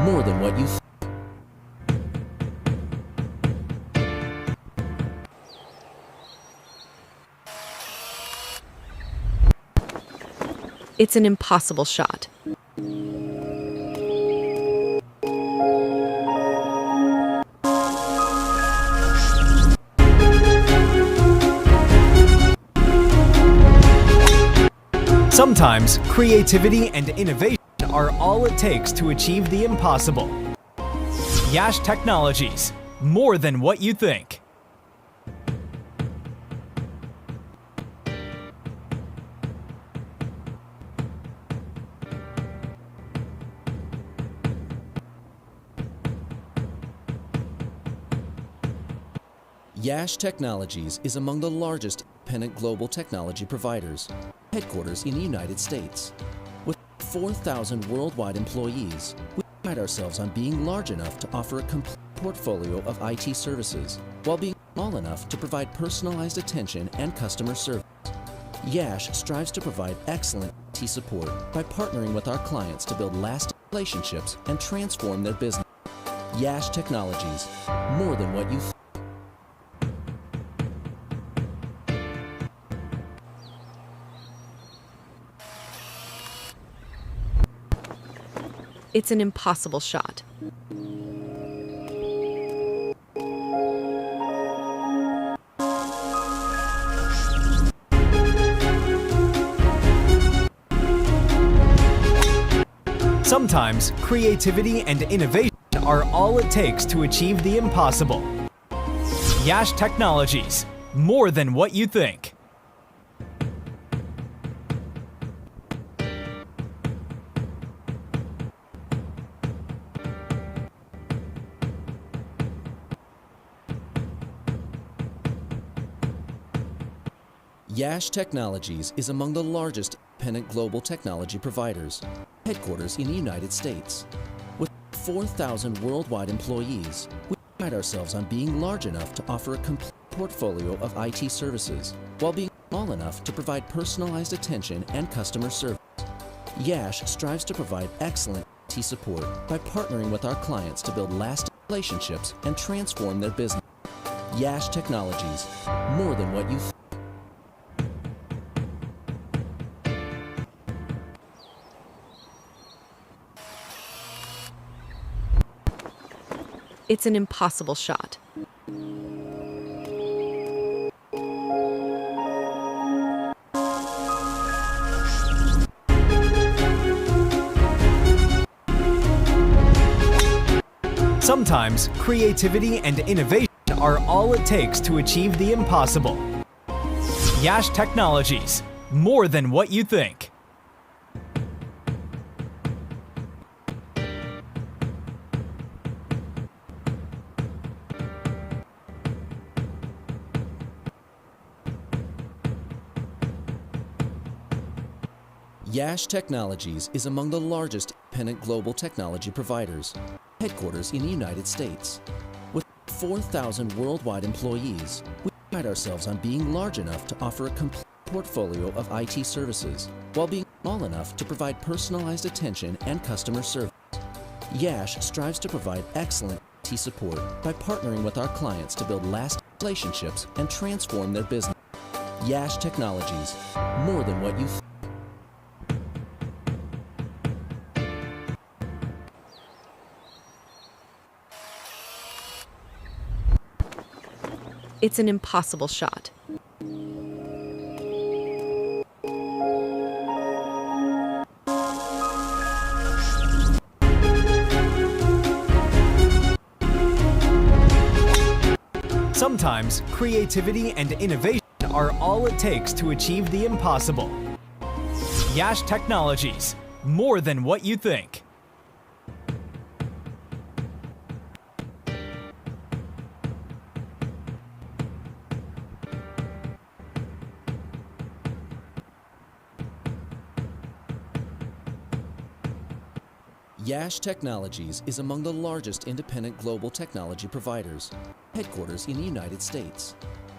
more than what you think. It's an impossible shot. Sometimes creativity and innovation are all it takes to achieve the impossible. Yash Technologies, more than what you think. Yash Technologies is among the largest independent global technology providers, headquarters in the United States. With 4,000 worldwide employees, we pride ourselves on being large enough to offer a complete portfolio of IT services, while being small enough to provide personalized attention and customer service. Yash strives to provide excellent IT support by partnering with our clients to build lasting relationships and transform their business. Yash Technologies, more than what you think. It's an impossible shot. Sometimes creativity and innovation are all it takes to achieve the impossible. Yash Technologies, more than what you think. Yash Technologies is among the largest independent global technology providers, headquarters in the United States. With 4,000 worldwide employees, we pride ourselves on being large enough to offer a complete portfolio of IT services, while being small enough to provide personalized attention and customer service. Yash strives to provide excellent IT support by partnering with our clients to build lasting relationships and transform their business. Yash Technologies, more than what you think. It's an impossible shot. Sometimes creativity and innovation are all it takes to achieve the impossible. Yash Technologies, more than what you think. Yash Technologies is among the largest independent global technology providers, headquarters in the United States. With 4,000 worldwide employees, we pride ourselves on being large enough to offer a complete portfolio of IT services, while being small enough to provide personalized attention and customer service. Yash strives to provide excellent IT support by partnering with our clients to build lasting relationships and transform their business. Yash Technologies, more than what you think. It's an impossible shot. Sometimes creativity and innovation are all it takes to achieve the impossible. Yash Technologies, more than what you think. Yash Technologies is among the largest independent global technology providers, headquarters in the United States.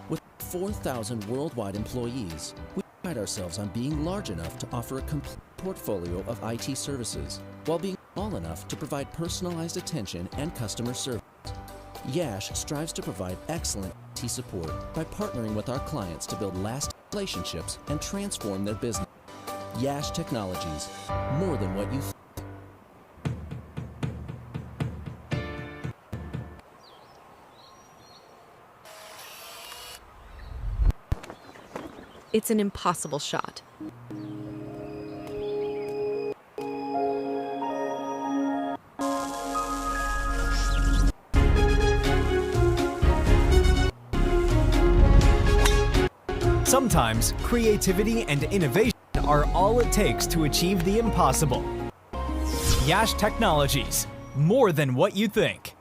With 4,000 worldwide employees, we pride ourselves on being large enough to offer a complete portfolio of IT services, while being small enough to provide personalized attention and customer service. Yash strives to provide excellent IT support by partnering with our clients to build lasting relationships and transform their business. Yash Technologies, more than what you think. It's an impossible shot. Sometimes creativity and innovation are all it takes to achieve the impossible. Yash Technologies, more than what you think.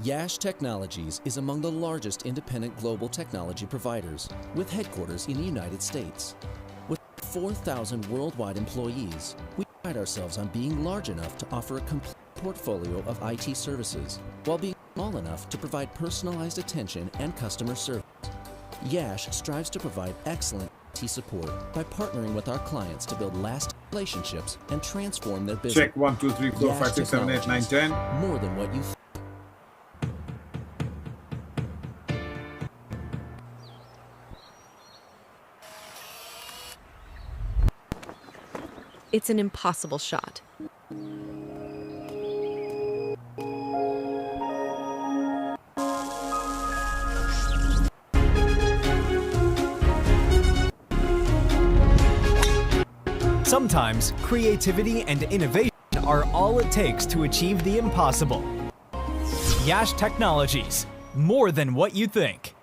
Yash Technologies is among the largest independent global technology providers, with headquarters in the United States. With 4,000 worldwide employees, we pride ourselves on being large enough to offer a complete portfolio of IT services, while being small enough to provide personalized attention and customer service. Yash strives to provide excellent IT support by partnering with our clients to build lasting relationships and transform their business. Check 1, 2, 3, 4, Yash 5, 6, 7, 8, 9, 10. More than what you think. It's an impossible shot. Sometimes creativity and innovation are all it takes to achieve the impossible. Yash Technologies, more than what you think.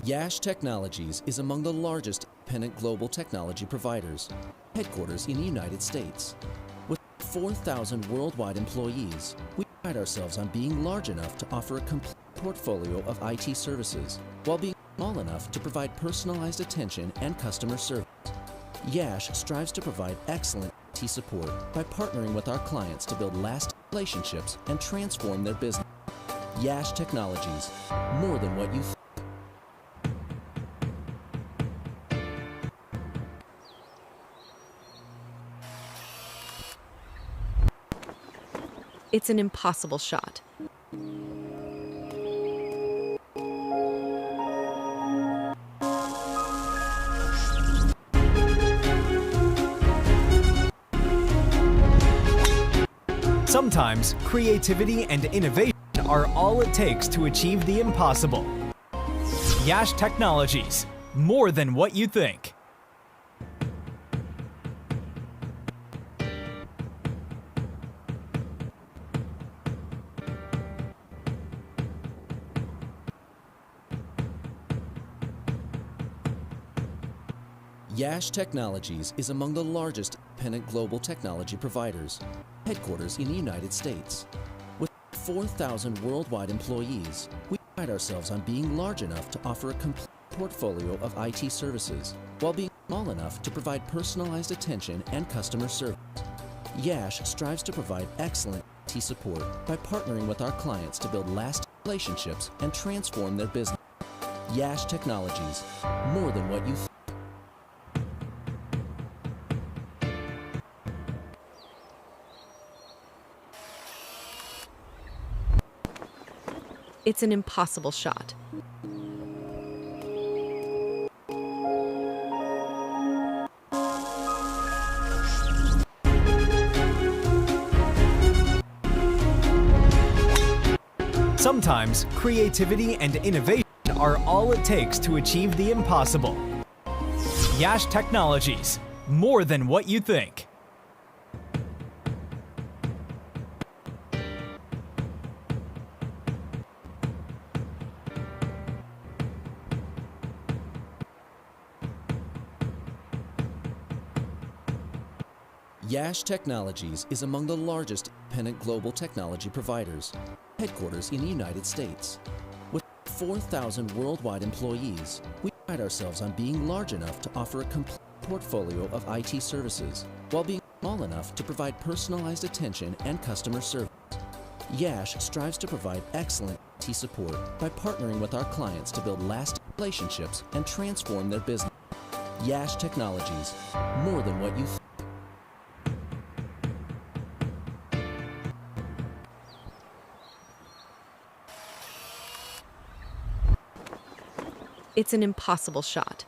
Yash Technologies is among the largest independent global technology providers, headquarters in the United States. With 4,000 worldwide employees, we pride ourselves on being large enough to offer a complete portfolio of IT services, while being small enough to provide personalized attention and customer service. Yash strives to provide excellent IT support by partnering with our clients to build lasting relationships and transform their business. Yash Technologies, more than what you think. It's an impossible shot. Sometimes creativity and innovation are all it takes to achieve the impossible. Yash Technologies, more than what you think. Yash Technologies is among the largest independent global technology providers, headquarters in the United States. With 4,000 worldwide employees, we pride ourselves on being large enough to offer a complete portfolio of IT services, while being small enough to provide personalized attention and customer service. Yash strives to provide excellent IT support by partnering with our clients to build lasting relationships and transform their business. Yash Technologies, more than what you think. It's an impossible shot. Sometimes creativity and innovation are all it takes to achieve the impossible. Yash Technologies, more than what you think. Yash Technologies is among the largest independent global technology providers, headquarters in the United States. With 4,000 worldwide employees, we pride ourselves on being large enough to offer a complete portfolio of IT services, while being small enough to provide personalized attention and customer service. Yash strives to provide excellent IT support by partnering with our clients to build lasting relationships and transform their business. Yash Technologies, more than what you think. It's an impossible shot.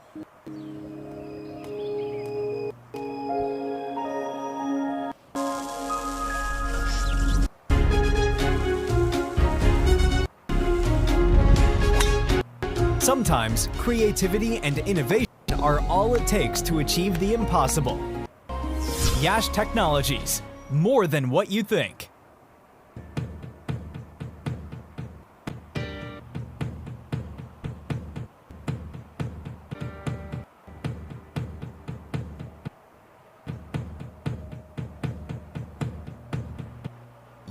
Sometimes creativity and innovation are all it takes to achieve the impossible. Yash Technologies, more than what you think.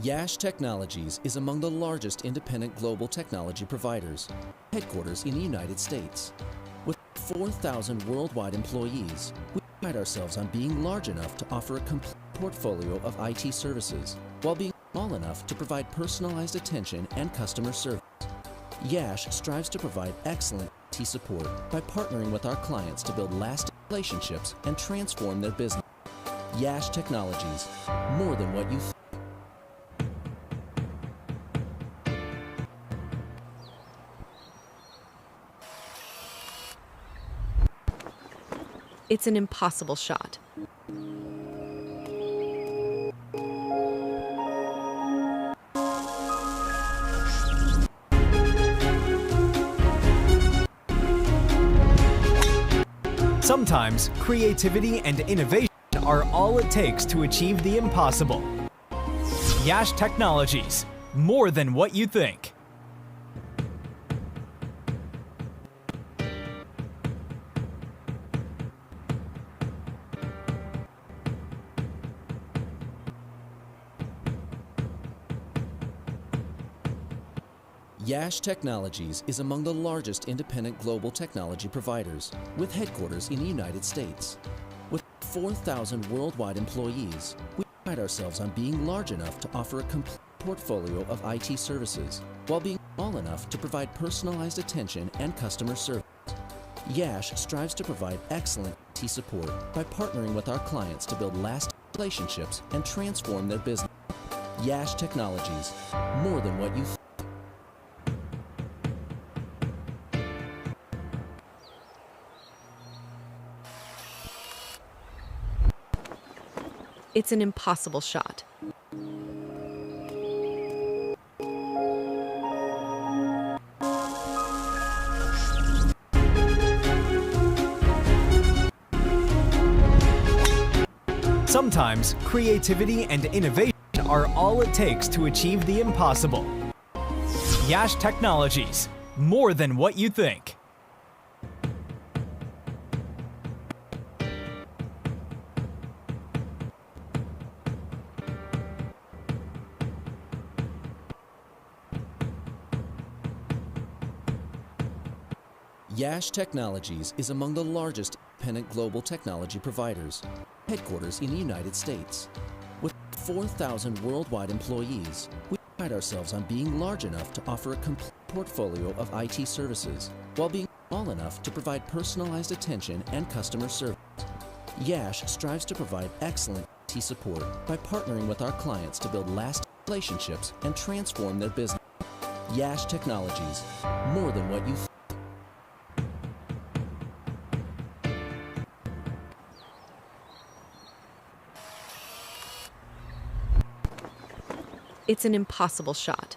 Yash Technologies is among the largest independent global technology providers, headquarters in the United States. With 4,000 worldwide employees, we pride ourselves on being large enough to offer a complete portfolio of IT services, while being small enough to provide personalized attention and customer service. Yash strives to provide excellent IT support by partnering with our clients to build lasting relationships and transform their business. Yash Technologies, more than what you think. It's an impossible shot. Sometimes creativity and innovation are all it takes to achieve the impossible. Yash Technologies, more than what you think. Yash Technologies is among the largest independent global technology providers, with headquarters in the United States. With 4,000 worldwide employees, we pride ourselves on being large enough to offer a complete portfolio of IT services, while being small enough to provide personalized attention and customer service. Yash strives to provide excellent IT support by partnering with our clients to build lasting relationships and transform their business. Yash Technologies, more than what you think. It's an impossible shot. Sometimes creativity and innovation are all it takes to achieve the impossible. Yash Technologies, more than what you think. Yash Technologies is among the largest independent global technology providers, headquarters in the United States. With 4,000 worldwide employees, we pride ourselves on being large enough to offer a complete portfolio of IT services, while being small enough to provide personalized attention and customer service. Yash strives to provide excellent IT support by partnering with our clients to build lasting relationships and transform their business. Yash Technologies, more than what you think. It's an impossible shot.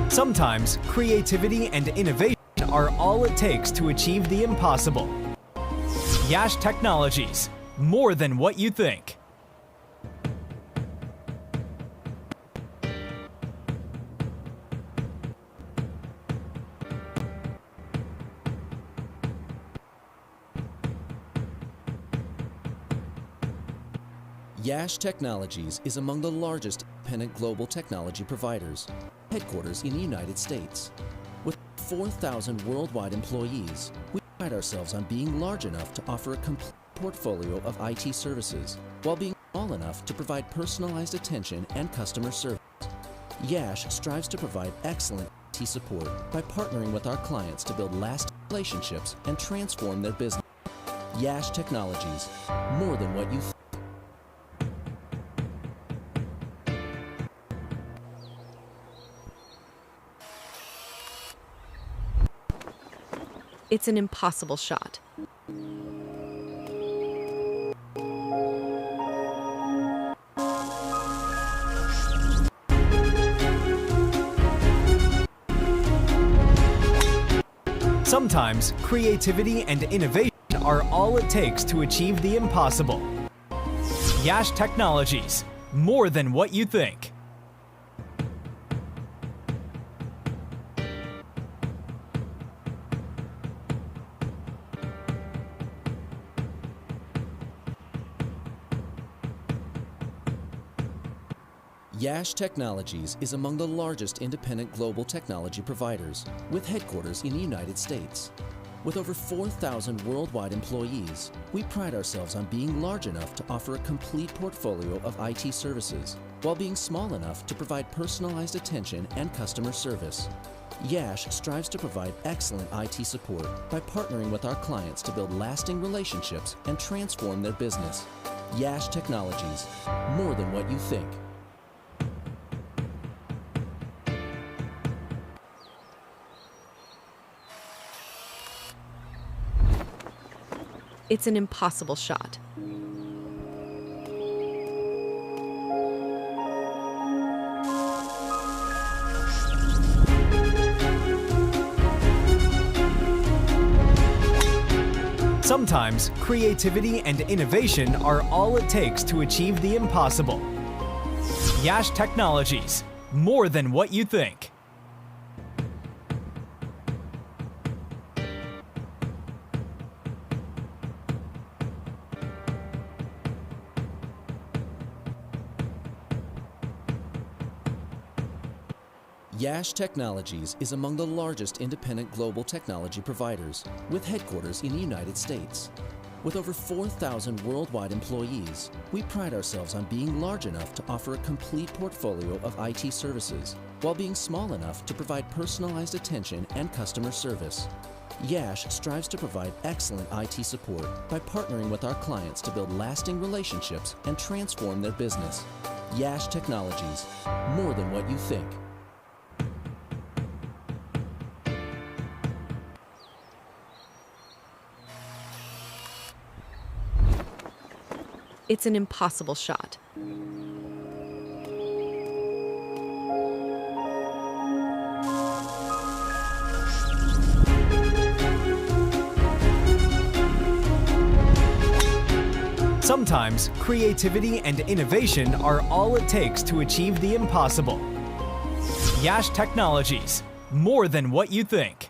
Sometimes creativity and innovation are all it takes to achieve the impossible. Yash Technologies, more than what you think. Yash Technologies is among the largest independent global technology providers, headquarters in the United States. With 4,000 worldwide employees, we pride ourselves on being large enough to offer a complete portfolio of IT services, while being small enough to provide personalized attention and customer service. Yash strives to provide excellent IT support by partnering with our clients to build lasting relationships and transform their business. Yash Technologies, more than what you think. It's an impossible shot. Sometimes creativity and innovation are all it takes to achieve the impossible. Yash Technologies, more than what you think. Yash Technologies is among the largest independent global technology providers, with headquarters in the United States. With over 4,000 worldwide employees, we pride ourselves on being large enough to offer a complete portfolio of IT services, while being small enough to provide personalized attention and customer service. Yash strives to provide excellent IT support by partnering with our clients to build lasting relationships and transform their business. Yash Technologies, more than what you think. It's an impossible shot. Sometimes creativity and innovation are all it takes to achieve the impossible. Yash Technologies, more than what you think. Yash Technologies is among the largest independent global technology providers, with headquarters in the United States. With over 4,000 worldwide employees, we pride ourselves on being large enough to offer a complete portfolio of IT services, while being small enough to provide personalized attention and customer service. Yash strives to provide excellent IT support by partnering with our clients to build lasting relationships and transform their business. Yash Technologies, more than what you think. It's an impossible shot. Sometimes creativity and innovation are all it takes to achieve the impossible. Yash Technologies, more than what you think.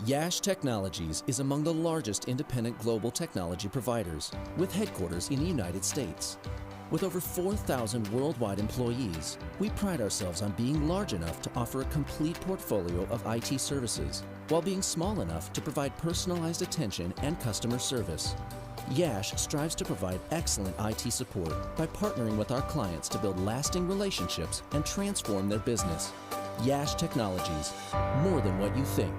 Yash Technologies is among the largest independent global technology providers, with headquarters in the United States. With over 4,000 worldwide employees, we pride ourselves on being large enough to offer a complete portfolio of IT services, while being small enough to provide personalized attention and customer service. Yash strives to provide excellent IT support by partnering with our clients to build lasting relationships and transform their business. Yash Technologies, more than what you think.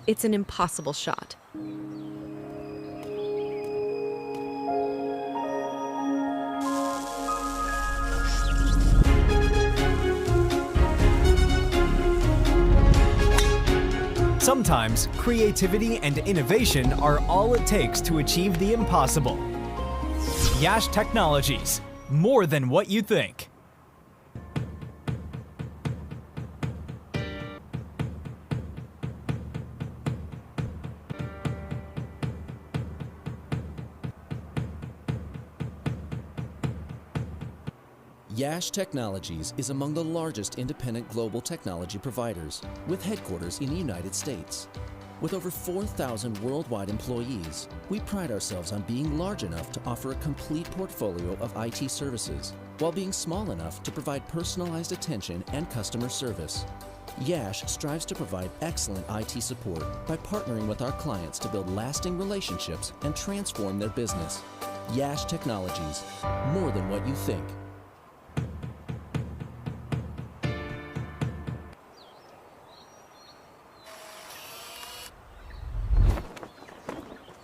It's an impossible shot. Sometimes creativity and innovation are all it takes to achieve the impossible. Yash Technologies, more than what you think. Yash Technologies is among the largest independent global technology providers, with headquarters in the United States. With over 4,000 worldwide employees, we pride ourselves on being large enough to offer a complete portfolio of IT services, while being small enough to provide personalized attention and customer service. Yash strives to provide excellent IT support by partnering with our clients to build lasting relationships and transform their business. Yash Technologies, more than what you think.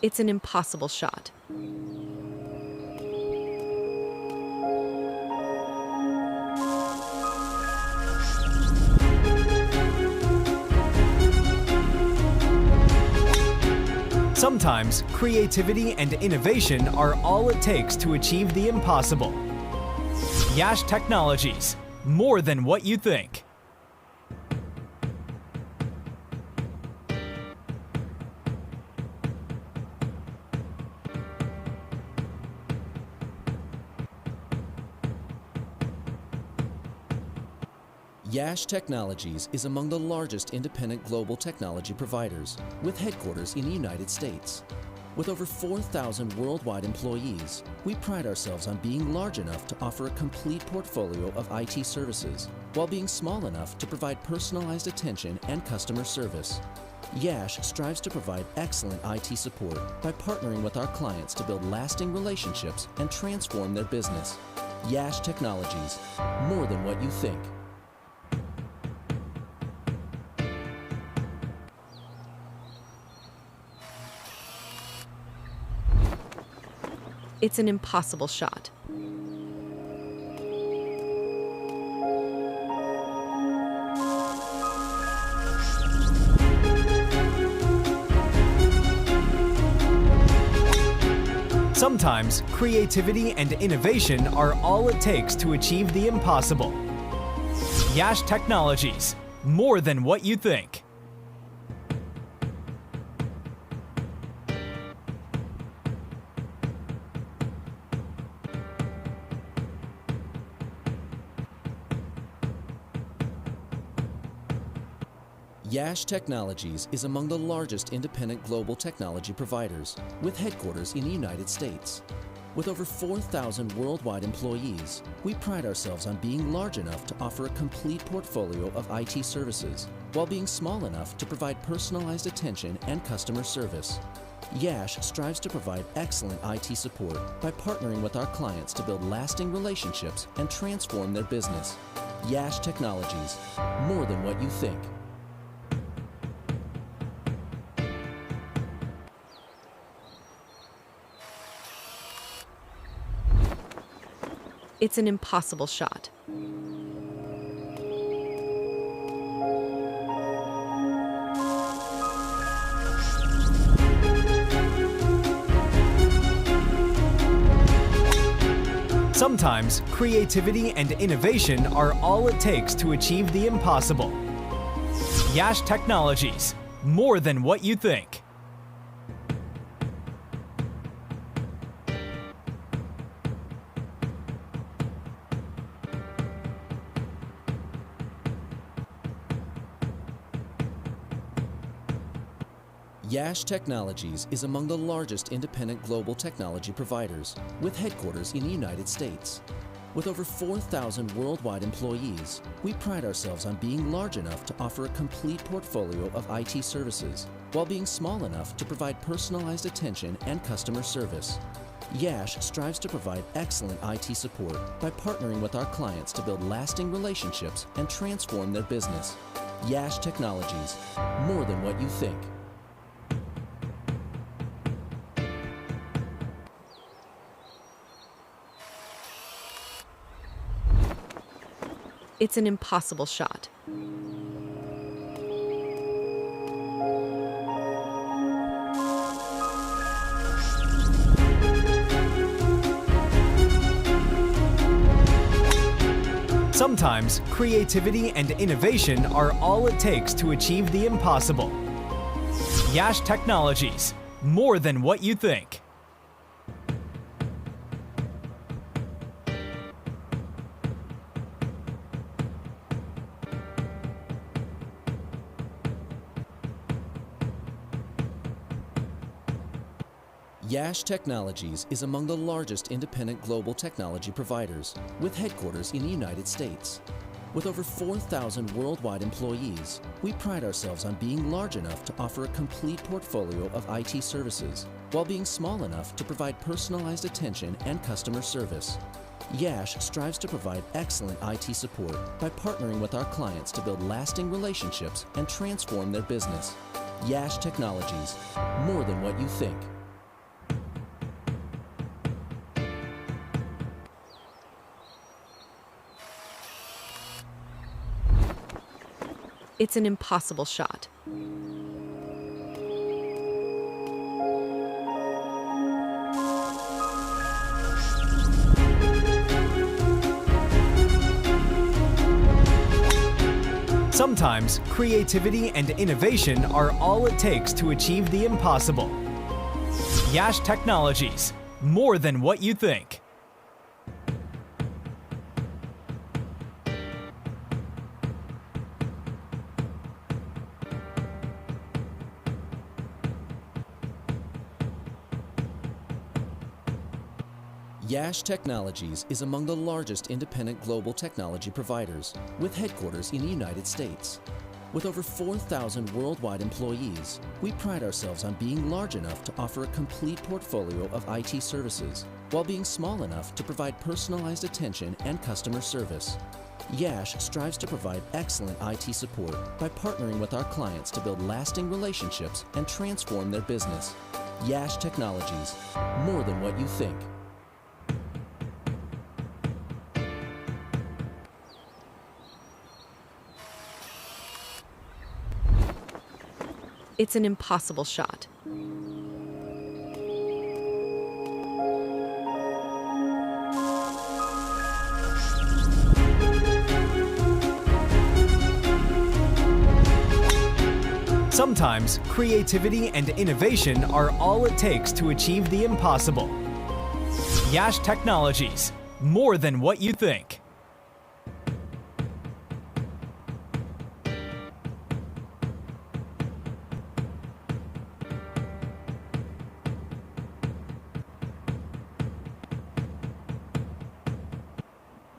It's an impossible shot. Sometimes creativity and innovation are all it takes to achieve the impossible. Yash Technologies, more than what you think. Yash Technologies is among the largest independent global technology providers, with headquarters in the United States. With over 4,000 worldwide employees, we pride ourselves on being large enough to offer a complete portfolio of IT services, while being small enough to provide personalized attention and customer service. Yash strives to provide excellent IT support by partnering with our clients to build lasting relationships and transform their business. Yash Technologies, more than what you think. It's an impossible shot. Sometimes creativity and innovation are all it takes to achieve the impossible. Yash Technologies, more than what you think. Yash Technologies is among the largest independent global technology providers, with headquarters in the United States. With over 4,000 worldwide employees, we pride ourselves on being large enough to offer a complete portfolio of IT services, while being small enough to provide personalized attention and customer service. Yash strives to provide excellent IT support by partnering with our clients to build lasting relationships and transform their business. Yash Technologies, more than what you think. It's an impossible shot. Sometimes creativity and innovation are all it takes to achieve the impossible. Yash Technologies, more than what you think. Yash Technologies is among the largest independent global technology providers, with headquarters in the United States. With over 4,000 worldwide employees, we pride ourselves on being large enough to offer a complete portfolio of IT services, while being small enough to provide personalized attention and customer service. Yash strives to provide excellent IT support by partnering with our clients to build lasting relationships and transform their business. Yash Technologies, more than what you think. It's an impossible shot. Sometimes creativity and innovation are all it takes to achieve the impossible. Yash Technologies, more than what you think. Yash Technologies is among the largest independent global technology providers, with headquarters in the United States. With over 4,000 worldwide employees, we pride ourselves on being large enough to offer a complete portfolio of IT services, while being small enough to provide personalized attention and customer service. Yash strives to provide excellent IT support by partnering with our clients to build lasting relationships and transform their business. Yash Technologies, more than what you think. It's an impossible shot. Sometimes creativity and innovation are all it takes to achieve the impossible. Yash Technologies, more than what you think. Yash Technologies is among the largest independent global technology providers, with headquarters in the United States. With over 4,000 worldwide employees, we pride ourselves on being large enough to offer a complete portfolio of IT services, while being small enough to provide personalized attention and customer service. Yash strives to provide excellent IT support by partnering with our clients to build lasting relationships and transform their business. Yash Technologies, more than what you think. It's an impossible shot. Sometimes creativity and innovation are all it takes to achieve the impossible. Yash Technologies, more than what you think.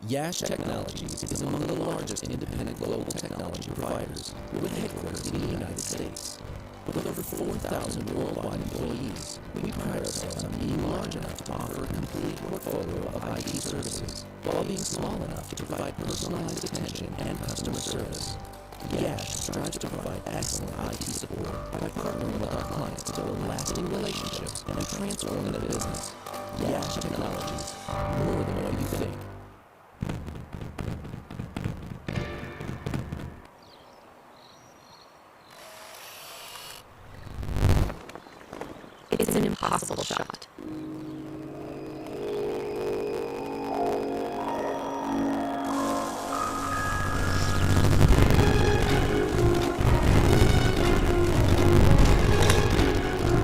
Yash Technologies is among the largest independent global technology providers, with headquarters in the United States. With over 4,000 worldwide employees, we pride ourselves on being large enough to offer a complete portfolio of IT services, while being small enough to provide personalized attention and customer service. Yash strives to provide excellent IT support by partnering with our clients to build lasting relationships and transform their business. Yash Technologies, more than what you think. It's an impossible shot.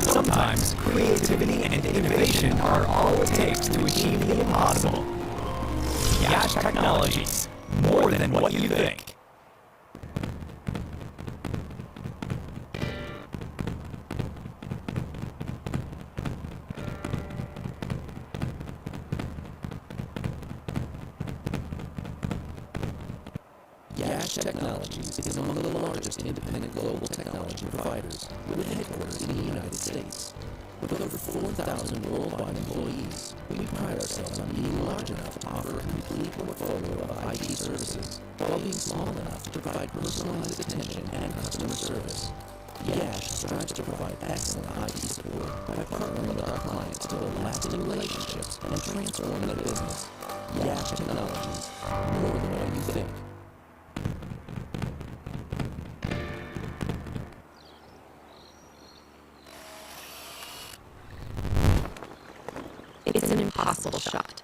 Sometimes creativity and innovation are all it takes to achieve the impossible. Yash Technologies, more than what you think. Yash Technologies is among the largest independent global technology providers, with headquarters in the United States. With over 4,000 worldwide employees, we pride ourselves on being large enough to offer a complete portfolio of IT services, while being small enough to provide personalized attention and customer service. Yash strives to provide excellent IT support by partnering with our clients to build lasting relationships and transform their business. Yash Technologies, more than what you think. It's an impossible shot.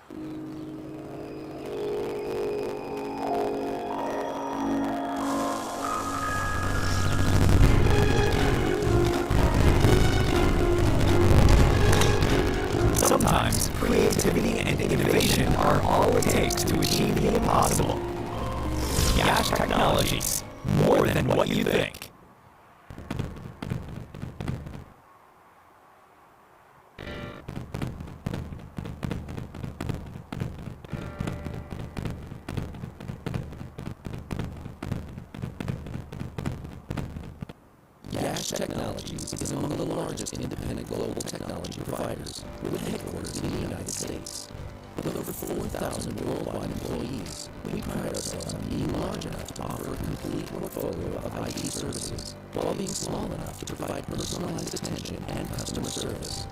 Sometimes creativity and innovation are all it takes to achieve the impossible. Yash Technologies, more than what you think. Yash Technologies is among the largest independent global technology providers with headquarters in the United States. With over 4,000 worldwide employees, we pride ourselves on being large enough to offer a complete portfolio of IT services, while being small enough to provide personalized attention and customer service.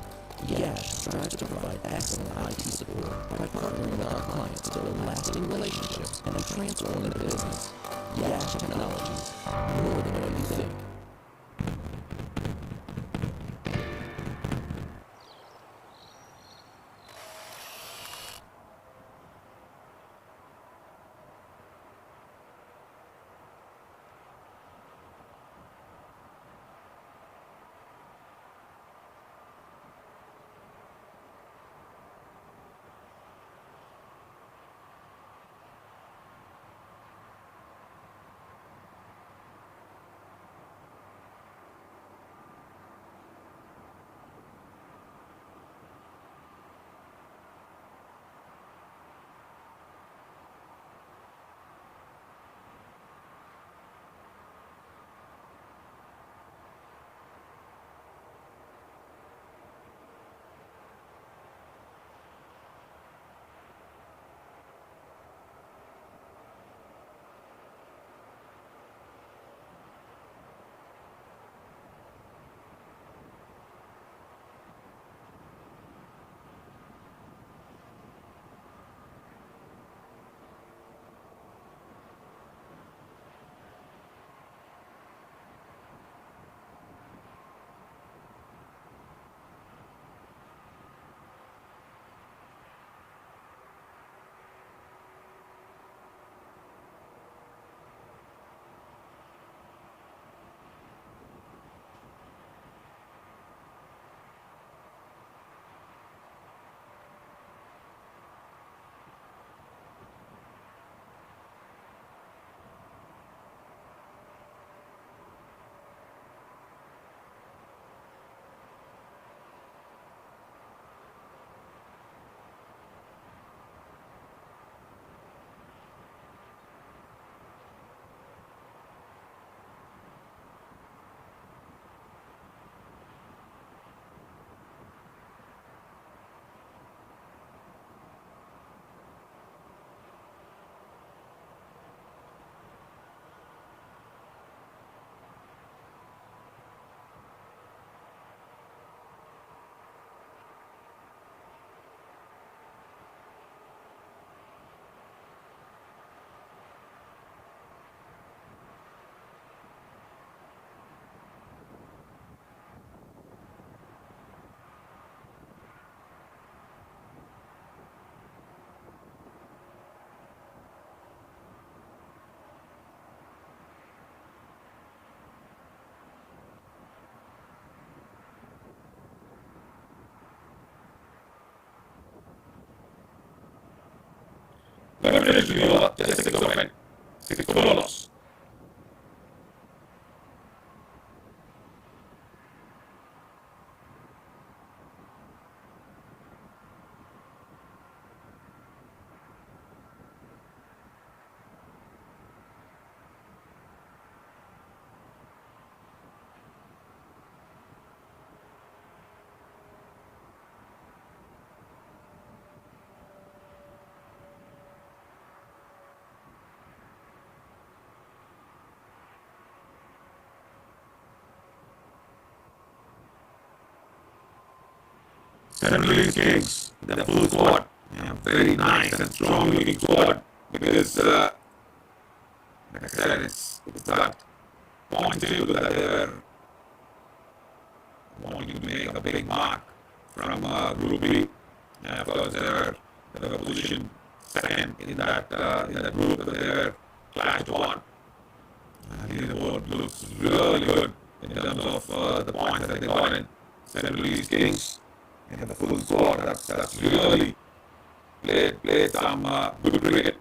Yash strives to provide excellent IT support by partnering with our clients to build lasting relationships and transform their business. Yash Technologies, more than what you think. Definitely, just the government, the colonels. Certainly kings, the full squad, very nice and strong looking squad because, like I said, it's got point two that they're wanting to make a big mark from Group B. And of course, they're position second in that group that they're clashed on. The board looks really good in terms of the points that they got in. Certainly kings and the full squad that's really played some good cricket.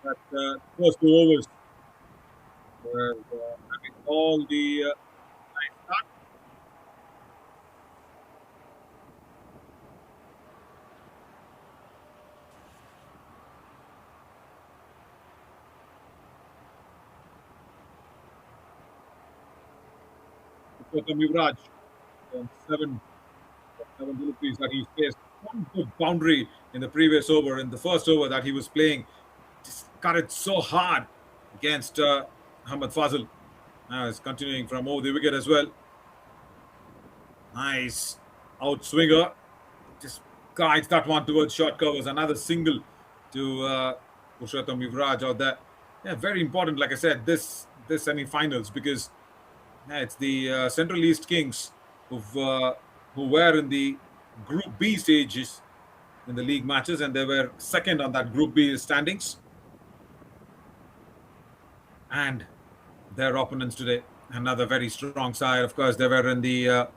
that first 2 overs were having all the nice start. Gautam Yuvraj on seven deliveries that he faced. One good boundary in the previous over, in the first over that he was playing, just cut it so hard against Ahmed Fazil. Now it's continuing from over the wicket as well. Nice outswinger. Just guides that one towards short covers. Another single to Purushottam Yuvraj out there. Yeah, very important, like I said, this semi-finals, because yeah, it's the Central East Kings who were in the Group B stages in the league matches, and they were second on that Group B standings. And their opponents today, another very strong side. Of course, they were in the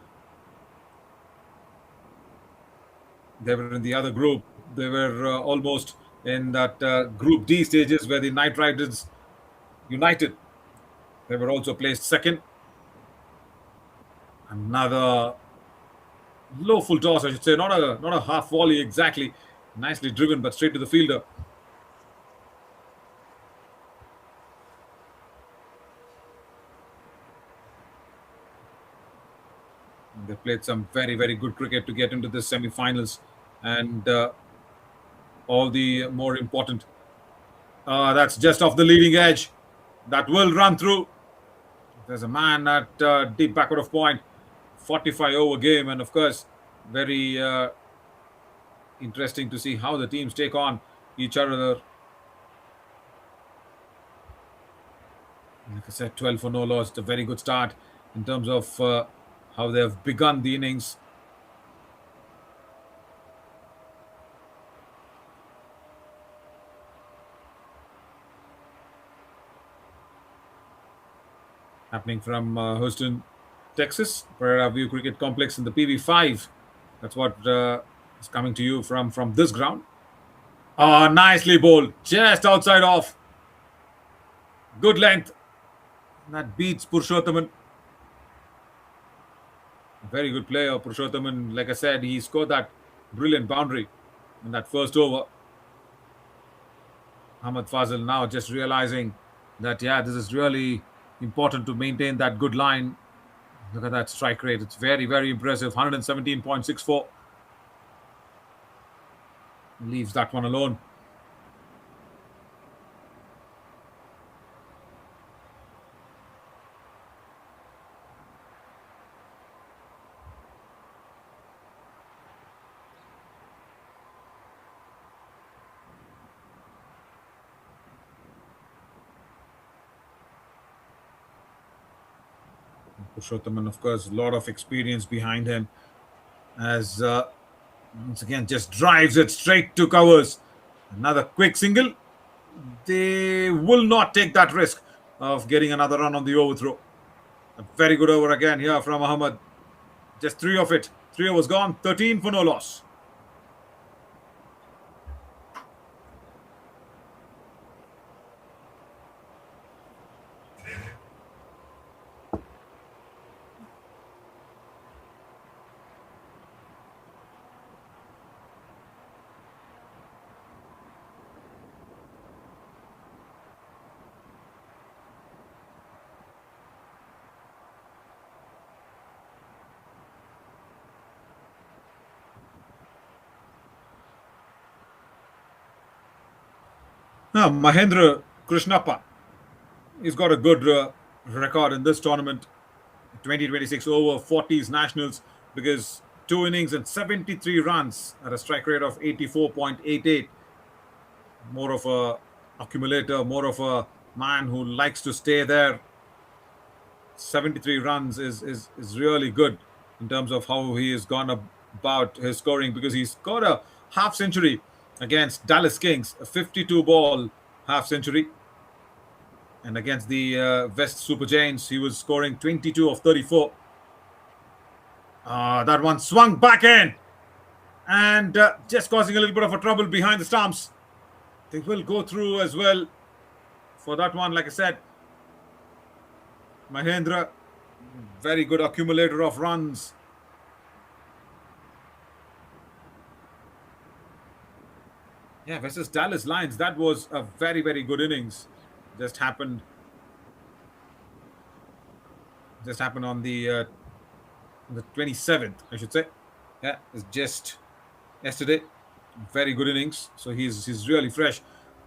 other group. They were almost in that Group D stages where the Knight Riders United. They were also placed second. Another low full toss, I should say, not a half volley exactly. Nicely driven, but straight to the fielder. They played some very, very good cricket to get into the semi-finals, and all the more important. That's just off the leading edge. That will run through. There's a man at deep backward of point. 45 over game, and of course, very interesting to see how the teams take on each other. Like I said, 12 for no loss. It's a very good start in terms of how they have begun the innings. Happening from Houston, Texas, Pereira View Cricket Complex in the PV5. That's what is coming to you from this ground. Nicely bowled, just outside off. Good length. That beats Purushottam. Very good player, Purushottam. Like I said, he scored that brilliant boundary in that first over. Ahmed Fazil now just realizing that, yeah, this is really important to maintain that good line. Look at that strike rate. It's very, very impressive. 117.64. Leaves that one alone. Purushottam, of course, a lot of experience behind him, as once again just drives it straight to covers. Another quick single. They will not take that risk of getting another run on the overthrow. A very good over again here from Ahmed. Just three of it. 3 overs gone. 13 for no loss. Now, Mahendra Krishnappa, he's got a good record in this tournament. 2026 over 40s nationals, because 2 innings and 73 runs at a strike rate of 84.88. More of a accumulator, more of a man who likes to stay there. 73 runs is really good in terms of how he has gone about his scoring, because he's got a half century against Dallas Kings, a 52 ball half century. And against the West Super Giants, he was scoring 22 of 34. That one swung back in, and just causing a little bit of a trouble behind the stumps. They will go through as well. for that one. Like I said, Mahendra, very good accumulator of runs. Yeah, versus Dallas Lions, that was a very, very good innings. Just happened on the 27th, I should say. Yeah, it's just yesterday. Very good innings. So he's really fresh.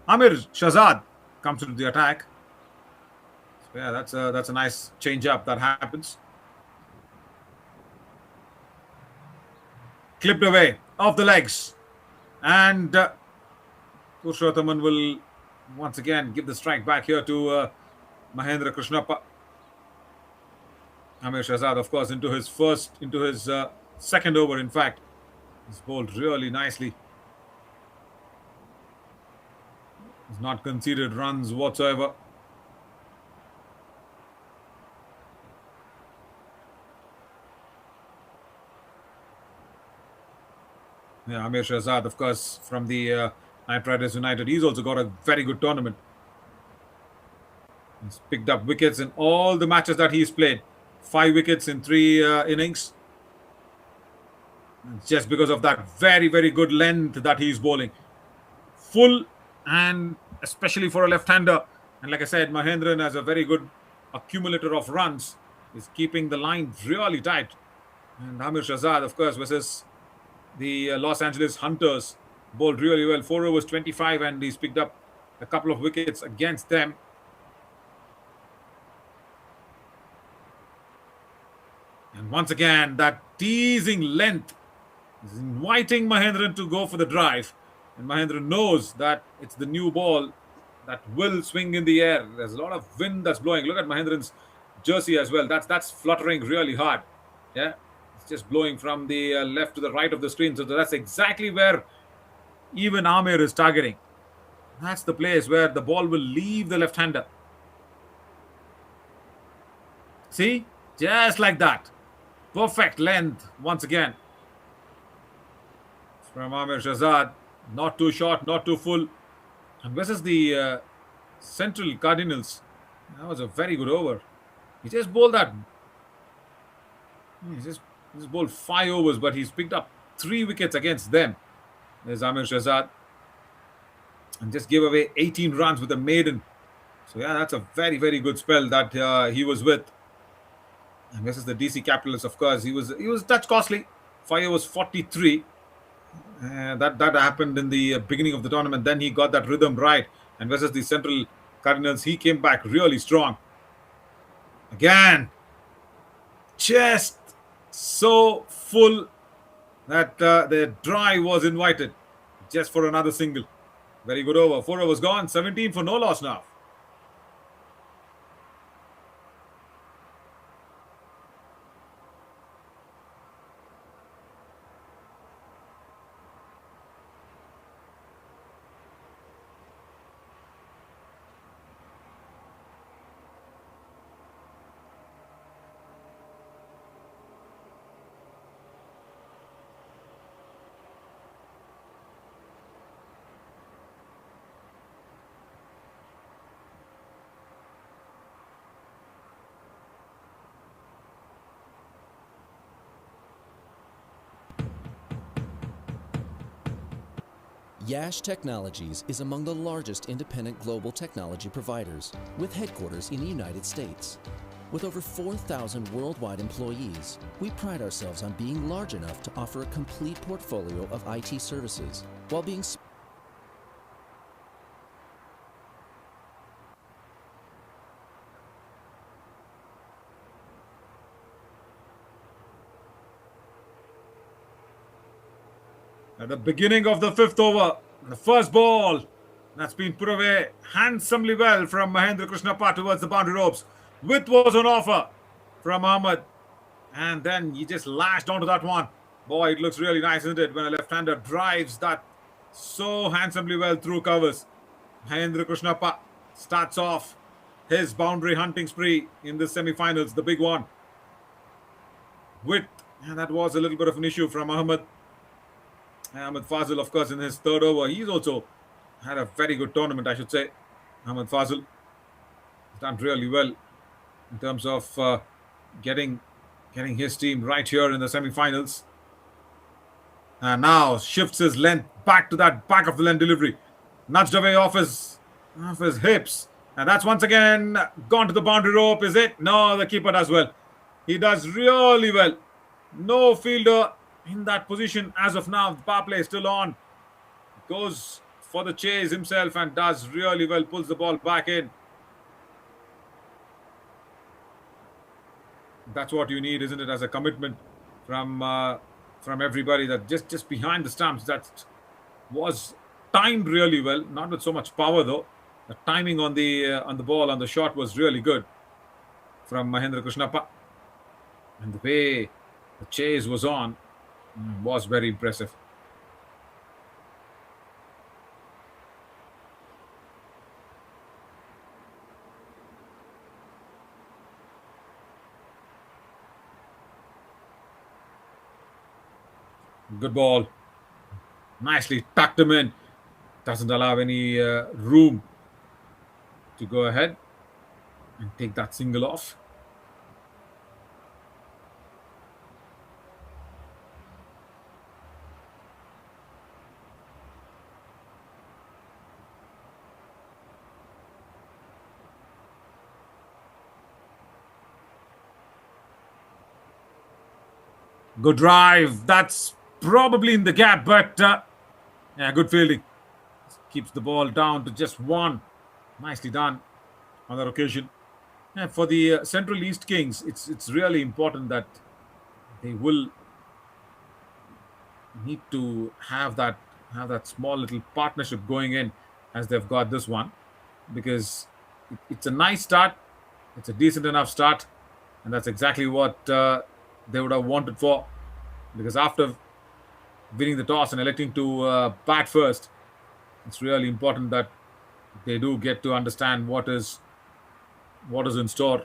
Amir Shahzad comes into the attack. So yeah, that's a nice change up that happens. Clipped away off the legs, and Purushothaman will once again give the strike back here to Mahendra Krishnappa. Amir Shahzad, of course, into his second over. In fact, he's bowled really nicely. He's not conceded runs whatsoever. Yeah, Amir Shahzad, of course, from the Knight Riders United. He's also got a very good tournament. He's picked up wickets in all the matches that he's played. 5 wickets in 3 innings. It's just because of that very, very good length that he's bowling. Full, and especially for a left-hander. And like I said, Mahendran, as a very good accumulator of runs, is keeping the line really tight. And Amir Shahzad, of course, versus the Los Angeles Hunters, bowled really well. 4 overs, 25, and he's picked up a couple of wickets against them. And once again, that teasing length is inviting Mahendran to go for the drive. And Mahendran knows that it's the new ball that will swing in the air. There's a lot of wind that's blowing. Look at Mahendran's jersey as well. That's fluttering really hard. Yeah, it's just blowing from the left to the right of the screen. So that's exactly where even Amir is targeting. That's the place where the ball will leave the left-hander. See? Just like that. Perfect length once again. From Amir Shahzad. Not too short, not too full. And versus the Central Cardinals, that was a very good over. He just bowled that. He just bowled 5 overs, but he's picked up 3 wickets against them. There's Amir Shahzad. And just gave away 18 runs with a maiden. So yeah, that's a very, very good spell that he was with. And versus the DC Capitals, of course, he was touch costly. 5 overs, 43. That happened in the beginning of the tournament. Then he got that rhythm right. And versus the Central Cardinals, he came back really strong. Again, just so full that the drive was invited just for another single. Very good over. 4 overs gone. 17 for no loss now. Yash Technologies is among the largest independent global technology providers, with headquarters in the United States. With over 4,000 worldwide employees, we pride ourselves on being large enough to offer a complete portfolio of IT services, while being At the beginning of the 5th over, the first ball that's been put away handsomely well from Mahendra Krishnappa towards the boundary ropes. Width was on offer from Ahmed. And then he just lashed onto that one. Boy, it looks really nice, isn't it? When a left-hander drives that so handsomely well through covers. Mahendra Krishnappa starts off his boundary hunting spree in the semi-finals, the big one. Width, and that was a little bit of an issue from Ahmed Fazil, of course, in his 3rd over. He's also had a very good tournament, I should say. Ahmed Fazil. done really well in terms of getting getting his team right here in the semi-finals. And now shifts his length back to that back of the lane delivery, nudged away off his hips, and that's once again gone to the boundary rope. Is it? No, the keeper does well. He does really well. No fielder in that position as of now. The power play is still on. Goes for the chase himself and does really well. Pulls the ball back in. That's what you need, isn't it? As a commitment from everybody, that just behind the stumps. That was timed really well. Not with so much power though. The timing on the ball on the shot was really good from Mahendra Krishnappa, and the way the chase was on was very impressive. Good ball. Nicely tucked him in. Doesn't allow any room to go ahead and take that single off. Good drive. That's probably in the gap, but yeah, good fielding. Keeps the ball down to just one. Nicely done on that occasion. And for the Central East Kings, it's really important that they will need to have that small little partnership going in as they've got this one, because it's a nice start. It's a decent enough start, and that's exactly what they would have wanted for. Because after winning the toss and electing to bat first, it's really important that they do get to understand what is in store.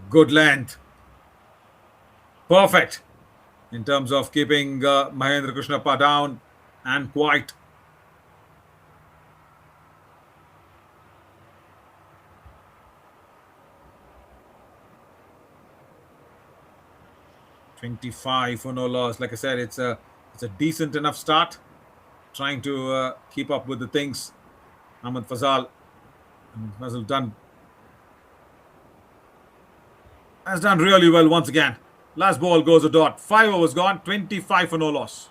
Good length. Perfect in terms of keeping Mahendra Krishnappa down and quiet. $25 for no loss. Like I said, it's a decent enough start. Trying to keep up with the things. Ahmed Fazal has done really well once again. Last ball goes a dot. 5 overs gone. 25 for no loss.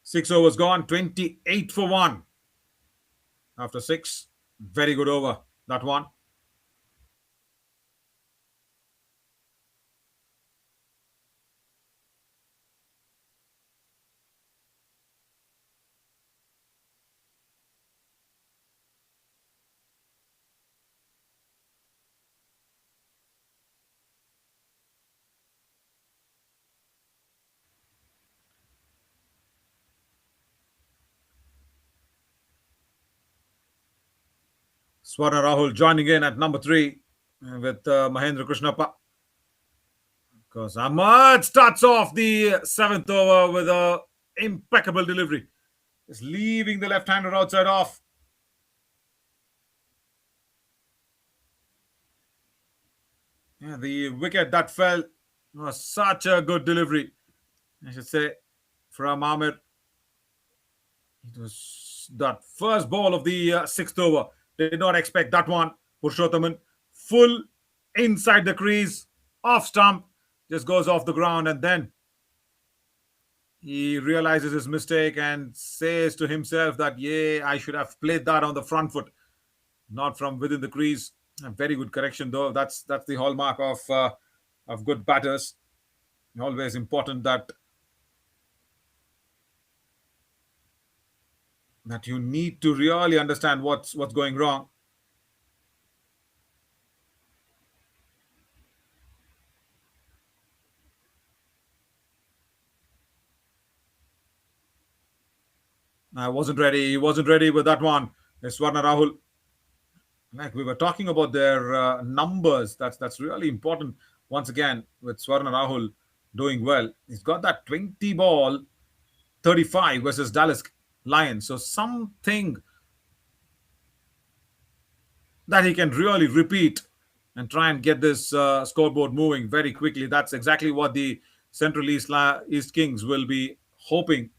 Six overs gone, 28 for one after six. Very good over, that one. Swarna Rahul joining in at number three with Mahendra Krishnappa. Because Ahmad starts off the seventh over with a impeccable delivery. Just leaving the left-hander outside off. Yeah, the wicket that fell was such a good delivery, I should say, from Amir. It was that first ball of the sixth over. Did not expect that one. Purushothaman full inside the crease, off stump, just goes off the ground, and then he realizes his mistake and says to himself that, yeah, I should have played that on the front foot, not from within the crease. A very good correction, though. That's the hallmark of good batters. Always important that you need to really understand what's going wrong. I wasn't ready. He wasn't ready with that one. It's Swarna Rahul. Like we were talking about their numbers. That's really important. Once again, with Swarna Rahul doing well, he's got that 20 ball 35 versus Dallas Lions. So something that he can really repeat and try and get this scoreboard moving very quickly. That's exactly what the Central East Kings will be hoping,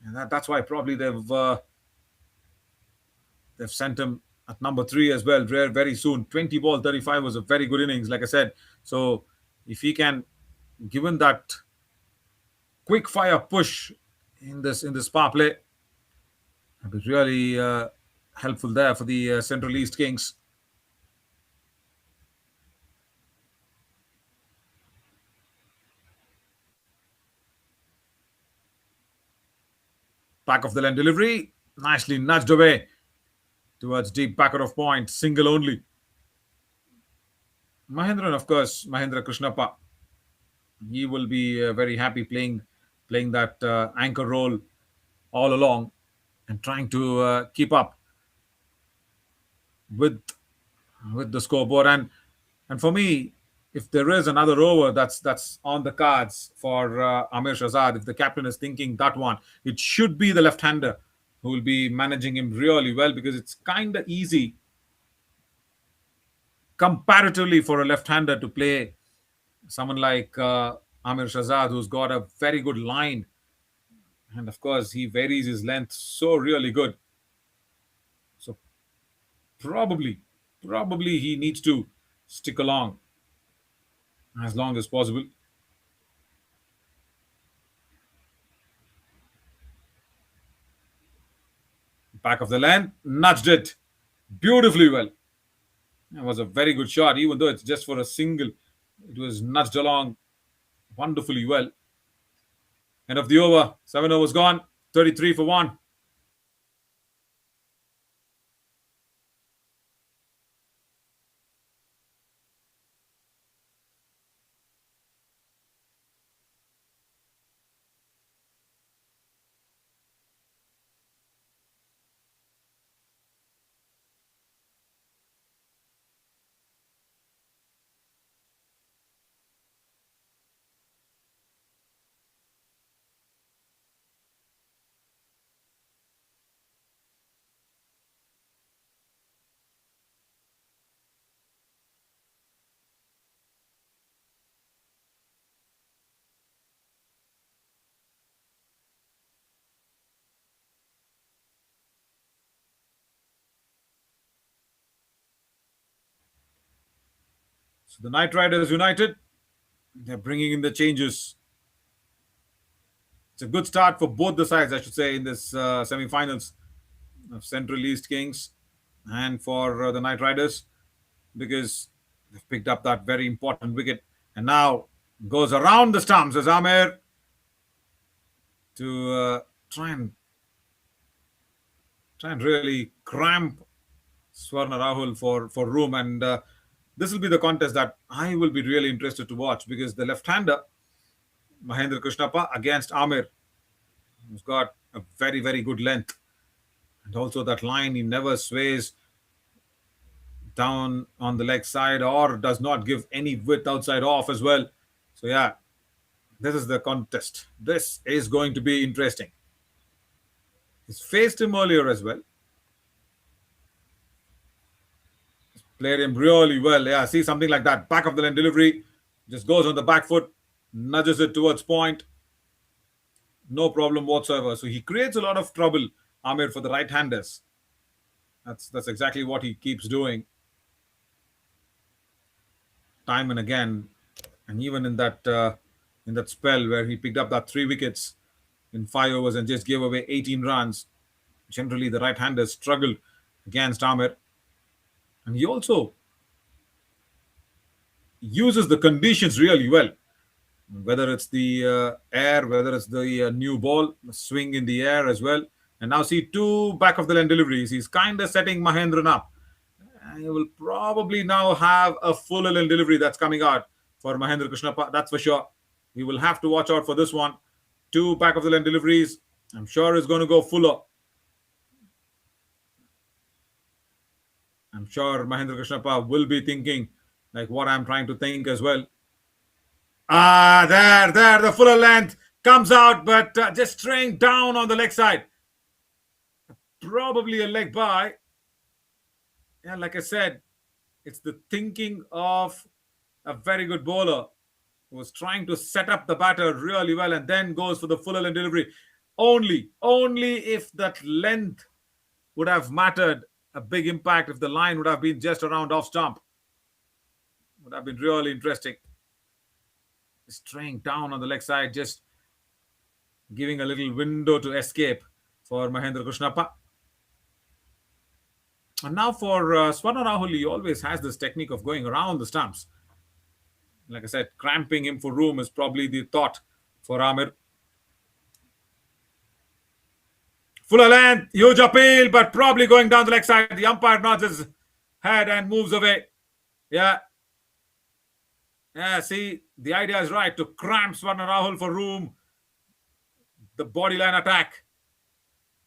and that's why probably they've sent him at number three as well very soon. 20 ball 35 was a very good innings, like I said. So if he can, given that quick fire push in this power play, it'll be really helpful there for the Central East Kings. Back of the lane delivery, nicely nudged away towards deep back of point, single only. Mahendran, of course, Mahendra Krishnappa, he will be very happy playing that anchor role all along and trying to keep up with the scoreboard. And for me, if there is another over that's on the cards for Amir Shahzad, if the captain is thinking that one, it should be the left-hander who will be managing him really well, because it's kind of easy comparatively for a left-hander to play someone like Amir Shahzad, who's got a very good line, and of course he varies his length so really good. So probably he needs to stick along as long as possible. Back of the land, nudged it beautifully well. It was a very good shot, even though it's just for a single. It was nudged along wonderfully well. End of the over, 7 overs gone, 33 for one. So the Knight Riders United, they're bringing in the changes. It's a good start for both the sides, I should say, in this semi-finals of Central East Kings and for the Knight Riders, because they've picked up that very important wicket and now goes around the stumps as Amir to try and really cramp Swarna Rahul for room. And this will be the contest that I will be really interested to watch, because the left-hander Mahendra Krishnappa against Amir, who's got a very, very good length, and also that line, he never sways down on the leg side or does not give any width outside off as well. So yeah, this is the contest. This is going to be interesting. He's faced him earlier as well. Played him really well. Yeah, see something like that. Back of the line delivery. Just goes on the back foot, nudges it towards point. No problem whatsoever. So he creates a lot of trouble, Amir, for the right-handers. That's exactly what he keeps doing. Time and again. And even in that spell where he picked up that 3 wickets in 5 overs and just gave away 18 runs, generally the right-handers struggled against Amir. And he also uses the conditions really well, whether it's the air, whether it's the new ball, the swing in the air as well. And now see 2 back of the line deliveries. He's kind of setting Mahendran up. And he will probably now have a full length delivery that's coming out for Mahendra Krishnappa. That's for sure. We will have to watch out for this one. 2 back of the line deliveries. I'm sure it's going to go fuller. I'm sure Mahendra Krishnappa will be thinking like what I'm trying to think as well. There, the fuller length comes out, but just straying down on the leg side. Probably a leg by. Yeah, like I said, it's the thinking of a very good bowler who was trying to set up the batter really well and then goes for the fuller length delivery. Only if that length would have mattered a big impact, if the line would have been just around off stump. Would have been really interesting. Straying down on the leg side, just giving a little window to escape for Mahendra Krishnappa. And now for Swarna Rahul, he always has this technique of going around the stumps. Like I said, cramping him for room is probably the thought for Amir. Fuller length, huge appeal, but probably going down the leg side. The umpire nods his head and moves away. Yeah, see, the idea is right, to cramp Swarna Rahul for room. The body line attack.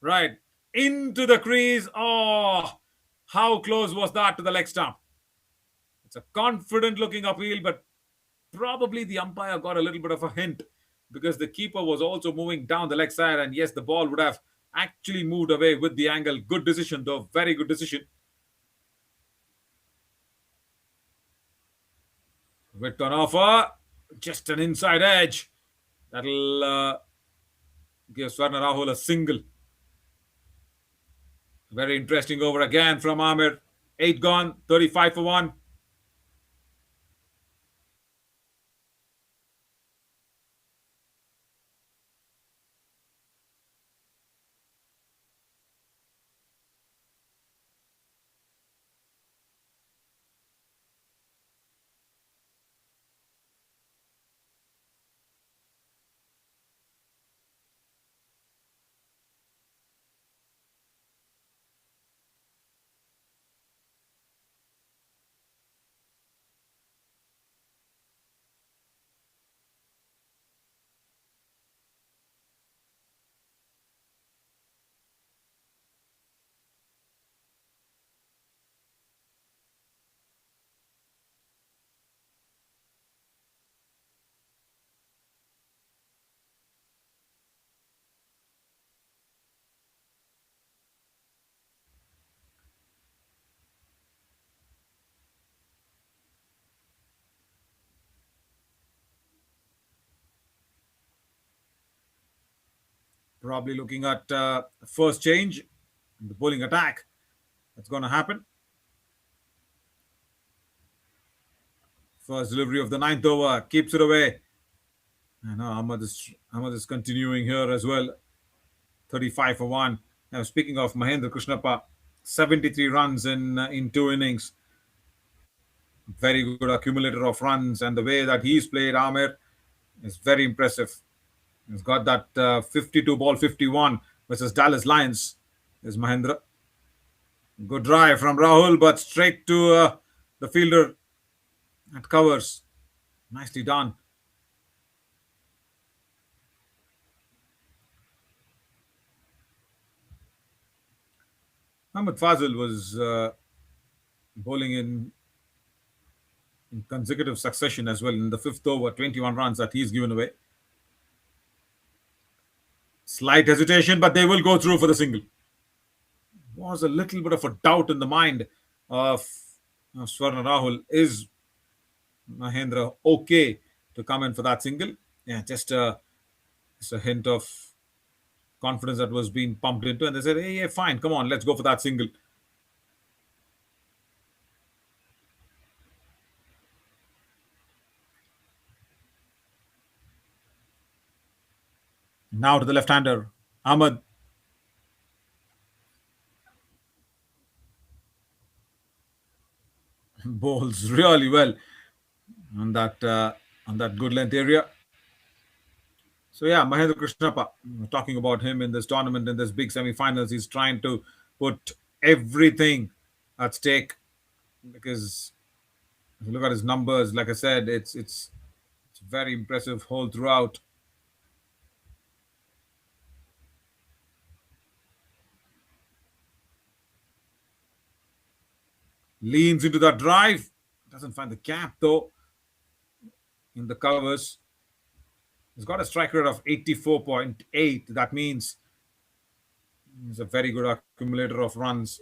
Right, into the crease. Oh, how close was that to the leg stump? It's a confident looking appeal, but probably the umpire got a little bit of a hint, because the keeper was also moving down the leg side, and yes, the ball would have actually moved away with the angle. Good decision though, very good decision. Width on offer, just an inside edge. That'll give Swarna Rahul a single. Very interesting over again from Amir. 8 gone, 35 for 1. Probably looking at first change in the bowling attack. That's going to happen. First delivery of the 9th over, keeps it away. I know Ahmad is continuing here as well. 35 for one. Now speaking of Mahendra Krishnappa, 73 runs in two innings. Very good accumulator of runs, and the way that he's played Amir is very impressive. He's got that 52 ball 51 versus Dallas Lions. Is Mahendra. Good drive from Rahul, but straight to the fielder at covers. Nicely done. Ahmed Fazil was bowling in consecutive succession as well in the fifth over, 21 runs that he's given away. Slight hesitation, but they will go through for the single. Was a little bit of a doubt in the mind of Swarna Rahul. Is Mahendra okay to come in for that single? Yeah, just a hint of confidence that was being pumped into, and they said, "Hey, yeah, fine, come on, let's go for that single." Now to the left-hander, Ahmed. Bowls really well on that good length area. So yeah, Mahendra Krishnappa, talking about him in this tournament, in this big semi-finals, he's trying to put everything at stake because if you look at his numbers, like I said, it's very impressive whole throughout. Leans into that drive, doesn't find the gap though in the covers. He's got a strike rate of 84.8. That means he's a very good accumulator of runs.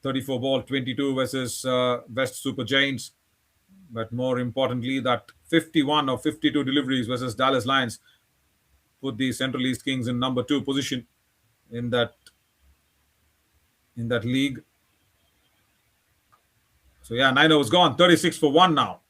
34 ball 22 versus West Super Giants. But more importantly, that 51 or 52 deliveries versus Dallas Lions put the Central East Kings in number 2 position in that league. So yeah, 9 overs gone, 36 for 1 now.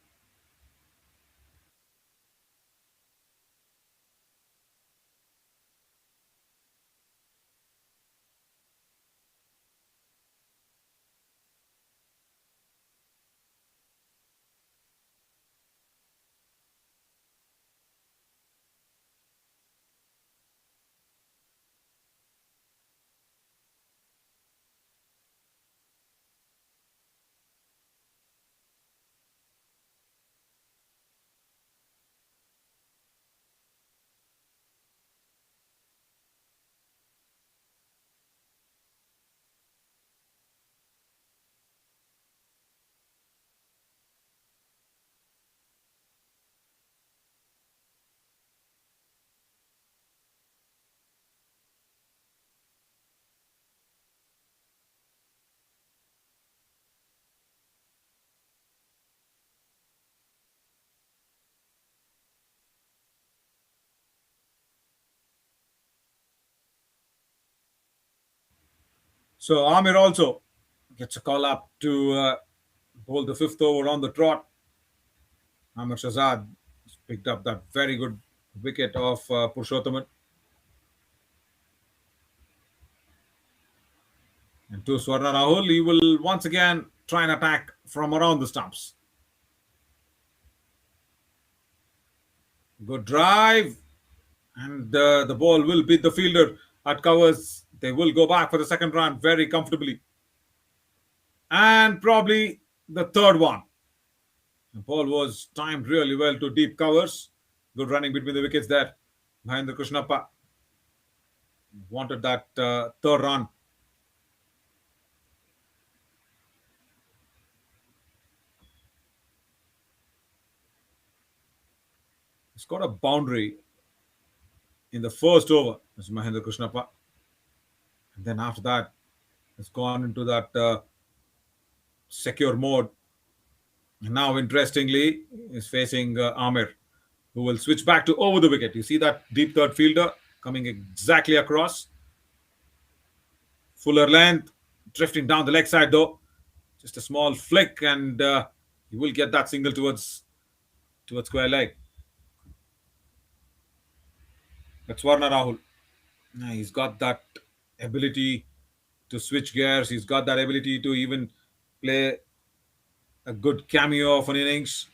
So Amir also gets a call up to hold the fifth over on the trot. Amir Shahzad picked up that very good wicket of Purushothaman. And to Swarna Rahul, he will once again try and attack from around the stumps. Good drive. And the ball will beat the fielder at covers. They will go back for the second run very comfortably. And probably the third one. The ball was timed really well to deep covers. Good running between the wickets there. Mahendra Krishnappa wanted that third run. He's got a boundary in the first over, Mr. Mahendra Krishnappa. And then after that, it's gone into that secure mode. And now, interestingly, is facing Amir, who will switch back to over the wicket. You see that deep third fielder coming exactly across. Fuller length, drifting down the leg side though. Just a small flick, and he will get that single towards square leg. That's Varna Rahul. He's got that ability to switch gears. He's got that ability to even play a good cameo of an innings.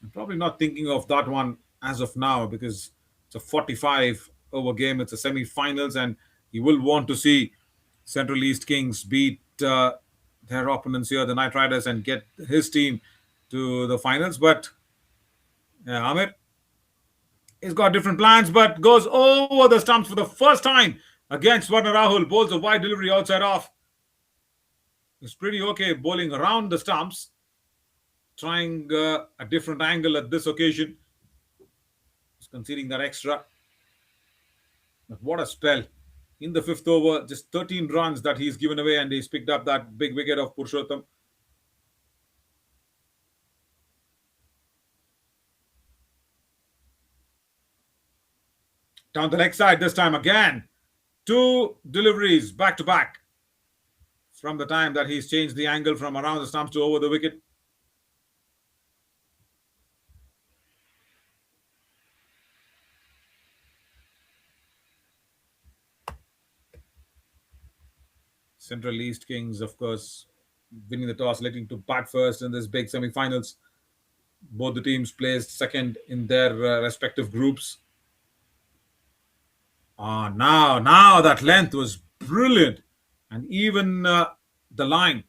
I'm probably not thinking of that one as of now because it's a 45 over game. It's a semi-finals, and he will want to see Central East Kings beat their opponents here, the Knight Riders, and get his team to the finals. But Amir, he's got different plans, but goes over the stumps for the first time against Varna Rahul. Bowls a wide delivery outside off. He's pretty okay bowling around the stumps, trying a different angle at this occasion. He's conceding that extra. But what a spell. In the fifth over, just 13 runs that he's given away, and he's picked up that big wicket of Purushottam. Down the leg side this time again. Two deliveries back to back from the time that he's changed the angle from around the stumps to over the wicket. Central East Kings, of course, winning the toss, letting to bat first in this big semi-finals. Both the teams placed second in their respective groups. Now that length was brilliant, and even the line.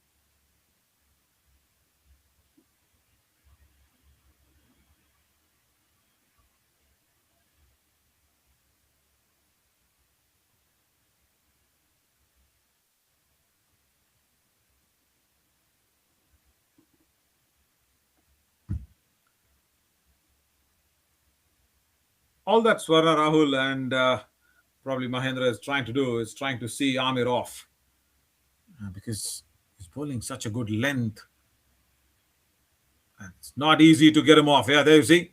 All that Swarna Rahul and probably Mahendra is trying to do is trying to see Amir off because he's bowling such a good length. And it's not easy to get him off. Yeah, there you see.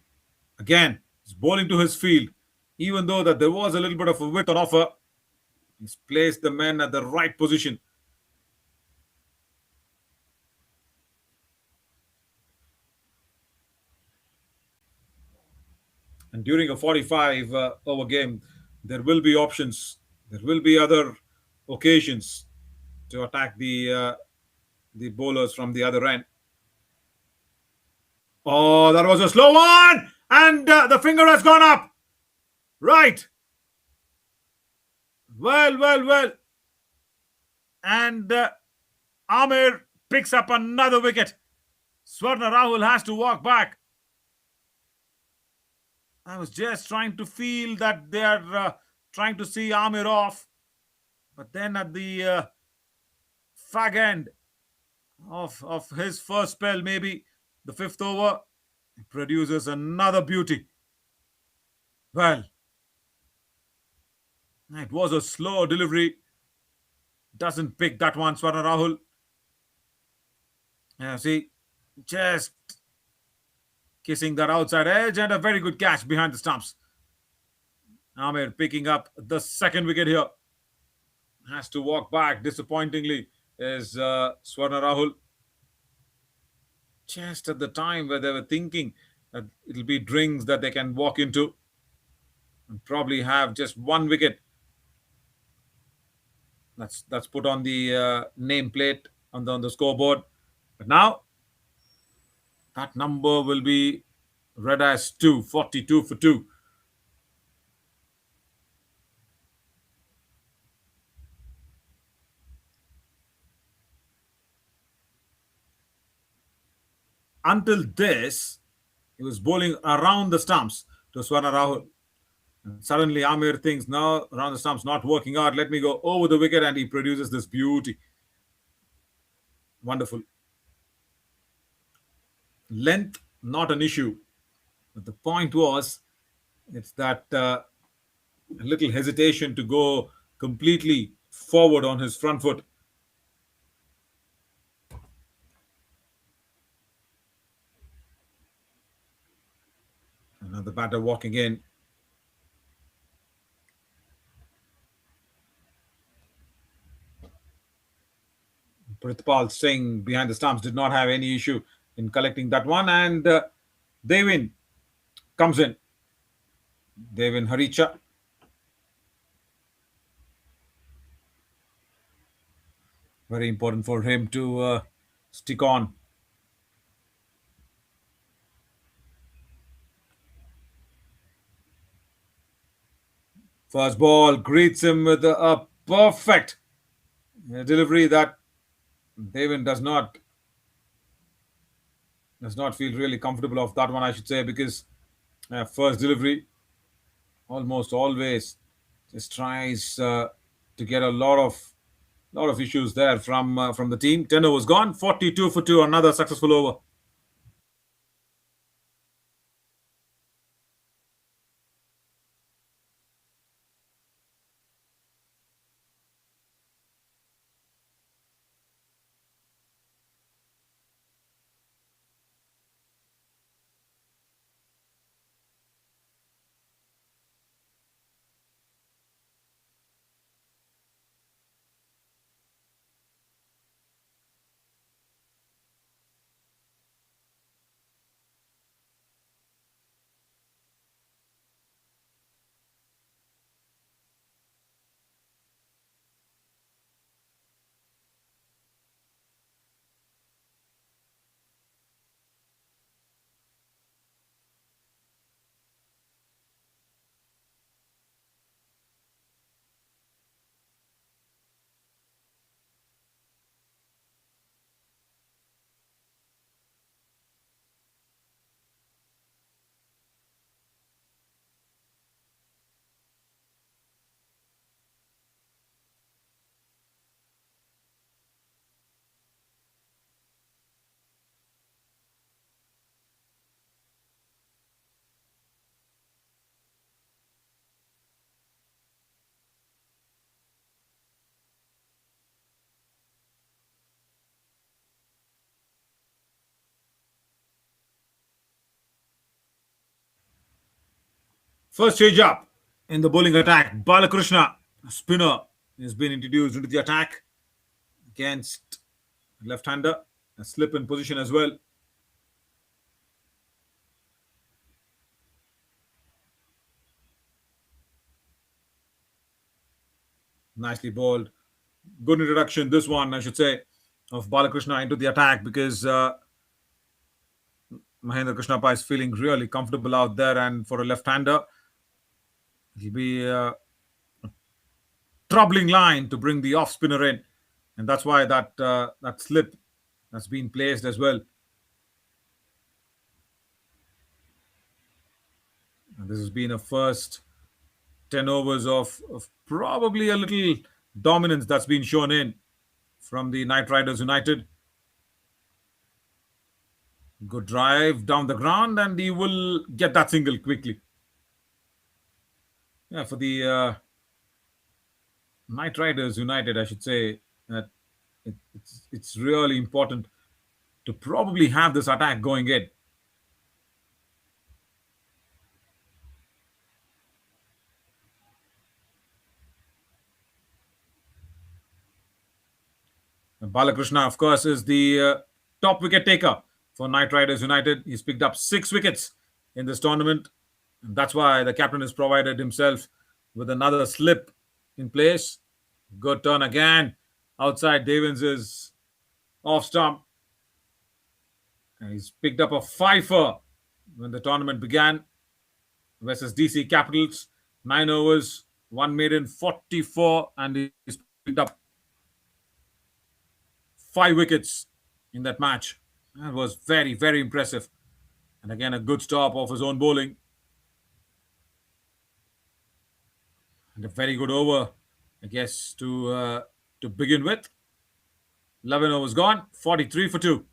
Again, he's bowling to his field. Even though that there was a little bit of a width on offer, he's placed the men at the right position. And during a 45 over game, there will be options. There will be other occasions to attack the bowlers from the other end. Oh, that was a slow one, and the finger has gone up. Right. Well. And Amir picks up another wicket. Swarna Rahul has to walk back. I was just trying to feel that they are trying to see Amir off. But then at the fag end of his first spell, maybe the fifth over, he produces another beauty. Well, it was a slow delivery. Doesn't pick that one, Swarna Rahul. Yeah, see, just kissing that outside edge and a very good catch behind the stumps. Amir picking up the second wicket here. Has to walk back disappointingly is Swarna Rahul. Just at the time where they were thinking that it'll be drinks that they can walk into and probably have just one wicket. That's put on the nameplate on the scoreboard. But now that number will be read as 2, 42 for 2. Until this, he was bowling around the stumps to Swarna Rahul. And suddenly Amir thinks, no, around the stumps not working out. Let me go over the wicket, and he produces this beauty. Wonderful. Length, not an issue. But the point was, it's that a little hesitation to go completely forward on his front foot. Another batter walking in. Prithpal Singh behind the stumps did not have any issue in collecting that one, and Devin comes in. Devin Haricha. Very important for him to stick on. First ball greets him with a perfect delivery that Devin does not feel really comfortable of that one, I should say, because first delivery almost always just tries to get a lot of issues there from the team. 10 overs gone, 42 for 2, another successful over. First change up in the bowling attack. Balakrishna, a spinner, has been introduced into the attack against left-hander. A slip in position as well. Nicely bowled. Good introduction, this one, I should say, of Balakrishna into the attack because Mahendra Krishnappa is feeling really comfortable out there, and for a left-hander, it'll be a troubling line to bring the off spinner in, and that's why that slip has been placed as well. And this has been a first 10 overs of probably a little dominance that's been shown in from the Knight Riders United. Good drive down the ground, and he will get that single quickly. Yeah, for the Knight Riders United, I should say that it's really important to probably have this attack going in. And Balakrishna, of course, is the top wicket taker for Knight Riders United. He's picked up 6 wickets in this tournament. And that's why the captain has provided himself with another slip in place. Good turn again. Outside Devins is off stump. And he's picked up a fifer when the tournament began versus DC Capitals. 9 overs, one maiden, 44, and he's picked up 5 wickets in that match. That was very, very impressive. And again, a good stop of his own bowling. And a very good over, I guess, to begin with. 11 overs gone, 43 for 2.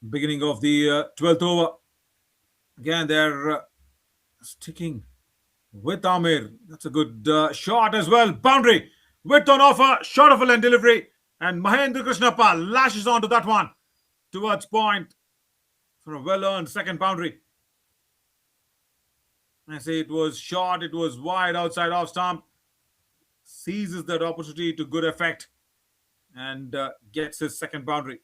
Beginning of the 12th over. Again, they're sticking with Amir. That's a good shot as well. Boundary. Width on offer. Short of a length delivery. And Mahendra Krishnappa lashes onto that one towards point for a well-earned second boundary. I say it was short. It was wide outside off stump. Seizes that opportunity to good effect and gets his second boundary.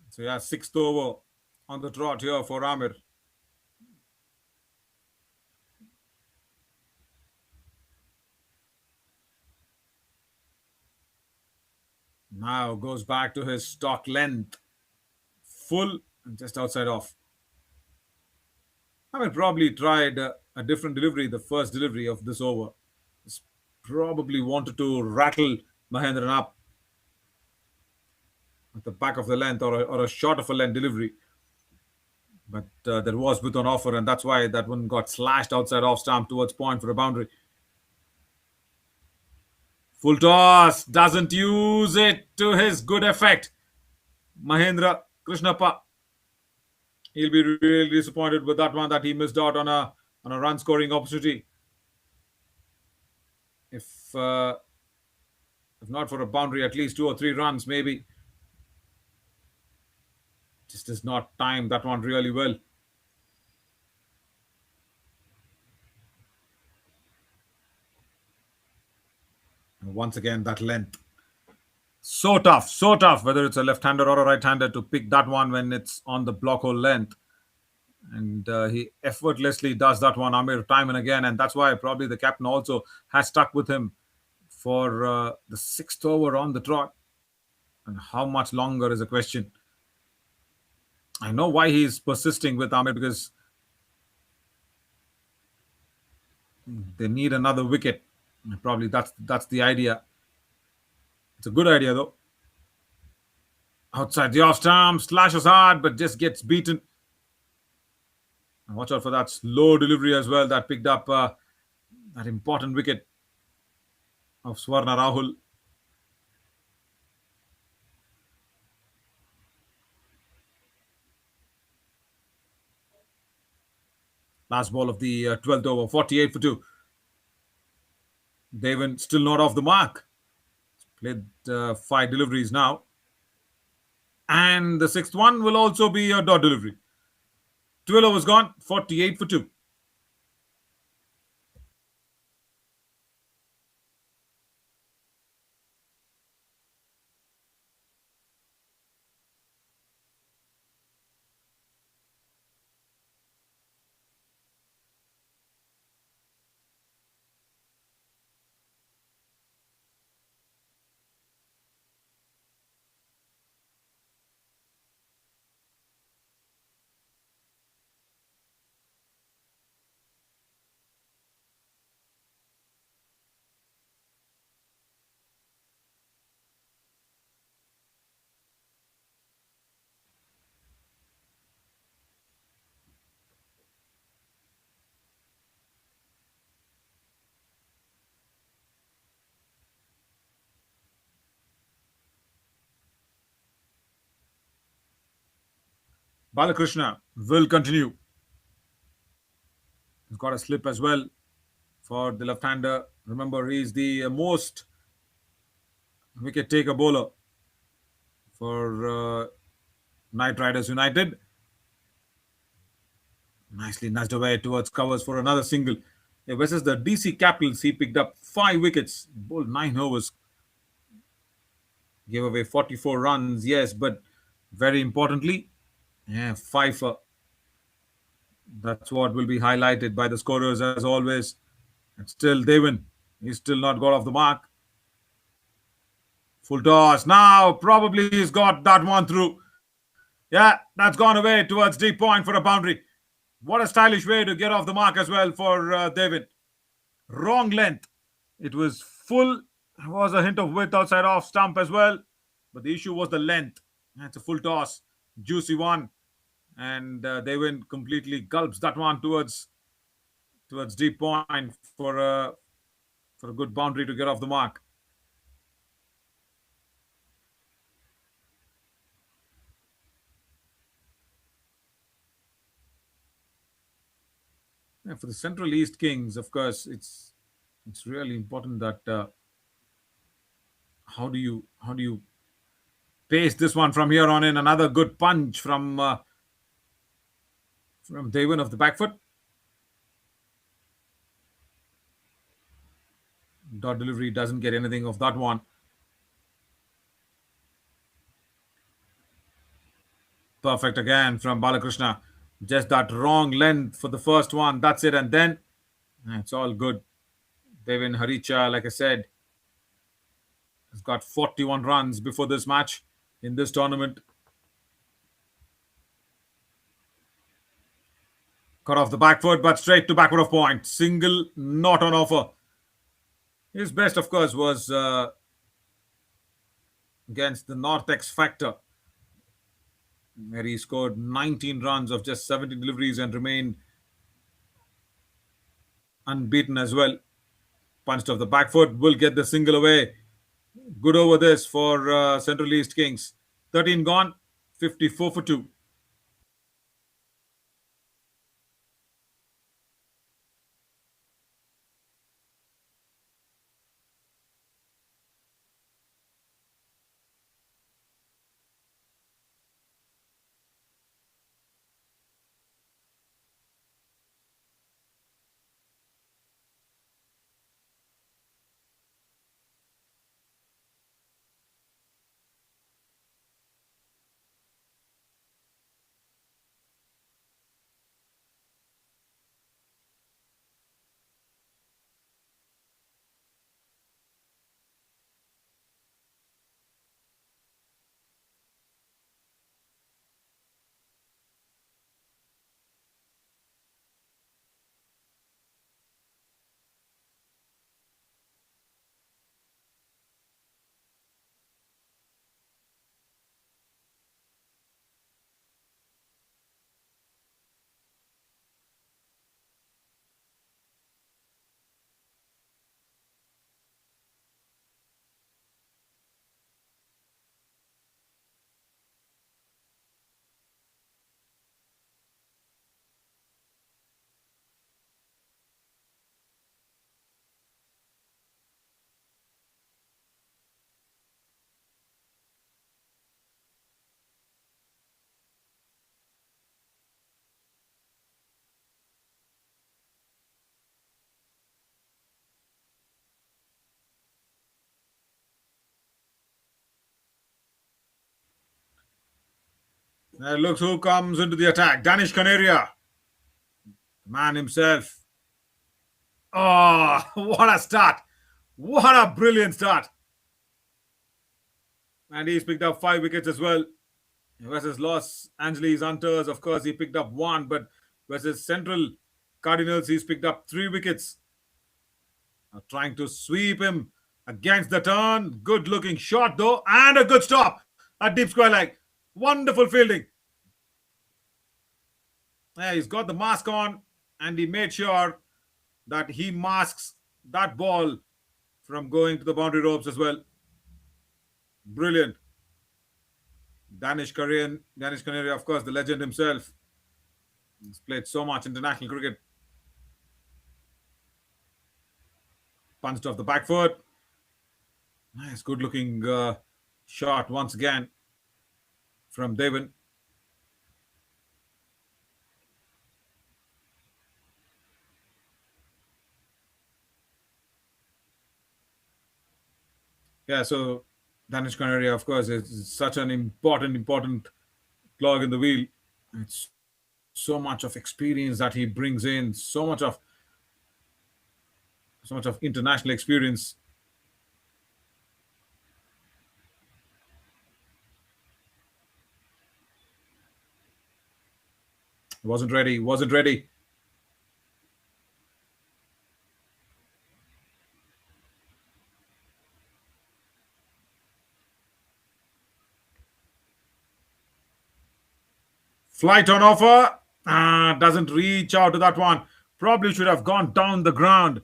So yeah, sixth over on the trot here for Amir. Now goes back to his stock length. Full and just outside off. Amir probably tried a different delivery, the first delivery of this over. He's probably wanted to rattle Mahendran up at the back of the length or a short of a length delivery. But there was width on offer, and that's why that one got slashed outside off stump towards point for a boundary. Full toss, doesn't use it to his good effect. Mahendra Krishnappa. He'll be really disappointed with that one that he missed out on a run scoring opportunity. If not for a boundary, at least 2 or 3 runs maybe. Just does not time that one really well. And once again, that length. So tough, whether it's a left-hander or a right-hander to pick that one when it's on the block hole length. And he effortlessly does that one, Amir, time and again. And that's why probably the captain also has stuck with him for the sixth over on the trot. And how much longer is a question. I know why he's persisting with Amir, because they need another wicket. Probably that's the idea. It's a good idea though. Outside the off stump, slashes hard, but just gets beaten. And watch out for that slow delivery as well that picked up that important wicket of Swarna Rahul. Last ball of the 12th over, 48 for 2. Devan still not off the mark. Played 5 deliveries now. And the sixth one will also be a dot delivery. 12 overs gone, 48 for 2. Balakrishna will continue. He's got a slip as well for the left-hander. Remember, he's the most wicket taker bowler for Knight Riders United. Nicely nudged away towards covers for another single. Yeah, versus the DC Capitals, he picked up 5 wickets, bowled 9 overs, gave away 44 runs, yes, but very importantly, yeah, 5. That's what will be highlighted by the scorers as always. And still, Devan, he's still not got off the mark. Full toss. Now, probably he's got that one through. Yeah, that's gone away towards deep point for a boundary. What a stylish way to get off the mark as well for David. Wrong length. It was full. There was a hint of width outside off stump as well. But the issue was the length. That's a full toss. Juicy one. And Devin completely gulps that one towards deep point for a good boundary to get off the mark. Yeah, for the Central East Kings, of course, it's really important that how do you pace this one from here on in. Another good punch from Devon of the back foot. Dot delivery doesn't get anything of that one. Perfect again from Balakrishna. Just that wrong length for the first one. That's it. And then it's all good. Devin Haricha, like I said, has got 41 runs before this match in this tournament. Cut off the back foot, but straight to backward of point. Single, not on offer. His best, of course, was against the North X Factor, where he scored 19 runs of just 70 deliveries and remained unbeaten as well. Punched off the back foot, will get the single away. Good over this for Central East Kings. 13 gone, 54 for 2. Looks who comes into the attack. Danish Canaria, the man himself. Oh, what a start! What a brilliant start! And he's picked up 5 wickets as well. Versus Los Angeles Hunters, of course, he picked up 1, but versus Central Cardinals, he's picked up 3 wickets. Trying to sweep him against the turn. Good looking shot though, and a good stop at deep square leg. Wonderful fielding. Yeah, he's got the mask on, and he made sure that he masks that ball from going to the boundary ropes as well. Brilliant. Danish Canary, of course, the legend himself. He's played so much international cricket. Punched off the back foot. Nice, good looking shot once again from Devon. Yeah, so Danish Canary, of course, is such an important clog in the wheel. It's so much of experience that he brings in, so much of international experience. Wasn't ready. Flight on offer. Doesn't reach out to that one. Probably should have gone down the ground.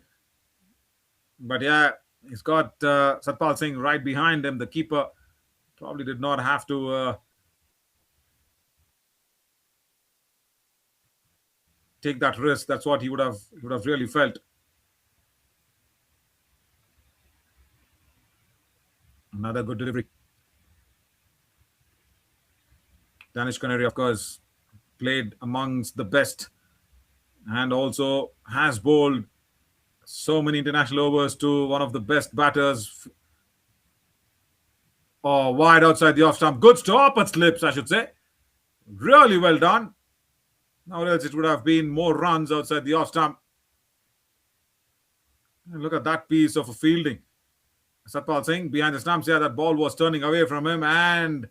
But yeah, he's got Satpal Singh right behind him. The keeper probably did not have to take that risk. That's what he would have really felt. Another good delivery. Danish Canary, of course, played amongst the best and also has bowled so many international overs to one of the best batters. Oh, wide outside the off stump. Good stop at slips, I should say. Really well done. Now else it would have been more runs outside the off stump. And look at that piece of a fielding. Satpal Singh behind the stumps. Yeah, that ball was turning away from him and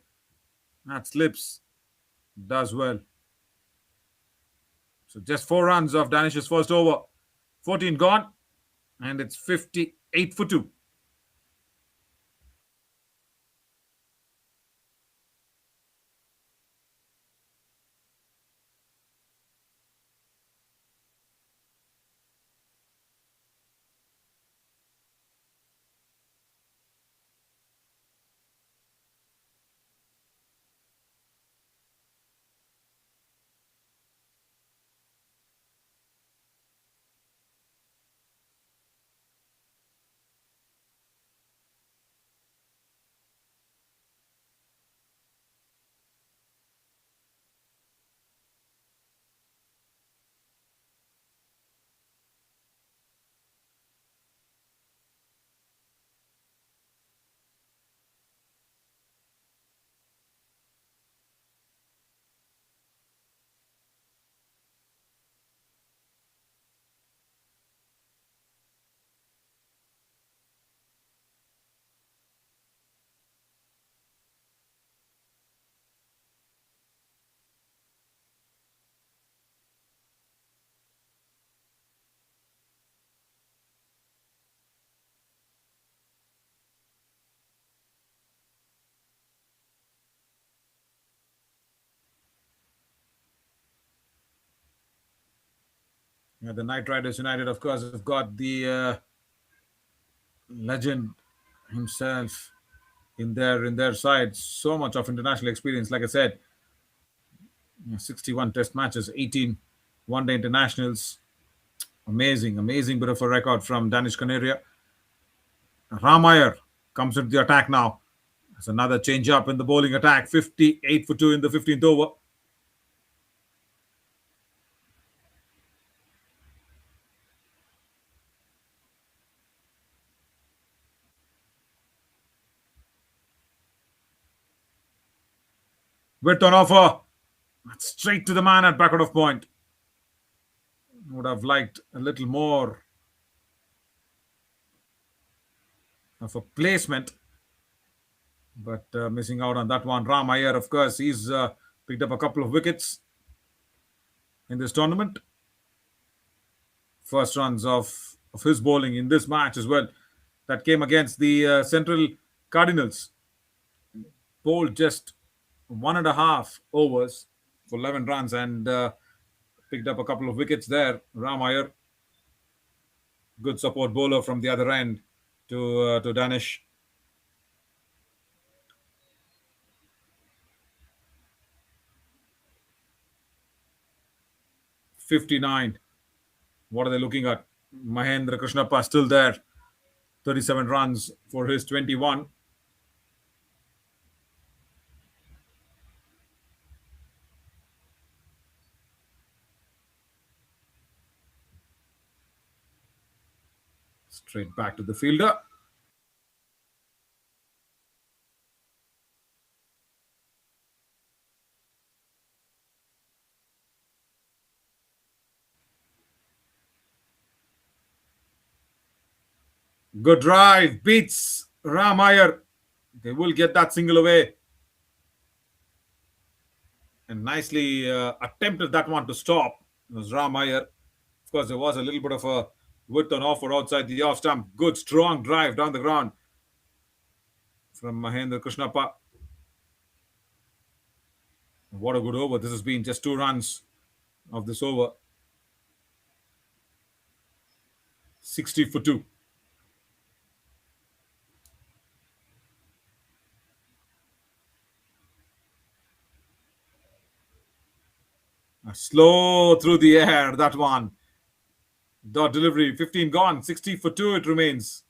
that slips. Does well. So just 4 runs of Danish's first over. 14 gone. And it's 58 for 2. Yeah, the Knight Riders United, of course, have got the legend himself in their side. So much of international experience. Like I said, 61 Test matches, 18 one-day internationals. Amazing, amazing bit of a record from Danish Canaria. Ramayer comes into the attack now. There's another change up in the bowling attack. 58 for 2 in the 15th over. Width on offer. Straight to the man at back out of point. Would have liked a little more of a placement, but missing out on that one. Ram Iyer, of course, he's picked up a couple of wickets in this tournament. First runs of his bowling in this match as well. That came against the Central Cardinals. Bowled just 1.5 overs for 11 runs and picked up a couple of wickets there. Ram Iyer, good support bowler from the other end to Danish. '59. What are they looking at? Mahendra Krishnappa still there. 37 runs for his 21. Straight back to the fielder. Good drive. Beats Ram Iyer. They will get that single away. And nicely attempted that one to stop. It was Ram Iyer. Of course, there was a little bit of a width on offer outside the off stump. Good strong drive down the ground from Mahendra Krishnappa. What a good over. This has been just 2 runs of this over. 60 for 2. Slow through the air, that one. Dot delivery, 15 gone, 60 for 2 it remains.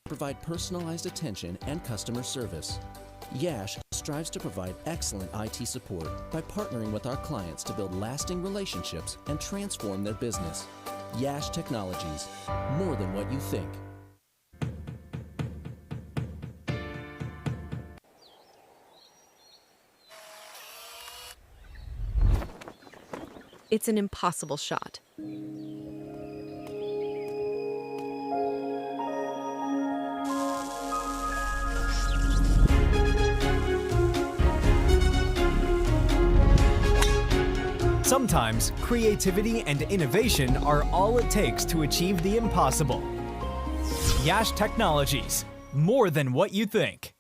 Provide personalized attention and customer service. Yash strives to provide excellent IT support by partnering with our clients to build lasting relationships and transform their business. Yash Technologies, more than what you think. It's an impossible shot. Sometimes creativity and innovation are all it takes to achieve the impossible. Yash Technologies, more than what you think.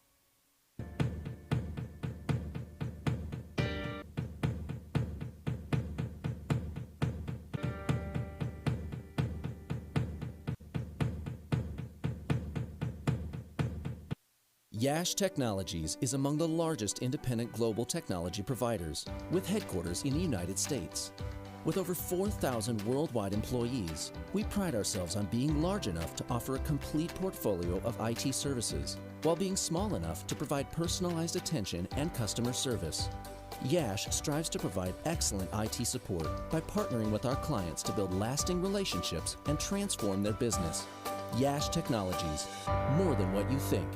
Yash Technologies is among the largest independent global technology providers, with headquarters in the United States. With over 4,000 worldwide employees, we pride ourselves on being large enough to offer a complete portfolio of IT services, while being small enough to provide personalized attention and customer service. Yash strives to provide excellent IT support by partnering with our clients to build lasting relationships and transform their business. Yash Technologies, more than what you think.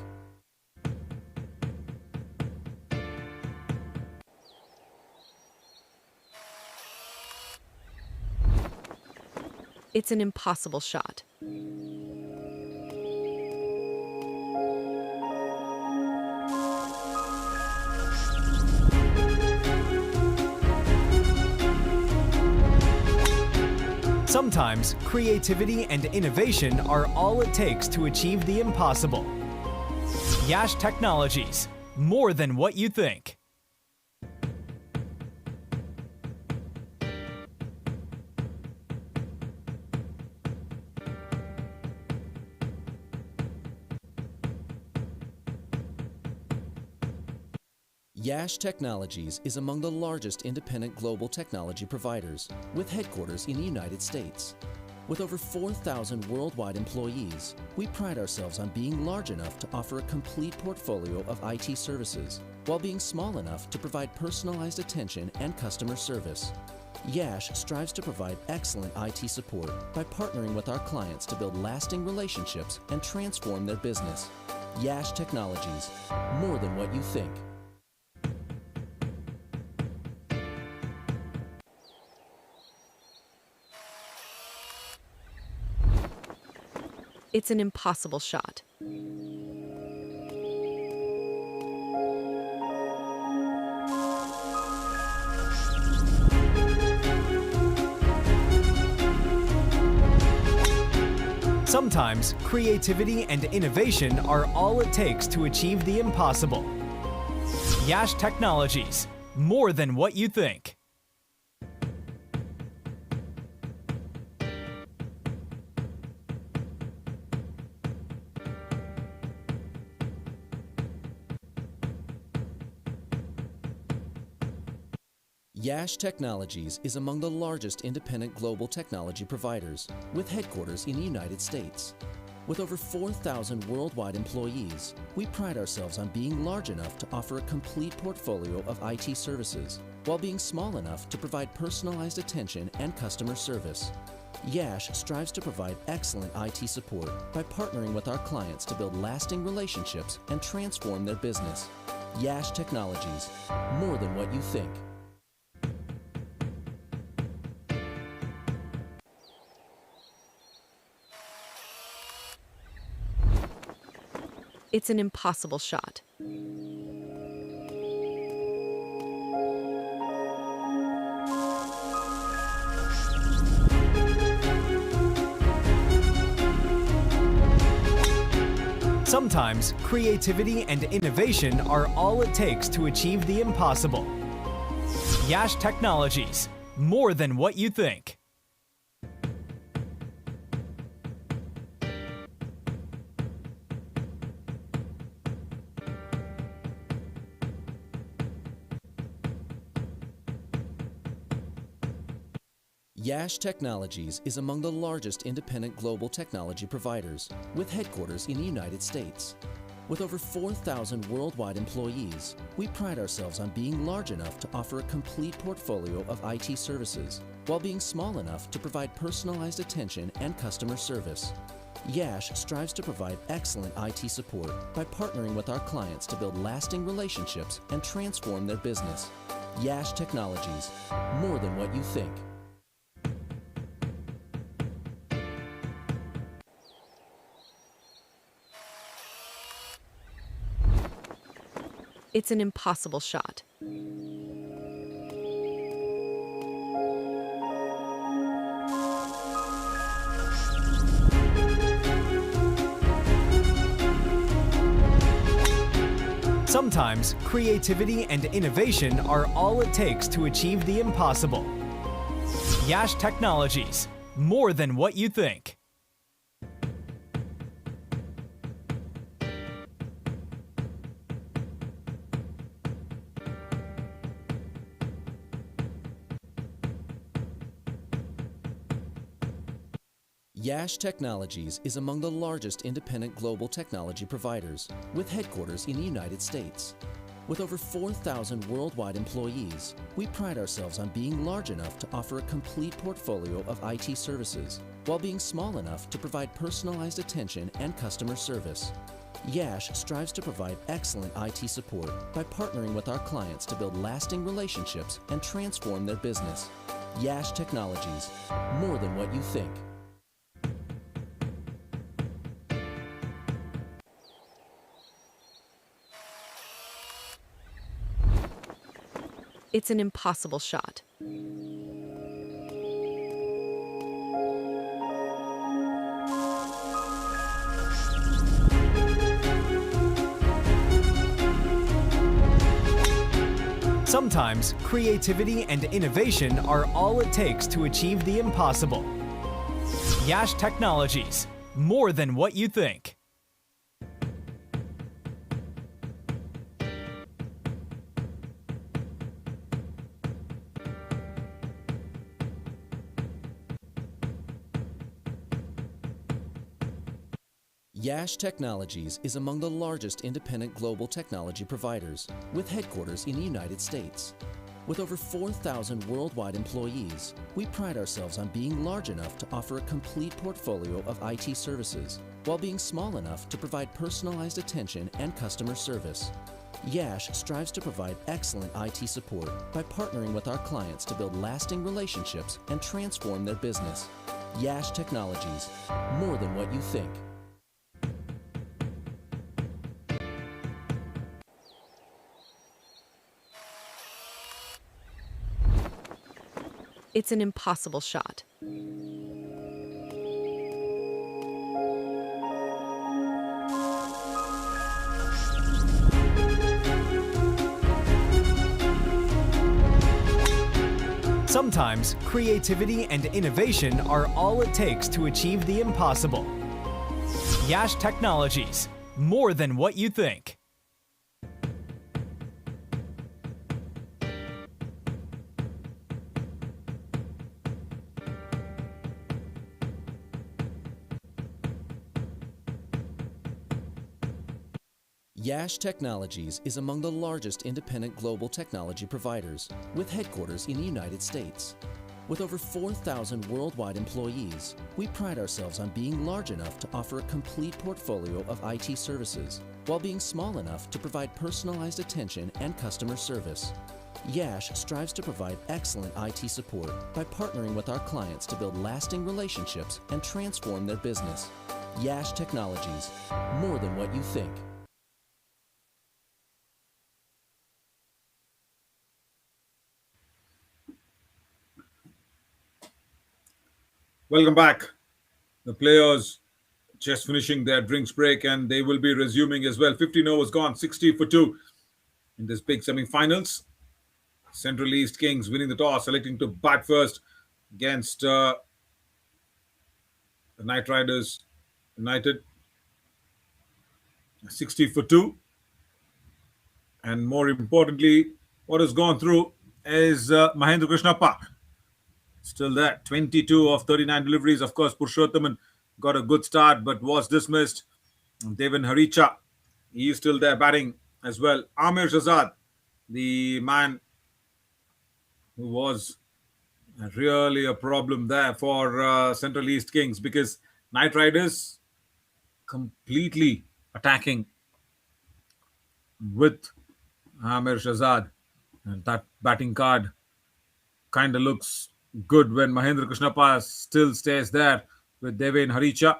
It's an impossible shot. Sometimes creativity and innovation are all it takes to achieve the impossible. Yash Technologies, more than what you think. Yash Technologies is among the largest independent global technology providers, with headquarters in the United States. With over 4,000 worldwide employees, we pride ourselves on being large enough to offer a complete portfolio of IT services, while being small enough to provide personalized attention and customer service. Yash Technologies, more than what you think. Sometimes creativity and innovation are all it takes to achieve the impossible. Yash Technologies, more than what you think. While being small enough to provide personalized attention and customer service, while being small enough to provide personalized attention and customer service. Yash strives to provide excellent IT support by partnering with our clients to build lasting relationships and transform their business. Yash Technologies, more than what you think. It's an impossible shot. Sometimes creativity and innovation are all it takes to achieve the impossible. Yash Technologies, more than what you think. Yash Technologies is among the largest independent global technology providers, with headquarters in the United States. With over 4,000 worldwide employees, we pride ourselves on being large enough to offer a complete portfolio of IT services, while being small enough to provide personalized attention and customer service. Yash strives to provide excellent IT support by partnering with our clients to build lasting relationships and transform their business. Yash Technologies, more than what you think. It's an impossible shot. Sometimes creativity and innovation are all it takes to achieve the impossible. Yash Technologies, more than what you think. Yash Technologies is among the largest independent global technology providers, with headquarters in the United States. With over 4,000 worldwide employees, we pride ourselves on being large enough to offer a complete portfolio of IT services, while being small enough to provide personalized attention and customer service. Yash strives to provide excellent IT support by partnering with our clients to build lasting relationships and transform their business. Yash Technologies, more than what you think. It's an impossible shot. Sometimes creativity and innovation are all it takes to achieve the impossible. Yash Technologies, more than what you think. Yash Technologies is among the largest independent global technology providers, with headquarters in the United States. With over 4,000 worldwide employees, we pride ourselves on being large enough to offer a complete portfolio of IT services, while being small enough to provide personalized attention and customer service. Yash strives to provide excellent IT support by partnering with our clients to build lasting relationships and transform their business. Yash Technologies, more than what you think. It's an impossible shot. Sometimes creativity and innovation are all it takes to achieve the impossible. Yash Technologies, more than what you think. Yash Technologies is among the largest independent global technology providers, with headquarters in the United States. With over 4,000 worldwide employees, we pride ourselves on being large enough to offer a complete portfolio of IT services, while being small enough to provide personalized attention and customer service. Yash strives to provide excellent IT support by partnering with our clients to build lasting relationships and transform their business. Yash Technologies, more than what you think. It's an impossible shot. Sometimes creativity and innovation are all it takes to achieve the impossible. Yash Technologies, more than what you think. Yash Technologies is among the largest independent global technology providers, with headquarters in the United States. With over 4,000 worldwide employees, we pride ourselves on being large enough to offer a complete portfolio of IT services, while being small enough to provide personalized attention and customer service. Yash strives to provide excellent IT support by partnering with our clients to build lasting relationships and transform their business. Yash Technologies, more than what you think. Welcome back. The players just finishing their drinks break and they will be resuming as well. 15 overs gone, 60 for 2 in this big semi-finals. Central East Kings winning the toss, selecting to bat first against the Knight Riders United. 60 for 2. And more importantly, what has gone through is Mahendra Krishnappa. Still there. 22 of 39 deliveries. Of course, Purushothaman got a good start but was dismissed. Devin Haricha, he is still there batting as well. Amir Shahzad, the man who was really a problem there for Central East Kings, because Knight Riders completely attacking with Amir Shahzad. And that batting card kind of looks good when Mahendra Krishnappa still stays there with Devin Haricha.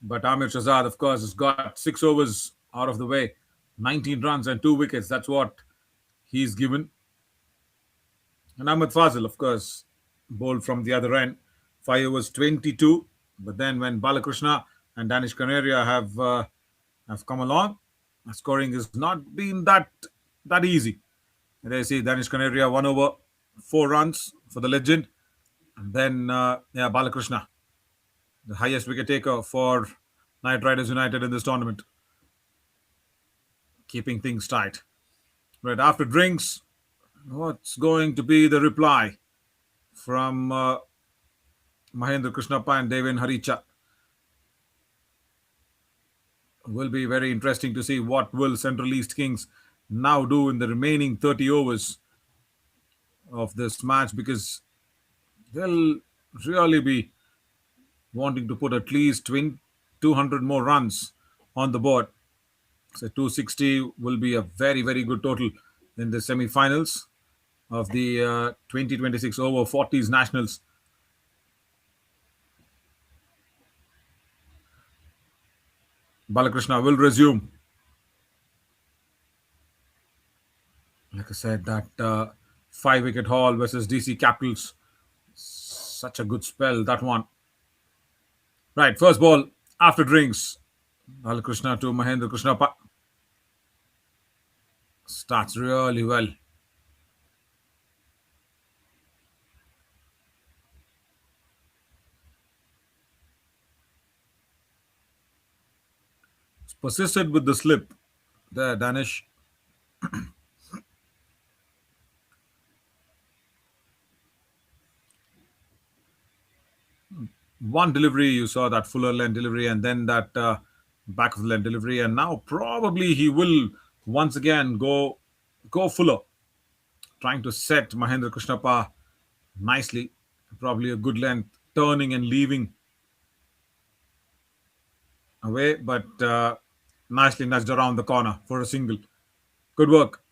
But Amir Shahzad, of course, has got 6 overs out of the way, 19 runs and 2 wickets. That's what he's given. And Ahmed Fazil, of course, bowled from the other end. 5 overs, 22. But then when Balakrishna and Danish Canaria have come along, scoring has not been that easy. They see Danish Canaria 1 over, 4 runs for the legend. And then, Balakrishna, the highest wicket taker for Knight Riders United in this tournament. Keeping things tight. Right, after drinks, what's going to be the reply from Mahendra Krishnappa and Devin Haricha? Will be very interesting to see what will Central East Kings now do in the remaining 30 overs of this match, because they'll really be wanting to put at least 200 more runs on the board. So 260 will be a very, very good total in the semi-finals of the 2026 over 40s nationals. Balakrishna will resume. Like I said, that 5-wicket haul versus DC Capitals, such a good spell, that one. Right, first ball after drinks. Balakrishna to Mahendra Krishnappa. Starts really well. Persisted with the slip there, Danish. One delivery, you saw that fuller length delivery, and then that back of the length delivery, and now probably he will once again go fuller, trying to set Mahendra Krishnappa nicely. Probably a good length, turning and leaving away, but nicely nudged around the corner for a single. Good work.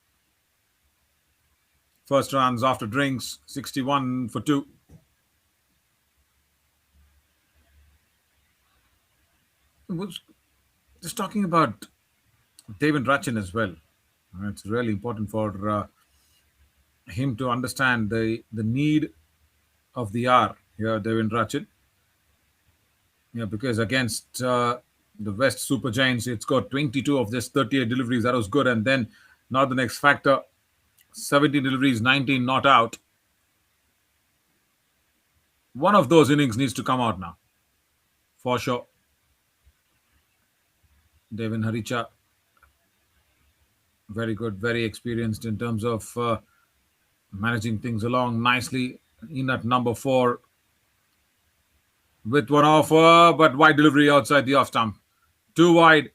First runs after drinks, 61 for 2. Was just talking about David Rachin as well. It's really important for him to understand the need of the hour here, David Rachin. Yeah, because against the West Super Giants, it's got 22 of this 38 deliveries. That was good. And then now the next factor, 17 deliveries, 19 not out. One of those innings needs to come out now, for sure. Devin Haricha, very good, very experienced in terms of managing things along nicely in at number 4 with one off, but wide delivery outside the off stump. 2 wide.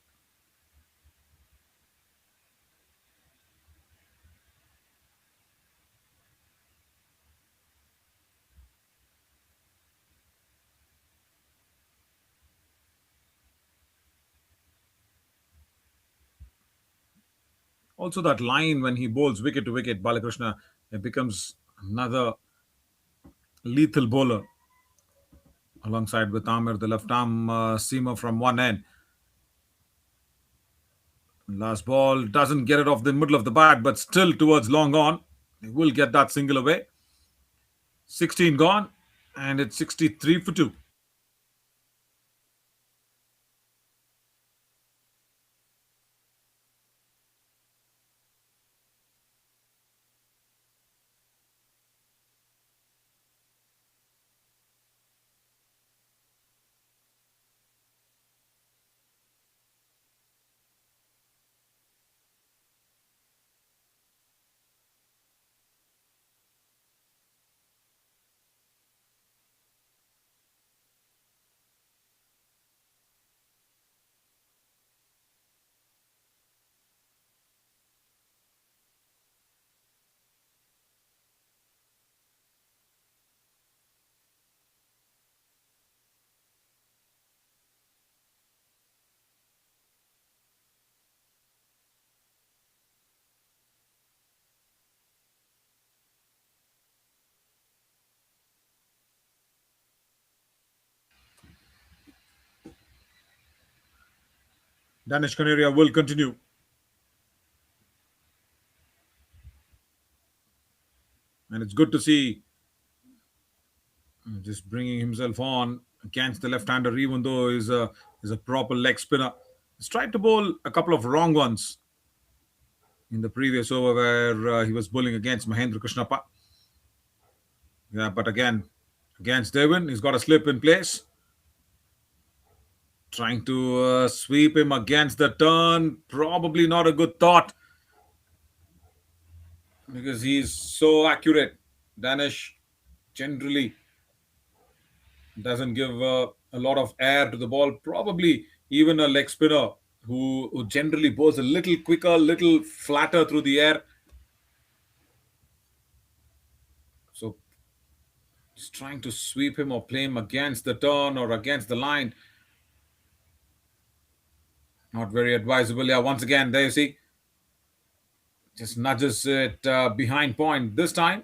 Also, that line when he bowls wicket to wicket, Balakrishna, it becomes another lethal bowler alongside with Amir, the left arm seamer from one end. Last ball doesn't get it off the middle of the bat, but still towards long on. He will get that single away. 16 gone, and it's 63 for 2. Danish Canaria will continue. And it's good to see just bringing himself on against the left-hander, even though he's a proper leg spinner. He's tried to bowl a couple of wrong ones in the previous over where he was bowling against Mahendra Krishnappa. Yeah, but again, against Devon, he's got a slip in place. Trying to sweep him against the turn. Probably not a good thought because he's so accurate. Danish generally doesn't give a lot of air to the ball. Probably even a leg spinner who generally bowls a little quicker, little flatter through the air. So just trying to sweep him or play him against the turn or against the line. Not very advisable. Yeah, once again, there you see. Just nudges it behind point. This time,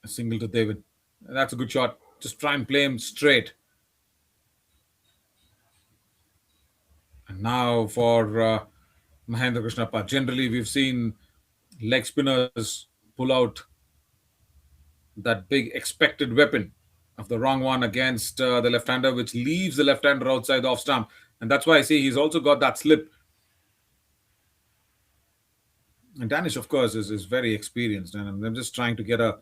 a single to David. That's a good shot. Just try and play him straight. And now for Mahendra Krishnappa. Generally, we've seen leg spinners pull out that big expected weapon of the wrong one against the left-hander, which leaves the left-hander outside the off stump. And that's why I say he's also got that slip. And Danish, of course, is very experienced. And I'm just trying to get a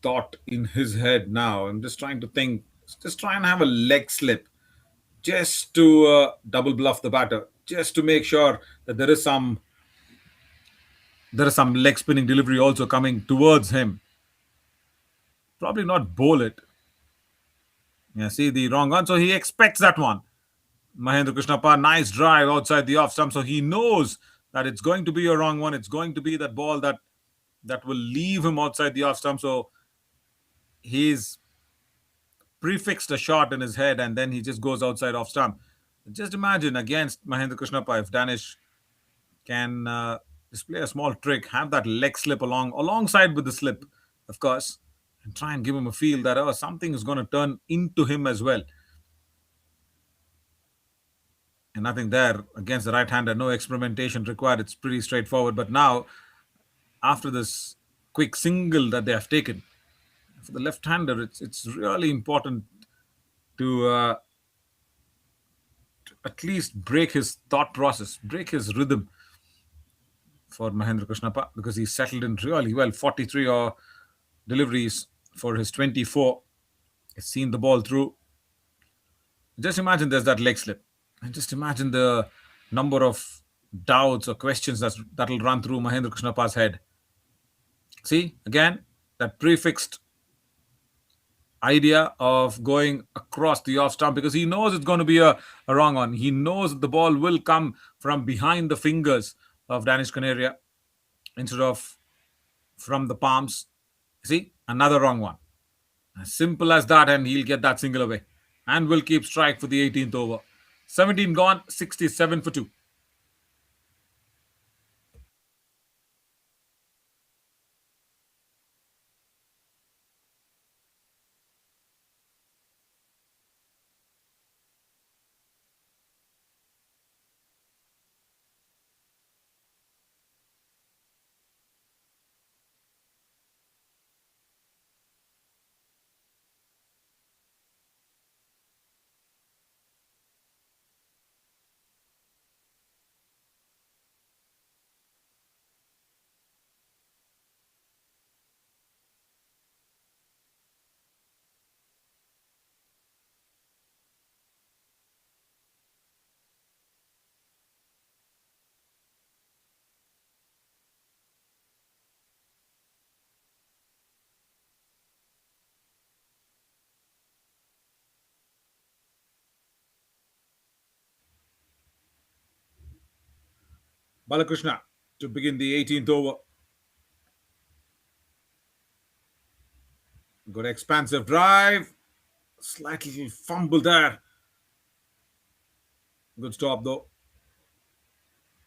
thought in his head now. I'm just trying to think, just try and have a leg slip just to double bluff the batter, just to make sure that there is some leg spinning delivery also coming towards him. Probably not bowl it. Yeah, see the wrong one. So he expects that one. Mahendra Krishnappa, nice drive outside the off stump. So he knows that it's going to be a wrong one. It's going to be that ball that will leave him outside the off stump. So he's prefixed a shot in his head and then he just goes outside off stump. Just imagine against Mahendra Krishnappa if Danish can display a small trick, have that leg slip alongside with the slip, of course, and try and give him a feel that something is going to turn into him as well. And nothing there against the right-hander, no experimentation required. It's pretty straightforward. But now, after this quick single that they have taken, for the left-hander, it's really important to at least break his thought process, break his rhythm for Mahendra Krishnappa because he's settled in really well. 43 deliveries for his 24. He's seen the ball through. Just imagine there's that leg slip. And just imagine the number of doubts or questions that'll run through Mahendra Krishnappa's head. See, again, that prefixed idea of going across the off stump because he knows it's going to be a wrong one. He knows that the ball will come from behind the fingers of Danish Canaria instead of from the palms. See, another wrong one. As simple as that, and he'll get that single away. And will keep strike for the 18th over. 17 gone, 67 for 2. Balakrishna to begin the 18th over. Good expansive drive. Slightly fumble there. Good stop though.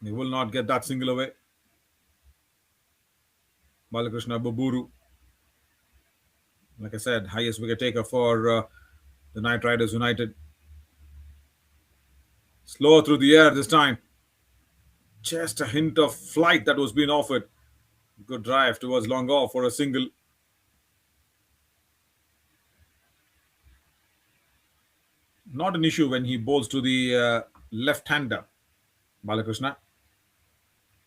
He will not get that single away. Balakrishna Baburu, like I said, highest wicket taker for the Knight Riders United. Slower through the air this time. Just a hint of flight that was being offered. Good drive towards long off for a single. Not an issue when he bowls to the left-hander, Balakrishna.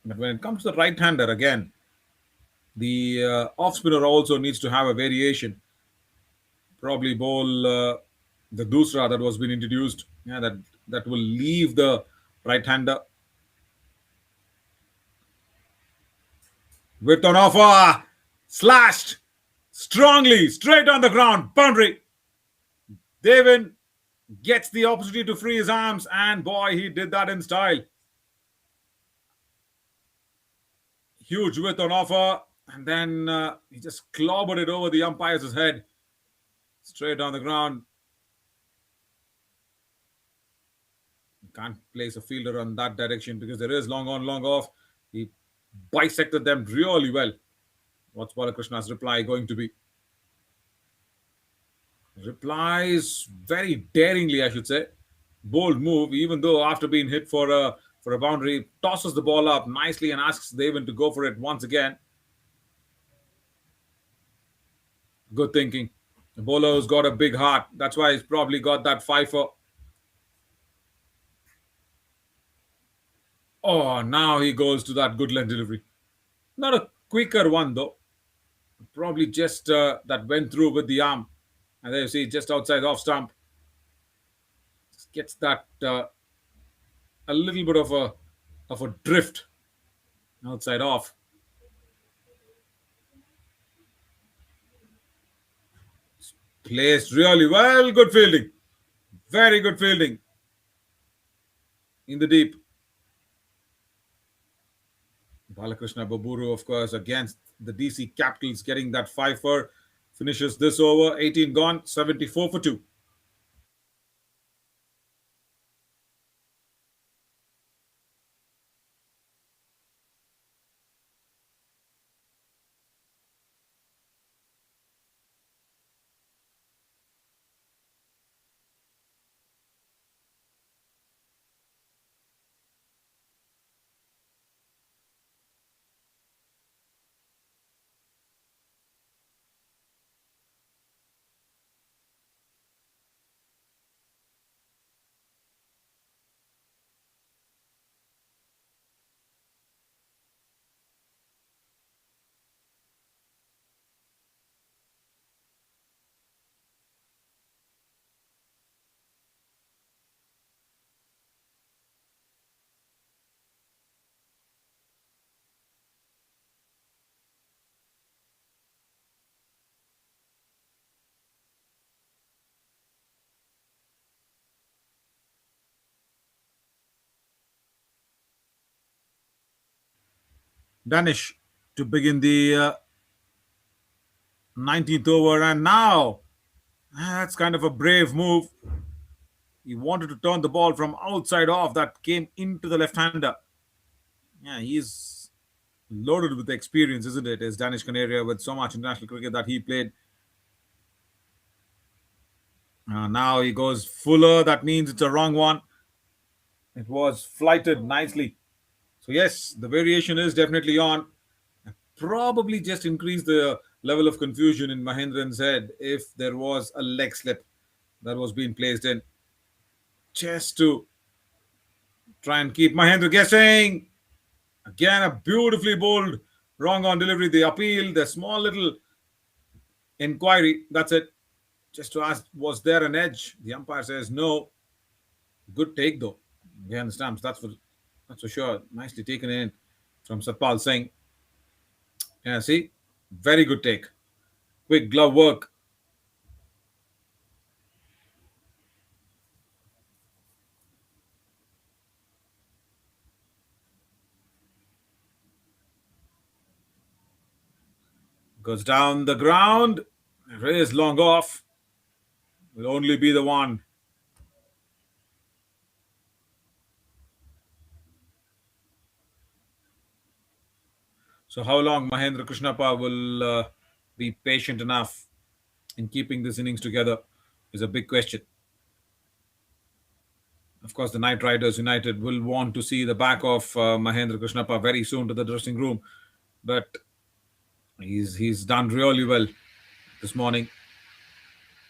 But when it comes to the right-hander, again, the off-spinner also needs to have a variation. Probably bowl the Dusra that was being introduced. Yeah, that will leave the right-hander. With an offer, slashed strongly, straight on the ground, boundary. Devin gets the opportunity to free his arms, and boy, he did that in style. Huge width on offer, and then he just clobbered it over the umpire's head, straight on the ground. Can't place a fielder on that direction because there is long on, long off. He bisected them really well. What's Balakrishna's reply going to be? Replies very daringly, I should say. Bold move, even though after being hit for a boundary, tosses the ball up nicely and asks Devin to go for it once again. Good thinking. The bowler's got a big heart. That's why he's probably got that fifer. Oh, now he goes to that good length delivery. Not a quicker one, though. Probably just that went through with the arm. And there you see, just outside off stump. Just gets that a little bit of a drift outside off. Placed really well. Good fielding. Very good fielding. In the deep. Balakrishna Baburu, of course, against the DC Capitals, getting that fifer. Finishes this over. 18 gone, 74 for 2. Danish to begin the 19th over, and now that's kind of a brave move. He wanted to turn the ball from outside off that came into the left-hander. Yeah, he's loaded with experience, isn't it? Is Danish Canaria with so much international cricket that he played. Now he goes fuller. That means it's a wrong one. It was flighted nicely. So yes, the variation is definitely on. Probably just increase the level of confusion in Mahendran's head if there was a leg slip that was being placed in, just to try and keep Mahendra guessing. Again, a beautifully bold wrong on delivery. The appeal, the small little inquiry. That's it. Just to ask, was there an edge? The umpire says no. Good take though. Behind the stumps. That's for sure. Nicely taken in from Satpal Singh. Yeah, see, very good take. Quick glove work. Goes down the ground. Raised long off. Will only be the one. So how long Mahendra Krishnappa will be patient enough in keeping this innings together is a big question. Of course, the Knight Riders United will want to see the back of Mahendra Krishnappa very soon to the dressing room, but he's done really well this morning.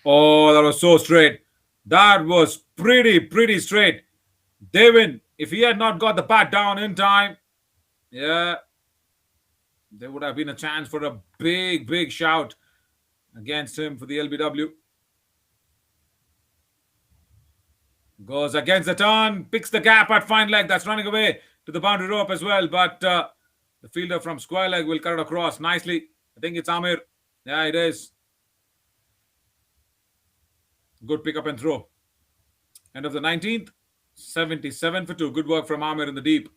Oh, that was so straight. That was pretty straight. Devin, if he had not got the bat down in time, yeah, there would have been a chance for a big shout against him for the LBW. Goes against the turn, picks the gap at fine leg. That's running away to the boundary rope as well. But the fielder from square leg will cut it across nicely. I think it's Amir. Yeah, it is. Good pick up and throw. End of the 19th. 77 for 2. Good work from Amir in the deep.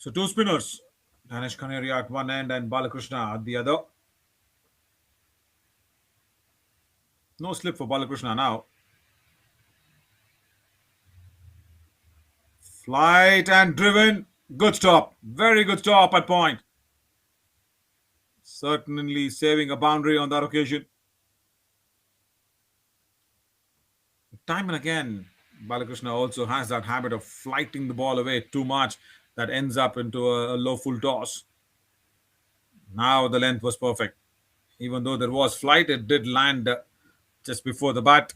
So two spinners. Danish Kanaria at one end and Balakrishna at the other. No slip for Balakrishna now. Flight and driven. Good stop. Very good stop at point. Certainly saving a boundary on that occasion. Time and again, Balakrishna also has that habit of flighting the ball away too much that ends up into a low full toss. Now the length was perfect. Even though there was flight, it did land just before the bat.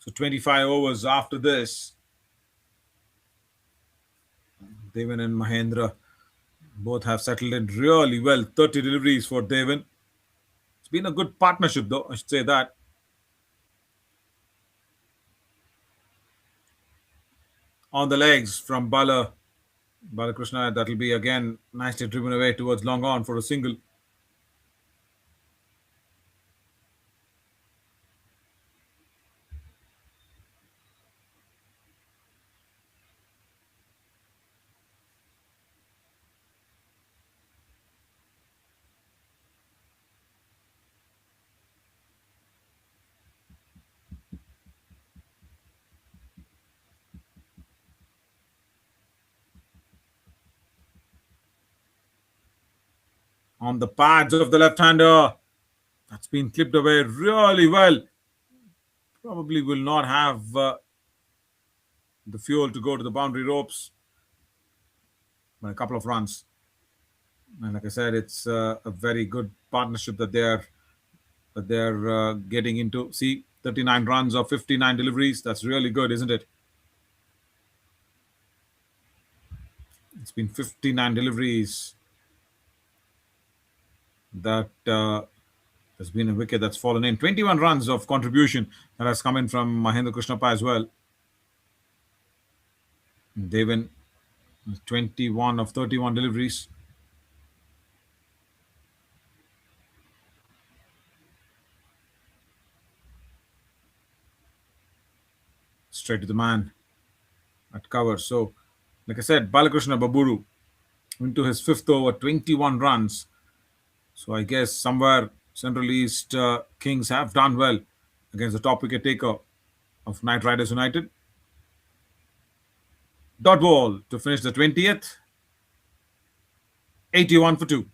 So 25 overs after this, Devin and Mahendra both have settled in really well. 30 deliveries for Devin. It's been a good partnership, though, I should say that. On the legs from Balakrishna, that'll be again nicely driven away towards long on for a single. on the pads of the left-hander. That's been clipped away really well. Probably will not have the fuel to go to the boundary ropes. But a couple of runs. And like I said, it's a very good partnership that they're getting into. See, 39 runs of 59 deliveries. That's really good, isn't it? It's been 59 deliveries. That there's been a wicket that's fallen in. 21 runs of contribution that has come in from Mahendra Krishnappa as well. Devin, 21 of 31 deliveries. Straight to the man at cover. So, like I said, Balakrishna Baburu into his fifth over, 21 runs. So, I guess somewhere Central East Kings have done well against the top wicket taker of Knight Riders United. Dot ball to finish the 20th. 81 for 2.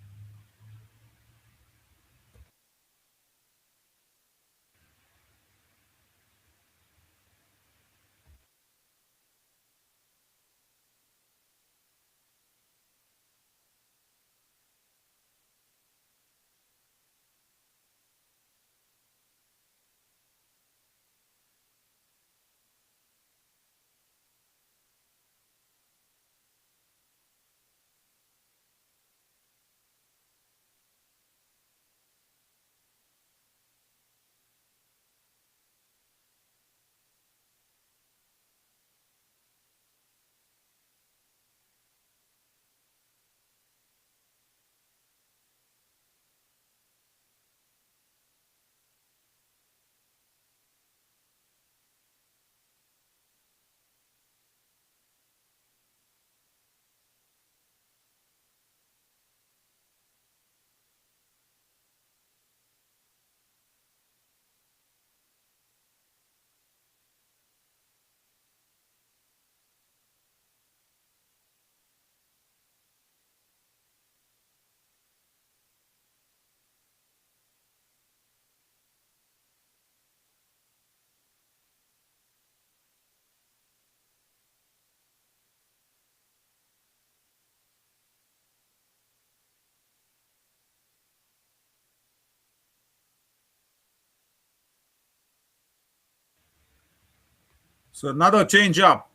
So, another change up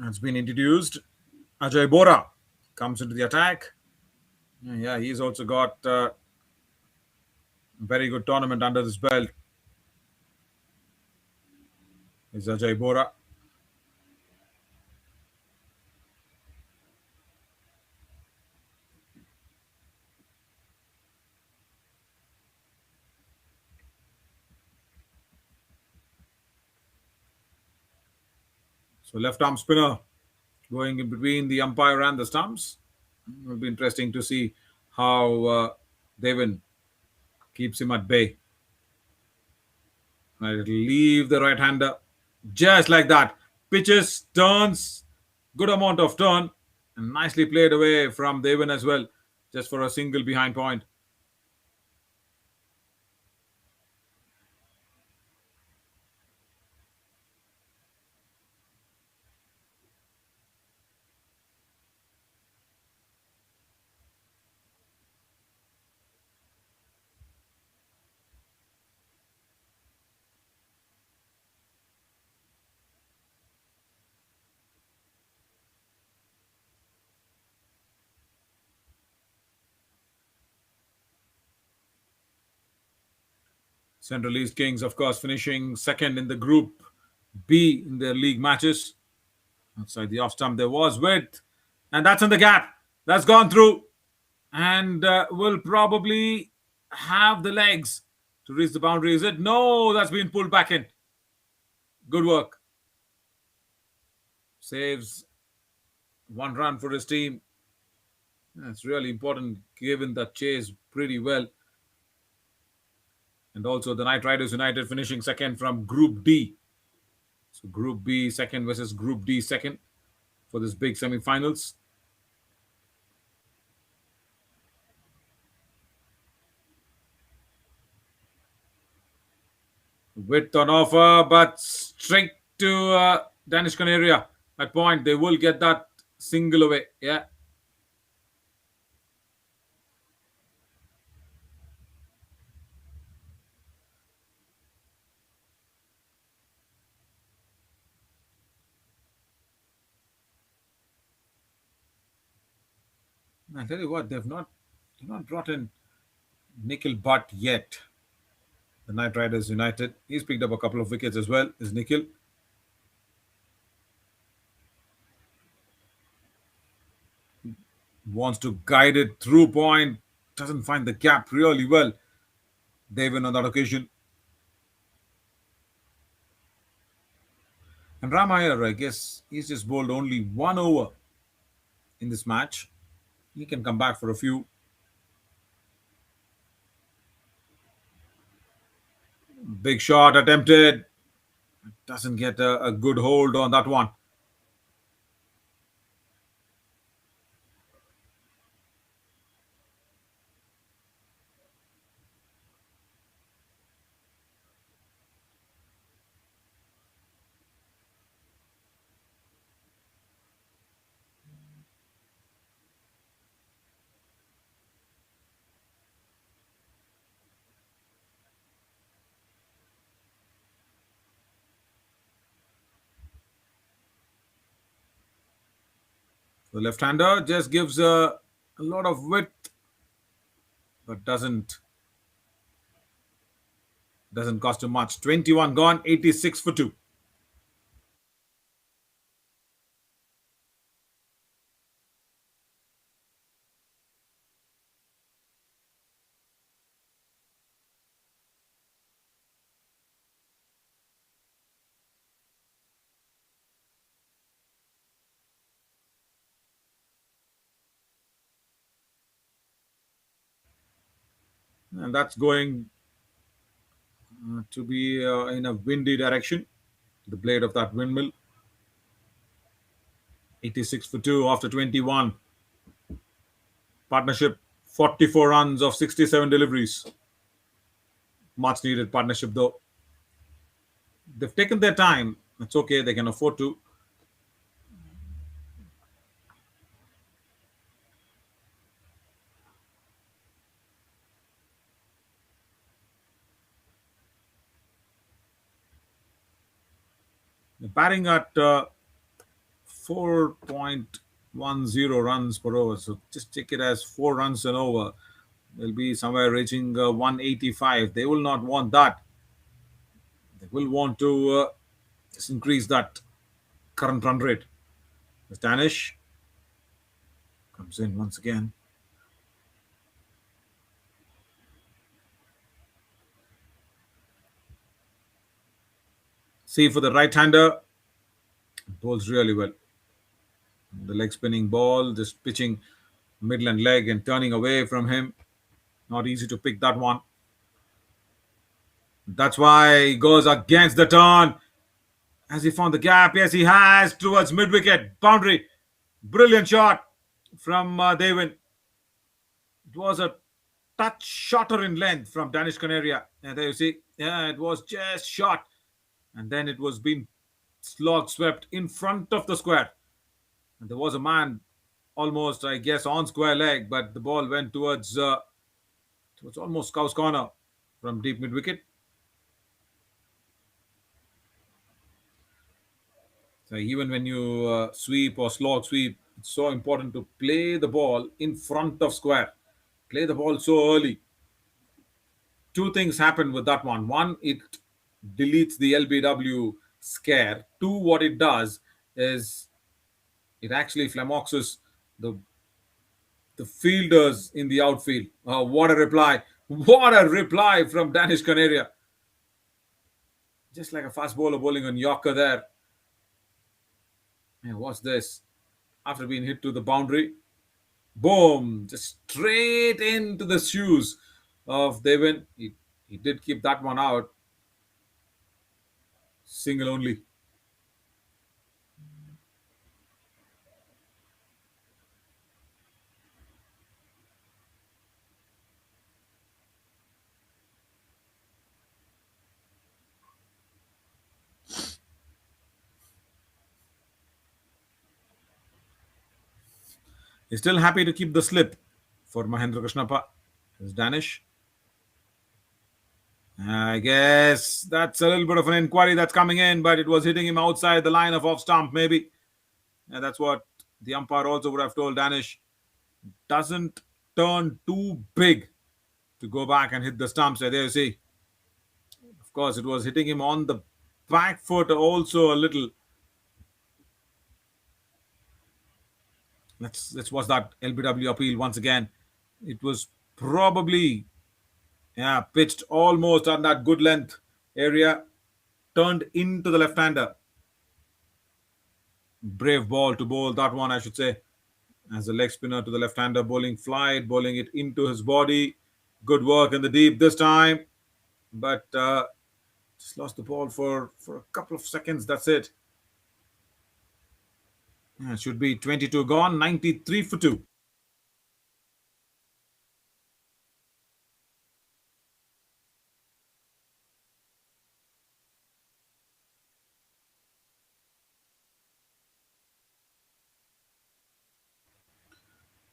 has been introduced. Ajay Bora comes into the attack. Yeah, he's also got a very good tournament under his belt. Is Ajay Bora. So left arm spinner going in between the umpire and the stumps. It will be interesting to see how Devin keeps him at bay. And it'll leave the right hander just like that. Pitches, turns, good amount of turn, and nicely played away from Devin as well, just for a single behind point. Central East Kings, of course, finishing second in the Group B in their league matches. Outside the off stump, there was width, and that's in the gap. That's gone through, and will probably have the legs to reach the boundary. Is it? No, that's been pulled back in. Good work. Saves one run for his team. That's really important given that chase pretty well. And also the Knight Riders United finishing second from Group D. So Group B second versus Group D second for this big semi-finals. Width on offer, but straight to Danish Canaria. At point, they will get that single away. Yeah. I tell you what, they've not brought in Nikhil Butt yet. The Knight Riders United. He's picked up a couple of wickets as well. Is Nikhil wants to guide it through point, doesn't find the gap really well. They win on that occasion. And Ramayar, I guess he's just bowled only one over in this match. He can come back for a few. Big shot attempted. Doesn't get a good hold on that one. The left-hander just gives a lot of width, but doesn't cost him much. 21 gone, 86 for two. And that's going to be in a windy direction. The blade of that windmill. 86 for 2 after 21. Partnership 44 runs of 67 deliveries. Much needed partnership though. They've taken their time. It's okay, they can afford to. They're batting at 4.10 runs per over. So just take it as 4 runs an over. They'll be somewhere reaching 185. They will not want that. They will want to just increase that current run rate. The Danish comes in once again. See for the right-hander, bowls really well. The leg spinning ball, just pitching midland leg and turning away from him. Not easy to pick that one. That's why he goes against the turn. Has he found the gap? Yes, he has towards mid wicket boundary. Brilliant shot from Devin. It was a touch shorter in length from Danish Canaria. And there you see, yeah, it was just short. And then it was being slog swept in front of the square. And there was a man almost, I guess, on square leg, but the ball went towards almost Cow's corner from deep mid wicket. So even when you sweep or slog sweep, it's so important to play the ball in front of square. Play the ball so early. Two things happen with that one. One, it deletes the LBW scare. Two, what it does is it actually flummoxes the fielders in the outfield. What a reply! What a reply from Danish Canaria. Just like a fast bowler bowling on Yorker there. Man, what's this? After being hit to the boundary, boom, just straight into the shoes of Devin. He did keep that one out. Single only. He's still happy to keep the slip for Mahendra Krishnappa. His Danish. I guess that's a little bit of an inquiry that's coming in, but it was hitting him outside the line of off stump, maybe. And that's what the umpire also would have told Danish. Doesn't turn too big to go back and hit the stumps. There you see. Of course, it was hitting him on the back foot also a little. Let's watch that LBW appeal once again. It was probably pitched almost on that good length area, turned into the left-hander. Brave ball to bowl that one, I should say, as a leg spinner to the left-hander, bowling flight, bowling it into his body. Good work in the deep this time, but just lost the ball for a couple of seconds. That's it. It should be 22 gone, 93 for 2.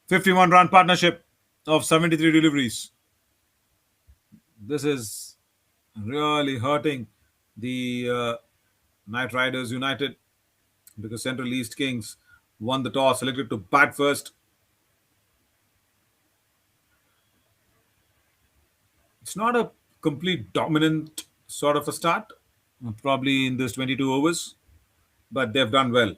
"51-run partnership of 73 deliveries. This is really hurting the Knight Riders United because Central East Kings won the toss, selected to bat first. It's not a complete dominant sort of a start, probably in this 22 overs, but they've done well.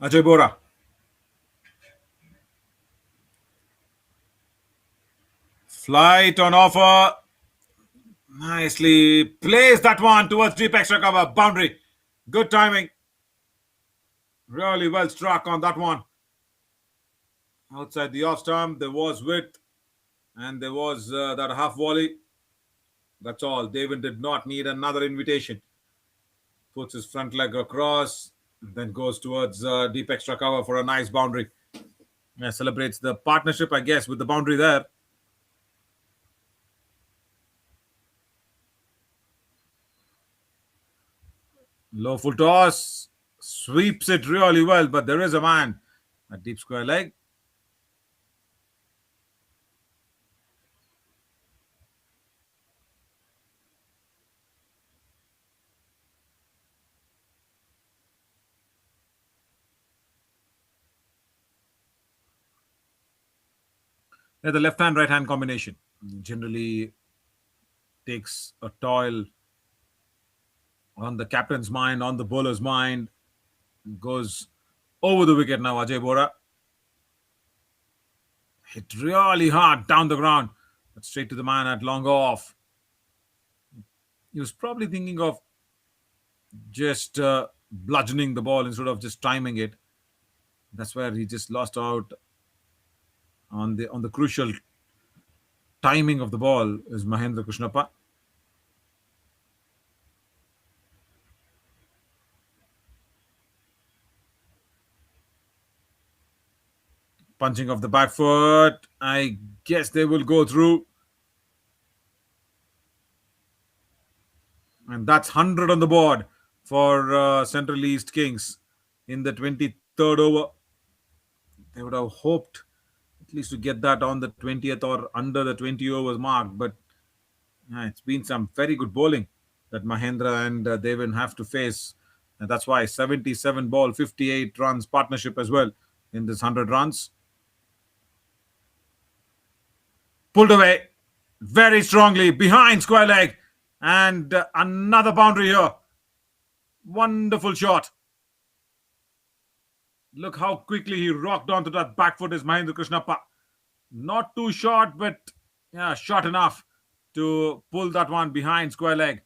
Ajay Bora. Flight on offer. Nicely placed that one towards deep extra cover. Boundary. Good timing. Really well struck on that one. Outside the off stump, there was width and there was that half volley. That's all. Devon did not need another invitation. Puts his front leg across, then goes towards deep extra cover for a nice boundary. Celebrates the partnership, I guess, with the boundary there. Low full toss, sweeps it really well, but there is a man. A deep square leg. The left hand, right hand combination generally takes a toil on the captain's mind, on the bowler's mind. Goes over the wicket now, Ajay Bora. Hit really hard down the ground, but straight to the man at long off. He was probably thinking of just bludgeoning the ball instead of just timing it. That's where he just lost out on the crucial timing of the ball is Mahendra Krishnappa. Punching off the back foot. I guess they will go through. And that's 100 on the board for Central East Kings in the 23rd over. They would have hoped at least to get that on the 20th or under the 20 overs mark. But it's been some very good bowling that Mahendra and Devon have to face. And that's why 77 ball, 58 runs partnership as well in this 100 runs. Pulled away very strongly behind square leg. And another boundary here. Wonderful shot. Look how quickly he rocked onto that back foot is Mahendra Krishnappa. Not too short, but short enough to pull that one behind square leg.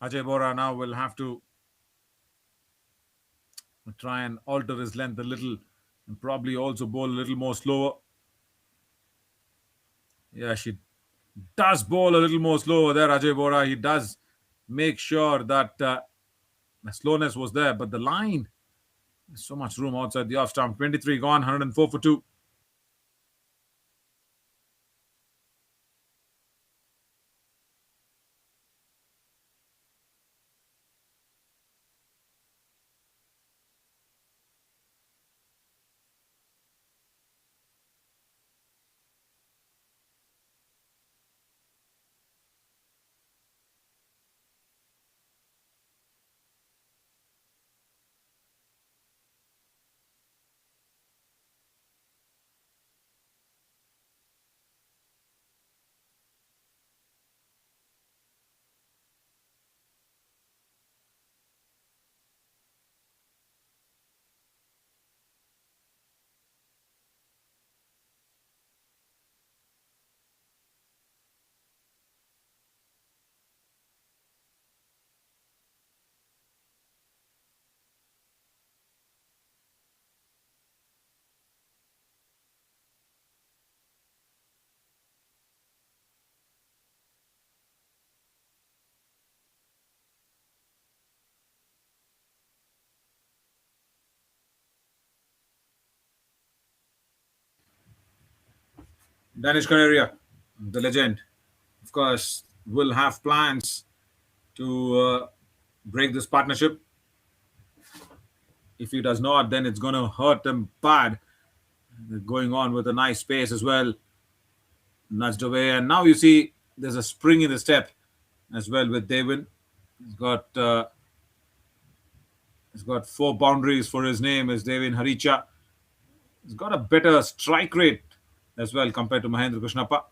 Ajay Bora now will have to try and alter his length a little and probably also bowl a little more slower. Yeah, she does bowl a little more slower there, Ajay Bora. He does make sure that the slowness was there, but the line, there's so much room outside the off stump. 23 gone, 104 for 2. Danish Canaria, the legend, of course, will have plans to break this partnership. If he does not, then it's going to hurt him bad. Going on with a nice pace as well, nudged away, and now you see there's a spring in the step as well with Devin. He's got uh, he's got 4 boundaries for his name as Devin Haricha. He's got a better strike rate as well compared to Mahendra Krishnappa.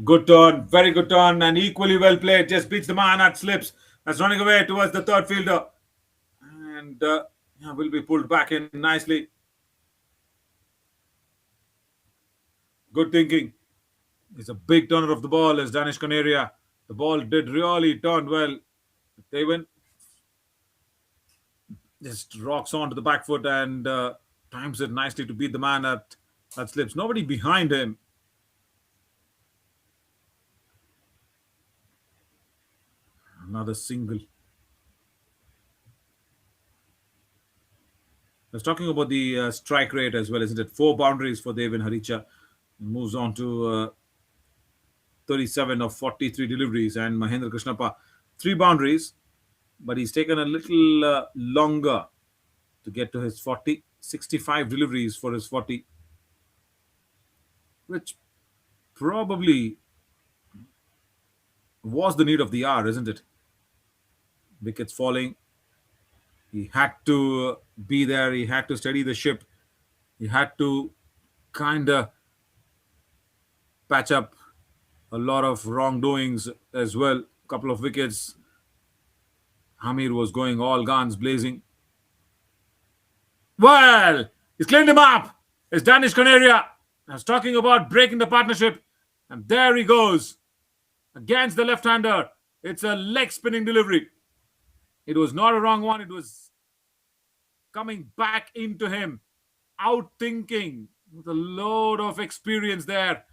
Good turn, very good turn, and equally well played. Just beats the man at slips. That's running away towards the third fielder, and yeah, will be pulled back in nicely. Good thinking. He's a big turner of the ball as Danish Canaria. The ball did really turn well. Devin just rocks onto the back foot and times it nicely to beat the man at slips. Nobody behind him. Another single. I was talking about the strike rate as well, isn't it? 4 boundaries for Devin Haricha. He moves on to 37 of 43 deliveries, and Mahendra Krishnappa 3 boundaries, but he's taken a little longer to get to his 40. 65 deliveries for his 40, which probably was the need of the hour, isn't it? Wickets falling. He had to be there. He had to steady the ship. He had to kind of patch up a lot of wrongdoings as well. A couple of wickets. Hamir was going all guns blazing. Well, he's cleaned him up. It's Danish Canaria. I was talking about breaking the partnership. And there he goes. Against the left-hander. It's a leg spinning delivery. It was not a wrong one. It was coming back into him. Out thinking with a load of experience there.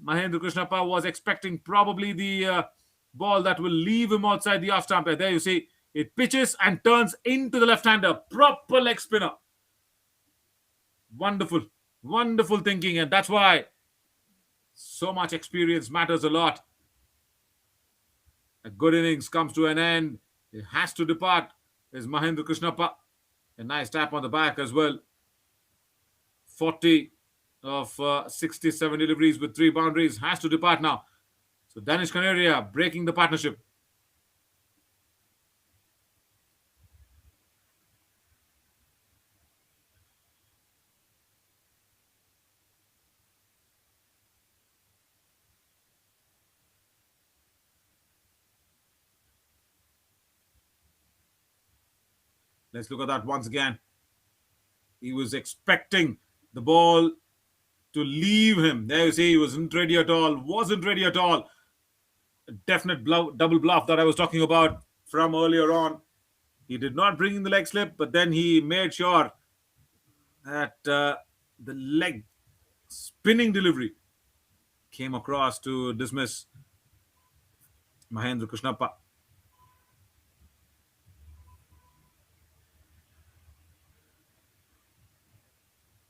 Mahendra Krishnappa was expecting probably the ball that will leave him outside the off stump. There you see, it pitches and turns into the left-hander. Proper leg spinner. Wonderful, wonderful thinking, and that's why so much experience matters a lot. A good innings comes to an end. It has to depart. There's Mahendra Krishnappa. A nice tap on the back as well. 40 of 67 deliveries with 3 boundaries. Has to depart now. So Danish Canaria breaking the partnership. Let's look at that once again. He was expecting the ball to leave him. There you see, he wasn't ready at all. Wasn't ready at all. definite double bluff that I was talking about from earlier on. He did not bring in the leg slip, but then he made sure that the leg spinning delivery came across to dismiss Mahendra Krishnappa.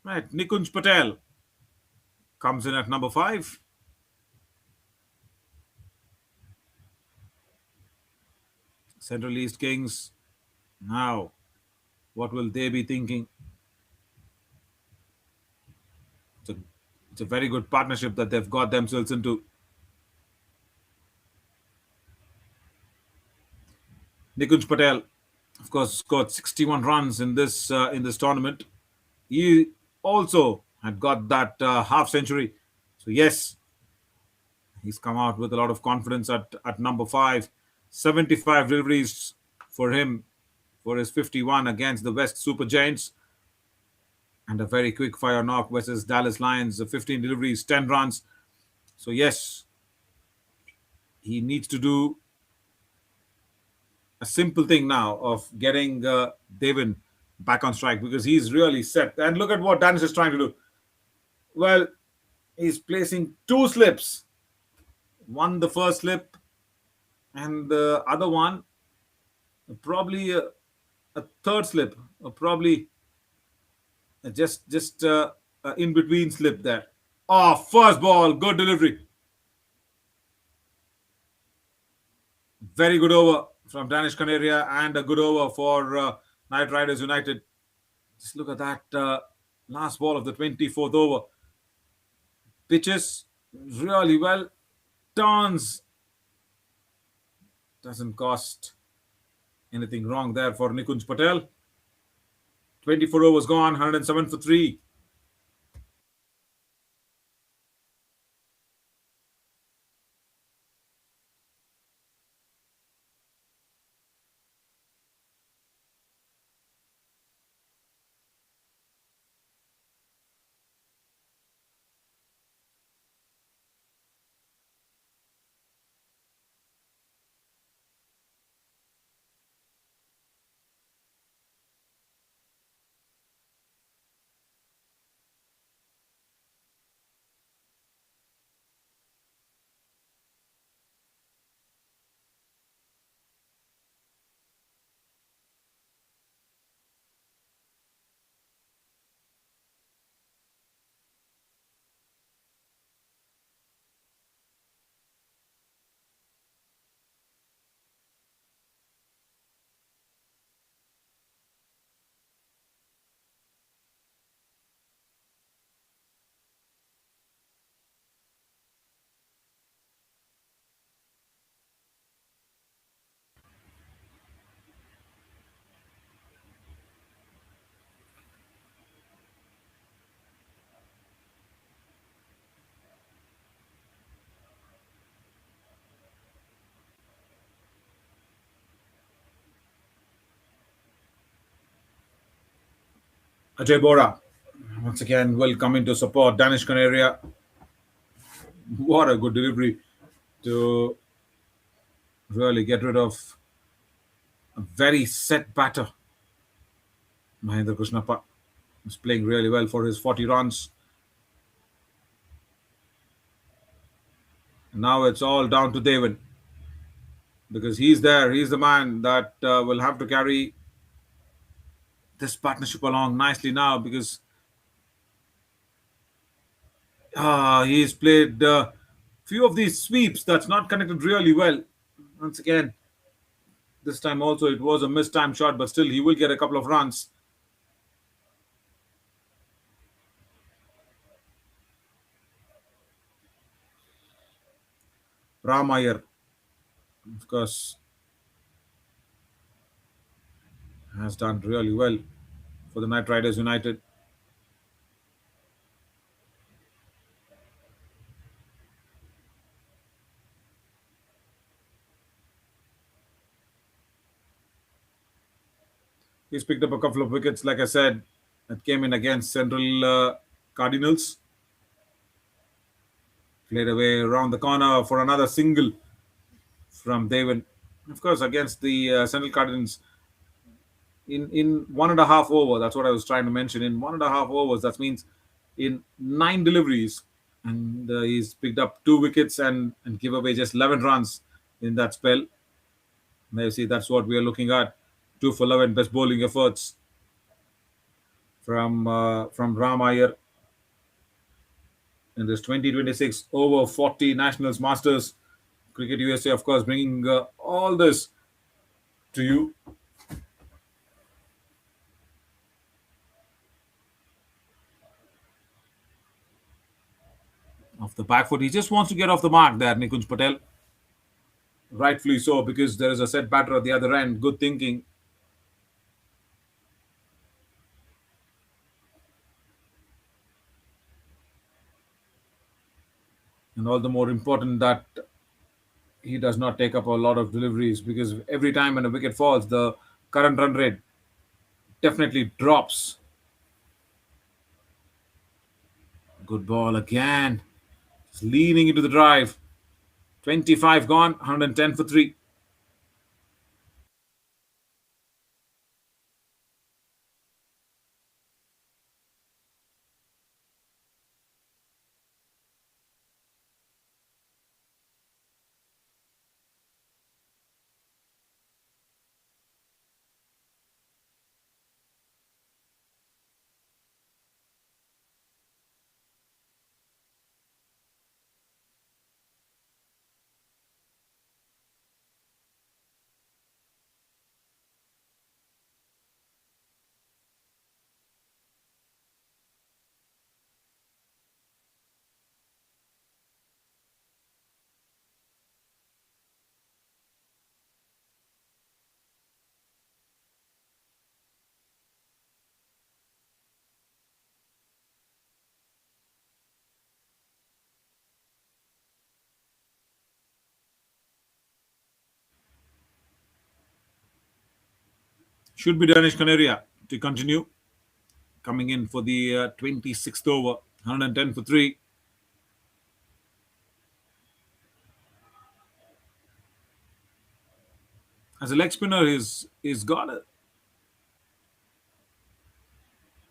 Right, Nikunj Patel comes in at number 5. Central East Kings. Now, what will they be thinking? It's a, it's a very good partnership that they've got themselves into. Nikunj Patel, of course, scored 61 runs in this tournament. He also had got that half century. So yes, he's come out with a lot of confidence at number 5. 75 deliveries for him for his 51 against the West Super Giants. And a very quick fire knock versus Dallas Lions. 15 deliveries, 10 runs. So yes, he needs to do a simple thing now of getting Devin back on strike because he's really set. And look at what Danish is trying to do. Well, he's placing 2 slips. One, the first slip, and the other one, probably a third slip, or probably just in between slip there. Oh, first ball, good delivery. Very good over from Danish Canaria and a good over for Knight Riders United. Just look at that last ball of the 24th over. Pitches really well. Turns. Doesn't cost anything wrong there for Nikunj Patel. 24 overs gone, 107 for 3. Ajay Bora once again will come in to support Danish Canaria. What a good delivery to really get rid of a very set batter. Mahendra Krishnappa is playing really well for his 40 runs. Now it's all down to Devin because he's there. He's the man that will have to carry this partnership along nicely now because he's played few of these sweeps that's not connected really well. Once again, this time also it was a mistimed shot, but still he will get a couple of runs. Ramayer, of course, has done really well for the Knight Riders United. He's picked up a couple of wickets, like I said, that came in against Central Cardinals. Played away around the corner for another single from Devan. Of course, against the Central Cardinals, in 1.5 over, that's what I was trying to mention. In 1.5 overs, that means in 9 deliveries, and he's picked up 2 wickets and give away just 11 runs in that spell. Now you see that's what we are looking at. 2 for 11 best bowling efforts from Ram Iyer in this 2026 over 40 Nationals Masters Cricket USA. Of course, bringing all this to you. Off the back foot, he just wants to get off the mark there, Nikunj Patel. Rightfully so, because there is a set batter at the other end. Good thinking. And all the more important that he does not take up a lot of deliveries, because every time when a wicket falls, the current run rate definitely drops. Good ball again. Just leaning into the drive. 25 gone, 110 for 3. Should be Danish Canaria to continue. Coming in for the 26th over, 110 for 3. As a leg spinner, he's got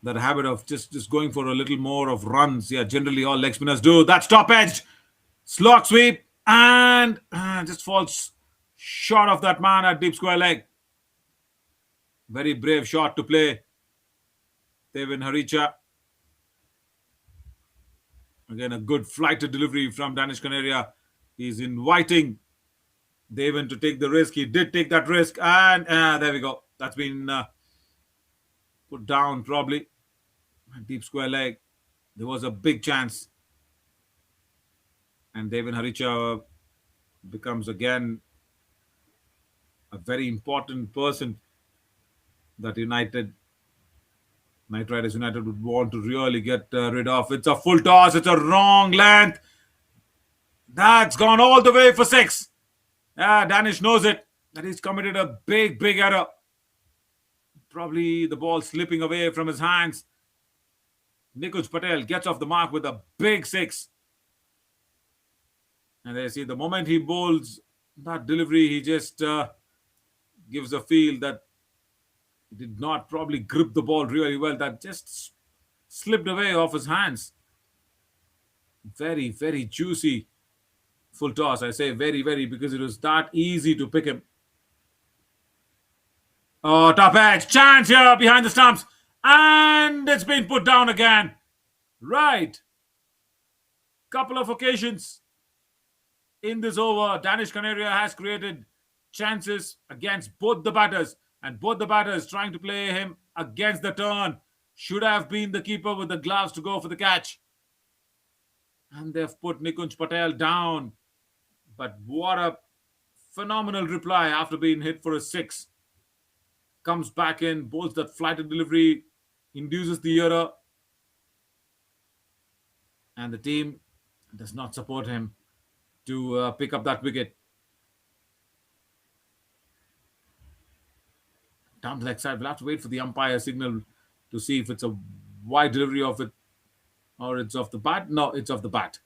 that habit of just going for a little more of runs. Yeah, generally all leg spinners do. That's top edged. Slog sweep and just falls short of that man at deep square leg. Very brave shot to play. Devin Haricha. Again, a good flighted delivery from Danish Canaria. He's inviting Devin to take the risk. He did take that risk, and there we go. That's been put down probably. Deep square leg. There was a big chance. And Devin Haricha becomes again a very important person that Knight Riders United would want to really get rid of. It's a full toss. It's a wrong length. That's gone all the way for 6. Danish knows it. That he's committed a big error. Probably the ball slipping away from his hands. Nikunj Patel gets off the mark with a big 6. And there you see the moment he bowls that delivery, he just gives a feel that he did not probably grip the ball really well. That just slipped away off his hands. Very, very juicy full toss. I say very, very because it was that easy to pick him. Oh, top edge. Chance here behind the stumps. And it's been put down again. Right. Couple of occasions in this over, Danish Canaria has created chances against both the batters. And both the batters trying to play him against the turn. Should have been the keeper with the gloves to go for the catch. And they've put Nikunj Patel down. But what a phenomenal reply after being hit for a 6. Comes back in, bowls that flighted delivery, induces the error. And the team does not support him to pick up that wicket. Down the leg side, we'll have to wait for the umpire signal to see if it's a wide delivery of it or it's off the bat. No, it's off the bat.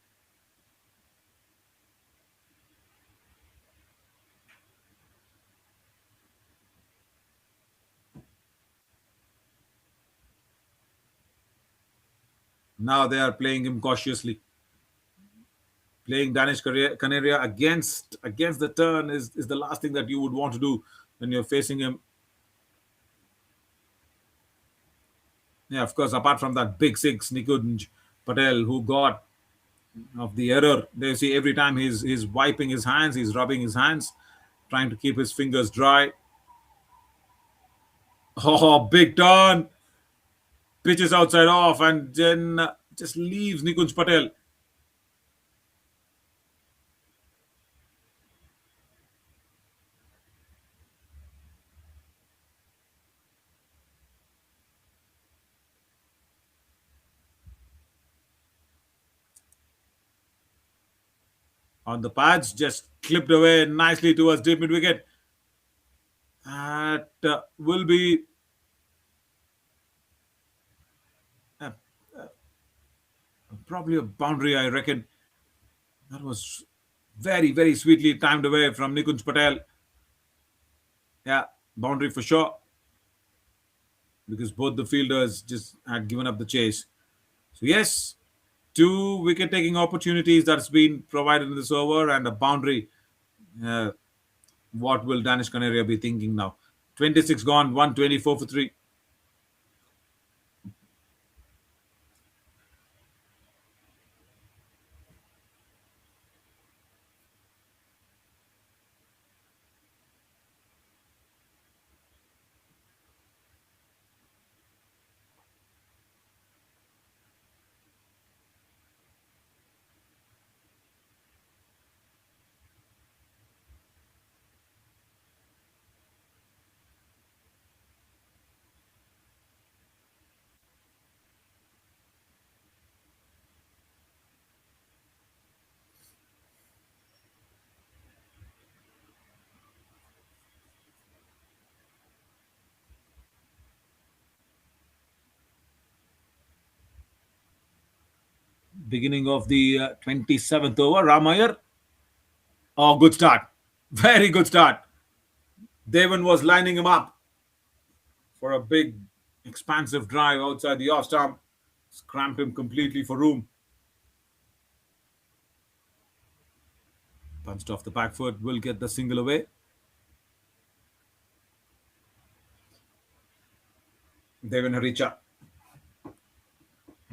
Now they are playing him cautiously. Playing Danish Canaria against the turn is the last thing that you would want to do when you're facing him. Yeah, of course, apart from that big six, Nikunj Patel, who got of the error. They see every time he's wiping his hands, he's rubbing his hands, trying to keep his fingers dry. Oh, big turn, pitches outside off, and then just leaves Nikunj Patel. On the pads, just clipped away nicely towards deep mid wicket. That will be uh, probably a boundary, I reckon. That was very sweetly timed away from Nikunj Patel. Yeah, boundary for sure, because both the fielders just had given up the chase. So yes, two wicket taking opportunities that's been provided in this over and a boundary. Uh, what will Danish Canaria be thinking now? 26 gone, 124 for 3. Beginning of the 27th over, Ramayar. Oh, good start. Very good start. Devan was lining him up for a big, expansive drive outside the off stump. Cramped him completely for room. Punched off the back foot, will get the single away. Devin Haricha.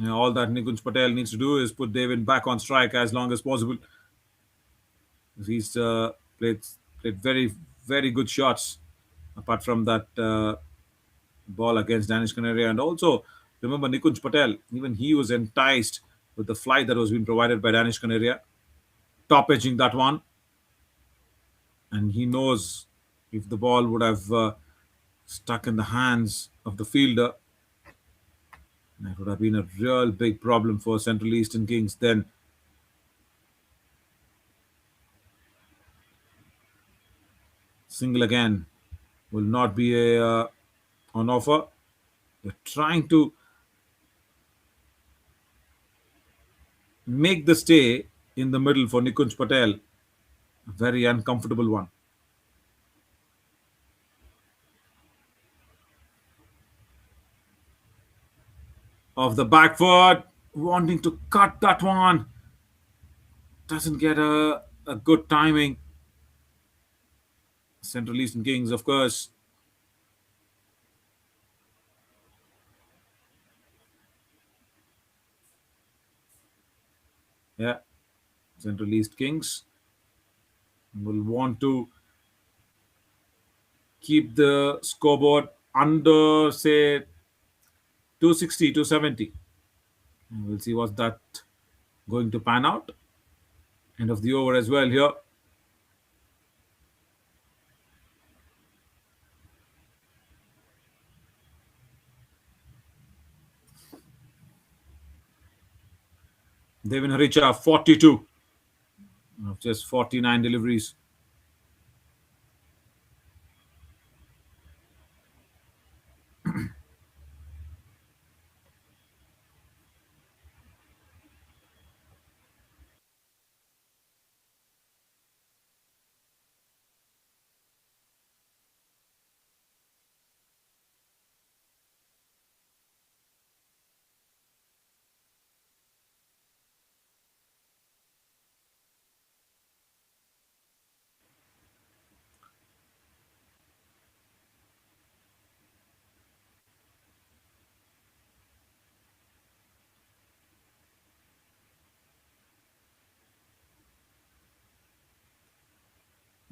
All that Nikunj Patel needs to do is put Devin back on strike as long as possible. He's played very good shots. Apart from that ball against Danish Canaria, and also remember Nikunj Patel. Even he was enticed with the flight that was being provided by Danish Canaria, top edging that one, and he knows if the ball would have stuck in the hands of the fielder, that would have been a real big problem for Central Eastern Kings. Then single again will not be a on offer. They're trying to make the stay in the middle for Nikunj Patel. A very uncomfortable one. Of the back foot, wanting to cut that one. Doesn't get a good timing. Central Eastern Kings, of course. Yeah, Central East Kings will want to keep the scoreboard under, say, 260, 270. We'll see what's that going to pan out. End of the over as well here. Devin Haricha, 42 of just 49 deliveries.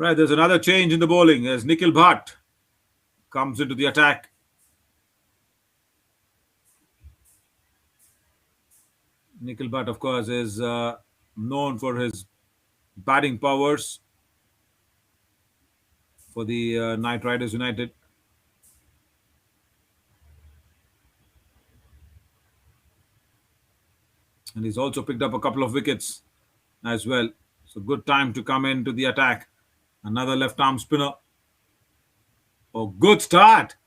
Right, there's another change in the bowling as Nikhil Bhatt comes into the attack. Nikhil Bhatt, of course, is known for his batting powers for the Knight Riders United. And he's also picked up a couple of wickets as well. So good time to come into the attack. Another left arm spinner. Oh, good start.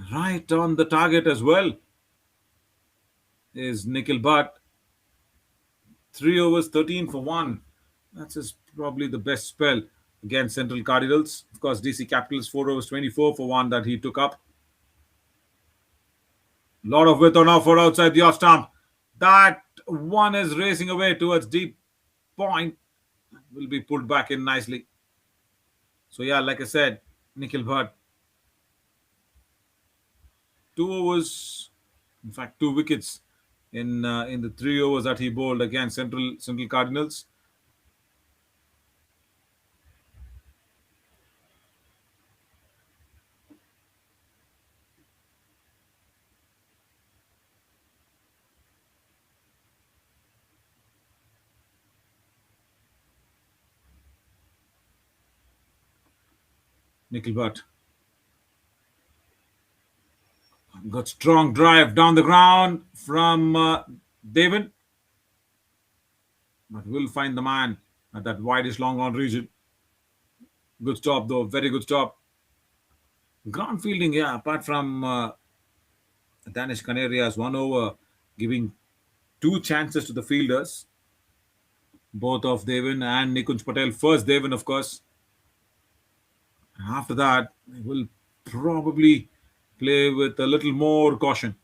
Right on the target as well is Nikhil Bhatt. 3 overs, 13 for 1. That's his, probably the best spell against Central Cardinals. Of course, DC Capitals 4 overs, 24 for 1 that he took up. Lot of width on offer outside the off stump. That one is racing away towards deep point. Will be pulled back in nicely. So yeah, like I said, Nikhil Bhatt, 2 overs, in fact, 2 wickets in the 3 overs that he bowled against Central Cardinals. Nikhil Bhatt got strong drive down the ground from Devon, but will find the man at that widest long on region. Good stop though, very good stop. Ground fielding, yeah, apart from Danish Canarias, 1 over, giving 2 chances to the fielders, both of Devon and Nikunj Patel. First Devon, of course. After that, they will probably play with a little more caution.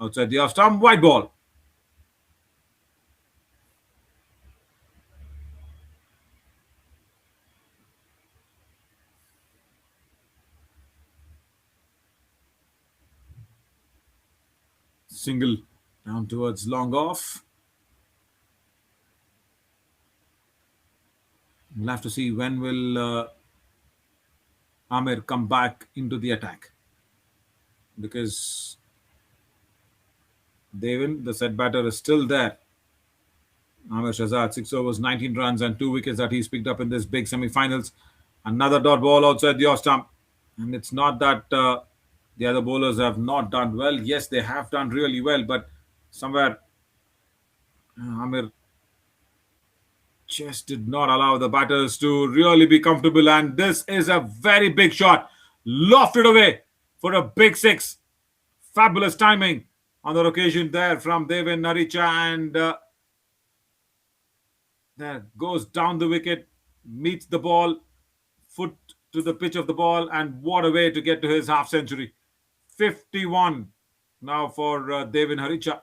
Outside the off stump, white ball. Single down towards long off. We'll have to see when will Amir come back into the attack, because Devon, the set batter, is still there. Amir Shahzad, 6 overs, 19 runs, and 2 wickets that he's picked up in this big semi-finals. Another dot ball outside the off stump, and it's not that the other bowlers have not done well. Yes, they have done really well, but somewhere Amir just did not allow the batters to really be comfortable. And this is a very big shot, lofted away for a big six. Fabulous timing on that occasion there from Devin Naricha, and there goes down the wicket, meets the ball, foot to the pitch of the ball, and what a way to get to his half century. 51 now for Devin Haricha.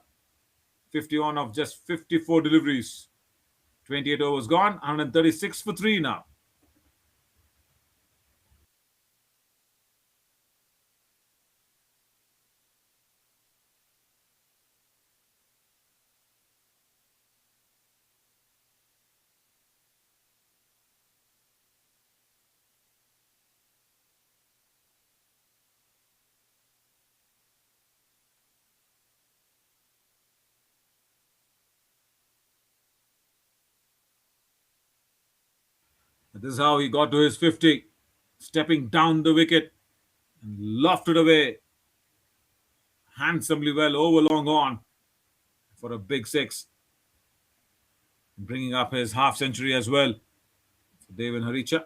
51 of just 54 deliveries. 28 overs gone, 136 for 3 now. This is how he got to his 50, stepping down the wicket and lofted away handsomely well over long on for a big six, bringing up his half century as well for Devin Haricha.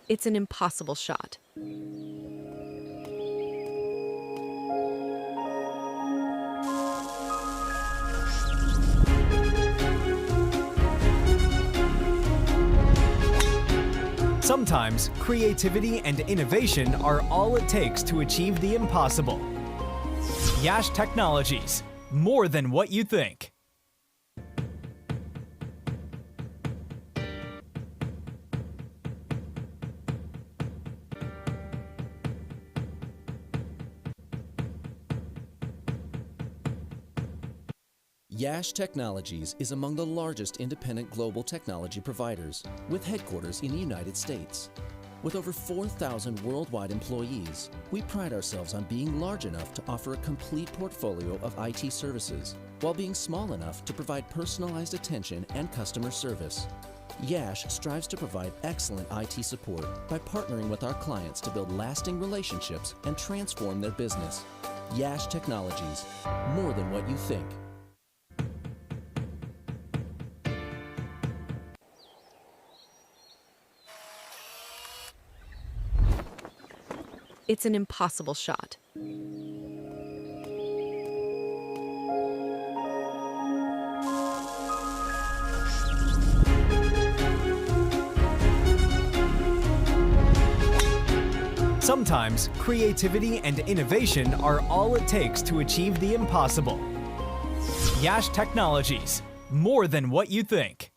It's an impossible shot. Sometimes creativity and innovation are all it takes to achieve the impossible. Yash Technologies, more than what you think. Yash Technologies is among the largest independent global technology providers, with headquarters in the United States. With over 4,000 worldwide employees, we pride ourselves on being large enough to offer a complete portfolio of IT services, while being small enough to provide personalized attention and customer service. Yash strives to provide excellent IT support by partnering with our clients to build lasting relationships and transform their business. Yash Technologies, more than what you think. It's an impossible shot. Sometimes creativity and innovation are all it takes to achieve the impossible. Yash Technologies, more than what you think.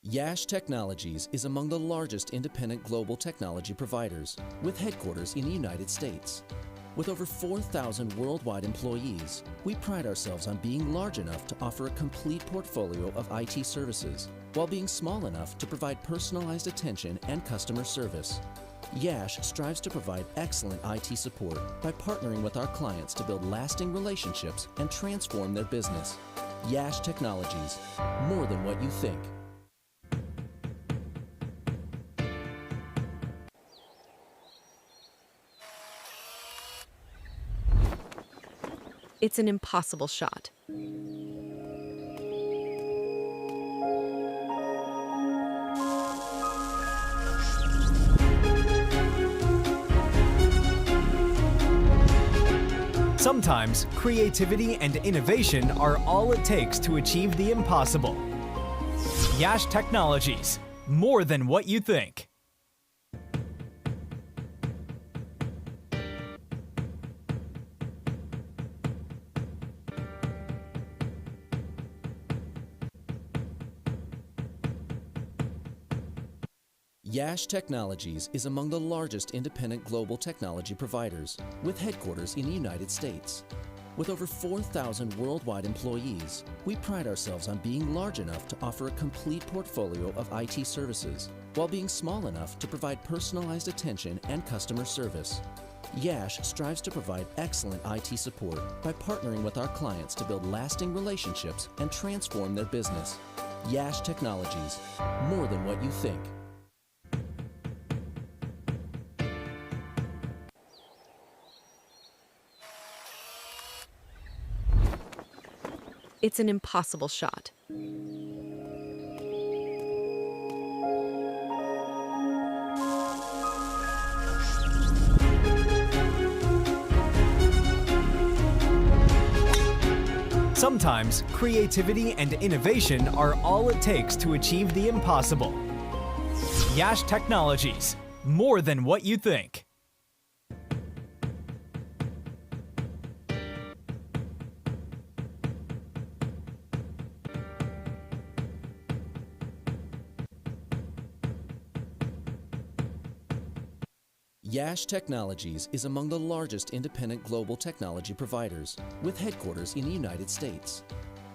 Yash Technologies is among the largest independent global technology providers, with headquarters in the United States. With over 4,000 worldwide employees, we pride ourselves on being large enough to offer a complete portfolio of IT services, while being small enough to provide personalized attention and customer service. Yash strives to provide excellent IT support by partnering with our clients to build lasting relationships and transform their business. Yash Technologies, more than what you think. It's an impossible shot. Sometimes creativity and innovation are all it takes to achieve the impossible. Yash Technologies, more than what you think. Yash Technologies is among the largest independent global technology providers, with headquarters in the United States. With over 4,000 worldwide employees, we pride ourselves on being large enough to offer a complete portfolio of IT services, while being small enough to provide personalized attention and customer service. Yash strives to provide excellent IT support by partnering with our clients to build lasting relationships and transform their business. Yash Technologies, more than what you think. It's an impossible shot. Sometimes creativity and innovation are all it takes to achieve the impossible. Yash Technologies, more than what you think. Yash Technologies is among the largest independent global technology providers, with headquarters in the United States.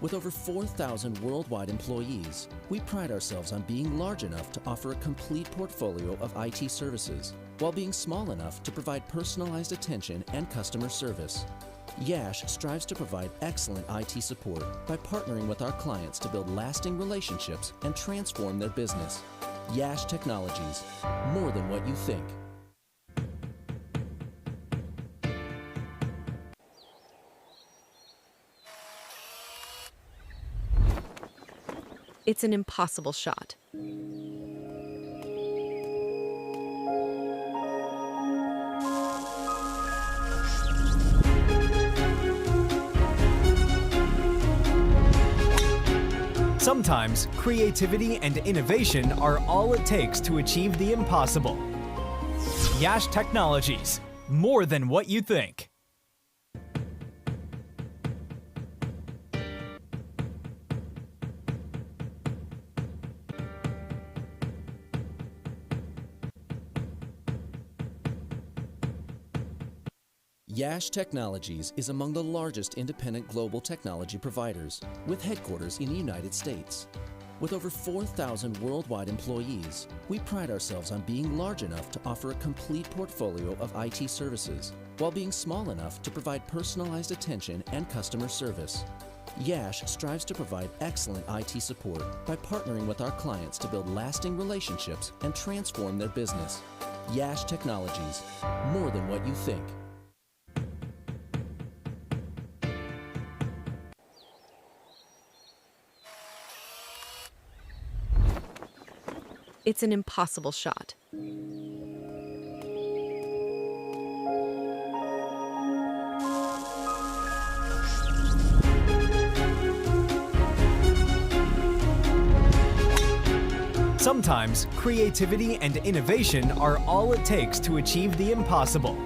With over 4,000 worldwide employees, we pride ourselves on being large enough to offer a complete portfolio of IT services, while being small enough to provide personalized attention and customer service. Yash strives to provide excellent IT support by partnering with our clients to build lasting relationships and transform their business. Yash Technologies, more than what you think. It's an impossible shot. Sometimes creativity and innovation are all it takes to achieve the impossible. Yash Technologies, more than what you think. Yash Technologies is among the largest independent global technology providers, with headquarters in the United States. With over 4,000 worldwide employees, we pride ourselves on being large enough to offer a complete portfolio of IT services, while being small enough to provide personalized attention and customer service. Yash strives to provide excellent IT support by partnering with our clients to build lasting relationships and transform their business. Yash Technologies, more than what you think. It's an impossible shot. Sometimes creativity and innovation are all it takes to achieve the impossible.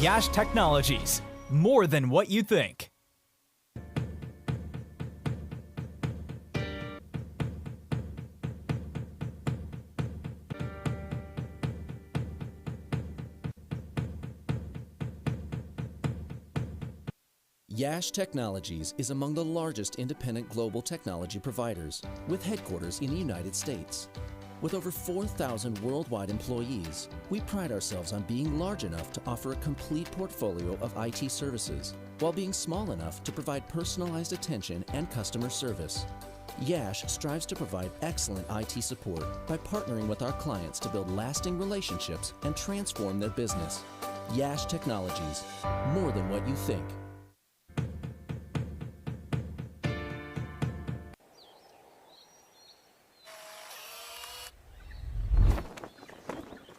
Yash Technologies, more than what you think. Yash Technologies is among the largest independent global technology providers, with headquarters in the United States. With over 4,000 worldwide employees, we pride ourselves on being large enough to offer a complete portfolio of IT services, while being small enough to provide personalized attention and customer service. Yash strives to provide excellent IT support by partnering with our clients to build lasting relationships and transform their business. Yash Technologies, more than what you think.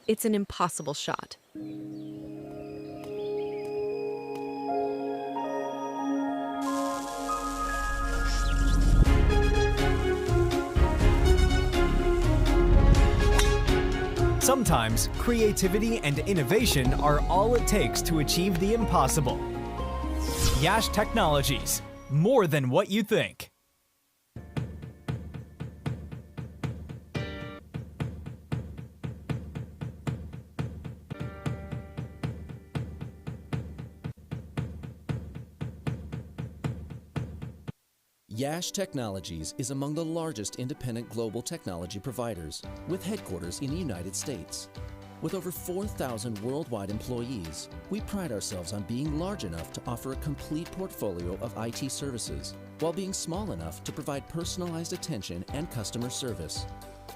It's an impossible shot. Sometimes creativity and innovation are all it takes to achieve the impossible. Yash Technologies, more than what you think. Yash Technologies is among the largest independent global technology providers, with headquarters in the United States. With over 4,000 worldwide employees, we pride ourselves on being large enough to offer a complete portfolio of IT services, while being small enough to provide personalized attention and customer service.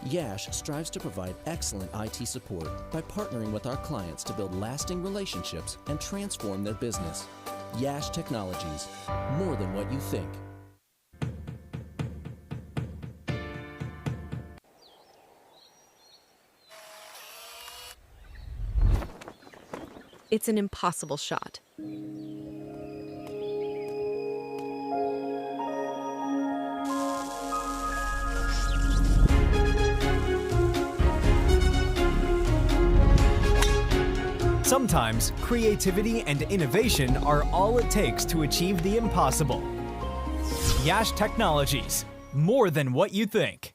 Yash strives to provide excellent IT support by partnering with our clients to build lasting relationships and transform their business. Yash Technologies, more than what you think. It's an impossible shot. Sometimes creativity and innovation are all it takes to achieve the impossible. Yash Technologies, more than what you think.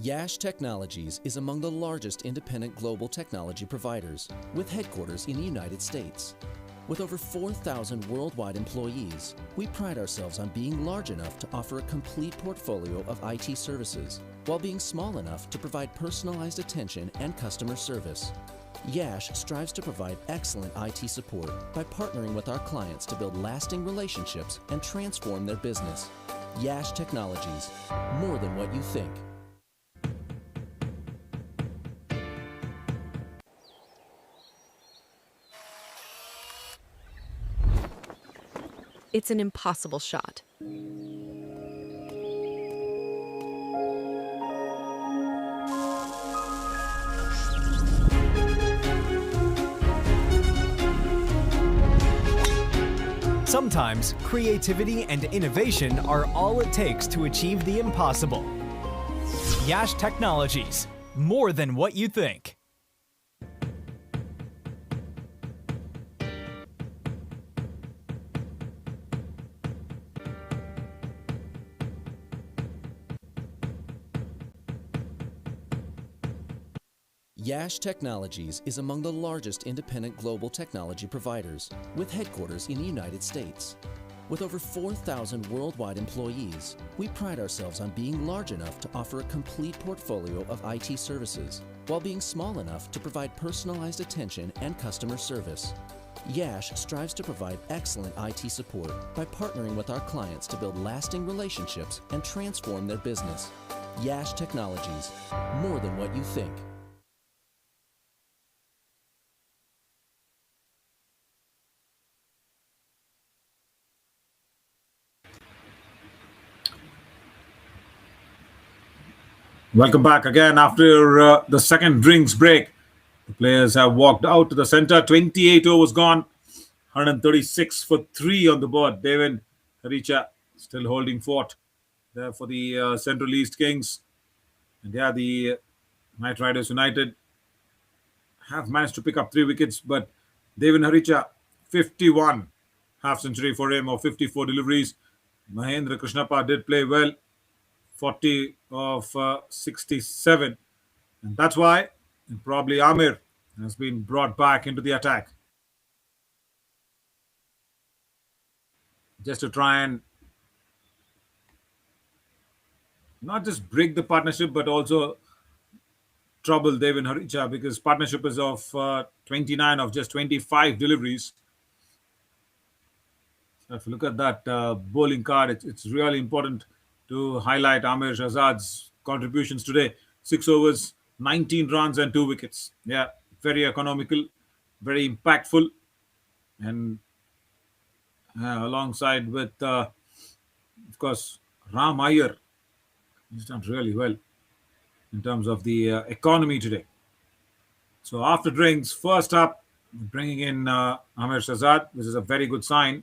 Yash Technologies is among the largest independent global technology providers, with headquarters in the United States. With over 4,000 worldwide employees, we pride ourselves on being large enough to offer a complete portfolio of IT services, while being small enough to provide personalized attention and customer service. Yash strives to provide excellent IT support by partnering with our clients to build lasting relationships and transform their business. Yash Technologies, more than what you think. It's an impossible shot. Sometimes creativity and innovation are all it takes to achieve the impossible. Yash Technologies, more than what you think. Yash Technologies is among the largest independent global technology providers, with headquarters in the United States. With over 4,000 worldwide employees, we pride ourselves on being large enough to offer a complete portfolio of IT services, while being small enough to provide personalized attention and customer service. Yash strives to provide excellent IT support by partnering with our clients to build lasting relationships and transform their business. Yash Technologies, more than what you think. Welcome back again after the second drinks break. The players have walked out to the center. 28 overs gone. 136 for 3 on the board. Devin Haricha still holding fort there for the Central East Kings. And yeah, the Knight Riders United have managed to pick up 3 wickets, but Devin Haricha, 51 half century for him, or 54 deliveries. Mahendra Krishnappa did play well, 40 of 67. And that's why probably Amir has been brought back into the attack, just to try and not just break the partnership, but also trouble Devin Haricha, because partnership is of 29 of just 25 deliveries. So if you look at that bowling card, it's really important to highlight Amir Shahzad's contributions today. 6 overs, 19 runs, and 2 wickets. Yeah, very economical, very impactful, and alongside with, of course, Ram Iyer. He's done really well in terms of the economy today. So after drinks, first up, bringing in Amir Shahzad. This is a very good sign.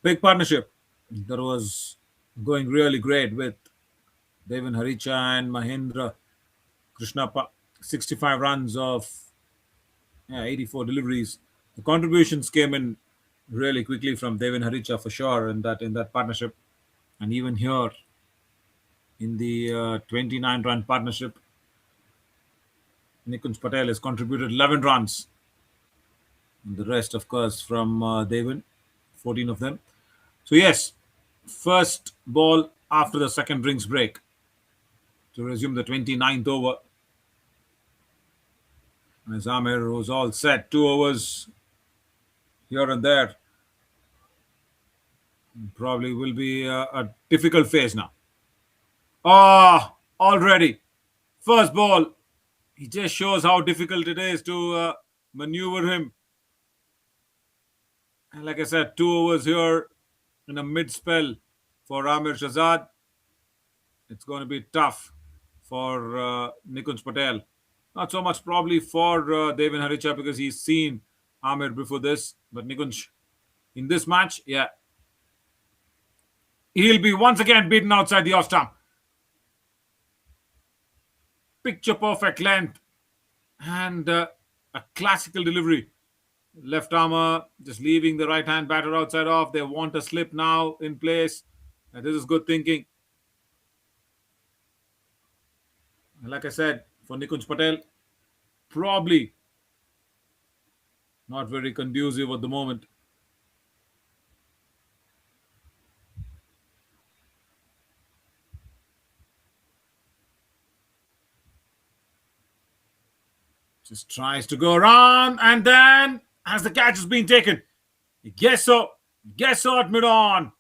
Big partnership that was going really great with Devin Haricha and Mahendra Krishnappa. 65 runs of 84 deliveries. The contributions came in really quickly from Devin Haricha for sure in that partnership, and even here in the 29-run partnership, Nikunj Patel has contributed 11 runs. And the rest, of course, from Devin, 14 of them. So yes, first ball after the second drinks break to resume the 29th over. As Amir was all set, 2 overs here and there. Probably will be a difficult phase now. Already. First ball. He just shows how difficult it is to maneuver him. And like I said, 2 overs here in a mid spell for Amir Shahzad. It's going to be tough for Nikunj Patel. Not so much probably for Devin Haricha, because he's seen Amir before this, but Nikunj in this match, yeah, he'll be once again beaten outside the off stump. Picture perfect length and a classical delivery. Left armour just leaving the right hand batter outside off. They want a slip now in place. This is good thinking. Like I said, for Nikunj Patel, probably not very conducive at the moment. Just tries to go around, and then has the catch has been taken. Guess so. Guess so at mid on.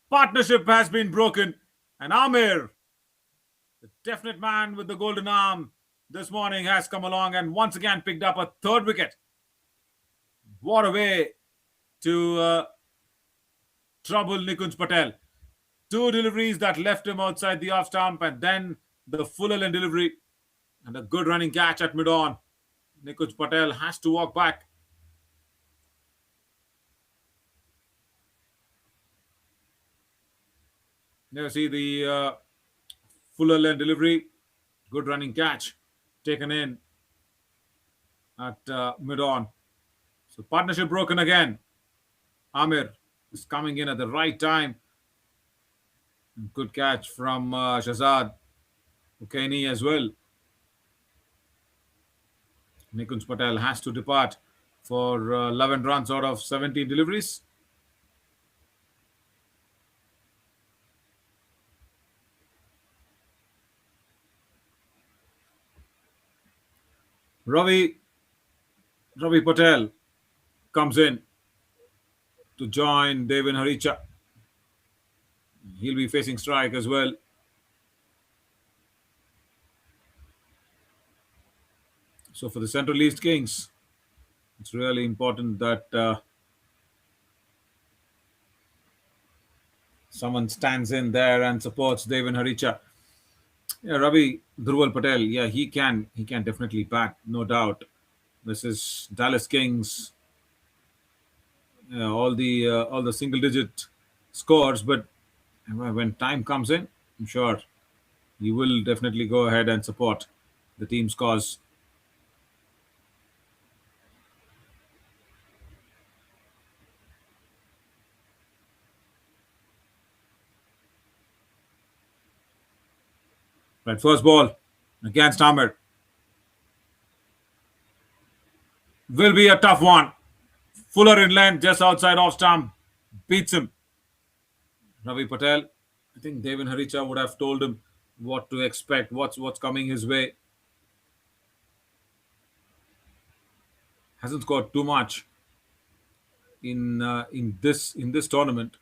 Partnership has been broken. And Amir, the definite man with the golden arm this morning, has come along and once again picked up a third wicket. What a way to trouble Nikunj Patel. Two deliveries that left him outside the off stump, and then the full length delivery and a good running catch at mid on. Nikunj Patel has to walk back. Now see the fuller length delivery, good running catch taken in at mid on. So partnership broken again. Amir is coming in at the right time. Good catch from Shahzad Hukaini as well. Nikunj Patel has to depart for 11 runs out of 17 deliveries. Ravi Patel comes in to join Devin Haricha. He'll be facing strike as well. So for the Central East Kings, it's really important that someone stands in there and supports Devin Haricha. Yeah, Ravi Dhruval Patel, yeah, he can definitely bat, no doubt. This is Dallas Kings, all the single digit scores, but when time comes in, I'm sure he will definitely go ahead and support the team's cause. Right, first ball against Amir. Will be a tough one. Fuller in length, just outside off stump, beats him. Ravi Patel, I think Devin Haricha would have told him what to expect, what's coming his way. Hasn't scored too much in this tournament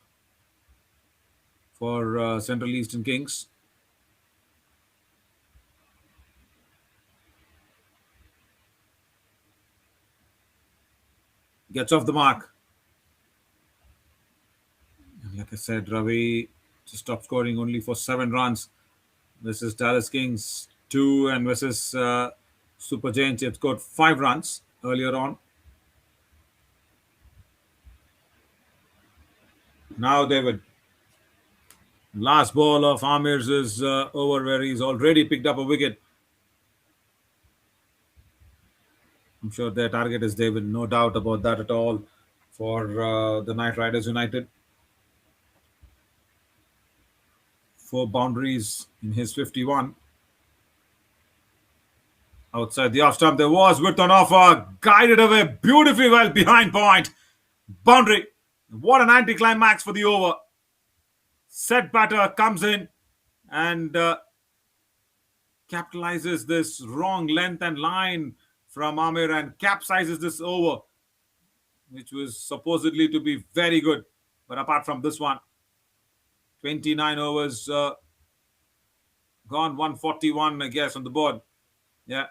for Central Eastern Kings. Gets off the mark. And like I said, Ravi just stopped scoring only for 7 runs. This is Dallas Kings 2, and versus Super Giants, he had scored 5 runs earlier on. Now, David, last ball of Amir's is over, where he's already picked up a wicket. I'm sure their target is David, no doubt about that at all, for the Knight Riders United. 4 boundaries in his 51. Outside the off stump, there was width on offer, guided away beautifully well behind point. Boundary. What an anticlimax for the over. Set batter comes in and capitalizes this wrong length and line from Amir and capsizes this over, which was supposedly to be very good. But apart from this one, 29 overs gone, 141, I guess, on the board. Yeah.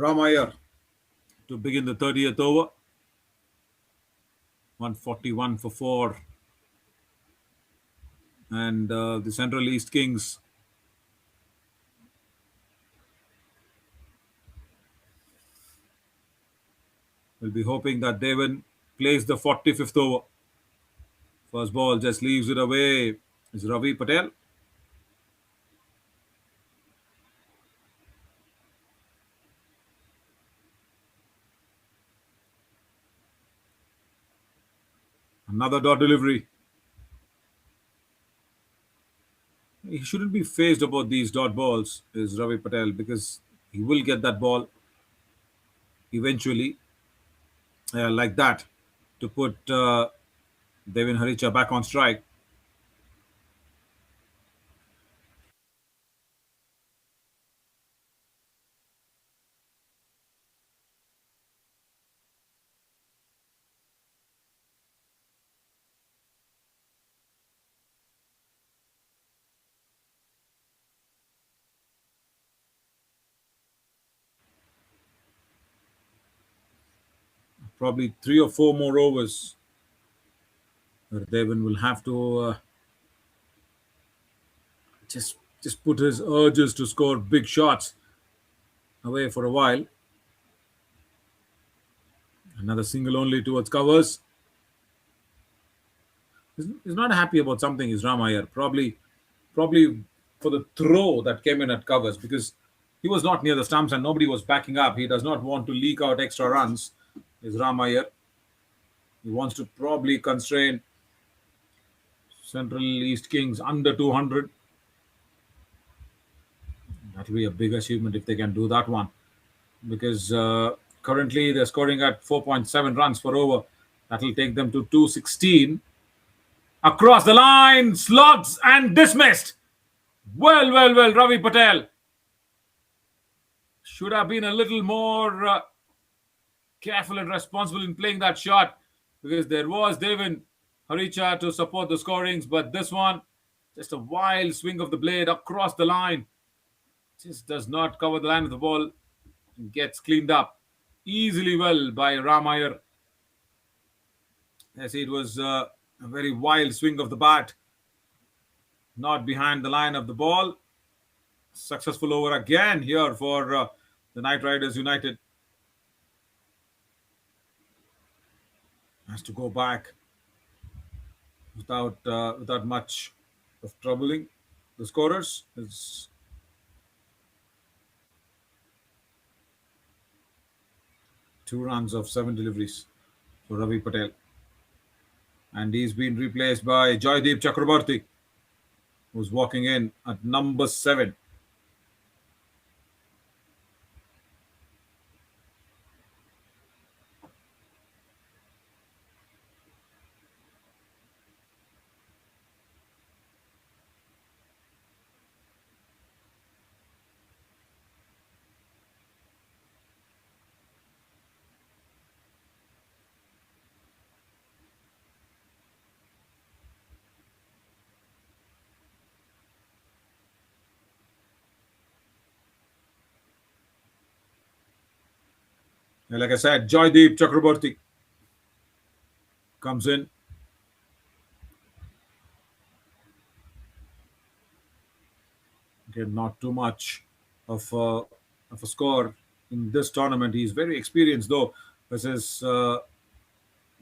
Ramaier to begin the 30th over. 141 for 4. And the Central East Kings will be hoping that Devon plays the 45th over. First ball just leaves it away. Is Ravi Patel. Another dot delivery. He shouldn't be phased about these dot balls, is Ravi Patel, because he will get that ball eventually, like that, to put Devin Haricha back on strike. Probably 3 or 4 more overs where Devin will have to just put his urges to score big shots away for a while. Another single only towards covers. He's not happy about something, is Ramayar. Probably for the throw that came in at covers, because he was not near the stumps and nobody was backing up. He does not want to leak out extra runs, is Ramayar. He wants to probably constrain Central East Kings under 200. That will be a big achievement if they can do that one, because currently they're scoring at 4.7 runs per over. That will take them to 216. Across the line, slots and dismissed. Well, Ravi Patel should have been a little more careful and responsible in playing that shot, because there was Devin Haricha to support the scorings, but this one, just a wild swing of the blade across the line, just does not cover the line of the ball and gets cleaned up easily well by Ramayar. Yes, it was a very wild swing of the bat, not behind the line of the ball. Successful over again here for the Knight Riders United. Has to go back without much of troubling the scorers. It's 2 runs of 7 deliveries for Ravi Patel, and he's been replaced by Joydeep Chakrabarti, who's walking in at number 7. And like I said, Joydeep Chakrabarti comes in. Again, not too much of a score in this tournament. He's very experienced though. Versus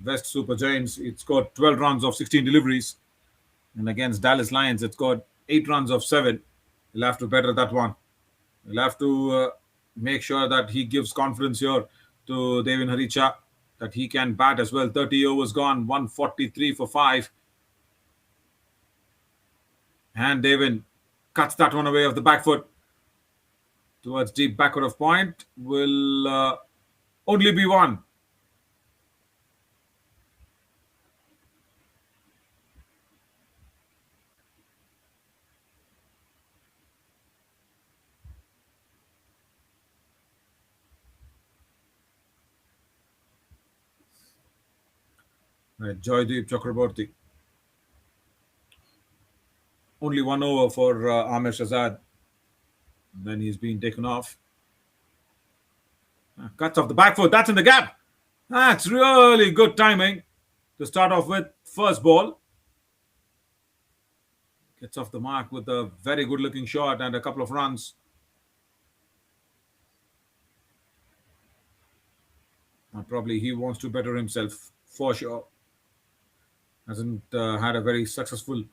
West Super Giants, it scored 12 runs of 16 deliveries, and against Dallas Lions, it scored 8 runs of 7. He'll have to better that one. He'll have to make sure that he gives confidence here to Devin Haricha that he can bat as well. 30 overs gone, 143 for 5. And Devin cuts that one away off the back foot towards deep backward of point. Will only be one. Right, Joydeep Chakraborty. Only 1 over for Amir Shazad. Then he's been taken off. Cuts off the back foot. That's in the gap. That's really good timing to start off with. First ball. Gets off the mark with a very good looking shot and a couple of runs. Probably he wants to better himself for sure. Hasn't had a very successful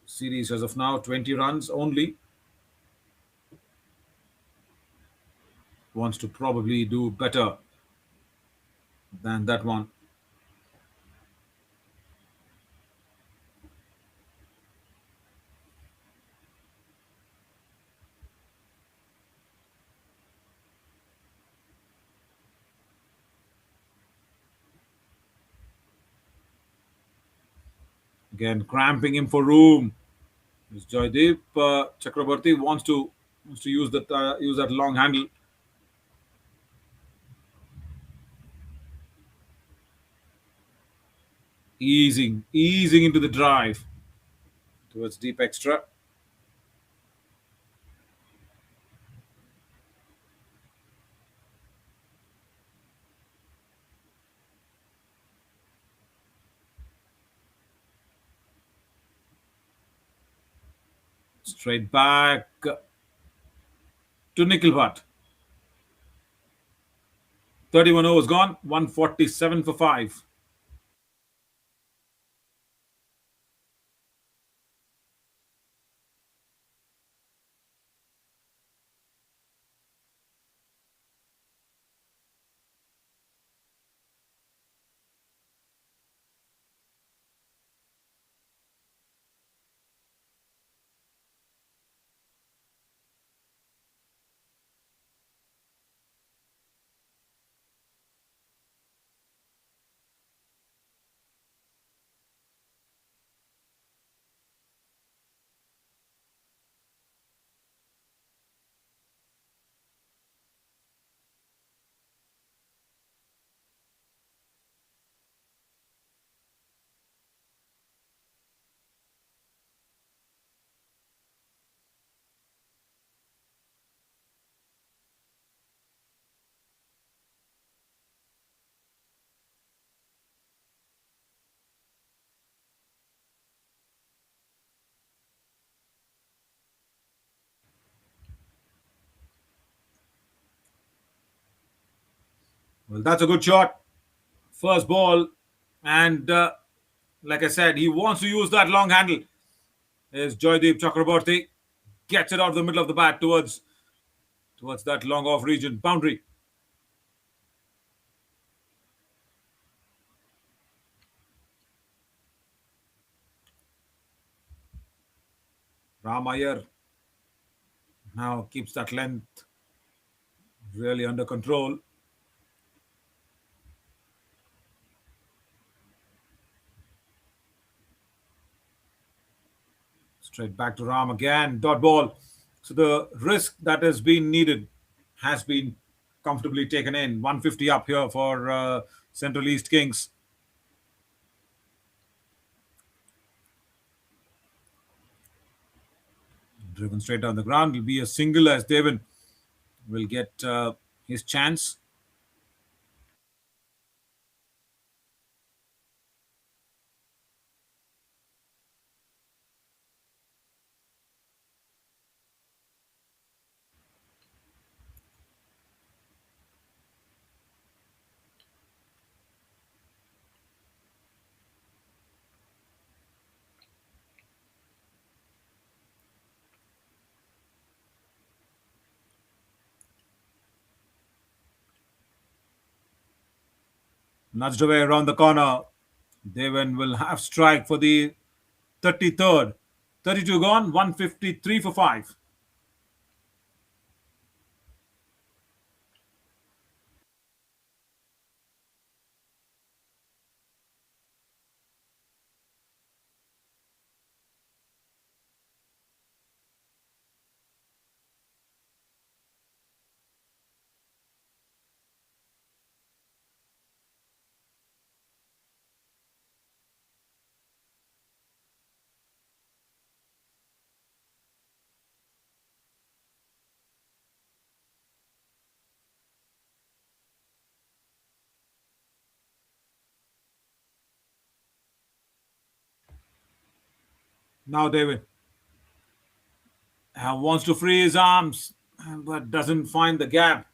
series as of now. 20 runs only. Wants to probably do better than that one. Again, cramping him for room. This Joydeep Chakraborty wants to use that long handle. Easing into the drive towards deep extra. Straight back to Nickelbutt. 31 overs gone, 147 for 5. Well, that's a good shot. First ball. And like I said, he wants to use that long handle. Is Joydeep Chakraborty. Gets it out of the middle of the bat towards that long off region boundary. Ram Iyer now keeps that length really under control. Straight back to Ram again. Dot ball. So the risk that has been needed has been comfortably taken in. 150 up here for Central East Kings. Driven straight down the ground. Will be a single as Devon will get his chance. Nudged away around the corner. Devon will have strike for the 33rd. 32 gone, 153 for 5. Now David wants to free his arms, but doesn't find the gap.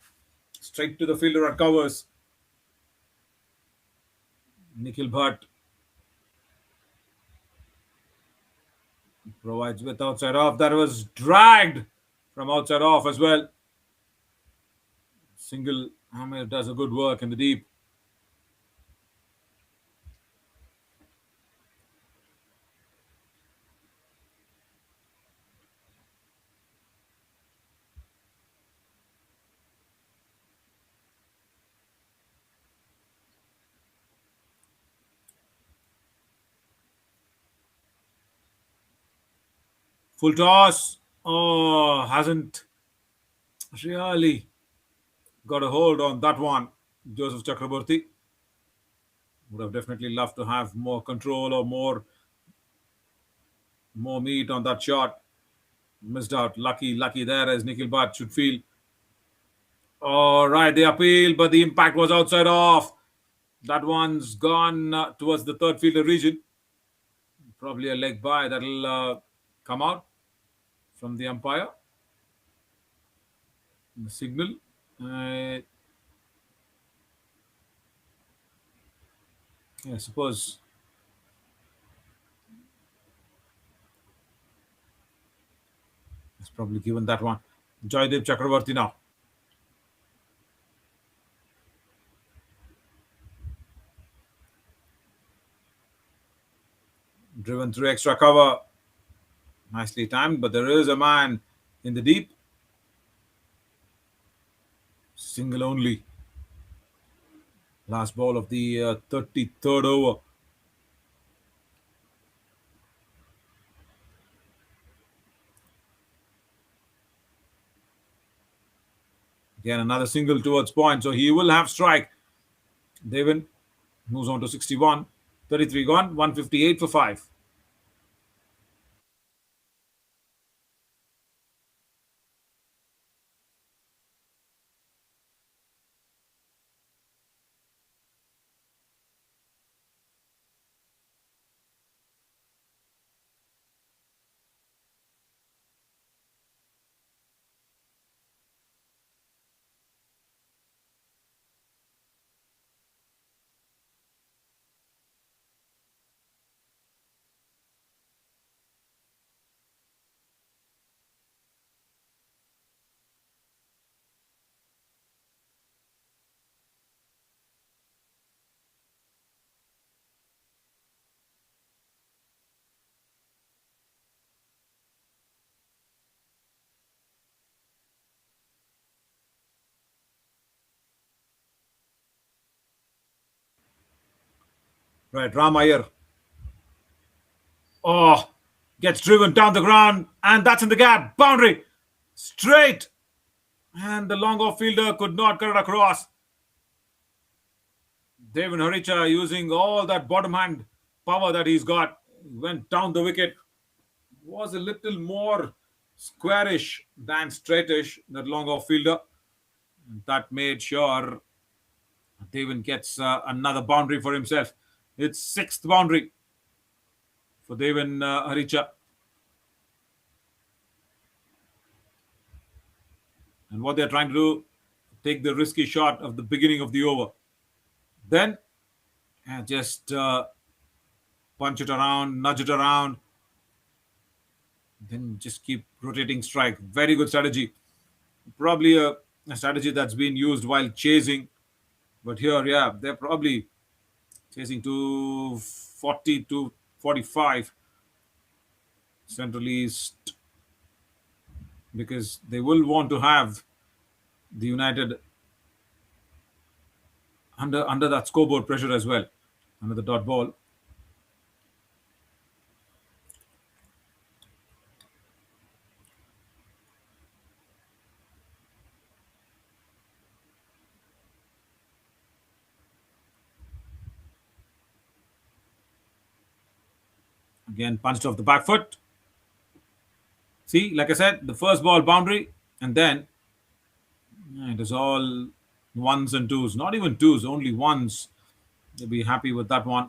Straight to the fielder at covers. Nikhil Bhatt provides with outside off. That was dragged from outside off as well. Single Amir does a good work in the deep. Full toss. Oh, hasn't really got a hold on that one. Joseph Chakraborty would have definitely loved to have more control or more meat on that shot. Missed out. Lucky there as Nikhil Bhatt should feel. All right, the appeal, but the impact was outside off. That one's gone towards the third fielder region. Probably a leg by that'll come out from the umpire. The signal. I suppose it's probably given that one. Joydeep Chakraborty now. Driven through extra cover. Nicely timed, but there is a man in the deep. Single only. Last ball of the 33rd over. Again, another single towards point, so he will have strike. Devin moves on to 61. 33 gone, 158 for 5. Right, Ram Iyer. Oh, gets driven down the ground, and that's in the gap. Boundary. Straight. And the long off fielder could not cut it across. Devin Haricha using all that bottom hand power that he's got. Went down the wicket. Was a little more squarish than straightish, that long off fielder. That made sure Devin gets another boundary for himself. It's sixth boundary for Devin Haricha. And what they're trying to do, take the risky shot of the beginning of the over. Then just punch it around, nudge it around. Then just keep rotating strike. Very good strategy. Probably a strategy that's been used while chasing. But here, yeah, they're probably chasing to 40 to 45 Central East, because they will want to have the United under that scoreboard pressure as well, under the dot ball. Again, punched off the back foot. See, like I said, the first ball boundary, and then it is all ones and twos. Not even twos, only ones. They'll be happy with that one.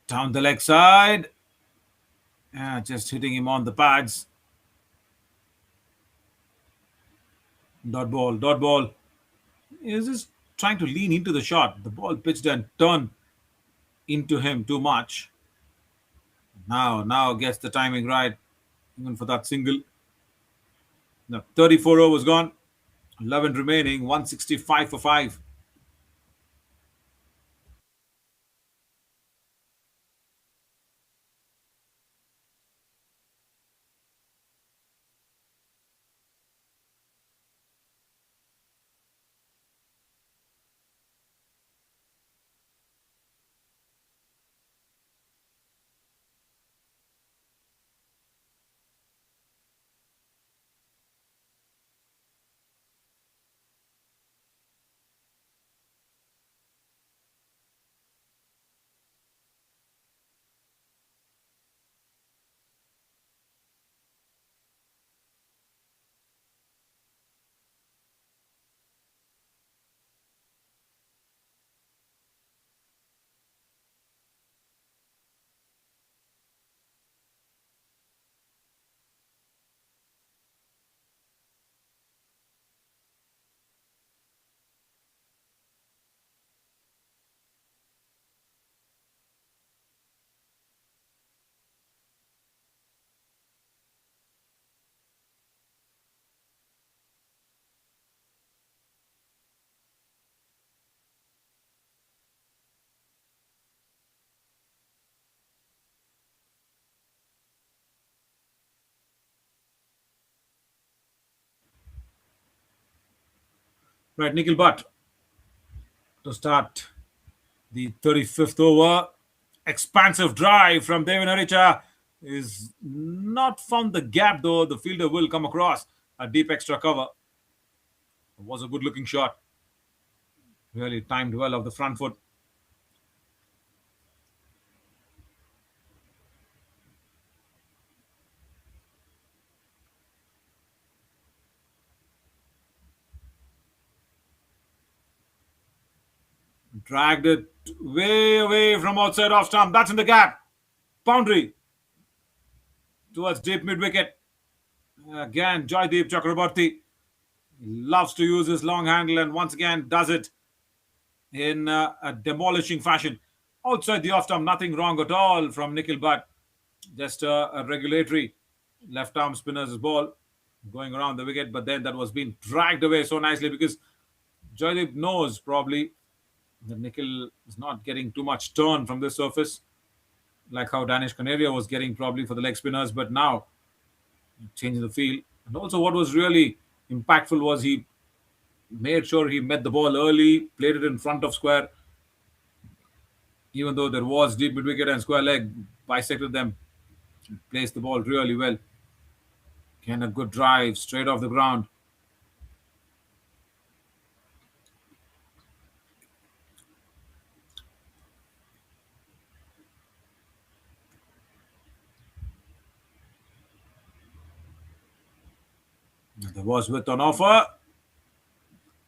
Down the leg side. Just hitting him on the pads. Dot ball, dot ball. He's just trying to lean into the shot. The ball pitched and turned into him too much. Now gets the timing right, even for that single. Now 34 overs gone, 11 remaining, 165 for 5. Right, Nikhil Butt to start the 35th over. Expansive drive from Devin Haricha is not found the gap though. The fielder will come across a deep extra cover. It was a good looking shot. Really timed well off the front foot. Dragged it way away from outside off stump. That's in the gap. Boundary towards deep mid wicket. Again, Joydeep Chakraborty loves to use his long handle and once again does it in a demolishing fashion. Outside the off stump, nothing wrong at all from Nikhil Butt. Just a regulatory left arm spinner's ball going around the wicket, but then that was being dragged away so nicely because Joydeep knows probably that Nikhil is not getting too much turn from this surface, like how Danish Canaria was getting probably for the leg spinners, but now changing the field. And also, what was really impactful was he made sure he met the ball early, played it in front of square, even though there was deep mid wicket and square leg, bisected them, placed the ball really well. Again, a good drive straight off the ground. There was width on offer.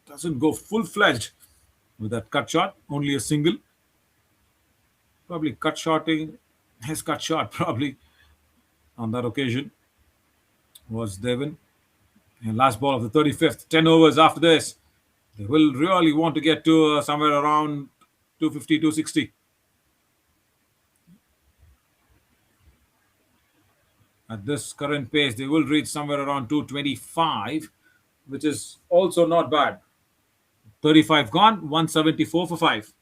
Doesn't go full fledged with that cut shot, only a single. Probably cut shorting, his cut shot probably on that occasion was Devon. And last ball of the 35th, 10 overs after this. They will really want to get to somewhere around 250, 260. At this current pace, they will reach somewhere around 225, which is also not bad. 35 gone, 174 for 5.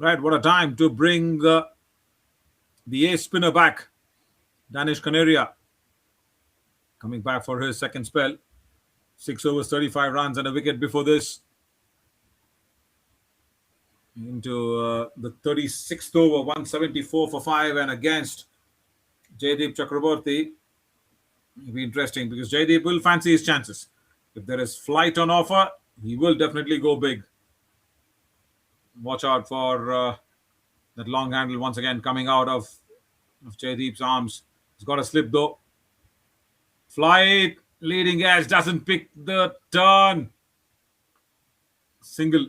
Right, what a time to bring the ace spinner back. Danish Canaria coming back for his second spell. 6 overs, 35 runs, and a wicket before this. Into the 36th over, 174 for 5, and against Jaydeep Chakraborty. It'll be interesting because Jaydeep will fancy his chances. If there is flight on offer, he will definitely go big. Watch out for that long handle once again coming out of Jaydeep's arms. He's got a slip though. Flight, leading edge, doesn't pick the turn. Single.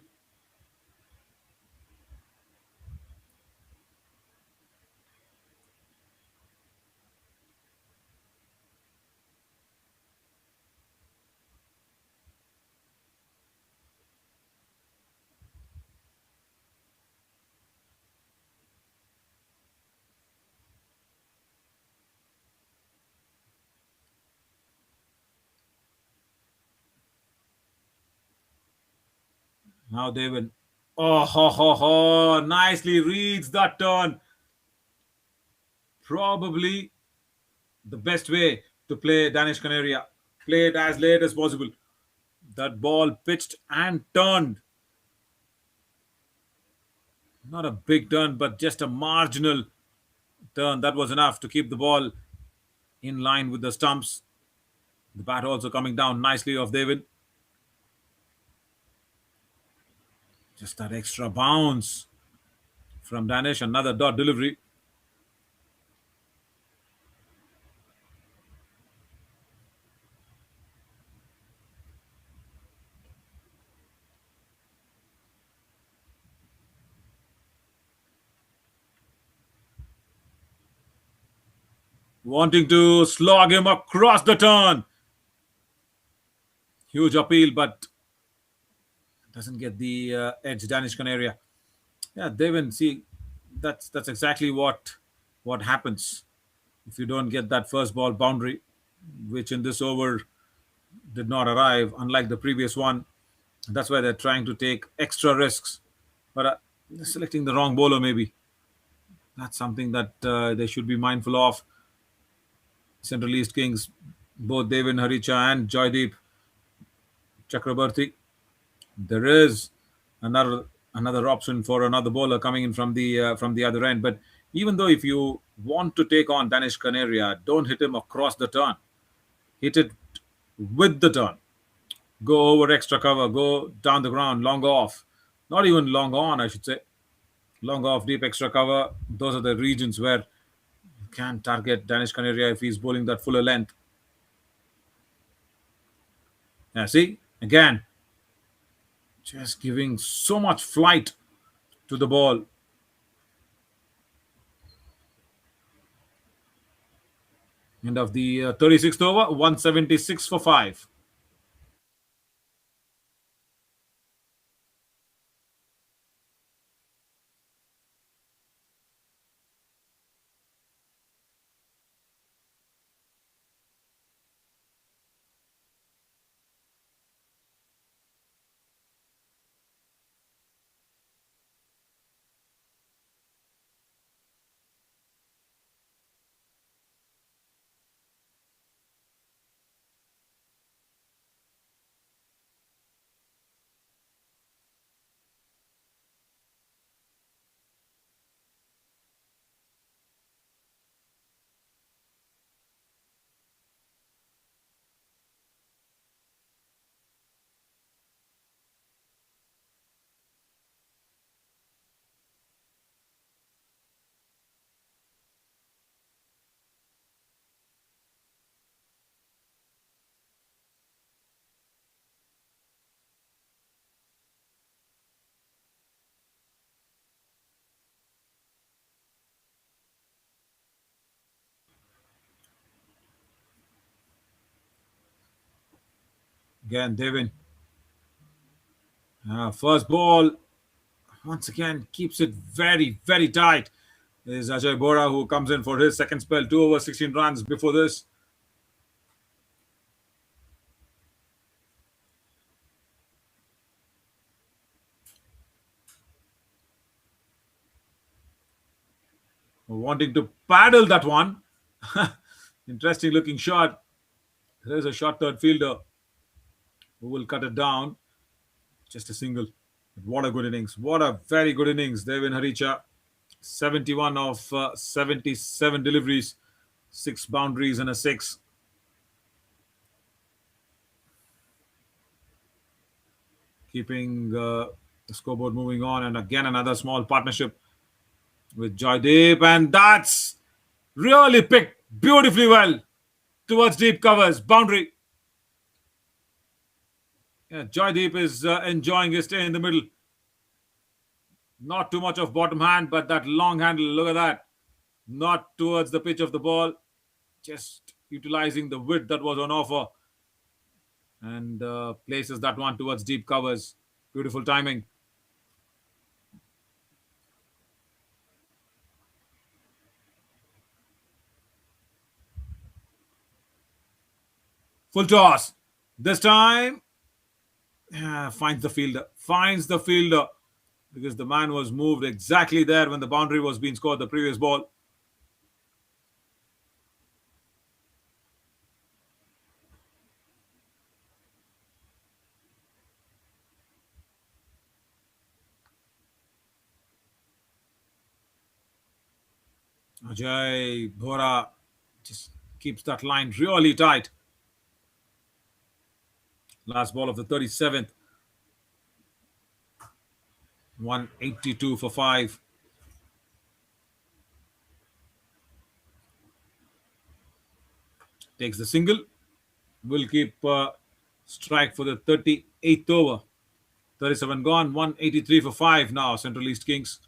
Now David. Oh, ho, ho, ho. Nicely reads that turn. Probably the best way to play Danish Canaria. Play it as late as possible. That ball pitched and turned. Not a big turn, but just a marginal turn. That was enough to keep the ball in line with the stumps. The bat also coming down nicely off David. Just that extra bounce from Danish. Another dot delivery. Wanting to slog him across the turn. Huge appeal, but doesn't get the edge. Danish Canaria. Yeah, Devin. See, that's exactly what happens if you don't get that first ball boundary, which in this over did not arrive, unlike the previous one. That's why they're trying to take extra risks, but they're selecting the wrong bowler. Maybe that's something that they should be mindful of. Central East Kings, both Devin Haricha and Joydeep Chakrabarti. There is another option for another bowler coming in from the other end. But even though if you want to take on Danish Canaria, don't hit him across the turn. Hit it with the turn. Go over extra cover. Go down the ground, long off. Not even long on, I should say. Long off, deep extra cover. Those are the regions where you can target Danish Canaria if he's bowling that fuller length. Yeah, see again, just giving so much flight to the ball. End of the 36th over, 176 for 5. Again, Devin. First ball, once again, keeps it very, very tight. There's Ajay Bora who comes in for his second spell, 2 over 16 runs before this. wanting to paddle that one. Interesting looking shot. There's a short third fielder who will cut it down. Just a single. What a good innings. What a very good innings. Devin Haricha, 71 of 77 deliveries, six boundaries and a six. Keeping the scoreboard moving on. And again, another small partnership with Joydeep. And that's really picked beautifully well towards deep covers. Boundary. Yeah, Joydeep is enjoying his stay in the middle. Not too much of bottom hand, but that long handle, look at that. Not towards the pitch of the ball, just utilizing the width that was on offer and places that one towards deep covers. Beautiful timing. Full toss. This time, finds the fielder. Finds the fielder because the man was moved exactly there when the boundary was being scored the previous ball. Ajay Bora just keeps that line really tight. Last ball of the 37th. 182 for 5. Takes the single. Will keep strike for the 38th over. 37 gone. 183 for 5 now. Central East Kings.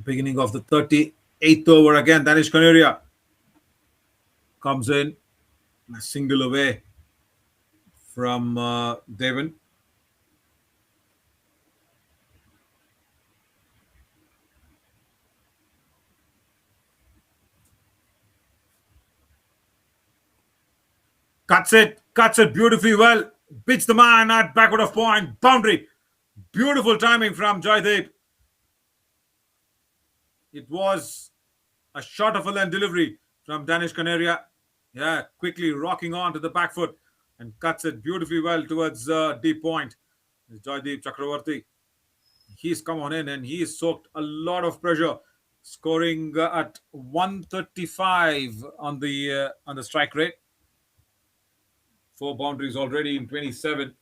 Beginning of the 38th over again. Danish Canaria comes in. A single away from Devon. Cuts it beautifully well. Beats the man at backward of point. Boundary. Beautiful timing from Joydeep. It was a short of a length delivery from Danish Canaria. Yeah, quickly rocking on to the back foot and cuts it beautifully well towards deep point. Joydeep Chakravarti. He's come on in and he's soaked a lot of pressure, scoring at 135 on the strike rate. 4 boundaries already in 27.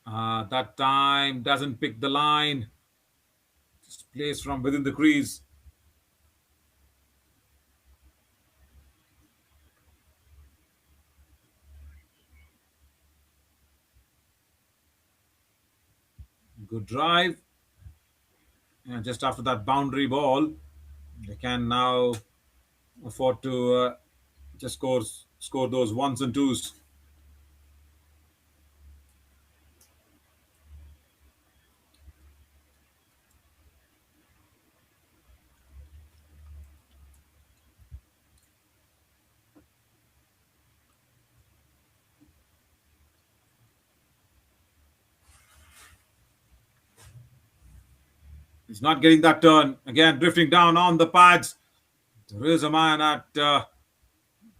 That time doesn't pick the line. Just plays from within the crease. Good drive. And just after that boundary ball, they can now afford to just score those ones and twos. He's not getting that turn. Again, drifting down on the pads. There is a man at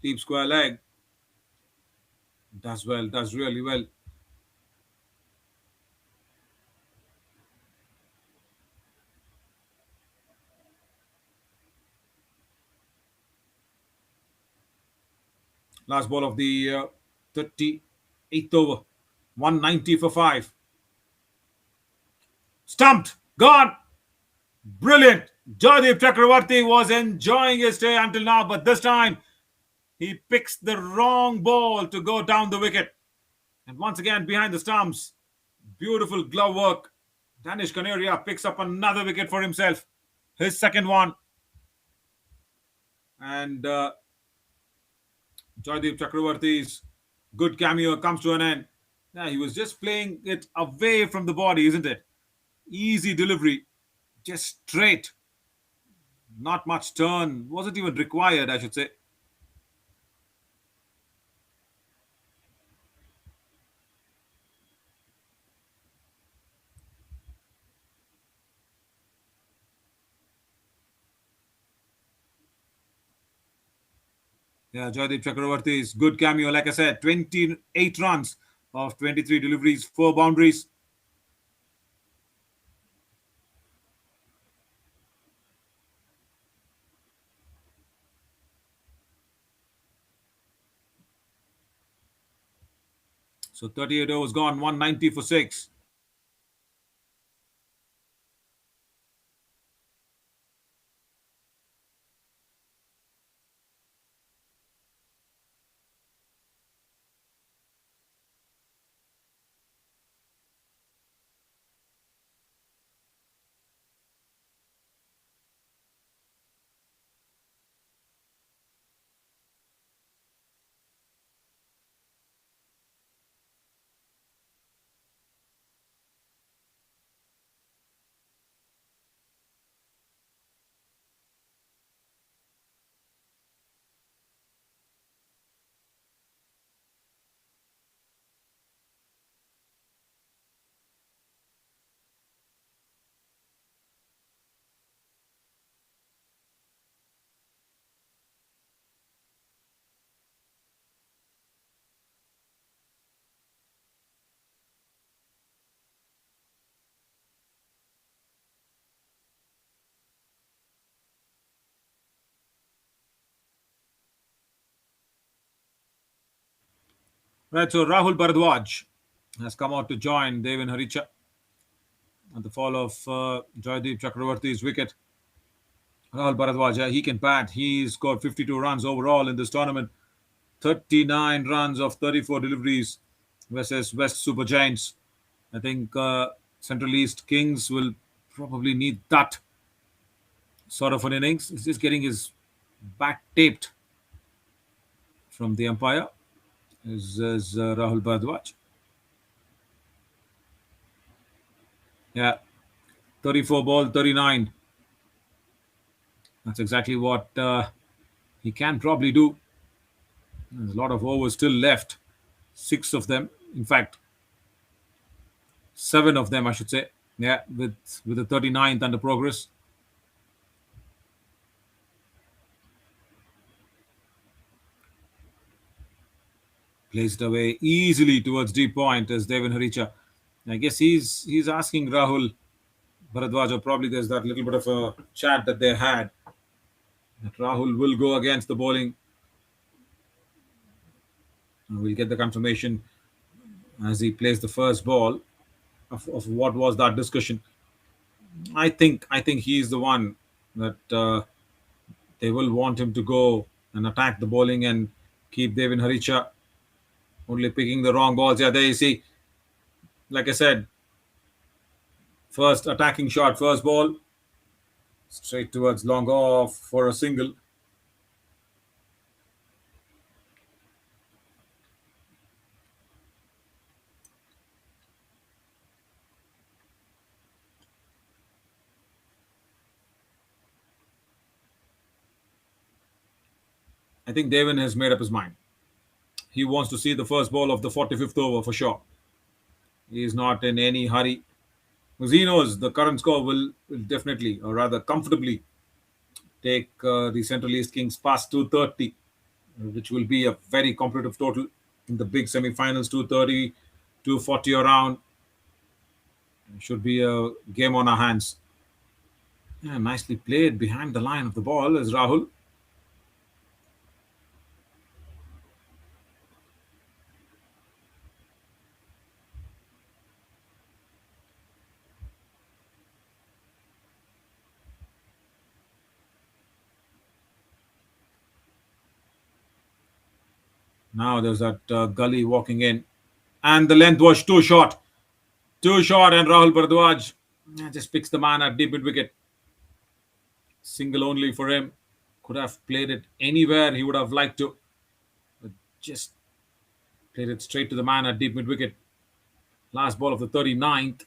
deep square leg. Does well, does really well. Last ball of the 38th over. 190 for 5. Stumped. Gone. Brilliant. Joydeep Chakravarti was enjoying his stay until now, but this time he picks the wrong ball to go down the wicket. And once again, behind the stumps, beautiful glove work. Danish Kaneria picks up another wicket for himself. His second one. And Joydeep Chakravarti's good cameo comes to an end. Yeah, he was just playing it away from the body, isn't it? Easy delivery. Just straight. Not much turn. Wasn't even required, I should say. Yeah, Joydeep Chakravarti's good cameo. Like I said, 28 runs of 23 deliveries, 4 boundaries. So 38 overs gone, 190 for 6. Right, so Rahul Bharadwaj has come out to join Devin Haricha at the fall of Joydeep Chakravarti's wicket. Rahul Bharadwaj, he can bat. He scored 52 runs overall in this tournament. 39 runs of 34 deliveries versus West Super Giants. I think Central East Kings will probably need that sort of an innings. He's just getting his back taped from the umpire. Is Rahul Bharadwaj. Yeah, 34 ball, 39. That's exactly what he can probably do. There's a lot of overs still left. 6 of them. In fact, 7 of them, I should say. Yeah, with the 39th under progress. Placed away easily towards deep point as Devin Haricha. I guess he's asking Rahul Bharadwaj, or probably there's that little bit of a chat that they had, that Rahul will go against the bowling. And we'll get the confirmation as he plays the first ball of what was that discussion. I think he's the one that they will want him to go and attack the bowling and keep Devin Haricha only picking the wrong balls. Yeah, there you see. Like I said, first attacking shot, first ball, straight towards long off for a single. I think Devin has made up his mind. He wants to see the first ball of the 45th over for sure. He is not in any hurry. Because he knows the current score will definitely, or rather comfortably, take the Central East Kings past 230, which will be a very competitive total in the big semi-finals. 230, 240 around. Should be a game on our hands. Yeah, nicely played behind the line of the ball is Rahul. Now there's that gully walking in. And the length was too short. Too short, and Rahul Bharadwaj just picks the man at deep mid wicket. Single only for him. Could have played it anywhere he would have liked to. But just played it straight to the man at deep mid wicket. Last ball of the 39th.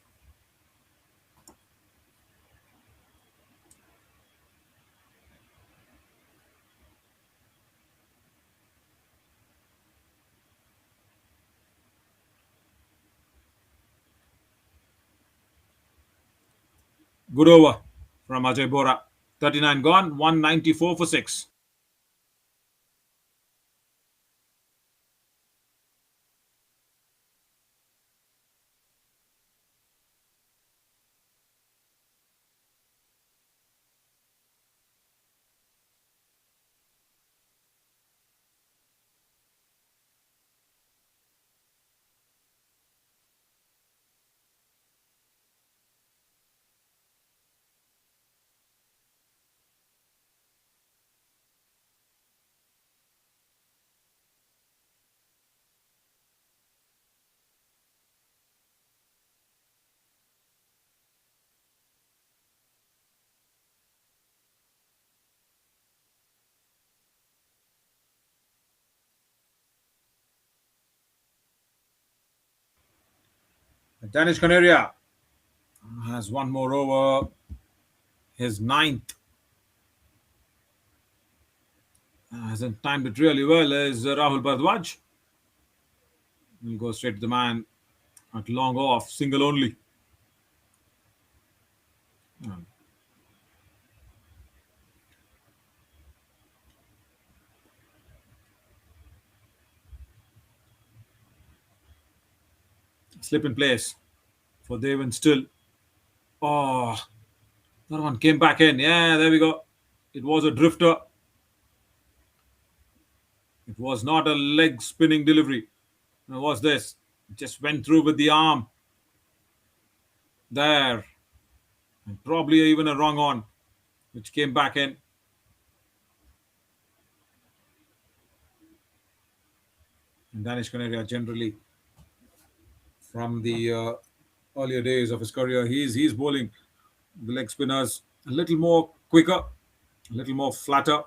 Good over from Ajay Bora. 39 gone, 194 for 6. Danish Canaria has one more over. His ninth. Hasn't timed it really well is Rahul Bharadwaj. Will go straight to the man at long off, single only. Slip in place for Devan still. Oh, that one came back in. Yeah, there we go. It was a drifter. It was not a leg spinning delivery. Now, what's this? It just went through with the arm. There. And probably even a wrong on, which came back in. And Danish Canaria generally, from the earlier days of his career, he's bowling the leg spinners a little more quicker, a little more flatter.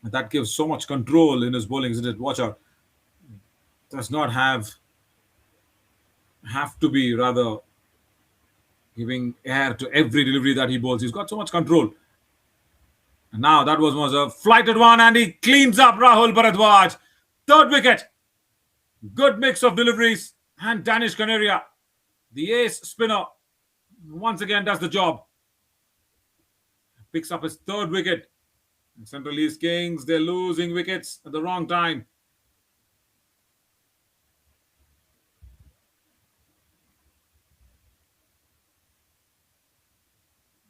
And that gives so much control in his bowling, isn't it? Watch out. Does not have to be rather giving air to every delivery that he bowls. He's got so much control. And now that was a flighted one, and he cleans up Rahul Bharadwaj. Third wicket. Good mix of deliveries, and Danish Canaria, the ace spinner, once again does the job. Picks up his third wicket. And Central East Kings, they're losing wickets at the wrong time.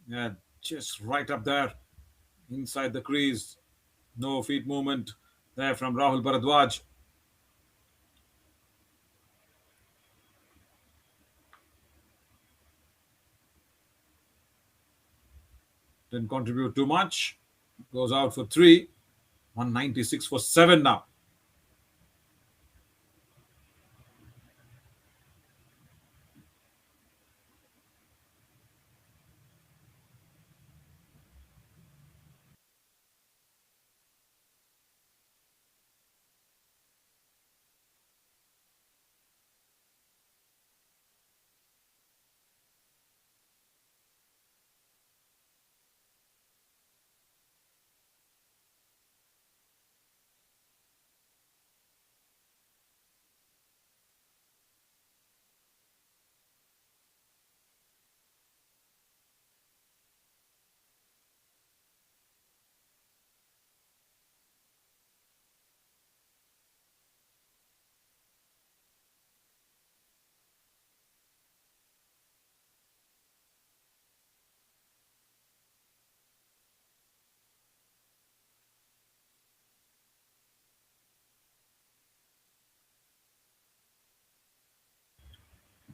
Yeah, just right up there, inside the crease. No feet movement there from Rahul Bharadwaj. Didn't contribute too much. Goes out for 3. 196 for 7 now.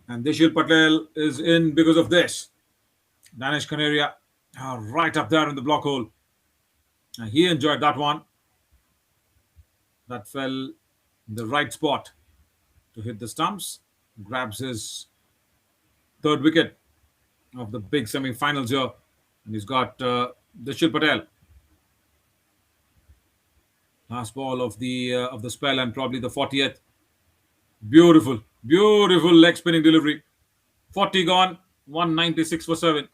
And Dishil Patel is in because of this. Danish Canaria right up there in the block hole. And he enjoyed that one. That fell in the right spot to hit the stumps. Grabs his third wicket of the big semi-finals here. And he's got Dishil Patel. Last ball of the spell and probably the 40th. Beautiful, beautiful leg spinning delivery. 40 gone, 196 for 7.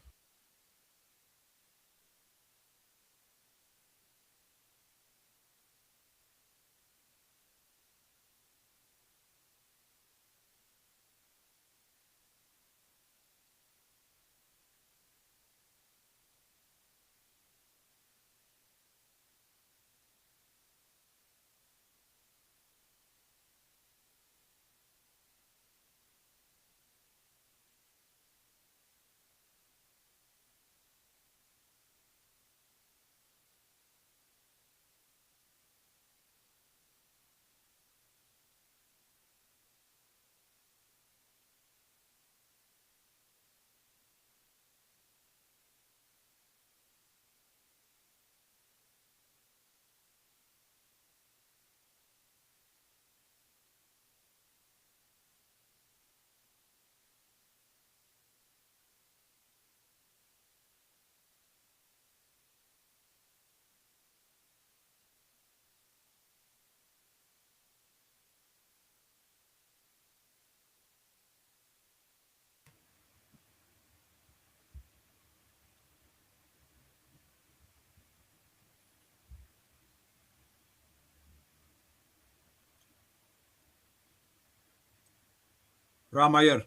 Ramayar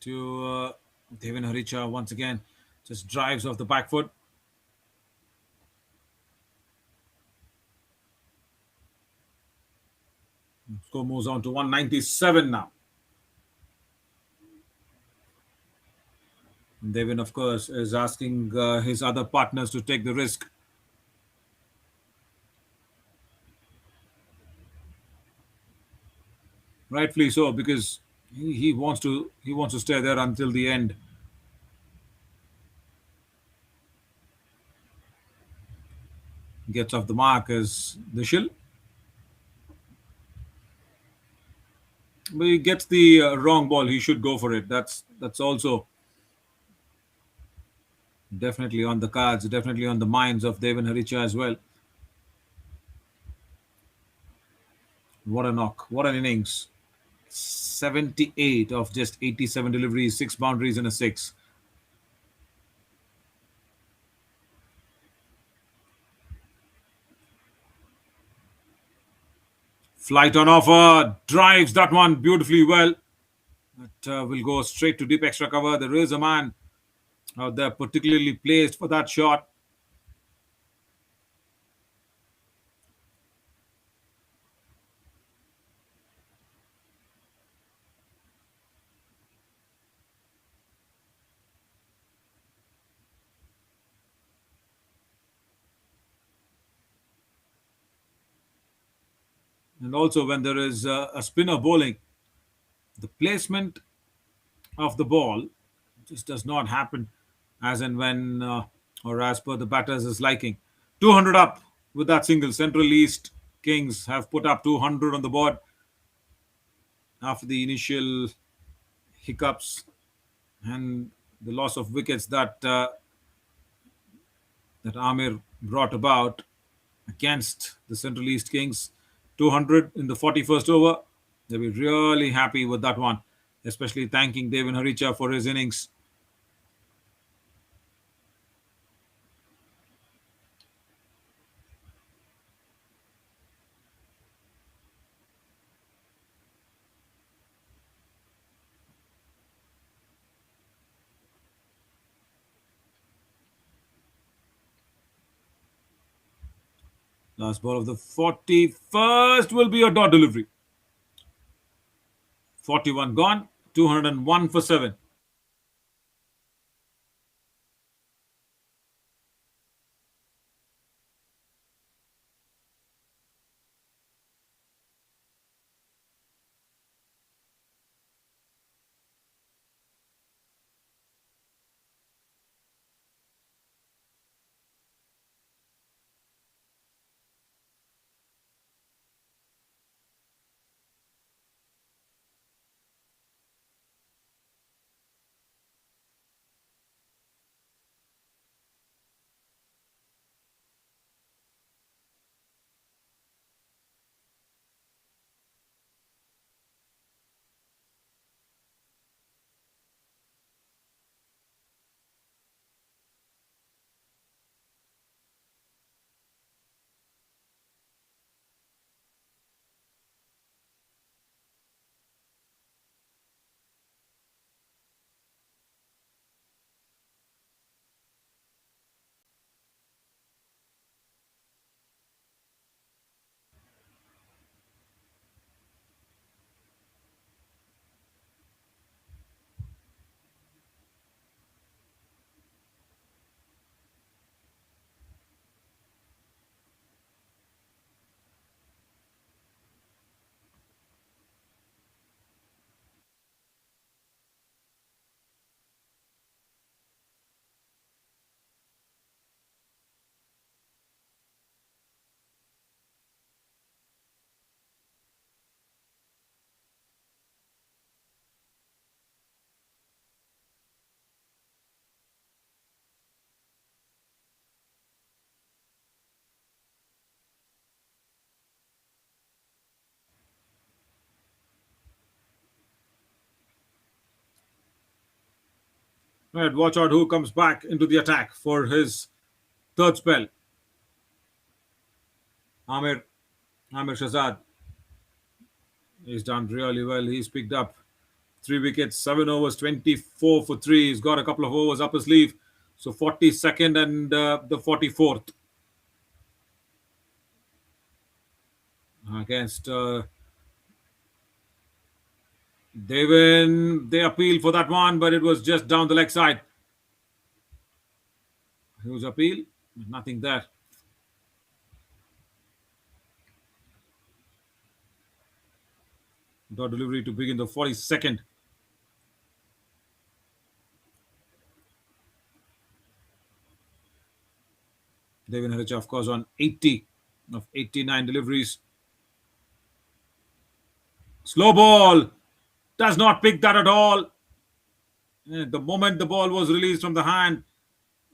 to Devin Haricha once again. Just drives off the back foot. Score moves on to 197 now. And Devin, of course, is asking his other partners to take the risk. Rightfully so, because he wants to stay there until the end. Gets off the mark as the shill. But he gets the wrong ball. He should go for it. That's also definitely on the cards, definitely on the minds of Devin Haricha as well. What a knock. What an innings. 78 of just 87 deliveries, 6 boundaries, and a 6. Flight on offer. Drives that one beautifully well. But will go straight to deep extra cover. There is a man out there particularly placed for that shot. And also, when there is a spinner bowling, the placement of the ball just does not happen as and when or as per the batter's liking. 200 up with that single. Central East Kings have put up 200 on the board after the initial hiccups and the loss of wickets that Amir brought about against the Central East Kings. 200 in the 41st over. They'll be really happy with that one, especially thanking Devin Haricha for his innings. Last ball of the 41st will be a dot delivery. 41 gone, 201 for 7. Right, watch out who comes back into the attack for his third spell. Amir, Amir Shazad. He's done really well. He's picked up 3 wickets, 7 overs, 24 for 3. He's got a couple of overs up his sleeve. So 42nd and the 44th against Devin. They appealed for that one, but it was just down the leg side. Huge appeal, nothing there. Dot delivery to begin the 42nd. Devin Haricha, of course, on 80 of 89 deliveries. Slow ball. Does not pick that at all. The moment the ball was released from the hand,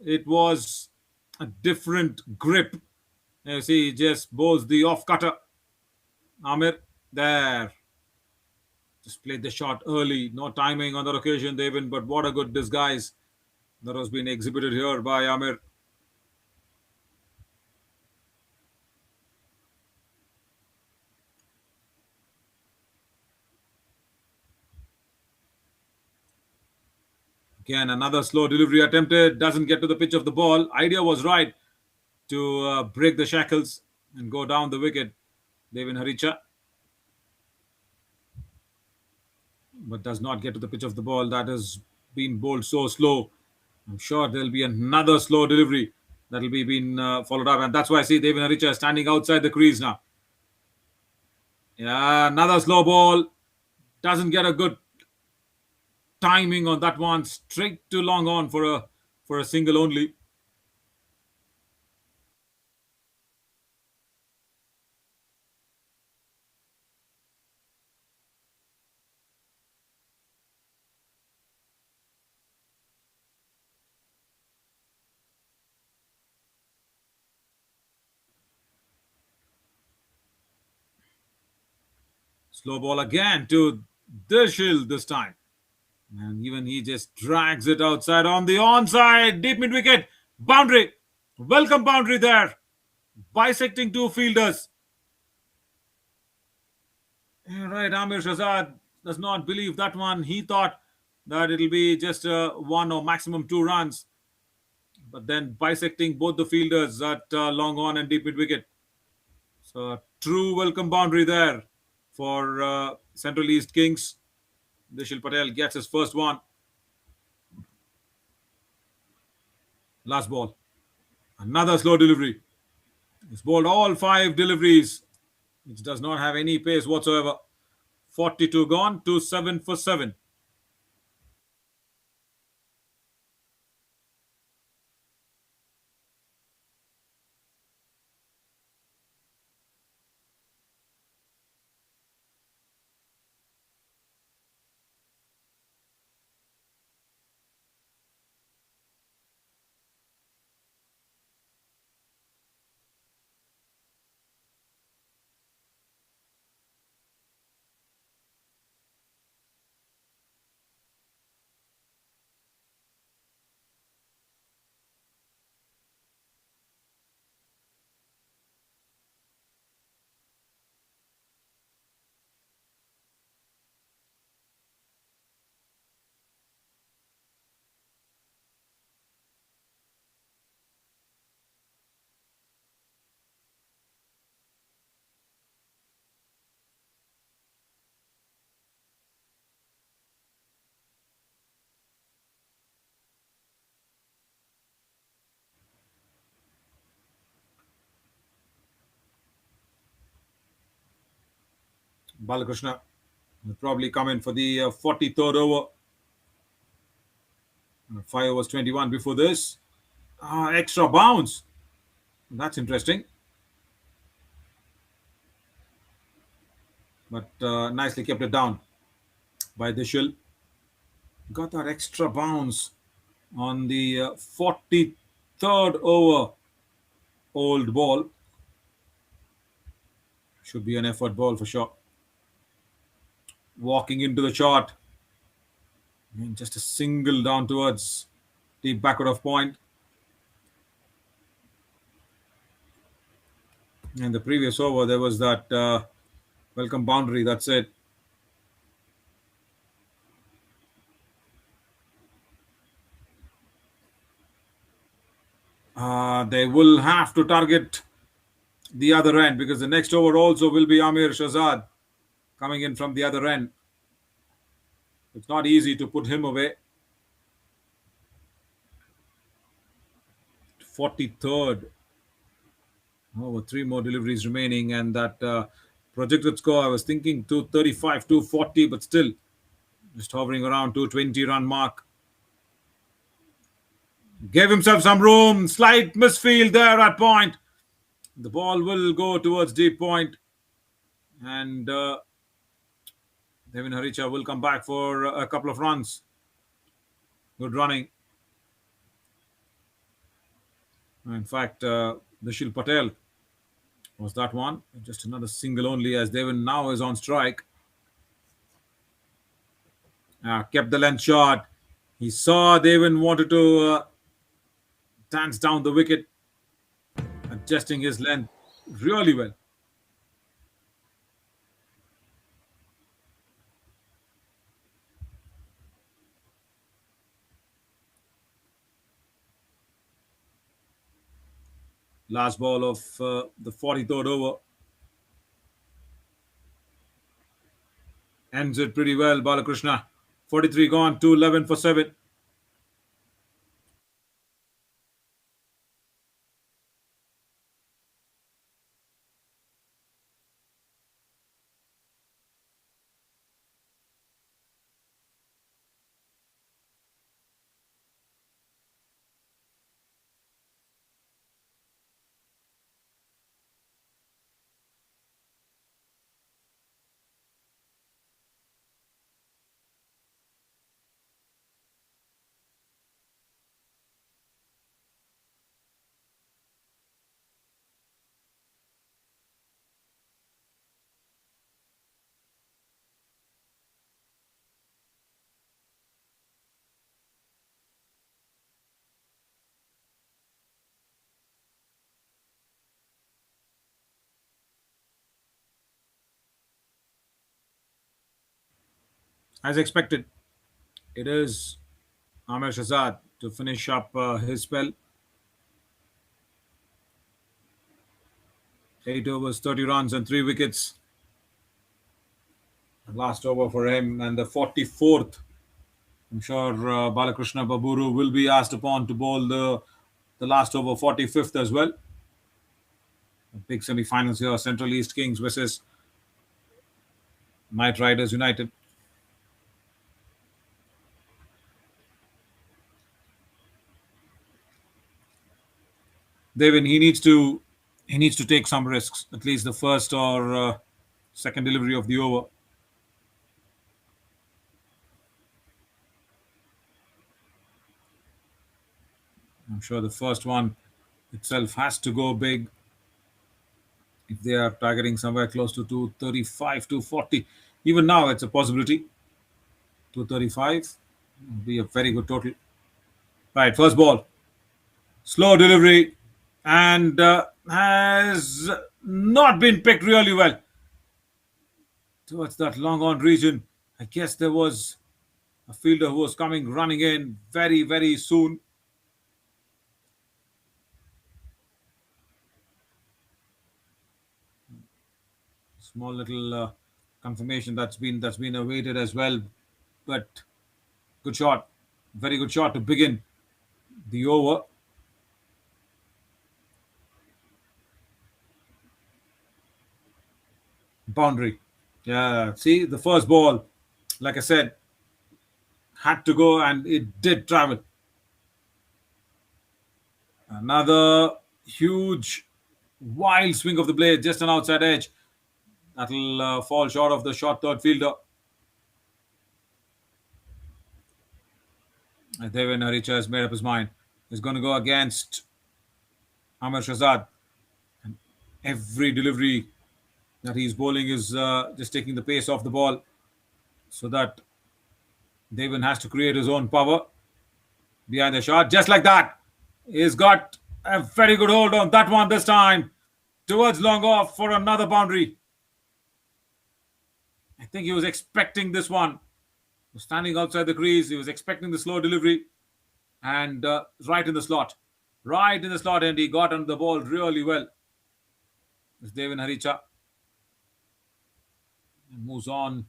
it was a different grip. You see, he just bows the off cutter. Amir, there. Just played the shot early. No timing on that occasion, Devin, but what a good disguise that was being exhibited here by Amir. Again, another slow delivery attempted. Doesn't get to the pitch of the ball. Idea was right to break the shackles and go down the wicket. Devin Haricha. But does not get to the pitch of the ball. That has been bowled so slow. I'm sure there'll be another slow delivery that'll be being followed up. And that's why I see Devin Haricha standing outside the crease now. Yeah, another slow ball. Doesn't get a good timing on that one. Straight to long on for a single only. Slow ball again to Dishil this time. And even he just drags it outside on the onside. Deep mid wicket. Boundary. Welcome boundary there. Bisecting two fielders. Right, Amir Shazad does not believe that one. He thought that it'll be just one or maximum 2 runs. But then bisecting both the fielders at long on and deep mid wicket. So a true welcome boundary there for Central East Kings. Dishil Patel gets his first one. Last ball. Another slow delivery. He's bowled all 5 deliveries, which does not have any pace whatsoever. 42 gone to 7 for 7. Balakrishna will probably come in for the 43rd over. 5 overs 21 before this. Extra bounce. That's interesting. But nicely kept it down by Dishil. Got that extra bounce on the 43rd over. Old ball. Should be an effort ball for sure. Walking into the shot. And just a single down towards deep backward of point. And the previous over, there was that welcome boundary. That's it. They will have to target the other end because the next over also will be Amir Shazad coming in from the other end. It's not easy to put him away. 43rd. Oh, three more deliveries remaining, and that projected score, I was thinking 235, 240, but still just hovering around 220 run mark. Gave himself some room, slight misfield there at point. The ball will go towards deep point, and Devin Haricha will come back for a couple of runs. Good running. In fact, Nishil Patel was that one. Just another single only as Devin now is on strike. Kept the length shot. He saw Devin wanted to dance down the wicket, adjusting his length really well. Last ball of the 43rd over. Ends it pretty well, Balakrishna. 43 gone, 211 for 7. As expected, it is Amir Shazad to finish up his spell. 8 overs, 30 runs, and 3 wickets. Last over for him, and the 44th. I'm sure Balakrishna Baburu will be asked upon to bowl the last over, 45th as well. Big semi-finals here: Central East Kings versus Knight Riders United. Devin, he needs to take some risks, at least the first or second delivery of the over. I'm sure the first one itself has to go big if they are targeting somewhere close to 235, 240. Even now, it's a possibility. 235 would be a very good total. Right, first ball. Slow delivery and has not been picked really well towards that long on region. I guess there was a fielder who was coming running in very, very soon. Small little confirmation that's been awaited as well, but good shot, very good shot to begin the over. Boundary. Yeah, see the first ball, like I said, had to go and it did travel. Another huge wild swing of the blade, just an outside edge. That'll fall short of the short third fielder. Devin Haricha has made up his mind. He's going to go against Amir Shazad. Every delivery that he's bowling is just taking the pace off the ball so that Devon has to create his own power behind the shot. Just like that. He's got a very good hold on that one this time. Towards long off for another boundary. I think he was expecting this one. Standing outside the crease, he was expecting the slow delivery. And right in the slot. Right in the slot, and he got on the ball really well. It's Devon Haricha. Moves on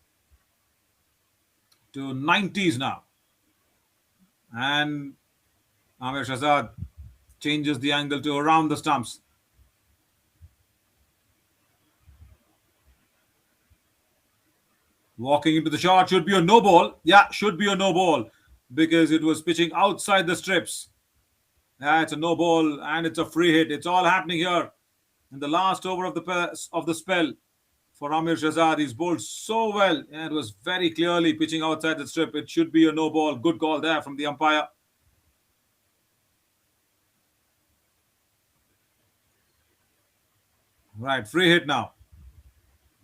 to 90s now. And Amir Shahzad changes the angle to around the stumps. Walking into the shot, should be a no ball. Yeah, should be a no ball because it was pitching outside the strips. Yeah, it's a no ball and it's a free hit. It's all happening here in the last over of the spell for Amir Shahzad. He's bowled so well and it was very clearly pitching outside the strip. It should be a no ball. Good call there from the umpire. Right, free hit now.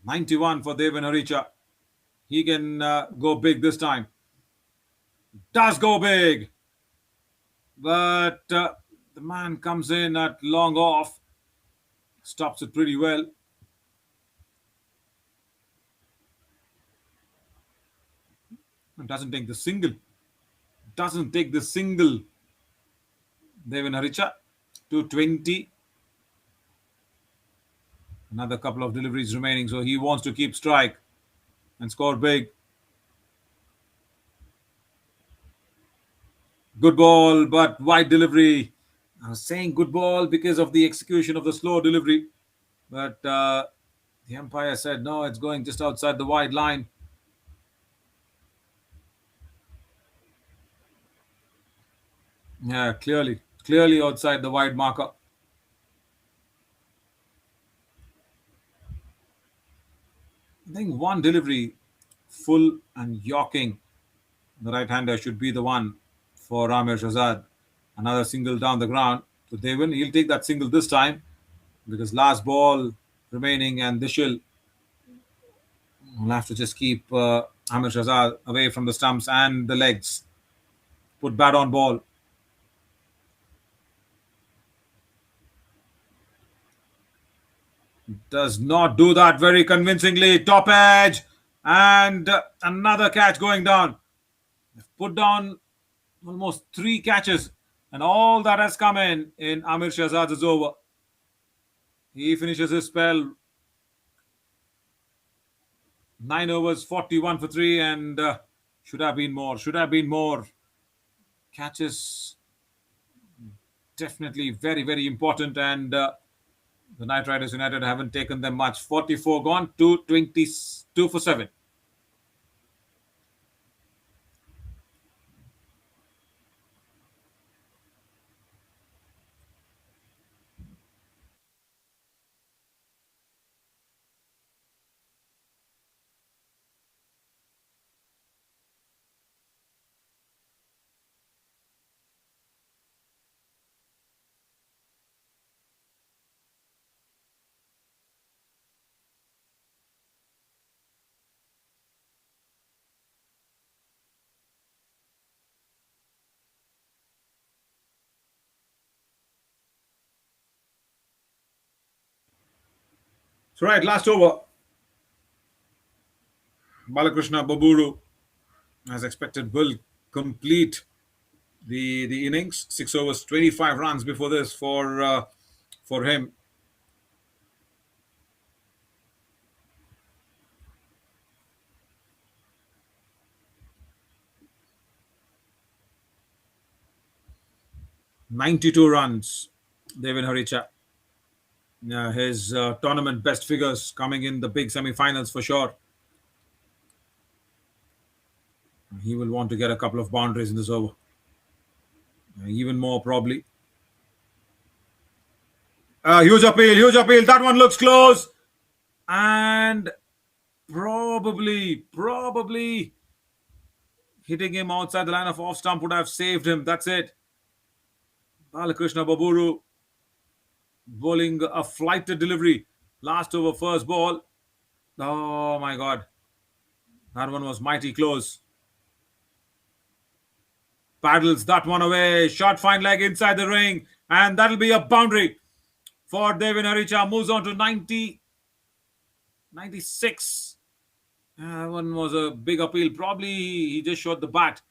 91 for Devon Haricha. He can go big this time. Does go big. But the man comes in at long off. Stops it pretty well. And doesn't take the single. Doesn't take the single. Devon Haricha to 20. Another couple of deliveries remaining. So he wants to keep strike and score big. Good ball, but wide delivery. I was saying good ball because of the execution of the slow delivery. But the umpire said, no, it's going just outside the wide line. Yeah, clearly outside the wide marker. I think one delivery, full and yorking. The right-hander should be the one for Amir Shahzad. Another single down the ground to Devon. He'll take that single this time because last ball remaining and Dishil will have to just keep Amir Shahzad away from the stumps and the legs. Put bat on ball. Does not do that very convincingly. Top edge and another catch going down. Put down almost 3 catches and all that has come in Amir Shahzad's over. He finishes his spell 9 overs, 41 for 3 and should have been more. Catches definitely very, very important and the Knight Riders United haven't taken them much. 44 gone to 22 for 7. So right, last over. Balakrishna Baburu, as expected, will complete the innings. 6 overs, 25 runs before this for him. "92 runs, Devon Haricha. His tournament best figures coming in the big semi-finals for sure. He will want to get a couple of boundaries in this over. Even more probably. Huge appeal. That one looks close. And probably hitting him outside the line of off stump would have saved him. That's it. Balakrishna Baburu bowling a flighted delivery. Last over, first ball. Oh my God. That one was mighty close. Paddles that one away. Short fine leg inside the ring. And that'll be a boundary for Devin Haricha. Moves on to 90, 96. One was a big appeal. Probably he just shot the bat,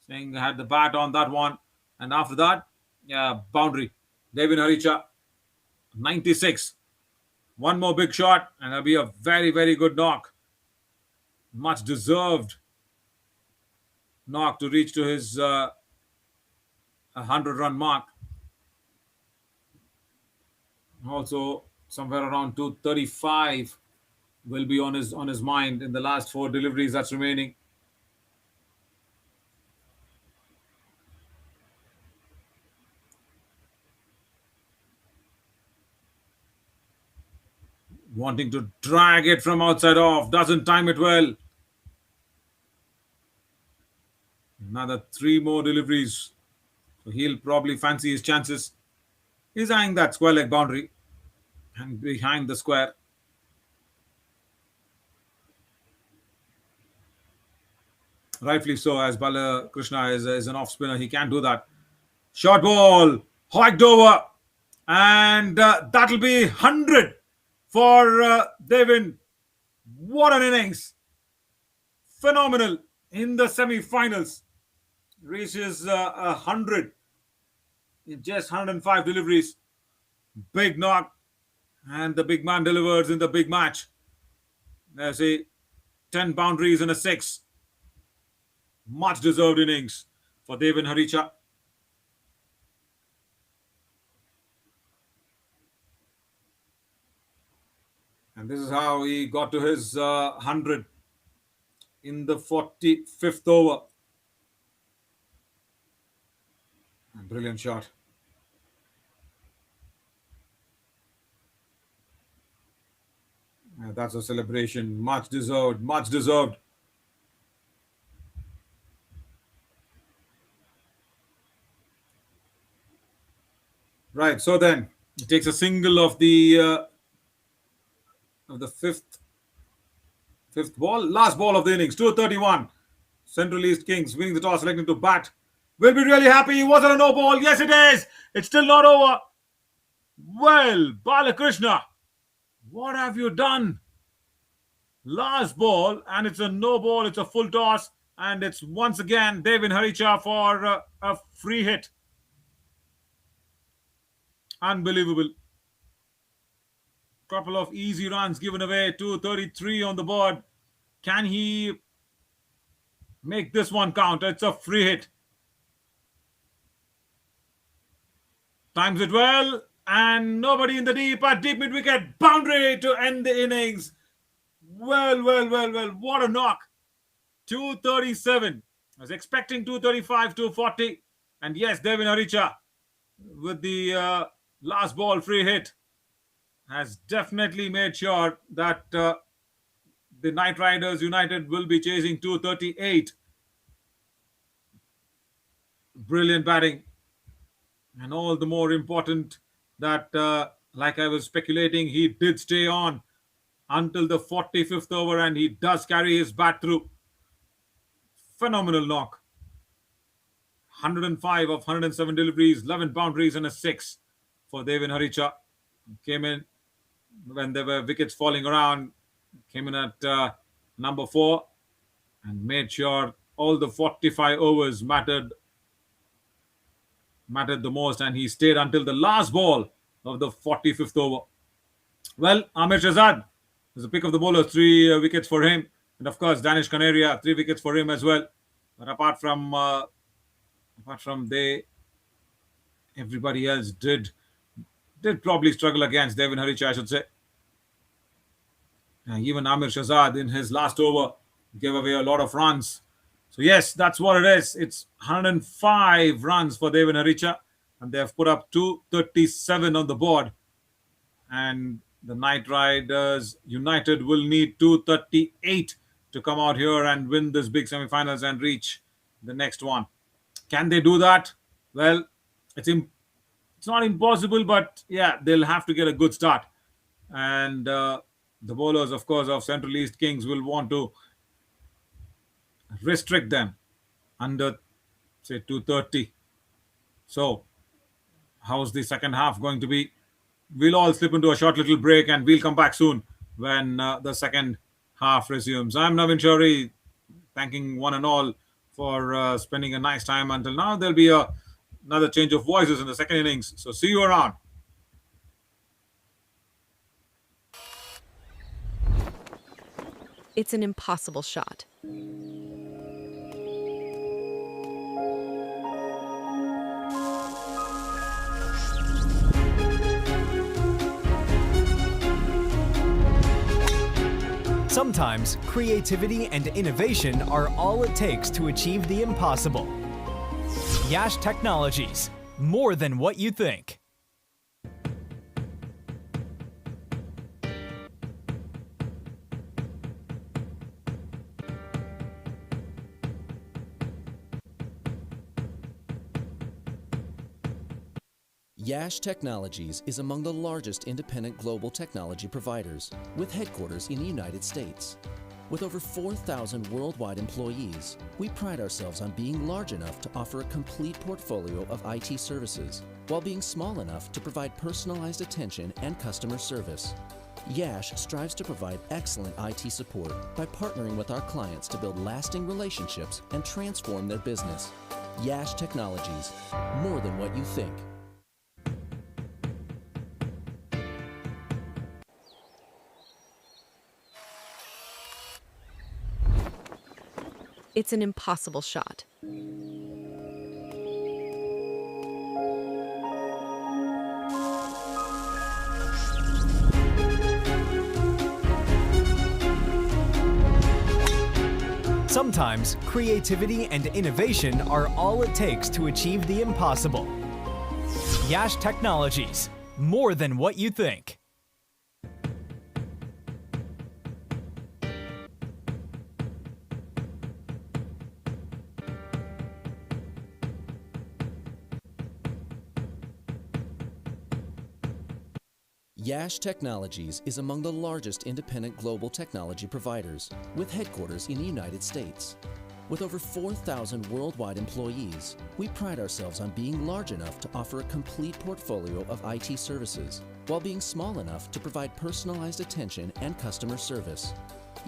saying had the bat on that one. And after that, yeah, boundary. Devin Haricha, 96. One more big shot, and that'll be a very, very good knock. Much deserved knock to reach to his 100-run mark. Also, somewhere around 235 will be on his mind in the last 4 deliveries that's remaining. Wanting to drag it from outside off, doesn't time it well. Another 3 more deliveries. So he'll probably fancy his chances. He's eyeing that square leg boundary and behind the square. Rightfully so, as Bala Krishna is an off spinner. He can't do that. Short ball, hiked over. And that'll be 100 for Devin. What an innings. Phenomenal in the semi-finals. Reaches 100 in just 105 deliveries. Big knock. And the big man delivers in the big match. There's a 10 boundaries and a 6. Much deserved innings for Devin Haricha. And this is how he got to his 100 in the 45th over. Brilliant shot. That's a celebration. Much deserved. Much deserved. Right. So then he takes a single of the fifth ball, last ball of the innings. 2:31. Central East Kings winning the toss, selecting to bat. We'll be really happy. Was it a no ball? Yes, it is. It's still not over. Well, Balakrishna, what have you done? Last ball, and it's a no ball. It's a full toss, and it's once again Devin Haricha for a free hit. Unbelievable. Couple of easy runs given away. 2:33 on the board. Can he make this one count? It's a free hit. Times it well, and nobody in the deep at deep mid wicket. Boundary to end the innings. Well. What a knock. 2:37. I was expecting 2:35, 2:40. And yes, Devin Haricha with the last ball free hit has definitely made sure that the Knight Riders United will be chasing 238. Brilliant batting. And all the more important that, like I was speculating, he did stay on until the 45th over, and he does carry his bat through. Phenomenal knock. 105 of 107 deliveries, 11 boundaries and a 6 for Devin Haricha. Came in when there were wickets falling around, came in at number 4 and made sure all the 45 overs mattered the most, and he stayed until the last ball of the 45th over. Well, Amir Shahzad is the pick of the bowlers, 3 wickets for him, and of course Danish Canaria, 3 wickets for him as well. But apart from everybody else did probably struggle against Devin Haricha, I should say. Even Amir Shahzad in his last over gave away a lot of runs. So yes, that's what it is. It's 105 runs for Devin Haricha, and they have put up 237 on the board. And the Knight Riders United will need 238 to come out here and win this big semi-finals and reach the next one. Can they do that? Well, it's not impossible, but yeah, they'll have to get a good start. And the bowlers, of course, of Central East Kings will want to restrict them under say 2:30. So, how's the second half going to be? We'll all slip into a short little break and we'll come back soon when the second half resumes. I'm Navin Shari, thanking one and all for spending a nice time until now. There'll be another change of voices in the second innings. So, see you around. It's an impossible shot. Sometimes creativity and innovation are all it takes to achieve the impossible. Yash Technologies, more than what you think. Yash Technologies is among the largest independent global technology providers, with headquarters in the United States. With over 4,000 worldwide employees, we pride ourselves on being large enough to offer a complete portfolio of IT services, while being small enough to provide personalized attention and customer service. Yash strives to provide excellent IT support by partnering with our clients to build lasting relationships and transform their business. Yash Technologies, more than what you think. It's an impossible shot. Sometimes creativity and innovation are all it takes to achieve the impossible. Yash Technologies, more than what you think. Yash Technologies is among the largest independent global technology providers, with headquarters in the United States. With over 4,000 worldwide employees, we pride ourselves on being large enough to offer a complete portfolio of IT services, while being small enough to provide personalized attention and customer service.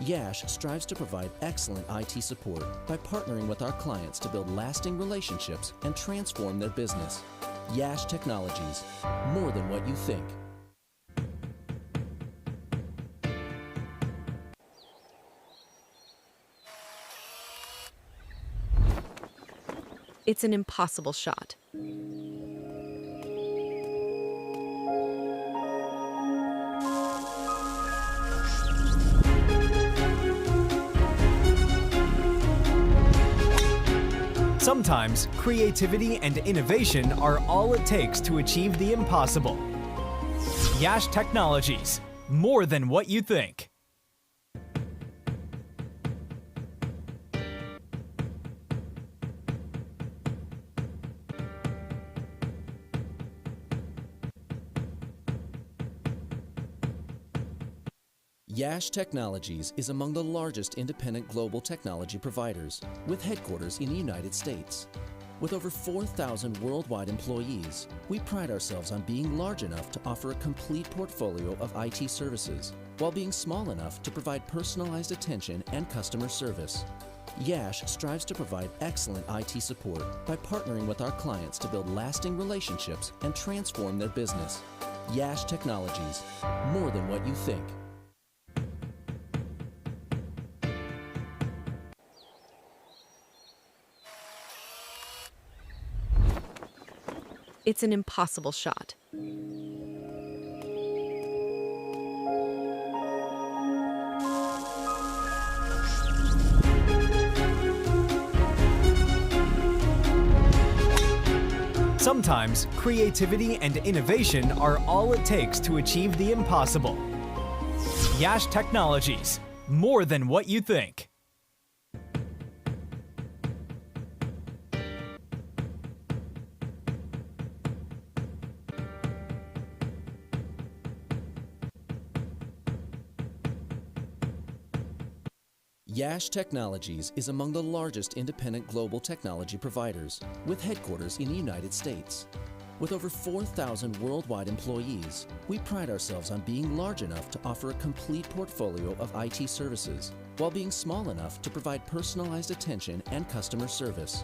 Yash strives to provide excellent IT support by partnering with our clients to build lasting relationships and transform their business. Yash Technologies, more than what you think. It's an impossible shot. Sometimes creativity and innovation are all it takes to achieve the impossible. Yash Technologies, more than what you think. Yash Technologies is among the largest independent global technology providers, with headquarters in the United States. With over 4,000 worldwide employees, we pride ourselves on being large enough to offer a complete portfolio of IT services, while being small enough to provide personalized attention and customer service. Yash strives to provide excellent IT support by partnering with our clients to build lasting relationships and transform their business. Yash Technologies, more than what you think. It's an impossible shot. Sometimes creativity and innovation are all it takes to achieve the impossible. Yash Technologies, more than what you think. Yash Technologies is among the largest independent global technology providers, with headquarters in the United States. With over 4,000 worldwide employees, we pride ourselves on being large enough to offer a complete portfolio of IT services, while being small enough to provide personalized attention and customer service.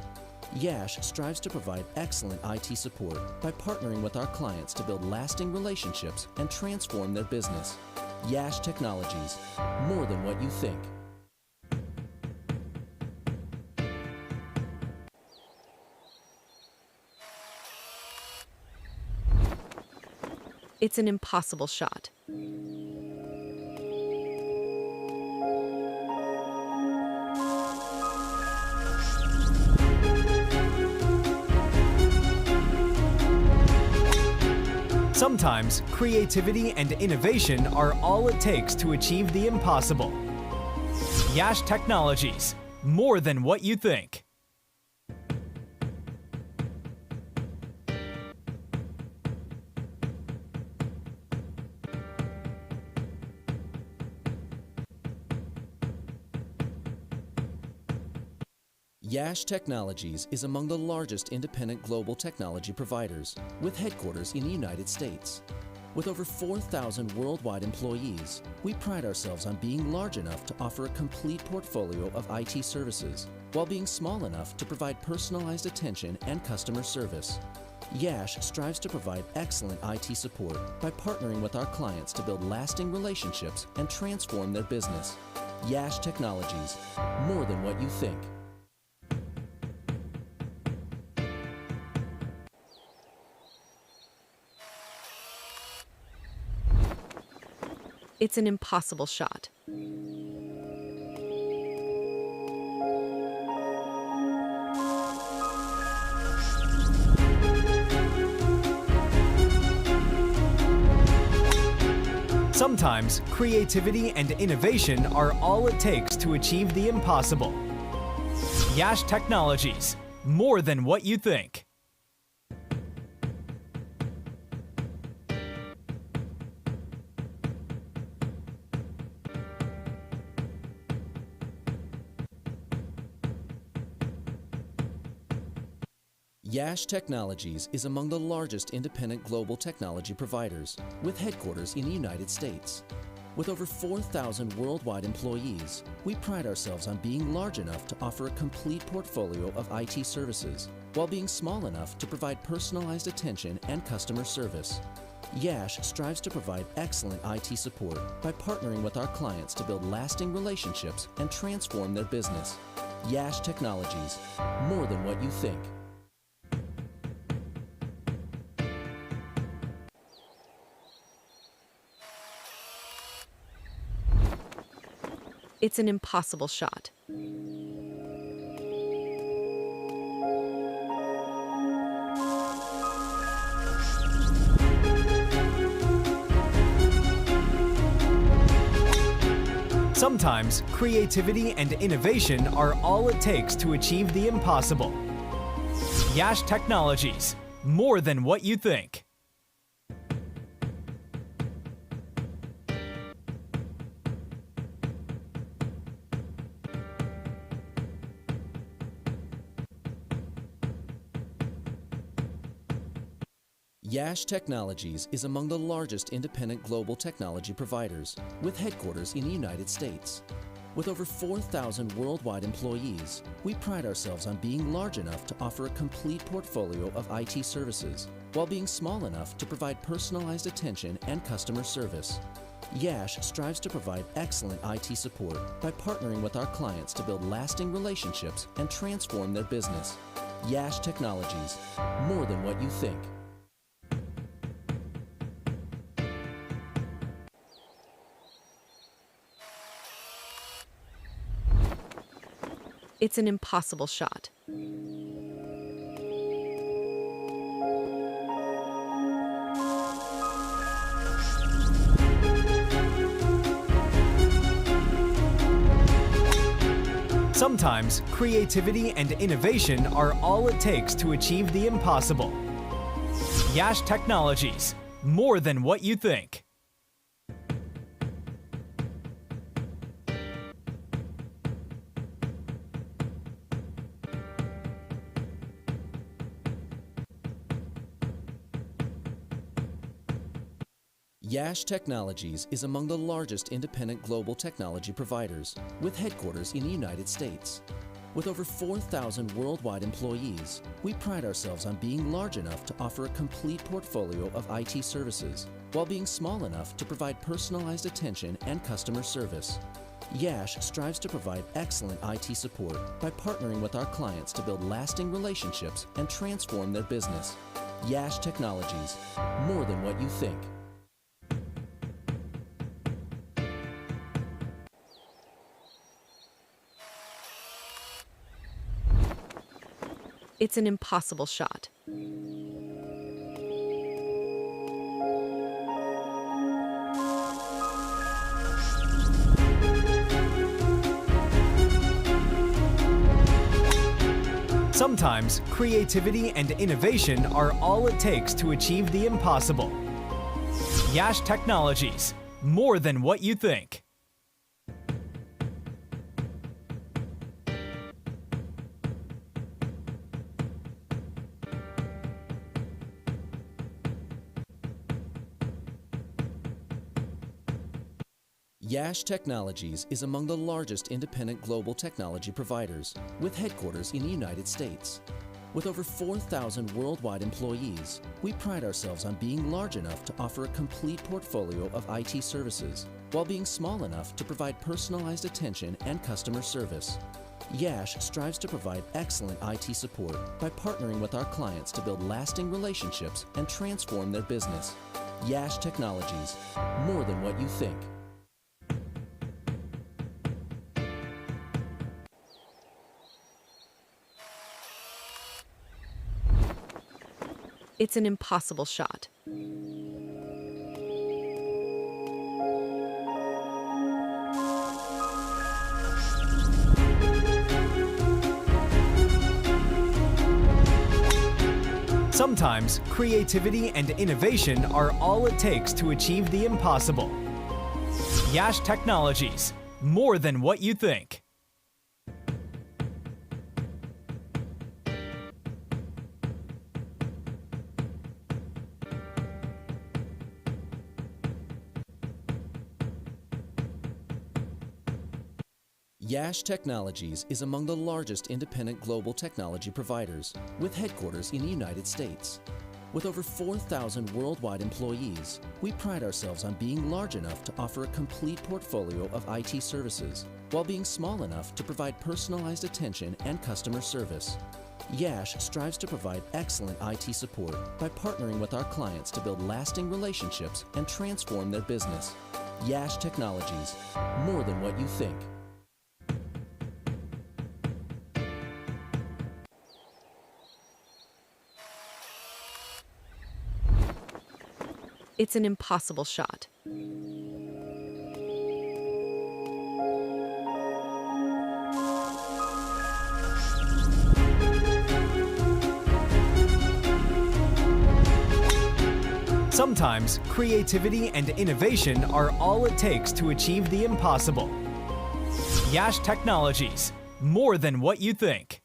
Yash strives to provide excellent IT support by partnering with our clients to build lasting relationships and transform their business. Yash Technologies, more than what you think. It's an impossible shot. Sometimes creativity and innovation are all it takes to achieve the impossible. Yash Technologies, more than what you think. Yash Technologies is among the largest independent global technology providers, with headquarters in the United States. With over 4,000 worldwide employees, we pride ourselves on being large enough to offer a complete portfolio of IT services, while being small enough to provide personalized attention and customer service. Yash strives to provide excellent IT support by partnering with our clients to build lasting relationships and transform their business. Yash Technologies, more than what you think. It's an impossible shot. Sometimes creativity and innovation are all it takes to achieve the impossible. Yash Technologies, more than what you think. Yash Technologies is among the largest independent global technology providers, with headquarters in the United States. With over 4,000 worldwide employees, we pride ourselves on being large enough to offer a complete portfolio of IT services, while being small enough to provide personalized attention and customer service. Yash strives to provide excellent IT support by partnering with our clients to build lasting relationships and transform their business. Yash Technologies, more than what you think. It's an impossible shot. Sometimes creativity and innovation are all it takes to achieve the impossible. Yash Technologies, more than what you think. Yash Technologies is among the largest independent global technology providers, with headquarters in the United States. With over 4,000 worldwide employees, we pride ourselves on being large enough to offer a complete portfolio of IT services, while being small enough to provide personalized attention and customer service. Yash strives to provide excellent IT support by partnering with our clients to build lasting relationships and transform their business. Yash Technologies, more than what you think. It's an impossible shot. Sometimes creativity and innovation are all it takes to achieve the impossible. Yash Technologies, more than what you think. Yash Technologies is among the largest independent global technology providers, with headquarters in the United States. With over 4,000 worldwide employees, we pride ourselves on being large enough to offer a complete portfolio of IT services, while being small enough to provide personalized attention and customer service. Yash strives to provide excellent IT support by partnering with our clients to build lasting relationships and transform their business. Yash Technologies, more than what you think. It's an impossible shot. Sometimes creativity and innovation are all it takes to achieve the impossible. Yash Technologies, more than what you think. Yash Technologies is among the largest independent global technology providers, with headquarters in the United States. With over 4,000 worldwide employees, we pride ourselves on being large enough to offer a complete portfolio of IT services, while being small enough to provide personalized attention and customer service. Yash strives to provide excellent IT support by partnering with our clients to build lasting relationships and transform their business. Yash Technologies, more than what you think. It's an impossible shot. Sometimes creativity and innovation are all it takes to achieve the impossible. Yash Technologies, more than what you think. Yash Technologies is among the largest independent global technology providers, with headquarters in the United States. With over 4,000 worldwide employees, we pride ourselves on being large enough to offer a complete portfolio of IT services, while being small enough to provide personalized attention and customer service. Yash strives to provide excellent IT support by partnering with our clients to build lasting relationships and transform their business. Yash Technologies, more than what you think. It's an impossible shot. Sometimes creativity and innovation are all it takes to achieve the impossible. Yash Technologies, more than what you think.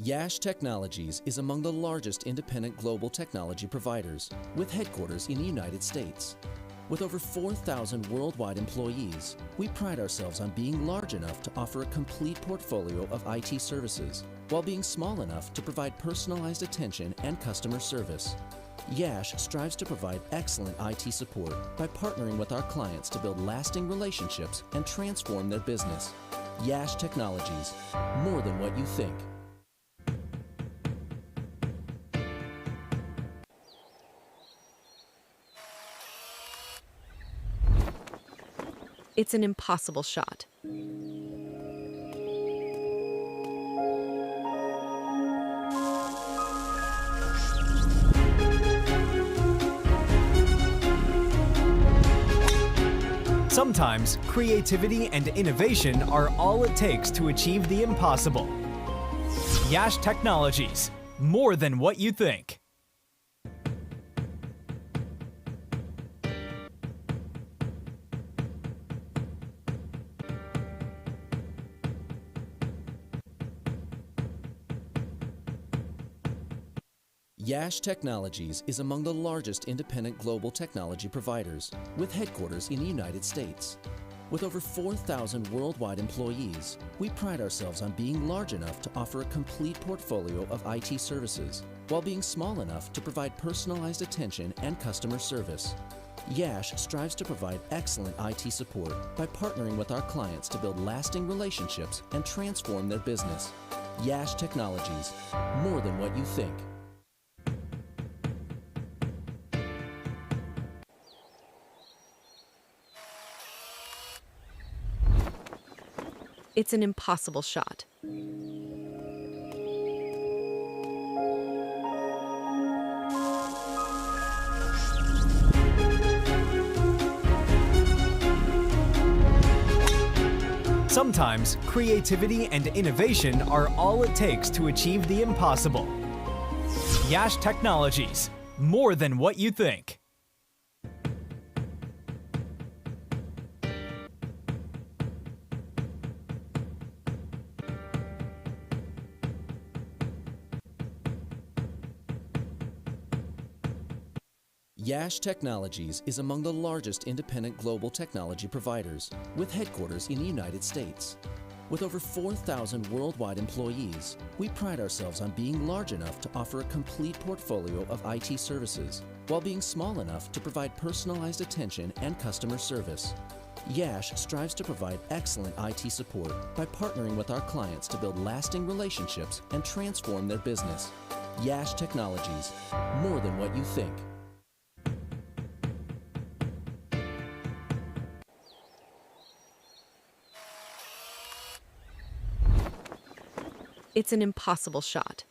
Yash Technologies is among the largest independent global technology providers, with headquarters in the United States. With over 4,000 worldwide employees, we pride ourselves on being large enough to offer a complete portfolio of IT services, while being small enough to provide personalized attention and customer service. Yash strives to provide excellent IT support by partnering with our clients to build lasting relationships and transform their business. Yash Technologies, more than what you think. It's an impossible shot. Sometimes creativity and innovation are all it takes to achieve the impossible. Yash Technologies, more than what you think. Yash Technologies is among the largest independent global technology providers, with headquarters in the United States. With over 4,000 worldwide employees, we pride ourselves on being large enough to offer a complete portfolio of IT services, while being small enough to provide personalized attention and customer service. Yash strives to provide excellent IT support by partnering with our clients to build lasting relationships and transform their business. Yash Technologies, more than what you think. It's an impossible shot. Sometimes creativity and innovation are all it takes to achieve the impossible. Yash Technologies, more than what you think. Yash Technologies is among the largest independent global technology providers, with headquarters in the United States. With over 4,000 worldwide employees, we pride ourselves on being large enough to offer a complete portfolio of IT services, while being small enough to provide personalized attention and customer service. Yash strives to provide excellent IT support by partnering with our clients to build lasting relationships and transform their business. Yash Technologies, more than what you think. It's an impossible shot.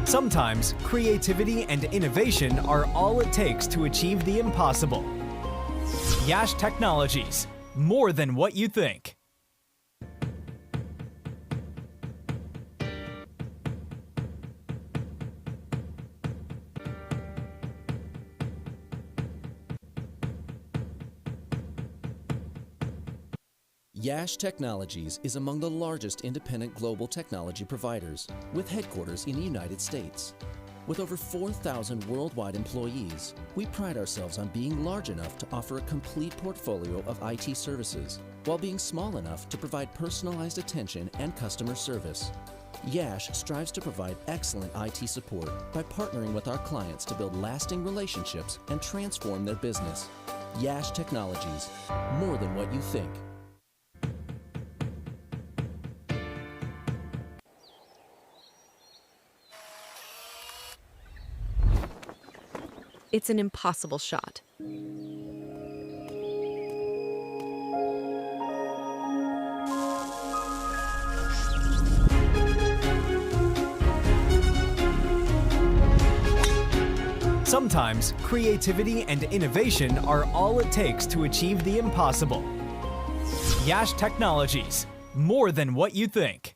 Sometimes creativity and innovation are all it takes to achieve the impossible. Yash Technologies, more than what you think. Yash Technologies is among the largest independent global technology providers, with headquarters in the United States. With over 4,000 worldwide employees, we pride ourselves on being large enough to offer a complete portfolio of IT services, while being small enough to provide personalized attention and customer service. Yash strives to provide excellent IT support by partnering with our clients to build lasting relationships and transform their business. Yash Technologies, more than what you think. It's an impossible shot. Sometimes creativity and innovation are all it takes to achieve the impossible. Yash Technologies, more than what you think.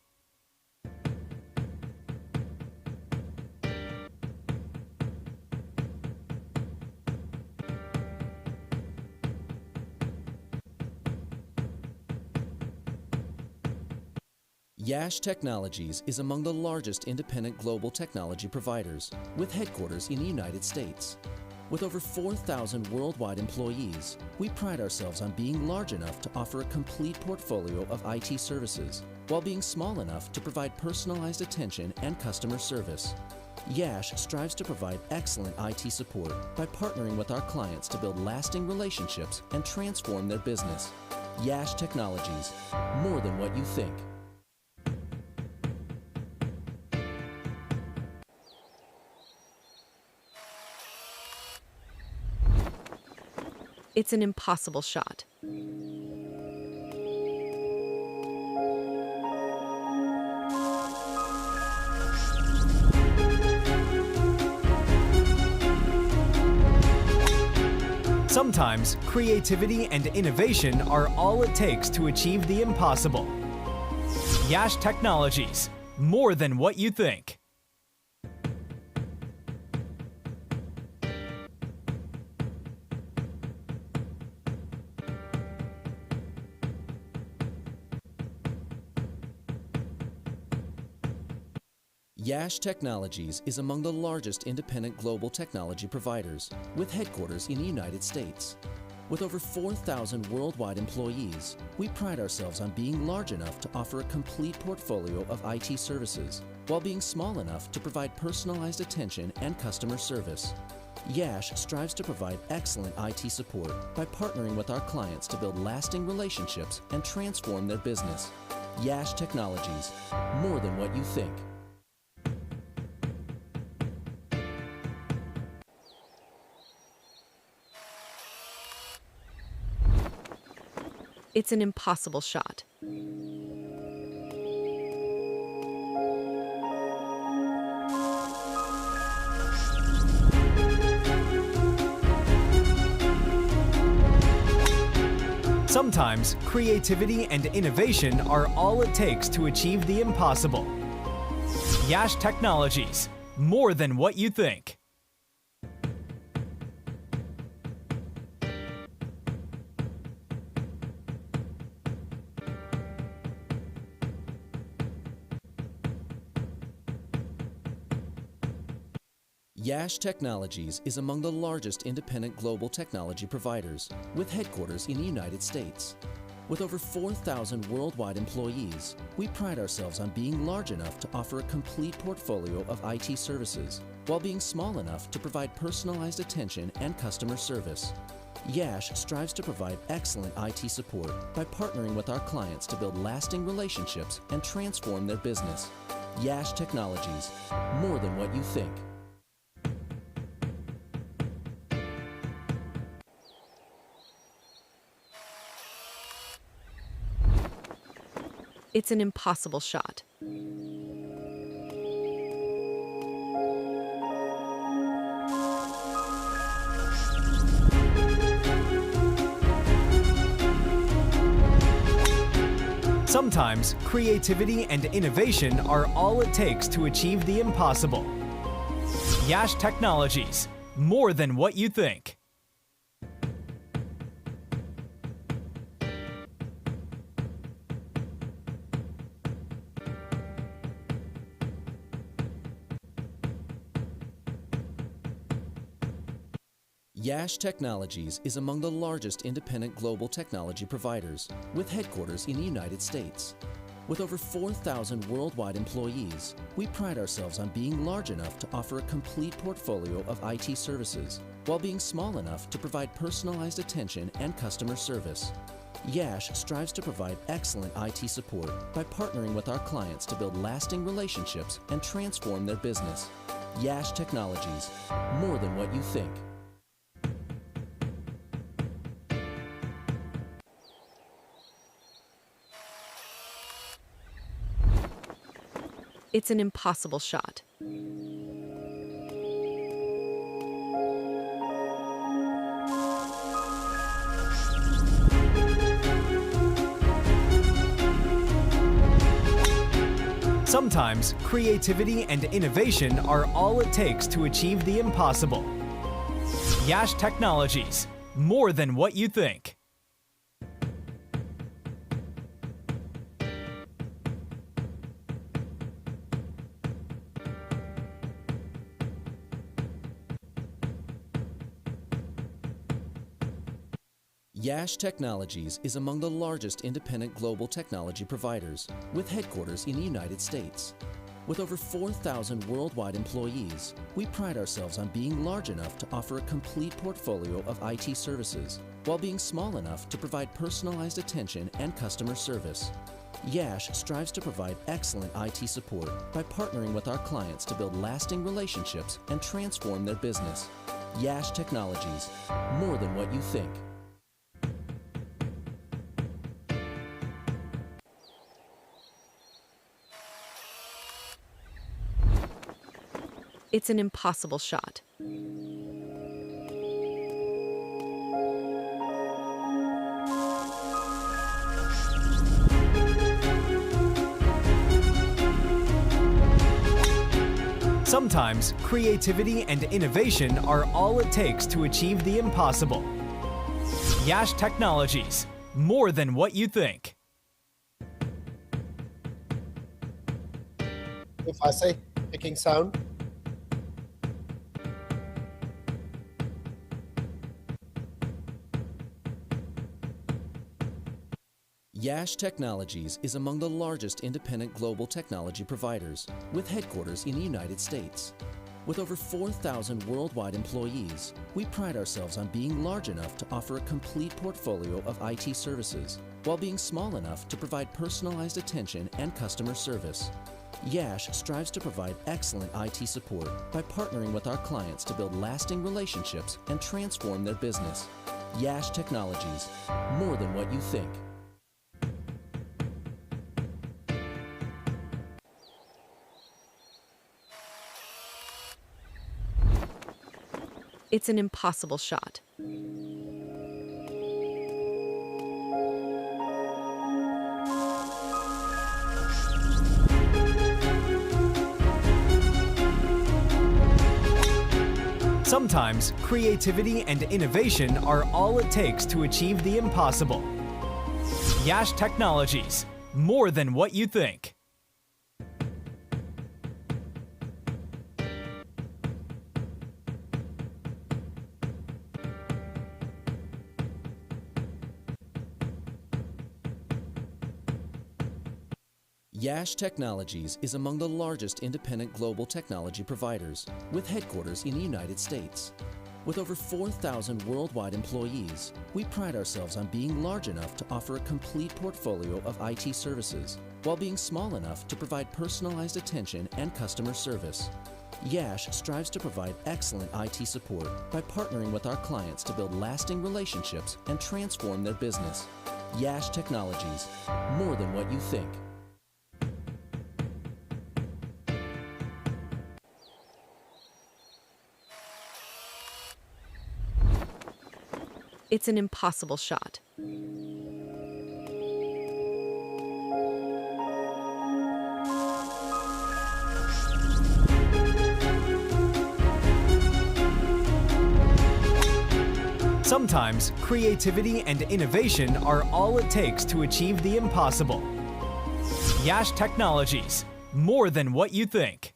Yash Technologies is among the largest independent global technology providers, with headquarters in the United States. With over 4,000 worldwide employees, we pride ourselves on being large enough to offer a complete portfolio of IT services, while being small enough to provide personalized attention and customer service. Yash strives to provide excellent IT support by partnering with our clients to build lasting relationships and transform their business. Yash Technologies, more than what you think. It's an impossible shot. Sometimes creativity and innovation are all it takes to achieve the impossible. Yash Technologies, more than what you think. Yash Technologies is among the largest independent global technology providers, with headquarters in the United States. With over 4,000 worldwide employees, we pride ourselves on being large enough to offer a complete portfolio of IT services, while being small enough to provide personalized attention and customer service. Yash strives to provide excellent IT support by partnering with our clients to build lasting relationships and transform their business. Yash Technologies, more than what you think. It's an impossible shot. Sometimes creativity and innovation are all it takes to achieve the impossible. Yash Technologies, more than what you think. Yash Technologies is among the largest independent global technology providers, with headquarters in the United States. With over 4,000 worldwide employees, we pride ourselves on being large enough to offer a complete portfolio of IT services, while being small enough to provide personalized attention and customer service. Yash strives to provide excellent IT support by partnering with our clients to build lasting relationships and transform their business. Yash Technologies, more than what you think. It's an impossible shot. Sometimes creativity and innovation are all it takes to achieve the impossible. Yash Technologies, more than what you think. Yash Technologies is among the largest independent global technology providers, with headquarters in the United States. With over 4,000 worldwide employees, we pride ourselves on being large enough to offer a complete portfolio of IT services, while being small enough to provide personalized attention and customer service. Yash strives to provide excellent IT support by partnering with our clients to build lasting relationships and transform their business. Yash Technologies, more than what you think. It's an impossible shot. Sometimes creativity and innovation are all it takes to achieve the impossible. Yash Technologies, more than what you think. Yash Technologies is among the largest independent global technology providers, with headquarters in the United States. With over 4,000 worldwide employees, we pride ourselves on being large enough to offer a complete portfolio of IT services, while being small enough to provide personalized attention and customer service. Yash strives to provide excellent IT support by partnering with our clients to build lasting relationships and transform their business. Yash Technologies, more than what you think. It's an impossible shot. Sometimes creativity and innovation are all it takes to achieve the impossible. Yash Technologies, more than what you think. If I say Picking sound. Yash Technologies is among the largest independent global technology providers, with headquarters in the United States. With over 4,000 worldwide employees, we pride ourselves on being large enough to offer a complete portfolio of IT services, while being small enough to provide personalized attention and customer service. Yash strives to provide excellent IT support by partnering with our clients to build lasting relationships and transform their business. Yash Technologies, more than what you think. It's an impossible shot. Sometimes creativity and innovation are all it takes to achieve the impossible. Yash Technologies, more than what you think. Yash Technologies is among the largest independent global technology providers, with headquarters in the United States. With over 4,000 worldwide employees, we pride ourselves on being large enough to offer a complete portfolio of IT services, while being small enough to provide personalized attention and customer service. Yash strives to provide excellent IT support by partnering with our clients to build lasting relationships and transform their business. Yash Technologies, more than what you think. It's an impossible shot. Sometimes creativity and innovation are all it takes to achieve the impossible. Yash Technologies, more than what you think.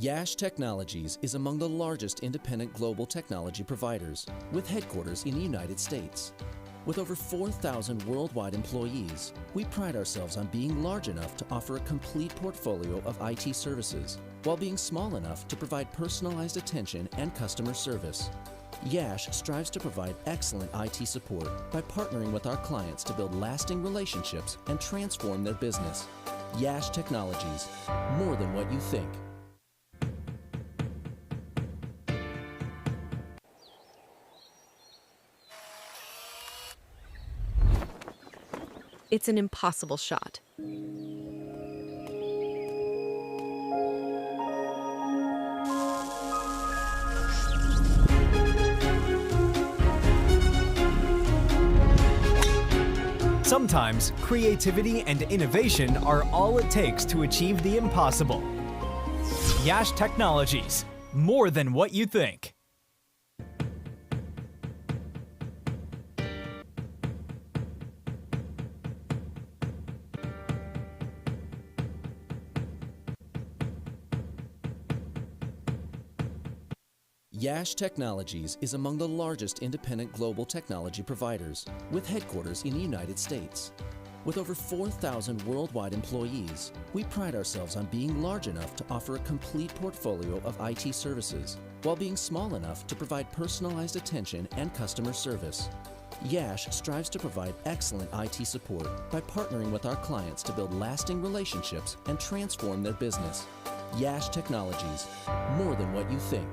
Yash Technologies is among the largest independent global technology providers, with headquarters in the United States. With over 4,000 worldwide employees, we pride ourselves on being large enough to offer a complete portfolio of IT services, while being small enough to provide personalized attention and customer service. Yash strives to provide excellent IT support by partnering with our clients to build lasting relationships and transform their business. Yash Technologies, more than what you think. It's an impossible shot. Sometimes creativity and innovation are all it takes to achieve the impossible. Yash Technologies, more than what you think. Yash Technologies is among the largest independent global technology providers, with headquarters in the United States. With over 4,000 worldwide employees, we pride ourselves on being large enough to offer a complete portfolio of IT services, while being small enough to provide personalized attention and customer service. Yash strives to provide excellent IT support by partnering with our clients to build lasting relationships and transform their business. Yash Technologies, more than what you think.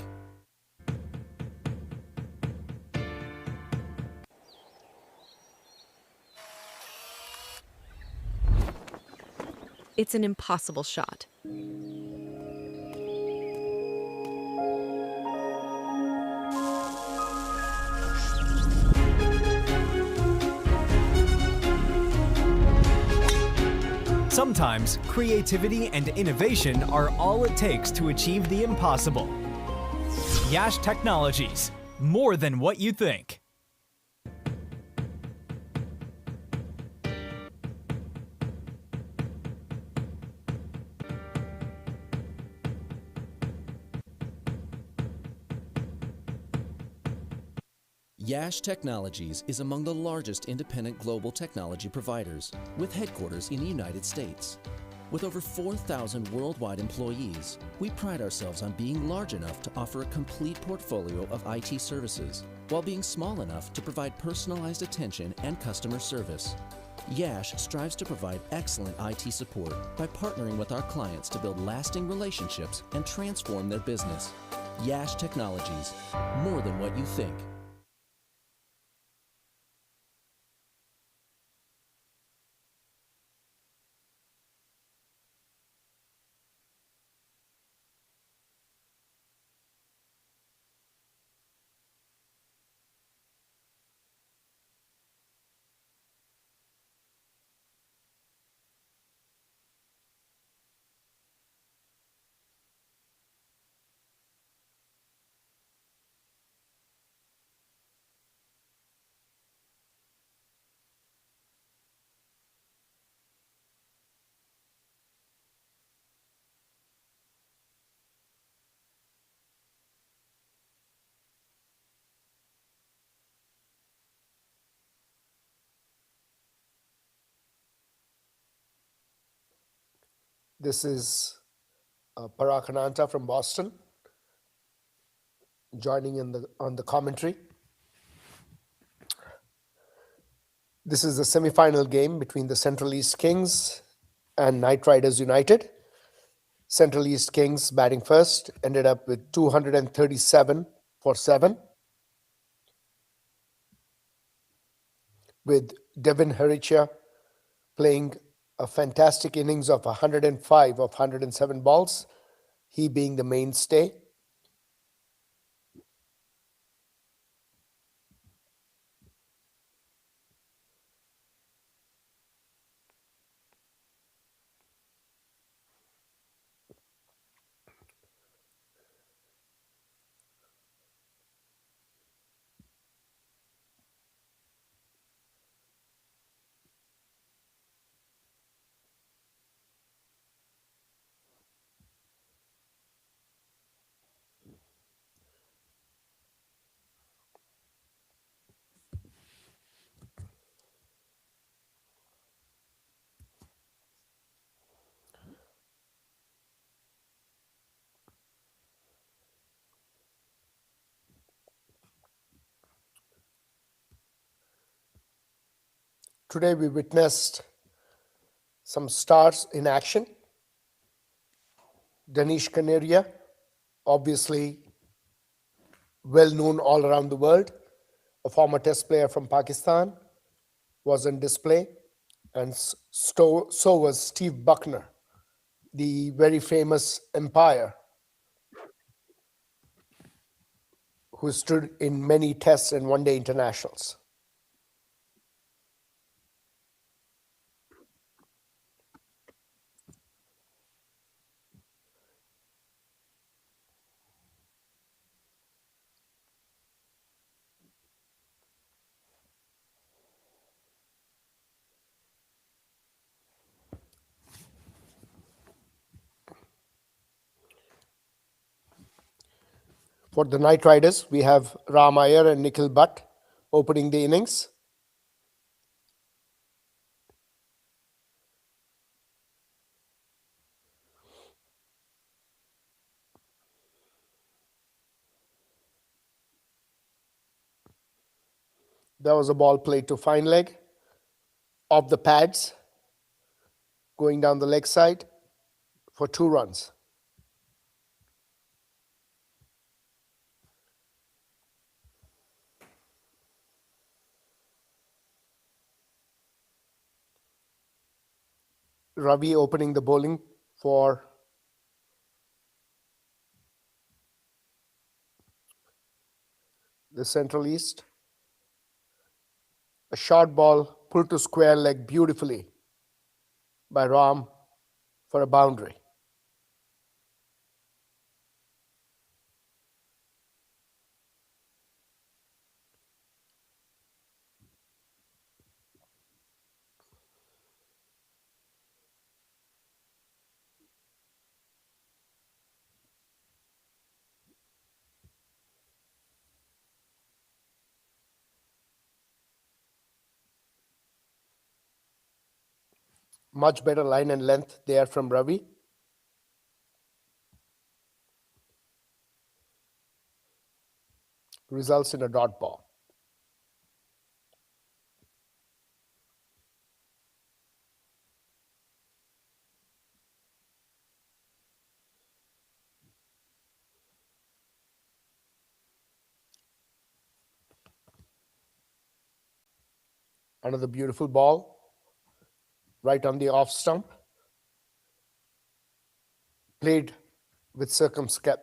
It's an impossible shot. Sometimes creativity and innovation are all it takes to achieve the impossible. Yash Technologies, more than what you think. Yash Technologies is among the largest independent global technology providers, with headquarters in the United States. With over 4,000 worldwide employees, we pride ourselves on being large enough to offer a complete portfolio of IT services, while being small enough to provide personalized attention and customer service. Yash strives to provide excellent IT support by partnering with our clients to build lasting relationships and transform their business. Yash Technologies, more than what you think. This is Parag Ananta from Boston, joining on the commentary. This is the semifinal game between the Central East Kings and Knight Riders United. Central East Kings batting first ended up with 237 for 7, with Devin Haricha playing a fantastic innings of 105 of 107 balls, he being the mainstay. Today we witnessed some stars in action. Danish Kanaria, obviously well known all around the world, a former test player from Pakistan, was on display, and so was Steve Buckner, the very famous umpire who stood in many tests and one-day internationals. For the Knight Riders, we have Ram Iyer and Nikhil Butt opening the innings. There was a ball played to fine leg, off the pads, going down the leg side for 2 runs. Ravi opening the bowling for the Central East. A short ball pulled to square leg beautifully by Ram for a boundary. Much better line and length there from Ravi. Results in a dot ball. Another beautiful ball right on the off stump. Played with circumspect.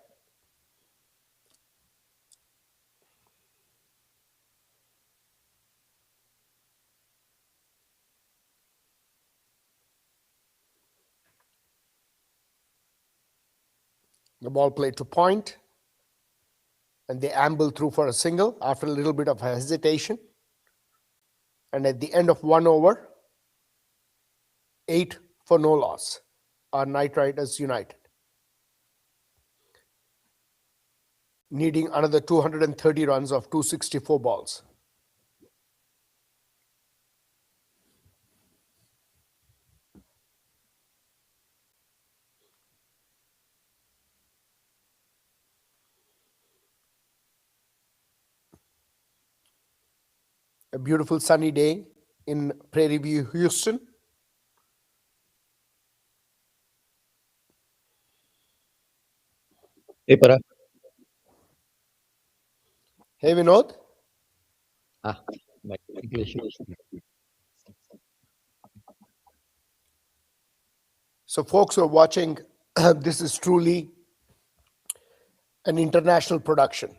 The ball played to point, and they amble through for a single after a little bit of hesitation. And at the end of 1 over, 8 for no loss are Knight Riders United, needing another 230 runs of 264 balls. A beautiful sunny day in Prairie View, Houston. Hey, Parag. Hey, Vinod. My technical issue. So, folks who are watching, this is truly an international production.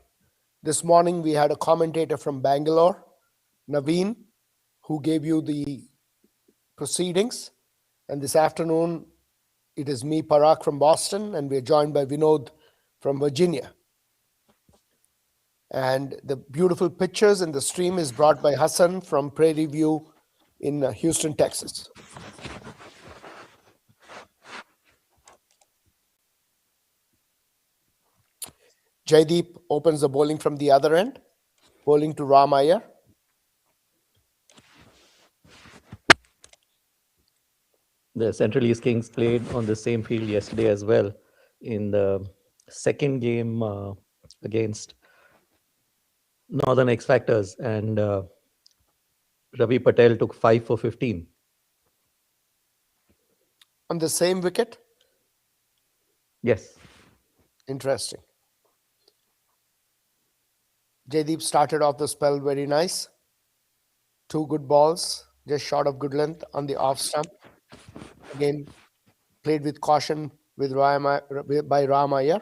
This morning, we had a commentator from Bangalore, Naveen, who gave you the proceedings. And this afternoon, it is me, Parag, from Boston, and we're joined by Vinod from Virginia. And the beautiful pictures and the stream is brought by Hassan from Prairie View in Houston, Texas. Jaideep opens the bowling from the other end, bowling to Ram Iyer. The Central East Kings played on the same field yesterday as well in the second game against Northern X Factors, and Ravi Patel took 5 for 15. On the same wicket? Yes. Interesting. Jaideep started off the spell very nice. 2 good balls, just short of good length on the off stump. Again, played with caution with by Ram Iyer.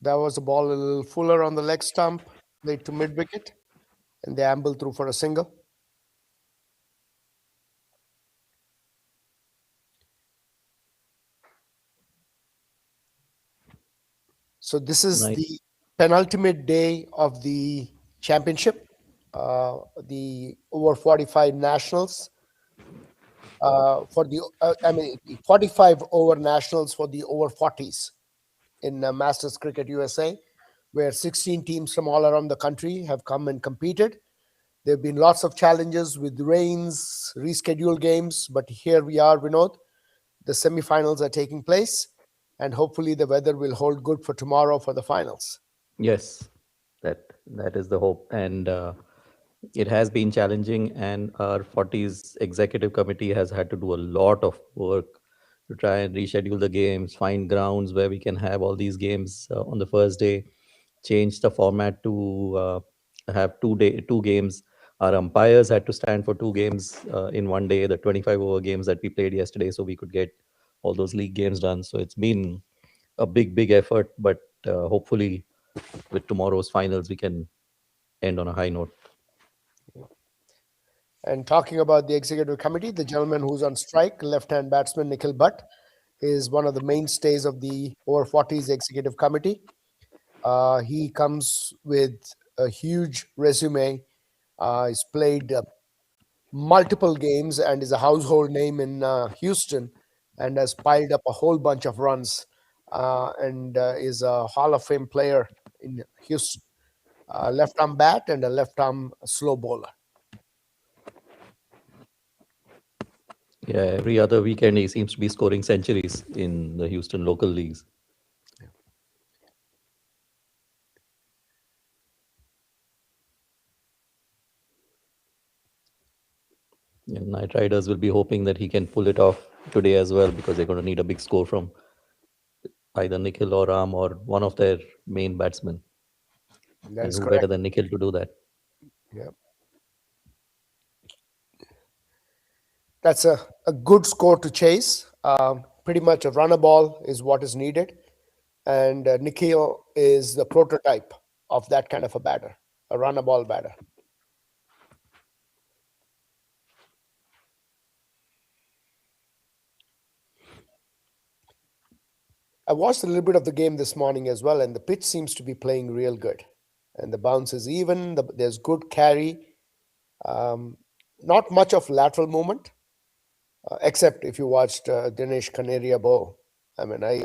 That was a ball a little fuller on the leg stump, played to mid wicket, and they amble through for a single. So this is Nice. the penultimate day of the championship, the over 45 nationals. For the 45 over nationals for the over 40s in Masters Cricket USA, where 16 teams from all around the country have come and competed. There have been lots of challenges with rains, rescheduled games, but here we are, Vinod. The semifinals are taking place, and hopefully the weather will hold good for tomorrow for the finals. Yes, that is the hope, and it has been challenging. And our 40s executive committee has had to do a lot of work to try and reschedule the games, find grounds where we can have all these games on the first day, change the format to have two games. Our umpires had to stand for 2 games in one day, the 25 over games that we played yesterday, so we could get all those league games done. So it's been a big effort, but hopefully with tomorrow's finals we can end on a high note. And talking about the executive committee, the gentleman who's on strike, left-hand batsman Nikhil Butt, is one of the mainstays of the over 40s executive committee. He comes with a huge resume. He's played multiple games and is a household name in Houston and has piled up a whole bunch of runs and is a Hall of Fame player in Houston. Left arm bat and a left arm slow bowler. Yeah, every other weekend he seems to be scoring centuries in the Houston local leagues. And Knight Riders will be hoping that he can pull it off today as well, because they're going to need a big score from either Nikhil or Ram or one of their main batsmen. That And is who correct. better than Nikhil to do that? Yeah. That's a good score to chase. Pretty much a runner ball is what is needed. And Nikhil is the prototype of that kind of a batter, a runner ball batter. I watched a little bit of the game this morning as well, and the pitch seems to be playing real good. And the bounce is even, there's good carry, not much of lateral movement, except if you watched Dinesh Kaneria bowl. I mean, I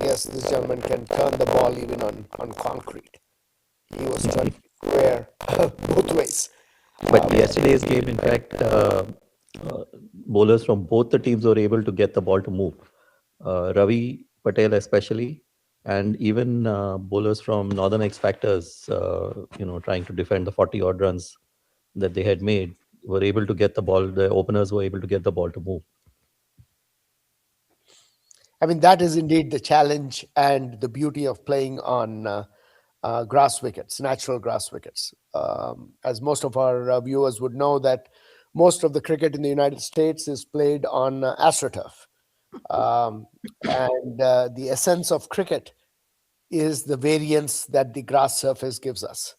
guess this gentleman can turn the ball even on concrete. He was trying to square both ways. But yesterday's game, in fact, uh, bowlers from both the teams were able to get the ball to move. Ravi Patel, especially, and even bowlers from Northern X Factors, trying to defend the 40 odd runs that they had made, were able to get the ball. The openers were able to get the ball to move. I mean, that is indeed the challenge and the beauty of playing on grass wickets, natural grass wickets. As most of our viewers would know, that most of the cricket in the United States is played on AstroTurf. And the essence of cricket is the variance that the grass surface gives us.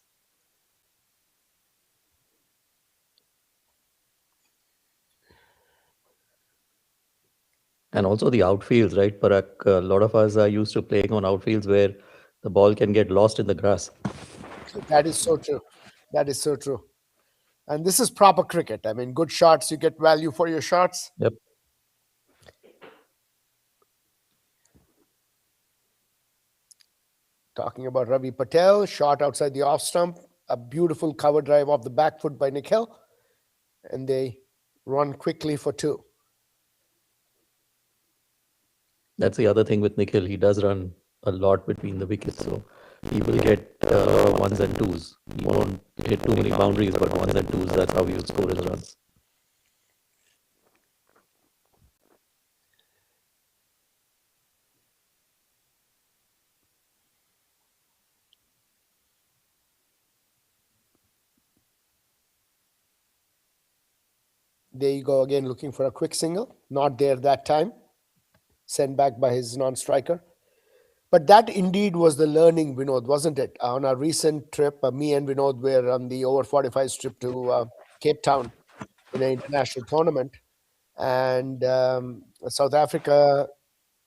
And also the outfields, right, Parag? A lot of us are used to playing on outfields where the ball can get lost in the grass. That is so true. That is so true. And this is proper cricket. I mean, good shots, you get value for your shots. Yep. Talking about Ravi Patel, shot outside the off stump, a beautiful cover drive off the back foot by Nikhil, and they run quickly for two. That's the other thing with Nikhil. He does run a lot between the wickets, so he will get ones and twos. He won't hit too many boundaries, but ones and twos, that's how he will score his runs. There you go again, looking for a quick single. Not there that time. Sent back by his non-striker. But that indeed was the learning, Vinod, wasn't it? On our recent trip, me and Vinod were on the over 45 trip to Cape Town in an international tournament. And South Africa,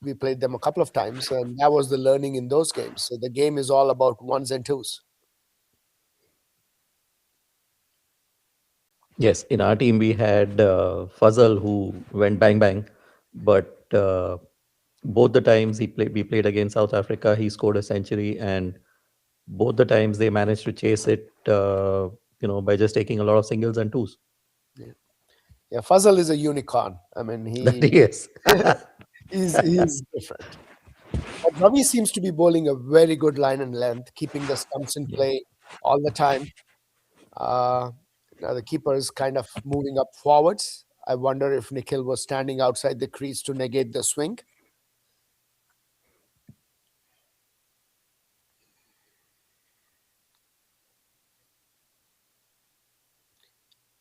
we played them a couple of times, and that was the learning in those games. So the game is all about ones and twos. Yes, in our team we had Fazal, who went bang bang, but both the times we played against South Africa, he scored a century, and both the times they managed to chase it, by just taking a lot of singles and twos. Yeah, Fazal is a unicorn. I mean, Yes. he's different. But Ravi seems to be bowling a very good line and length, keeping the stumps in play all the time. Now the keeper is kind of moving up forwards. I wonder if Nikhil was standing outside the crease to negate the swing.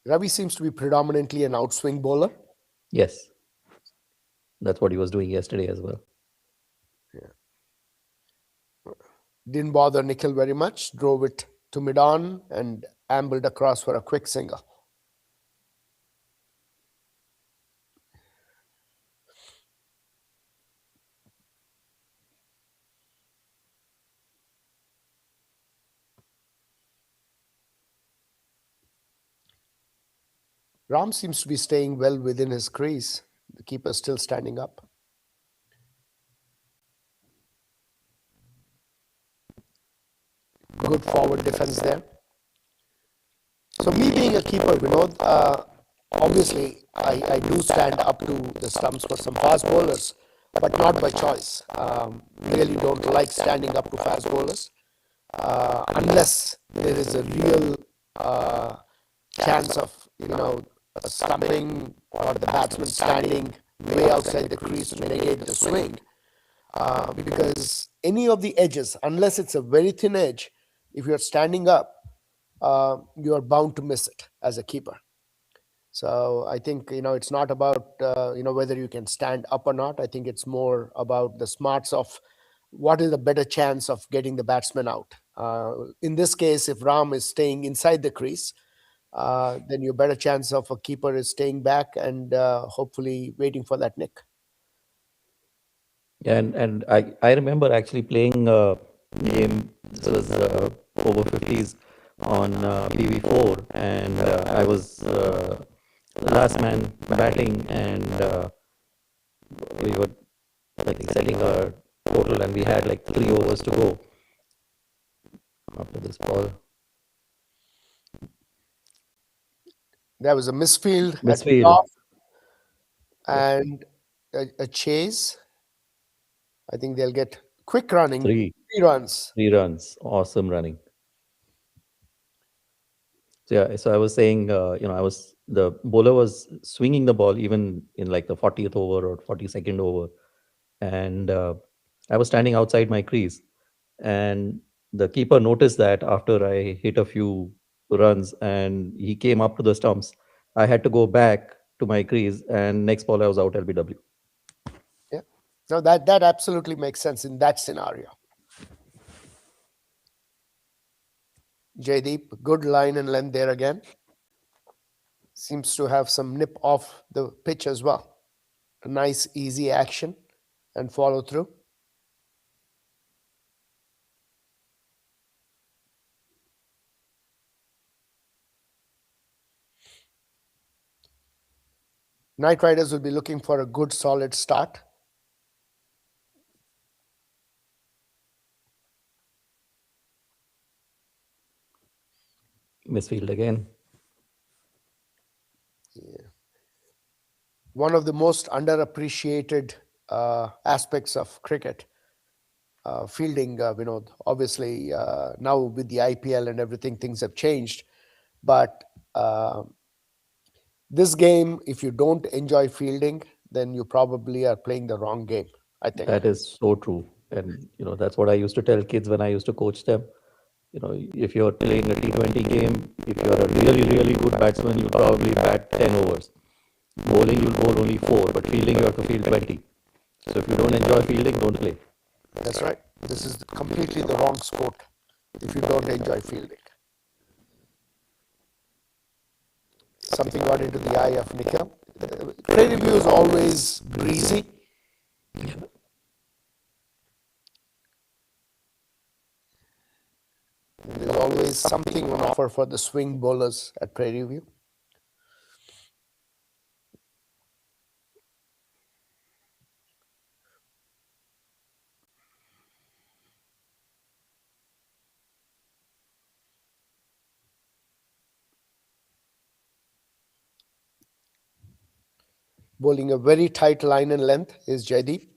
Ravi seems to be predominantly an outswing bowler. Yes. That's what he was doing yesterday as well. Yeah. Didn't bother Nikhil very much, drove it to mid-on and ambled across for a quick single. Ram seems to be staying well within his crease. The keeper still standing up. Good forward defense there. So me being a keeper, Vinod, obviously I do stand up to the stumps for some fast bowlers, but not by choice. Really don't like standing up to fast bowlers unless there is a real chance of, a stumping or the batsman standing way outside the crease to negate the swing. Because any of the edges, unless it's a very thin edge, if you're standing up, you are bound to miss it as a keeper. So I think it's not about whether you can stand up or not. I think it's more about the smarts of what is the better chance of getting the batsman out. In this case, if Ram is staying inside the crease, then your better chance of a keeper is staying back and hopefully waiting for that nick. Yeah, and I remember actually playing a game. This was over 50s on PV4, and I was the last man batting, and we were like setting our total, and we had like 3 overs to go after this ball. There was a misfield at Misfield. mid-off and a chase. I think they'll get quick running, Three. 3 runs. 3 runs. Awesome running. So yeah, so I was saying, the bowler was swinging the ball even in like the 40th over or 42nd over, and I was standing outside my crease, and the keeper noticed that after I hit a few runs, and he came up to the stumps. I had to go back to my crease, and next ball I was out LBW. Yeah. No, that absolutely makes sense in that scenario. Jaydeep, good line and length there again. Seems to have some nip off the pitch as well. A nice, easy action and follow through. Knight Riders will be looking for a good, solid start. Misfield again. Yeah. One of the most underappreciated aspects of cricket, fielding, Vinod. Obviously, now with the IPL and everything, things have changed. But this game, if you don't enjoy fielding, then you probably are playing the wrong game, I think. That is so true. And that's what I used to tell kids when I used to coach them. If you're playing a T20 game, if you're a really, really good batsman, you'll probably bat 10 overs. Bowling, you'll bowl only 4, but fielding, you have to field 20. So if you don't enjoy fielding, don't play. That's right. This is completely the wrong sport if you don't enjoy fielding. Something got into the eye of Nikhil. Play review is always breezy. There's always something on offer for the swing bowlers at Prairie View. Bowling a very tight line and length is Jaideep.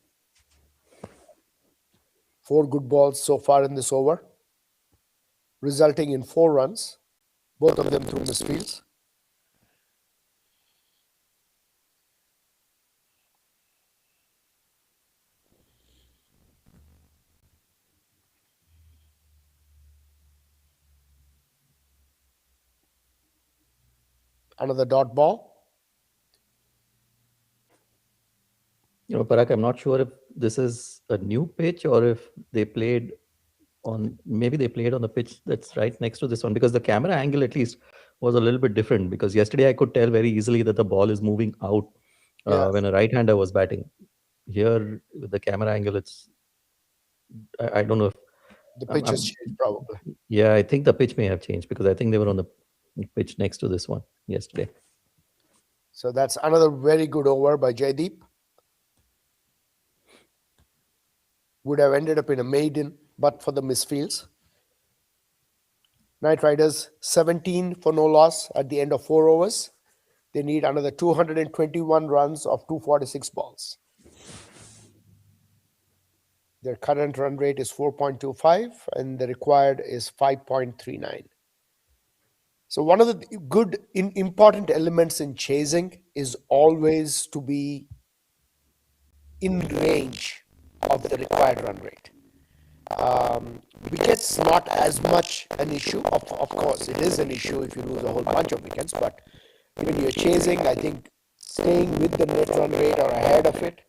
4 good balls so far in this over, resulting in 4 runs, both of them through misfields. Another dot ball. Parag, I'm not sure if this is a new pitch or if they played on, maybe they played on the pitch that's right next to this one, because the camera angle at least was a little bit different, because yesterday I could tell very easily that the ball is moving out Yeah, when a right-hander was batting. Here with the camera angle, it's, I don't know if the pitch has I'm, changed probably. yeah, I think the pitch may have changed, because I think they were on the pitch next to this one yesterday. So that's another very good over by Jaydeep. Would have ended up in a maiden, but for the misfields. Knight Riders 17 for no loss at the end of 4 overs. They need another 221 runs of 246 balls. Their current run rate is 4.25 and the required is 5.39. So one of the good important elements in chasing is always to be in range of the required run rate. Wickets not as much an issue. Of course, it is an issue if you lose a whole bunch of wickets, but when you're chasing, I think staying with the net run rate or ahead of it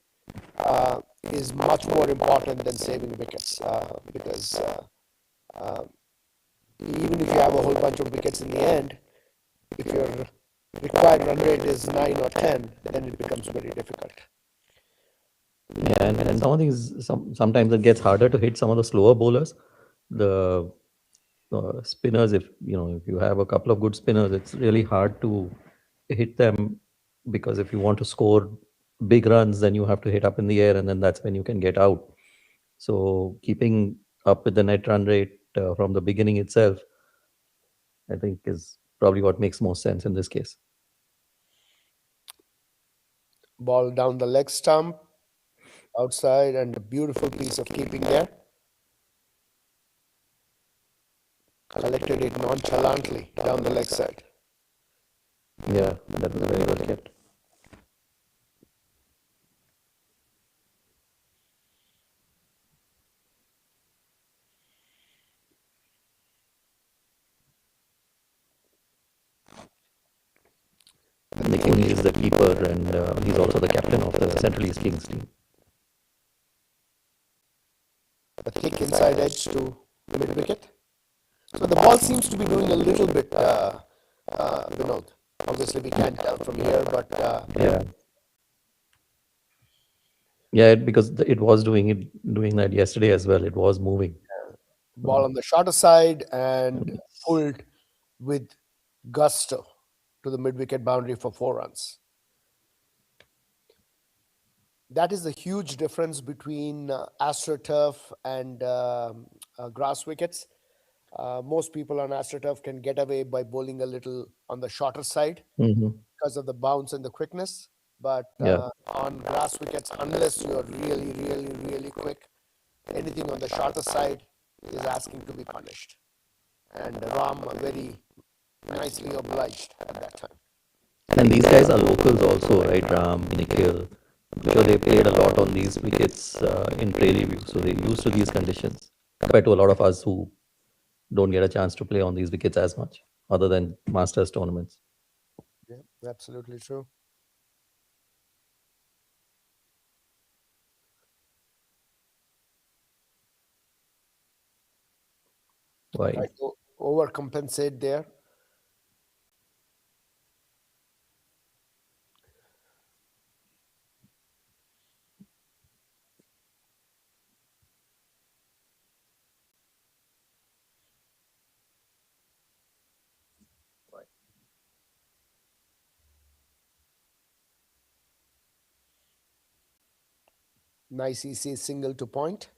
is much more important than saving wickets because even if you have a whole bunch of wickets in the end, if your required run rate is 9 or 10, then it becomes very difficult. Yeah, and some of these, sometimes it gets harder to hit some of the slower bowlers. The spinners, if if you have a couple of good spinners, it's really hard to hit them, because if you want to score big runs, then you have to hit up in the air, and then that's when you can get out. So keeping up with the net run rate from the beginning itself, I think, is probably what makes most sense in this case. Ball down the leg stump, outside, and a beautiful piece of keeping there. Collected it nonchalantly down the leg side. Yeah, that was very well kept. Nick Mooney is the keeper, and he's also the captain of the Central East Kings team. A thick inside edge to mid wicket. So the ball seems to be doing a little bit, Vinod. Obviously, we can't tell from here, but Yeah, yeah, because it was doing that yesterday as well. It was moving. ball on the shorter side and And pulled with gusto to the mid wicket boundary for 4 runs. That is the huge difference between AstroTurf and grass wickets. Most people on AstroTurf can get away by bowling a little on the shorter side Mhm. because of the bounce and the quickness. But Yeah, on grass wickets, unless you're really, really, really quick, anything on the shorter side is asking to be punished. And Ram very nicely obliged at that time. and these guys are locals also, right? Ram, Nikhil. So they played a lot on these wickets in Prairie View, so they're used to these conditions compared to a lot of us who don't get a chance to play on these wickets as much, other than Masters tournaments. Yeah, absolutely true. Why? Try to overcompensate there. Nice easy single to point.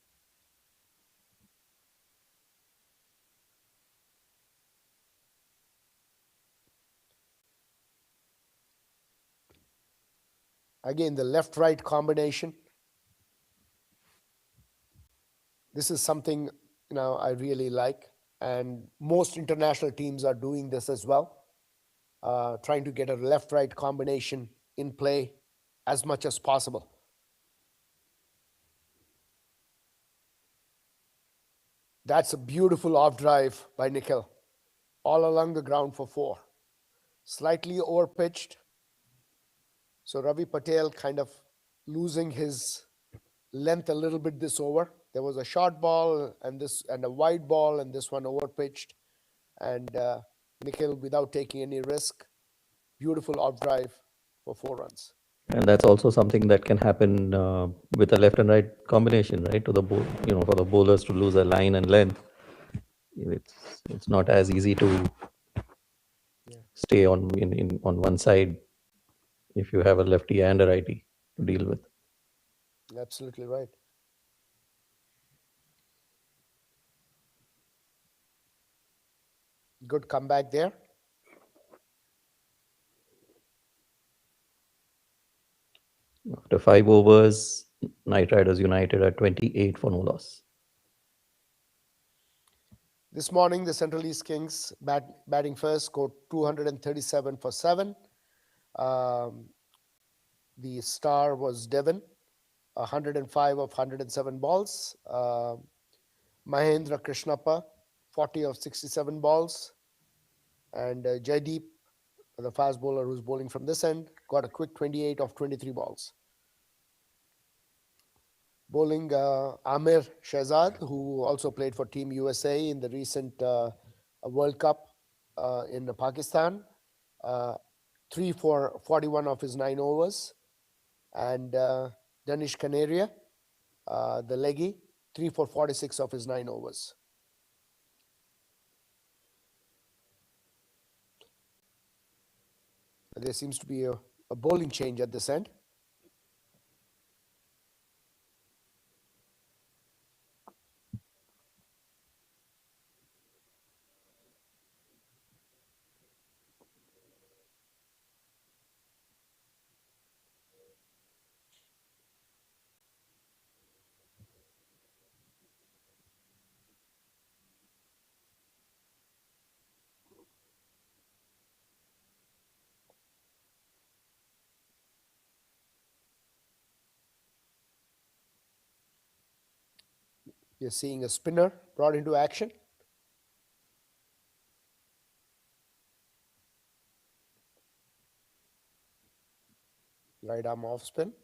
Again, the left-right combination. This is something I really like, and most international teams are doing this as well, trying to get a left-right combination in play as much as possible. That's a beautiful off drive by Nikhil, all along the ground for 4. Slightly over pitched, so Ravi Patel kind of losing his length a little bit this over. There was a short ball and a wide ball, and this one over pitched. And Nikhil, without taking any risk, beautiful off drive for 4 runs. And that's also something that can happen with a left and right combination, right? To the for the bowlers to lose a line and length, it's not as easy to stay on one side if you have a lefty and a righty to deal with. Absolutely right. Good comeback there. After 5 overs, Knight Riders United are 28 for no loss. This morning, the Central East Kings batting first scored 237 for 7. The star was Devon, 105 of 107 balls. Mahendra Krishnappa, 40 of 67 balls. And Jaideep, the fast bowler who's bowling from this end, got a quick 28 of 23 balls. Bowling Amir Shehzad, who also played for Team USA in the recent World Cup in Pakistan, 3 for 41 of his 9 overs. And Danish Canaria, the leggy, 3 for 46 of his 9 overs. There seems to be a bowling change at this end. You're seeing a spinner brought into action. Right arm off spin.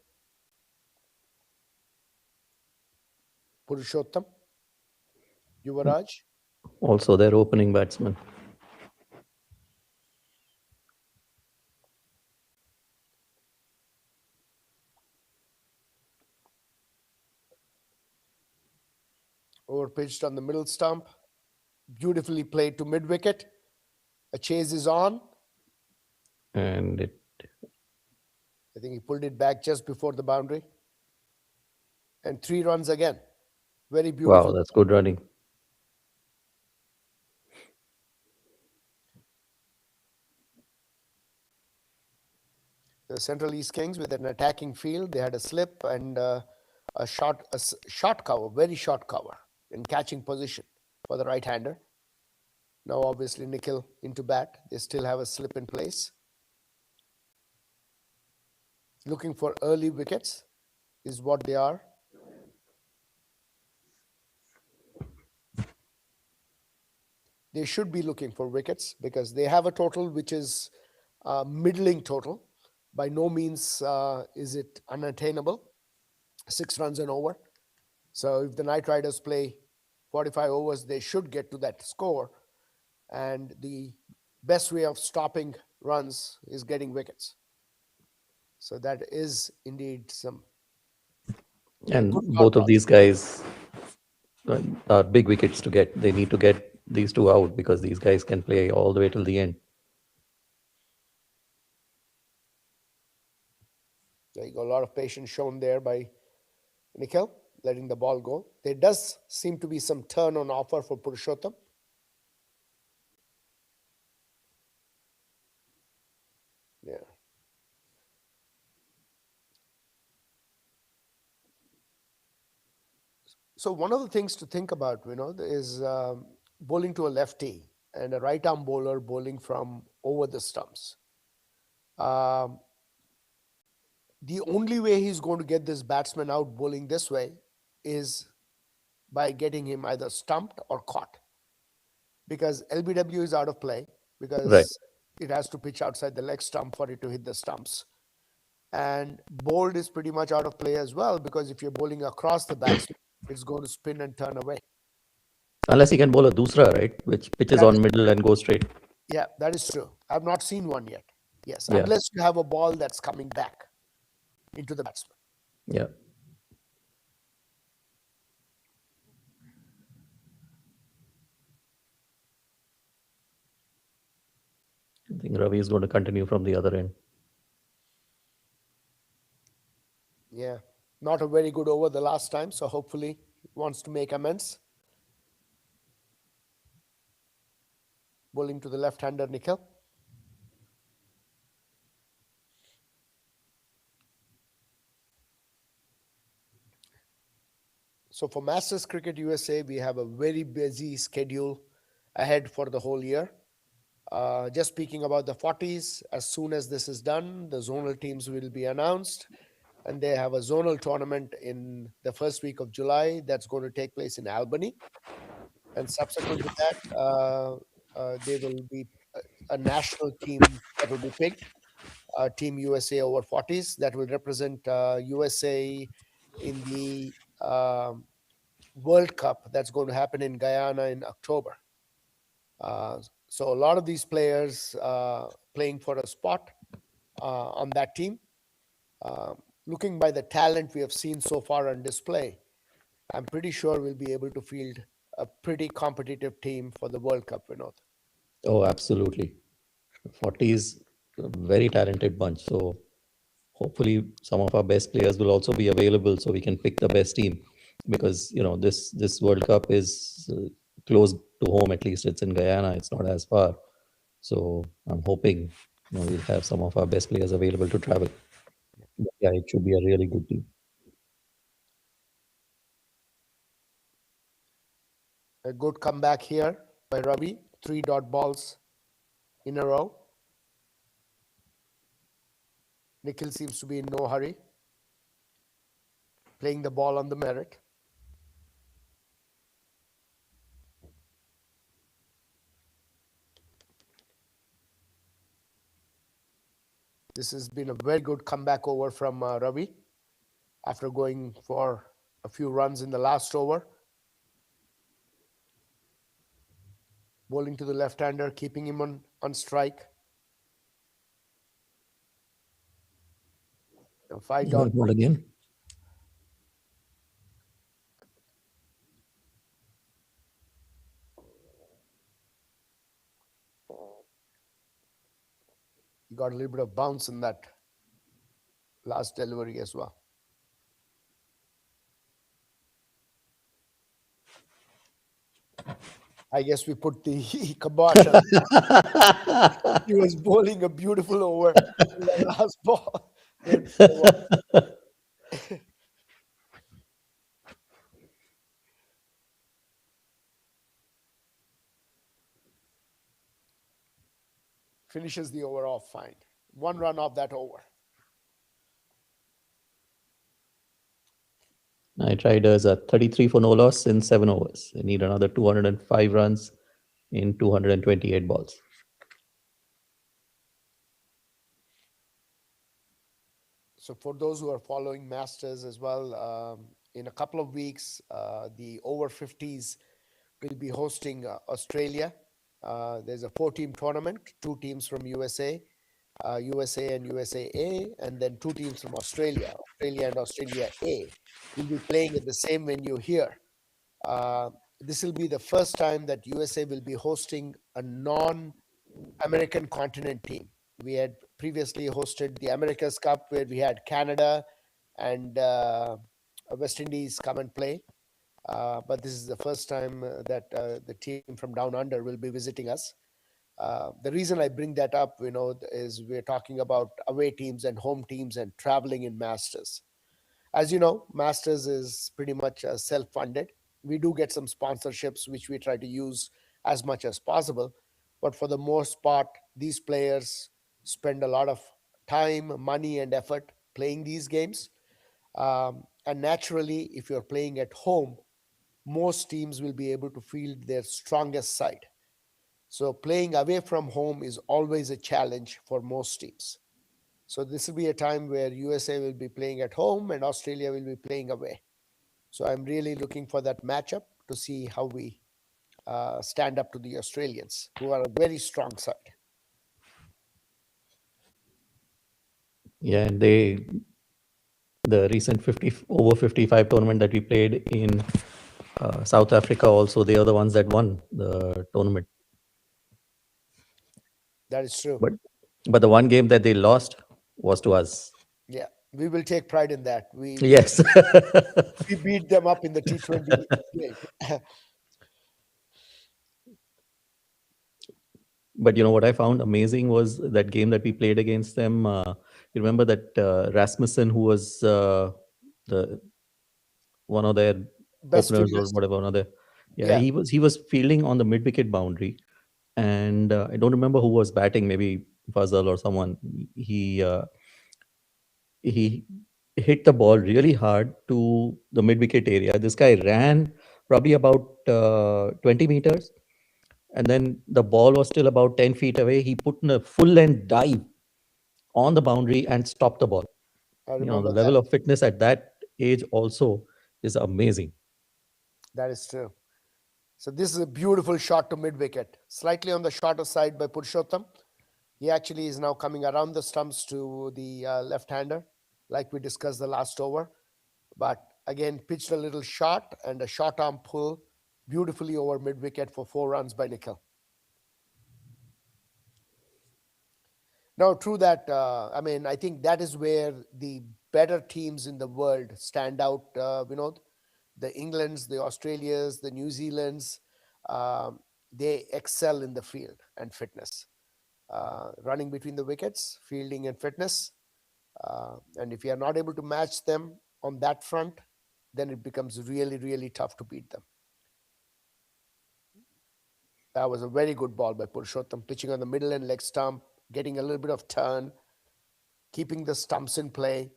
Purushottam, Yuvaraj. Also their opening batsman. Over pitched on the middle stump. Beautifully played to mid wicket. A chase is on. And I think he pulled it back just before the boundary. And 3 runs again. Very beautiful. wow, that's good running. The Central East Kings with an attacking field. They had a slip and a short cover, very short cover in catching position for the right-hander. Now, obviously, Nikhil into bat. They still have a slip in place. Looking for early wickets is what they are. They should be looking for wickets because they have a total which is middling total. By no means is it unattainable. 6 runs and over. So if the Knight Riders play 45 overs, they should get to that score. And the best way of stopping runs is getting wickets. So that is indeed some. And both of these guys are big wickets to get. They need to get these two out because these guys can play all the way till the end. There you go. A lot of patience shown there by Nikhil, letting the ball go. There does seem to be some turn on offer for Purushottam. Yeah. So one of the things to think about, is bowling to a lefty and a right arm bowler bowling from over the stumps. The only way he's going to get this batsman out bowling this way is by getting him either stumped or caught. Because LBW is out of play because it has to pitch outside the leg stump for it to hit the stumps. And bowled is pretty much out of play as well, because if you're bowling across the batsman, it's going to spin and turn away. Unless he can bowl a dusra, right, which pitches That on is, middle and goes straight. yeah, that is true. I've not seen one yet. Yes, Yeah, unless you have a ball that's coming back into the batsman. yeah. I think Ravi is going to continue from the other end. Yeah, not a very good over the last time, so hopefully he wants to make amends. Bowling to the left-hander Nikhil. So for Masters Cricket USA, we have a very busy schedule ahead for the whole year. Just speaking about the 40s, as soon as this is done, the zonal teams will be announced, and they have a zonal tournament in the first week of July that's going to take place in Albany. And subsequent to that, there will be a national team that will be picked, Team USA over 40s, that will represent USA in the World Cup that's going to happen in Guyana in October. Uh, so a lot of these players playing for a spot on that team. Looking by the talent we have seen so far on display, I'm pretty sure we'll be able to field a pretty competitive team for the World Cup, Vinod. Oh, absolutely. 40 is a very talented bunch. So hopefully some of our best players will also be available so we can pick the best team, because this World Cup is close to home. At least it's in Guyana, it's not as far. So I'm hoping we'll have some of our best players available to travel. But yeah, it should be a really good team. A good comeback here by Ravi, 3 dot balls in a row. Nikhil seems to be in no hurry, playing the ball on the merit. This has been a very good comeback over from Ravi after going for a few runs in the last over. Bowling to the left-hander, keeping him on strike. A 5 dot. Ball again. He got a little bit of bounce in that last delivery as well. I guess we put the kibosh on. He was bowling a beautiful over in the last ball. Went forward. Finishes the over off fine. 1 run off that over. I tried as a 33 for no loss in 7 overs. I need another 205 runs in 228 balls. So for those who are following Masters as well, in a couple of weeks, the over 50s will be hosting Australia. There's a 4-team tournament, 2 teams from USA, USA and USAA, and then 2 teams from Australia, Australia and Australia A, will be playing at the same venue here. This will be the first time that USA will be hosting a non-American continent team. We had previously hosted the America's Cup, where we had Canada and West Indies come and play. But this is the first time that the team from down under will be visiting us. The reason I bring that up, is we're talking about away teams and home teams and traveling in Masters. As you know, Masters is pretty much self-funded. We do get some sponsorships, which we try to use as much as possible. But for the most part, these players spend a lot of time, money, and effort playing these games. And naturally, if you're playing at home, most teams will be able to field their strongest side. So playing away from home is always a challenge for most teams. So this will be a time where USA will be playing at home and Australia will be playing away. So I'm really looking for that matchup to see how we stand up to the Australians, who are a very strong side. Yeah, and the recent 50 over 55 tournament that we played in South Africa also, they are the ones that won the tournament. That is true. But the one game that they lost was to us. Yeah, we will take pride in that. We Yes. we beat them up in the T20 game. But what I found amazing was that game that we played against them. You remember that Rasmussen, who was the one of their Best openers or fielders. whatever, one of their, yeah, Yeah, he was fielding on the mid wicket boundary, and I don't remember who was batting, maybe Fazal or someone. He hit the ball really hard to the mid wicket area. This guy ran probably about 20 meters, and then the ball was still about 10 feet away. He put in a full length dive on the boundary and stopped the ball. I The remember that. level of fitness at that age also is amazing. That is true. So this is a beautiful shot to mid wicket, slightly on the shorter side by Purushottam. He actually is now coming around the stumps to the left-hander, like we discussed the last over. But again, pitched a little shot and a short arm pull beautifully over mid wicket for 4 runs by Nikhil. Now, true that, I think that is where the better teams in the world stand out, Vinod. The Englands, the Australias, the New Zealands, they excel in the field and fitness. Running between the wickets, fielding and fitness. And if you are not able to match them on that front, then it becomes really, really tough to beat them. That was a very good ball by Purushottam, pitching on the middle and leg stump, getting a little bit of turn, keeping the stumps in play.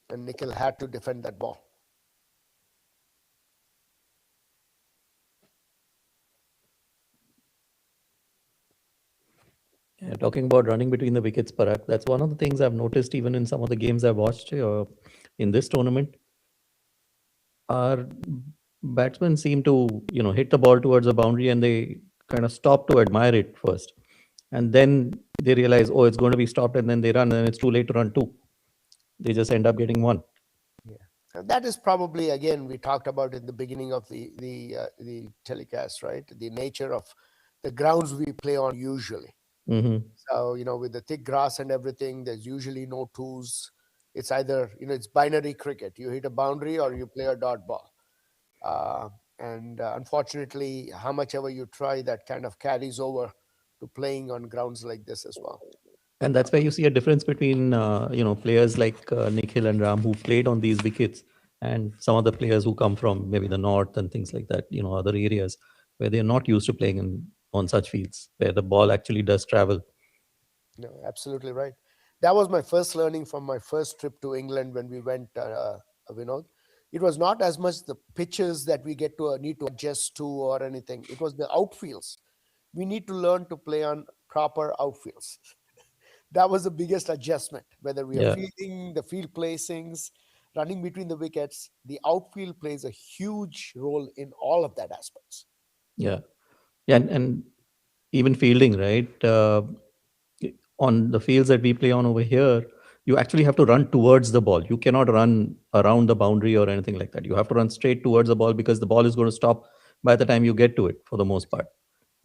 And Nikhil had to defend that ball. Yeah, talking about running between the wickets, Parag, that's one of the things I've noticed even in some of the games I've watched in this tournament. Our batsmen seem to, hit the ball towards the boundary and they kind of stop to admire it first. And then they realize, oh, it's going to be stopped, and then they run, and it's too late to run two. They just end up getting one. Yeah, and that is probably, again, we talked about in the beginning of the telecast, right? The nature of the grounds we play on usually. Mm-hmm. So with the thick grass and everything, there's usually no twos. It's either it's binary cricket. You hit a boundary or you play a dot ball. And unfortunately, how much ever you try, that kind of carries over to playing on grounds like this as well. And that's where you see a difference between, players like Nikhil and Ram who played on these wickets, and some of the players who come from maybe the north and things like that, other areas where they're not used to playing on such fields where the ball actually does travel. No, absolutely right. That was my first learning from my first trip to England when we went, Vinod. It was not as much the pitches that we need to adjust to or anything. It was the outfields. We need to learn to play on proper outfields. That was the biggest adjustment. Whether we are Yeah. fielding, the field placings, running between the wickets, the outfield plays a huge role in all of that aspects. Yeah. Yeah. And even fielding, right? On the fields that we play on over here, you actually have to run towards the ball. You cannot run around the boundary or anything like that. You have to run straight towards the ball because the ball is going to stop by the time you get to it for the most part.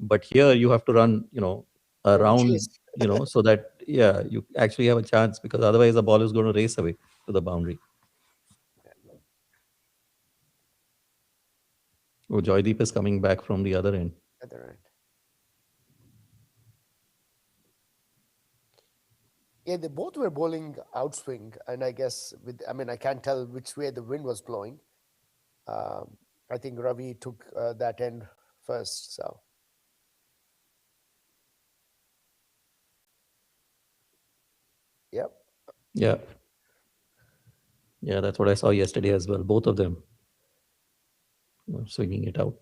But here you have to run, You have to around, chase. so that, yeah, you actually have a chance, because otherwise the ball is going to race away to the boundary. Oh, Joydeep is coming back from the other end. Other end. Yeah, they both were bowling outswing, and I guess I can't tell which way the wind was blowing. I think Ravi took that end first. So yep. Yeah. Yeah, that's what I saw yesterday as well. Both of them swinging it out.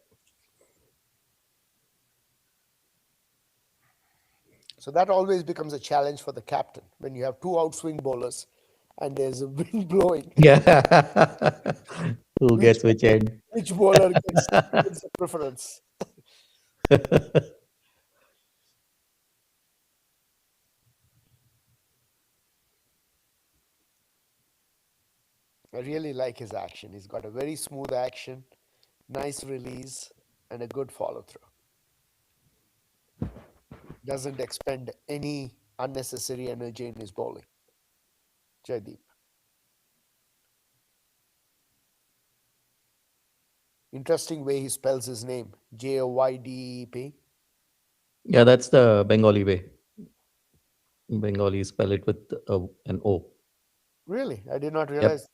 So that always becomes a challenge for the captain when you have two outswing bowlers and there's a wind blowing. Yeah. Who Which gets which end? which bowler gets the preference? I really like his action. He's got a very smooth action, nice release, and a good follow through. Doesn't expend any unnecessary energy in his bowling. Jaideep. Interesting way he spells his name. Joydeep. Yeah, that's the Bengali way. Bengali spell it with an O. Really? I did not Yep. realize.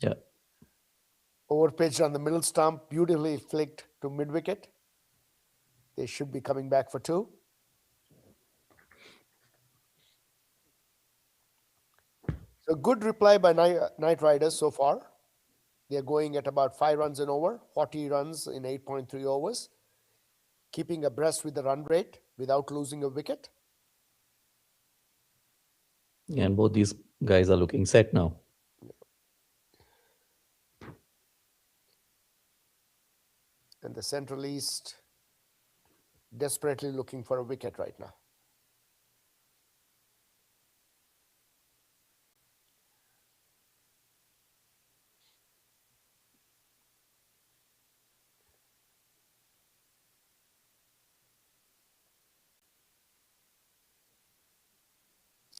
Yeah. Over pitched on the middle stump, beautifully flicked to mid wicket. They should be coming back for two. So good reply by Knight Riders so far. They're going at about 5 runs and over, 40 runs in 8.3 overs, keeping abreast with the run rate without losing a wicket. And both these guys are looking set now. And the Central East desperately looking for a wicket right now.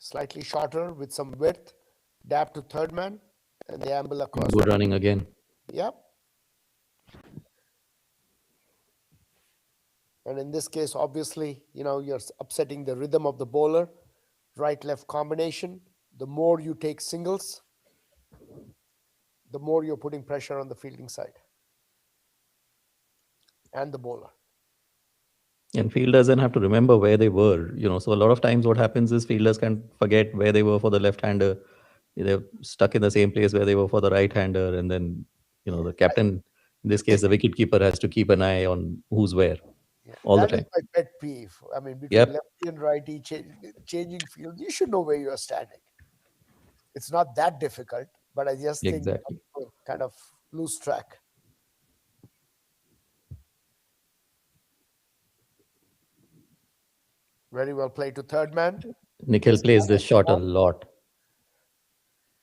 Slightly shorter with some width, dab to third man, and they amble across. Good running again. Yep. And in this case, obviously, you're upsetting the rhythm of the bowler, right-left combination. The more you take singles, the more you're putting pressure on the fielding side and the bowler. And field doesn't have to remember where they were, So a lot of times what happens is fielders can forget where they were for the left-hander. They're stuck in the same place where they were for the right-hander. And then, the captain, in this case, the wicket keeper has to keep an eye on who's where all the That is time. my pet peeve. I mean, between Yep. lefty and righty, changing field, you should know where you are standing. It's not that difficult, but I just think Exactly. people kind of lose track. Very well played to third man. Nikhil plays this shot a lot.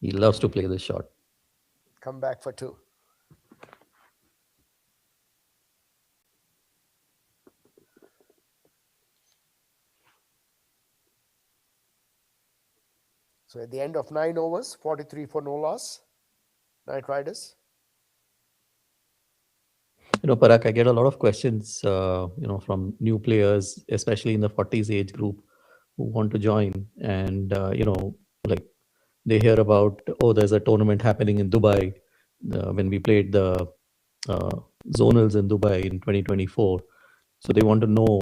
He loves to play this shot. Come back for two. So at the end of 9 overs, 43 for no loss. Knight Riders. Parag, I get a lot of questions, from new players, especially in the 40s age group, who want to join. And, like they hear about, oh, there's a tournament happening in Dubai. When we played the uh, zonals in Dubai in 2024. So they want to know,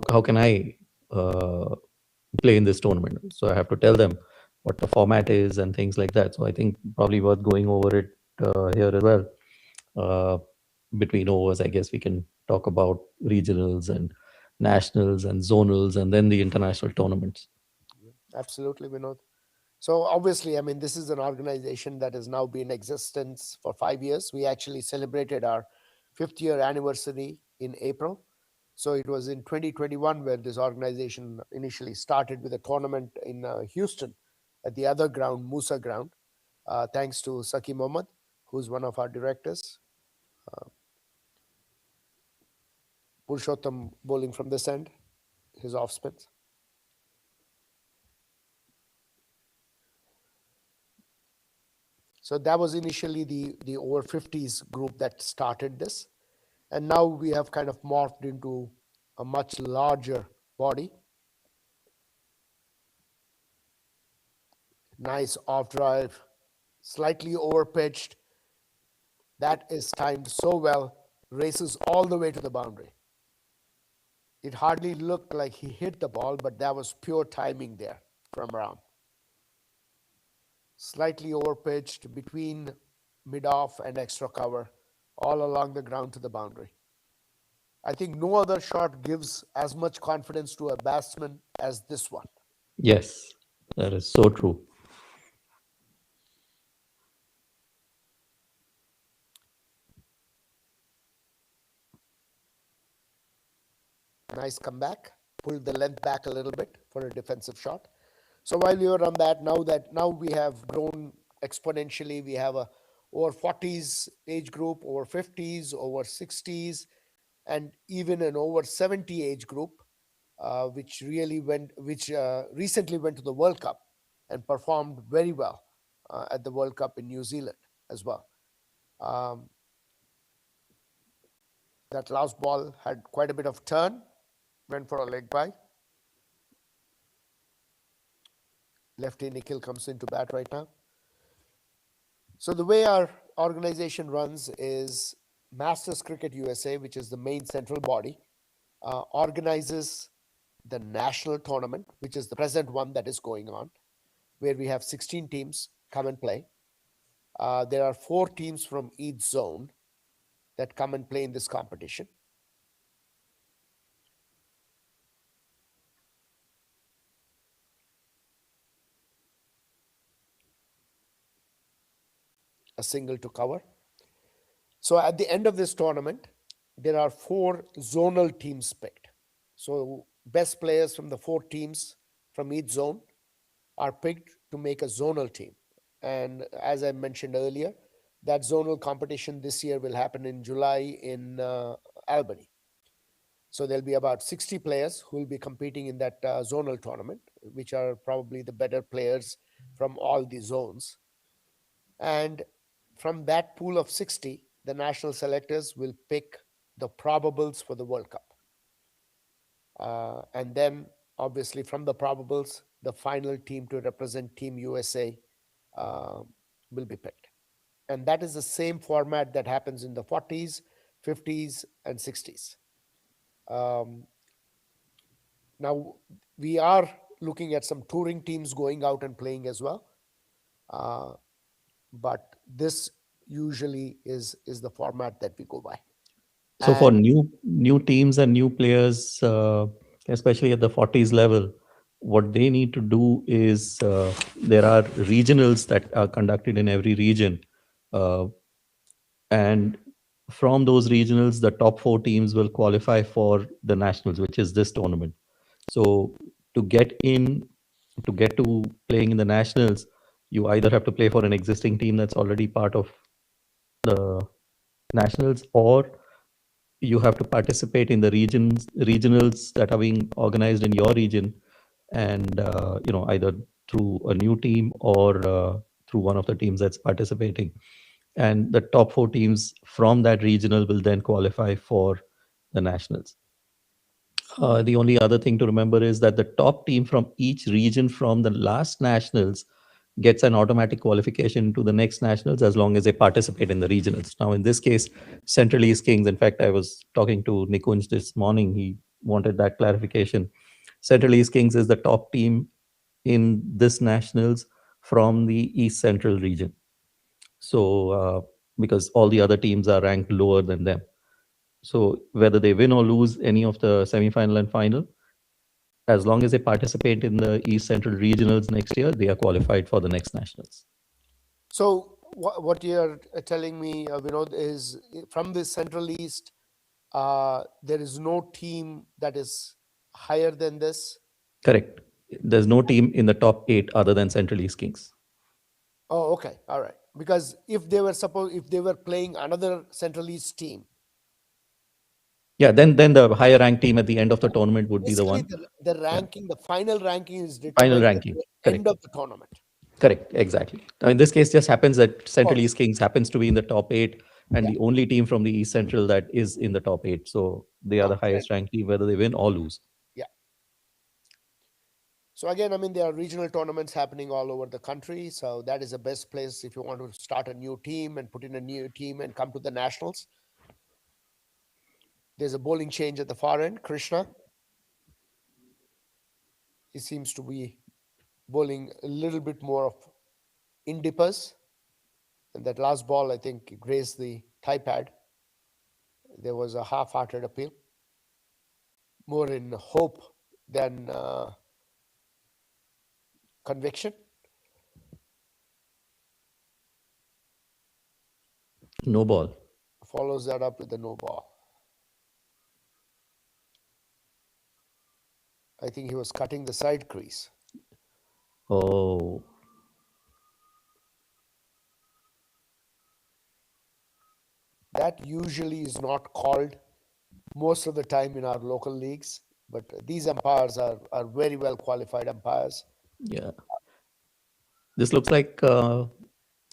how can I play in this tournament? So I have to tell them what the format is and things like that. So I think probably worth going over it here as well. Between overs, I guess we can talk about regionals and nationals and zonals and then the international tournaments. Absolutely, Vinod. So obviously, I mean, this is an organization that has now been in existence for 5 years. We actually celebrated our 5th year anniversary in April. So it was in 2021 where this organization initially started with a tournament in Houston at the other ground, Musa ground, thanks to Saki Mohammed, who's one of our directors. Purushottam bowling from this end, his off spins. So that was initially the over 50s group that started this. And now we have kind of morphed into a much larger body. Nice off drive, slightly over pitched. That is timed so well, races all the way to the boundary. It hardly looked like he hit the ball, but that was pure timing there from Ram. Slightly over pitched between mid off and extra cover, all along the ground to the boundary. I think no other shot gives as much confidence to a batsman as this one. Yes, that is so true. Nice comeback. Pulled the length back a little bit for a defensive shot. So while you're on that, now we have grown exponentially. We have a over 40s age group, over 50s, over 60s, and even an over 70 age group, which recently went to the World Cup and performed very well at the World Cup in New Zealand as well. Um, that last ball had quite a bit of turn, went for a leg bye. Lefty Nikhil comes into bat right now. So the way our organization runs is Masters Cricket USA, which is the main central body, organizes the national tournament, which is the present one that is going on, where we have 16 teams come and play. There are 4 teams from each zone that come and play in this competition. A single to cover. So at the end of this tournament, there are 4 zonal teams picked. So best players from the 4 teams from each zone are picked to make a zonal team. And as I mentioned earlier, that zonal competition this year will happen in July in Albany. So there'll be about 60 players who will be competing in that zonal tournament, which are probably the better players from all the zones. And from that pool of 60, the national selectors will pick the probables for the World Cup. And then, obviously, from the probables, the final team to represent Team USA uh, will be picked. And that is the same format that happens in the 40s, 50s, and 60s. Now, we are looking at some touring teams going out and playing as well. But this usually is the format that we go by. So for And new teams and new players, especially at the 40s level, what they need to do is there are regionals that are conducted in every region, uh, and from those regionals, the top 4 teams will qualify for the nationals, which is this tournament. So to get in, to get to playing in the nationals, you either have to play for an existing team that's already part of the nationals, or you have to participate in the regionals that are being organized in your region, and either through a new team or through one of the teams that's participating, and the top 4 teams from that regional will then qualify for the nationals. The only other thing to remember is that the top team from each region from the last nationals gets an automatic qualification to the next nationals as long as they participate in the regionals. Now, in this case, Central East Kings, in fact, I was talking to Nikunj this morning, he wanted that clarification. Central East Kings is the top team in this nationals from the East Central region. So, because all the other teams are ranked lower than them. So, whether they win or lose any of the semi-final and final, as long as they participate in the East Central regionals next year, they are qualified for the next nationals. so what you're telling me, Vinod, is from the Central East, there is no team that is higher than this. Correct. There's no team in the top 8 other than Central East Kings. Oh, okay, all right. Because if they were playing another Central East team, Yeah, then the higher ranked team at the end of the tournament would be the basically one. the Yeah. ranking, the final ranking is Final determined at ranking. the end Correct. of the tournament. Correct. Exactly. Now, in this case, just happens that Central Oh, East Kings happens to be in the top 8 and yeah, the only team from the East Central that is in the top 8. So they are the fair highest enough. ranked team, whether they win or lose. Yeah. So again, I mean, there are regional tournaments happening all over the country. So that is the best place if you want to start a new team and put in a new team and come to the nationals. There's a bowling change at the far end. Krishna, he seems to be bowling a little bit more of in-dippers. And that last ball, I think, grazed the thigh pad. There was a half-hearted appeal. more in hope than conviction. No ball. Follows that up with the no ball. I think he was cutting the side crease. Oh, That usually is not called most of the time in our local leagues, but these umpires are very well qualified umpires. yeah. This looks like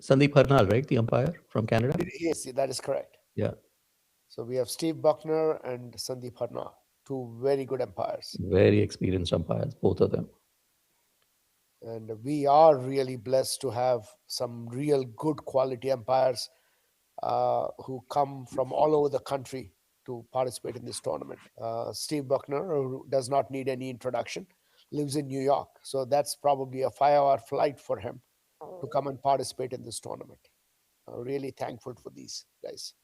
Sandeep Harnal, right? The umpire from Canada. Yes, that is correct. Yeah, So we have Steve Buckner and Sandeep Harna, two very good umpires. very experienced umpires, both of them. And we are really blessed to have some real good quality umpires who come from all over the country to participate in this tournament. Steve Buckner, who does not need any introduction, lives in New York. So that's probably a 5-hour flight for him to come and participate in this tournament. Really thankful for these guys.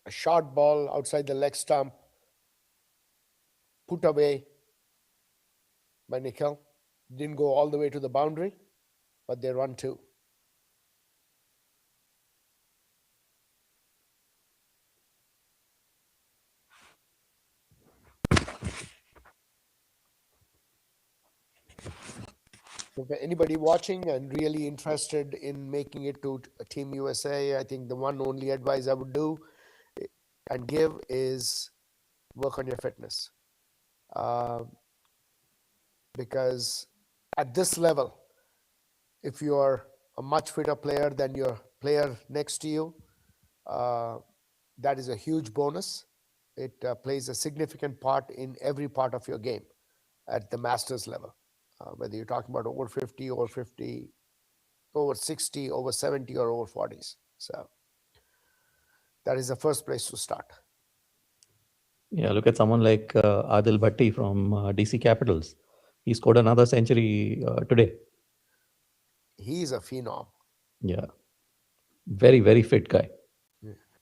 A short ball outside the leg stump, put away by Nikhil. Didn't go all the way to the boundary, but they run two. If anybody watching and really interested in making it to Team USA, I think the one only advice I would do and give is work on your fitness. Because at this level, if you are a much fitter player than your player next to you, that is a huge bonus. It plays a significant part in every part of your game at the masters level, whether you're talking about over 50, over 50, over 60, over 70, or over 40s. So that is the first place to start. Yeah, look at someone like Adil Bhatti from DC Capitals. He scored another century today. He's a phenom. Yeah, very, very fit guy.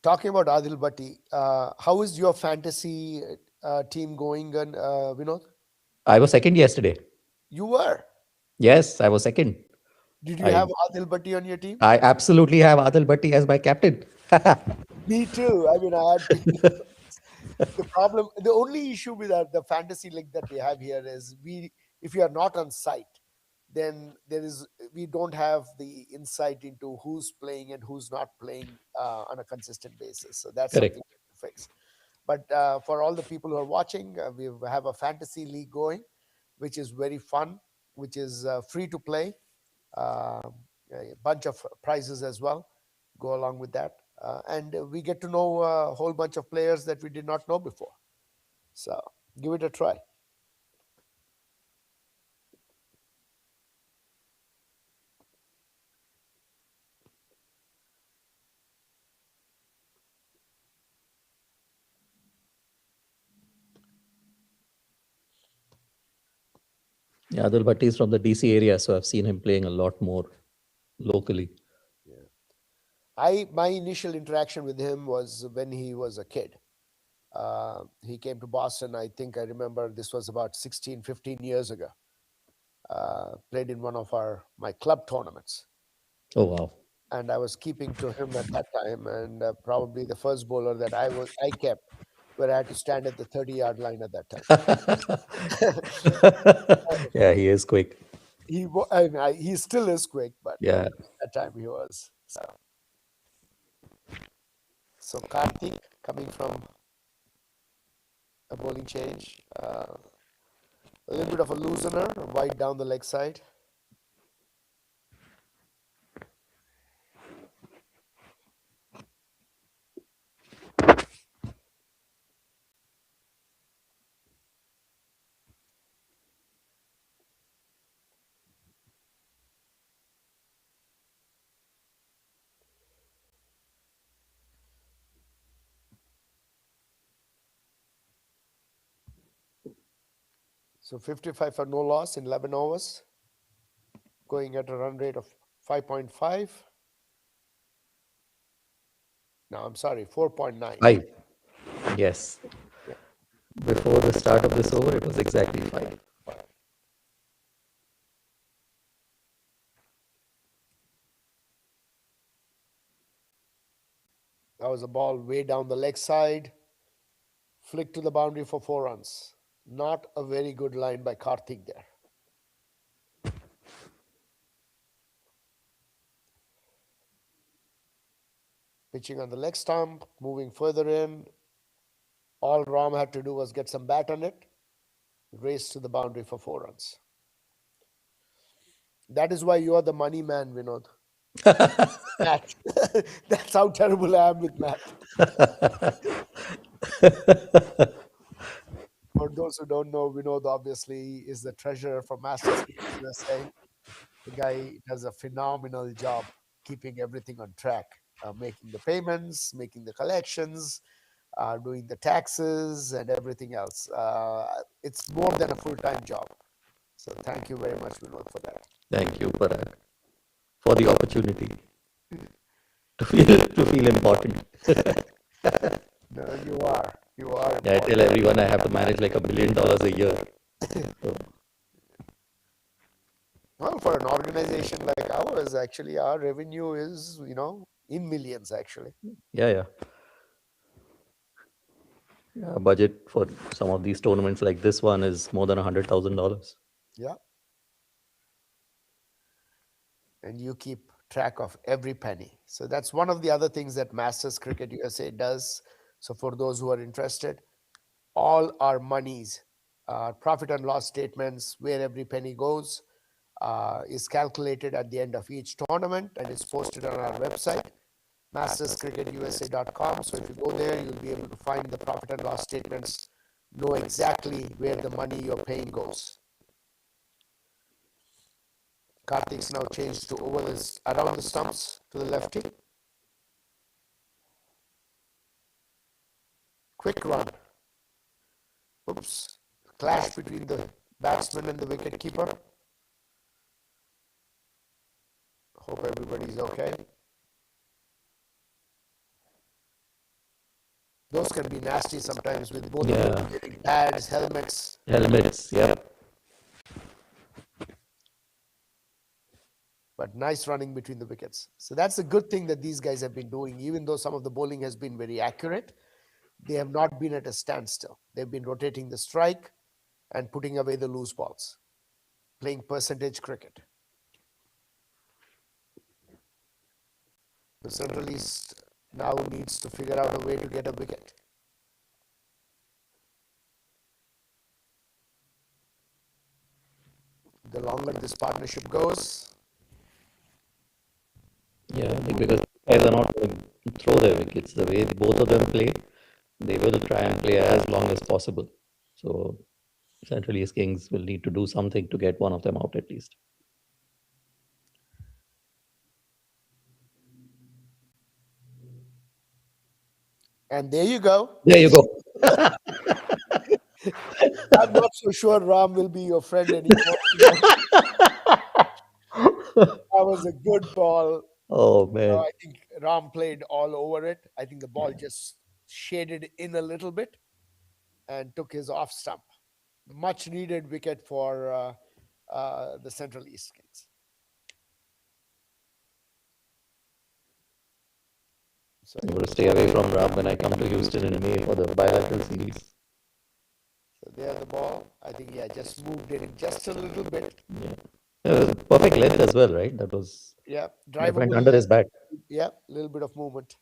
Talking about Adil Bhatti, how is your fantasy team going, and Vinod? I was second yesterday. You were. Yes, I was second. Did you I have Adil Bhatti on your team? I absolutely have Adil Bhatti as my captain. Me too. I mean, I had the problem. The only issue with the fantasy league that we have here is if you are not on site, then we don't have the insight into who's playing and who's not playing on a consistent basis. So that's Correct. something to fix. But for all the people who are watching, we have a fantasy league going, which is very fun, which is free to play. A bunch of prizes as well go along with that. And we get to know a whole bunch of players that we did not know before. So give it a try. Yeah, Adil Bhatti is from the DC area, so I've seen him playing a lot more locally. My initial interaction with him was when he was a kid. He came to Boston. I think I remember this was about 16, 15 years ago. Played in one of my club tournaments. Oh, wow. And I was keeping to him at that time. And probably the first bowler that I kept, where I had to stand at the 30-yard line at that time. Yeah, he is quick. He still is quick, but Yeah. at that time he was. So Karthik coming from a bowling change, a little bit of a loosener, wide down the leg side. So 55 for no loss in 11 overs, going at a run rate of 5.5. No, I'm sorry, 4.9. 5. Yes. Yeah. Before the start of this over, it was exactly 5. That was a ball way down the leg side, flick to the boundary for 4 runs. Not a very good line by Karthik there. Pitching on the leg stump, moving further in. All Ram had to do was get some bat on it, race to the boundary for 4 runs. That is why you are the money man, Vinod. Matt. That's how terrible I am with math. For those who don't know, Vinod obviously is the treasurer for Masters Cricket USA. The guy does a phenomenal job keeping everything on track, making the payments, making the collections, doing the taxes, and everything else. It's more than a full-time job. So thank you very much, Vinod, for that. Thank you, Parag, for the opportunity to feel important. No, you are. You are. Yeah, I tell everyone I have to manage like $1 billion a year. So, Well, for an organization like ours, actually, our revenue is, in millions, actually. yeah. Budget for some of these tournaments like this one is more than $100,000. Yeah. And you keep track of every penny. So that's one of the other things that Masters Cricket USA does. So for those who are interested, all our monies, profit and loss statements, where every penny goes, is calculated at the end of each tournament and is posted on our website, masterscricketUSA.com. So if you go there, you'll be able to find the profit and loss statements, know exactly where the money you're paying goes. Karthik's now changed to over this around the stumps to the lefty. Quick run. Oops. Clash between the batsman and the wicket keeper. Hope everybody's okay. Those can be nasty sometimes with both getting pads, helmets. Yeah. But nice running between the wickets. So that's a good thing that these guys have been doing. Even though some of the bowling has been very accurate, they have not been at a standstill. They've been rotating the strike and putting away the loose balls, playing percentage cricket. The Central East now needs to figure out a way to get a wicket. The longer this partnership goes, Yeah, because guys are not going to throw their wickets. The way both of them play, they will try and play as long as possible. So Central East Kings will need to do something to get one of them out at least. and there you go. There you go. I'm not so sure Ram will be your friend anymore. That was a good ball. Oh man. I think Ram played all over it. I think the ball just shaded in a little bit and took his off stump. Much needed wicket for the Central East Kings. So I'm going to stay away from Ram when I come to Houston in May for the bilateral series. So there the ball. I think just moved it just a little bit. Yeah. It was perfect length as well, right? That was Drive went under his bat. Yeah, a little bit of movement.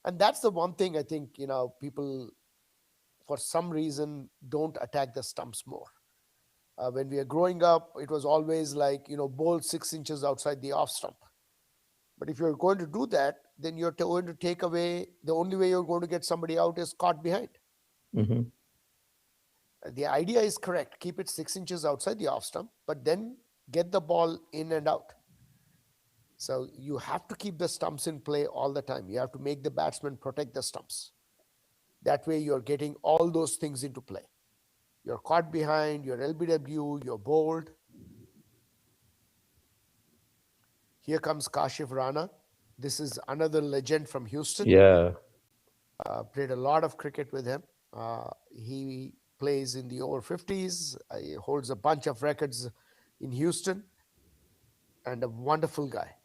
And that's the one thing I think, people for some reason don't attack the stumps more. When we are growing up, it was always like, bowl 6 inches outside the off stump. But if you're going to do that, then you're going to take away, the only way you're going to get somebody out is caught behind. Mm-hmm. The idea is correct. Keep it 6 inches outside the off stump, but then get the ball in and out. So you have to keep the stumps in play all the time. You have to make the batsman protect the stumps. That way you're getting all those things into play. You're caught behind, you're LBW, you're bowled. Here comes Kashif Rana. This is another legend from Houston. Yeah. Played a lot of cricket with him. He plays in the over 50s. He holds a bunch of records in Houston and a wonderful guy.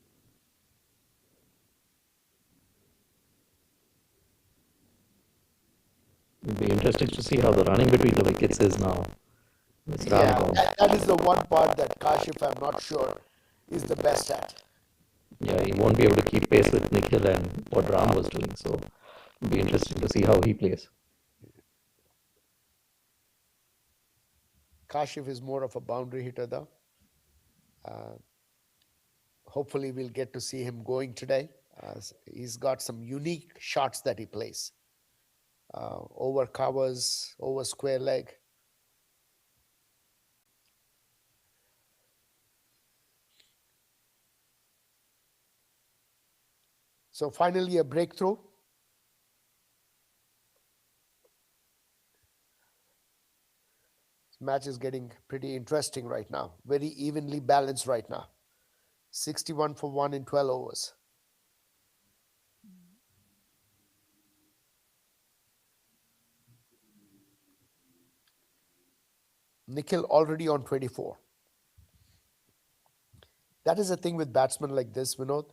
It'll be interesting to see how the running between the wickets is now. It's Yeah, Ram. that is the one part that Kashif, I'm not sure, is the best at. Yeah, he won't be able to keep pace with Nikhil and what Ram was doing. So it'll be interesting to see how he plays. Kashif is more of a boundary hitter, though. Uh, Hopefully, we'll get to see him going today. He's got some unique shots that he plays over covers, over square leg. So, finally, a breakthrough. This match is getting pretty interesting right now, very evenly balanced right now. 61 for 1 in 12 overs. Nikhil already on 24. That is the thing with batsmen like this, Vinod.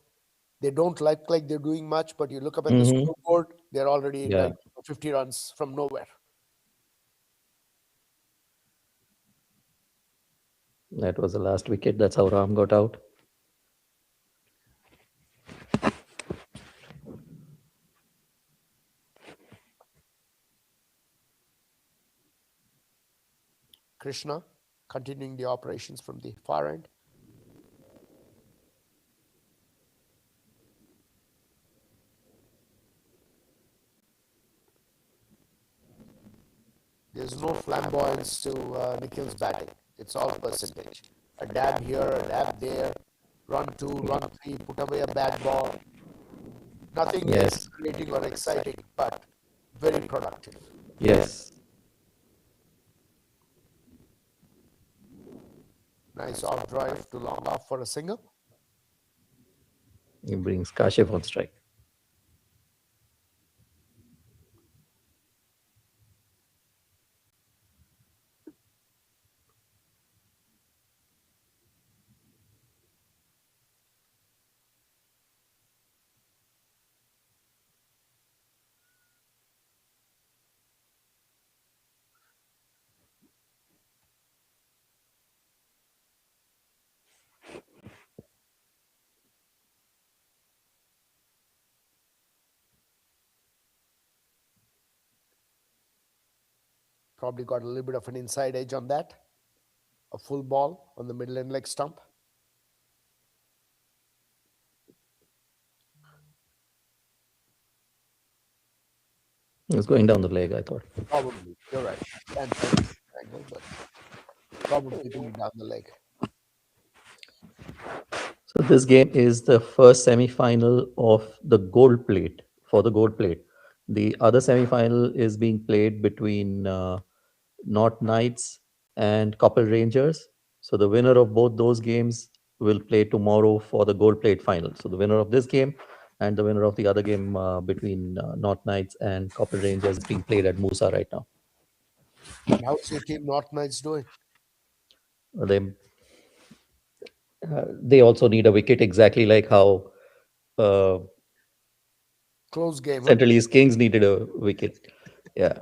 They don't like they're doing much, but you look up at the scoreboard, they're already Yeah. like 50 runs from nowhere. That was the last wicket. That's how Ram got out. Krishna continuing the operations from the far end. There's no flamboyance to Nikhil's batting. It's all percentage. A dab here, a dab there, run two, run three, put away a bad ball. Nothing Yes. exhilarating or exciting, but very productive. Yes. Nice off drive to long off for a single. He brings Kashif on strike. Probably got a little bit of an inside edge on that. A full ball on the middle end leg stump. He was going down the leg, I thought. Probably, you're right. Can't tell the angle, but probably going down the leg. So this game is the first semi-final of the gold plate, for the gold plate. The other semi-final is being played between North Knights and Couple Rangers. So the winner of both those games will play tomorrow for the gold plate final. So the winner of this game and the winner of the other game between North Knights and Couple Rangers is being played at Musa right now. And how's your team North Knights doing? They they also need a wicket, exactly like how Close game, huh? Central East Kings needed a wicket. Yeah.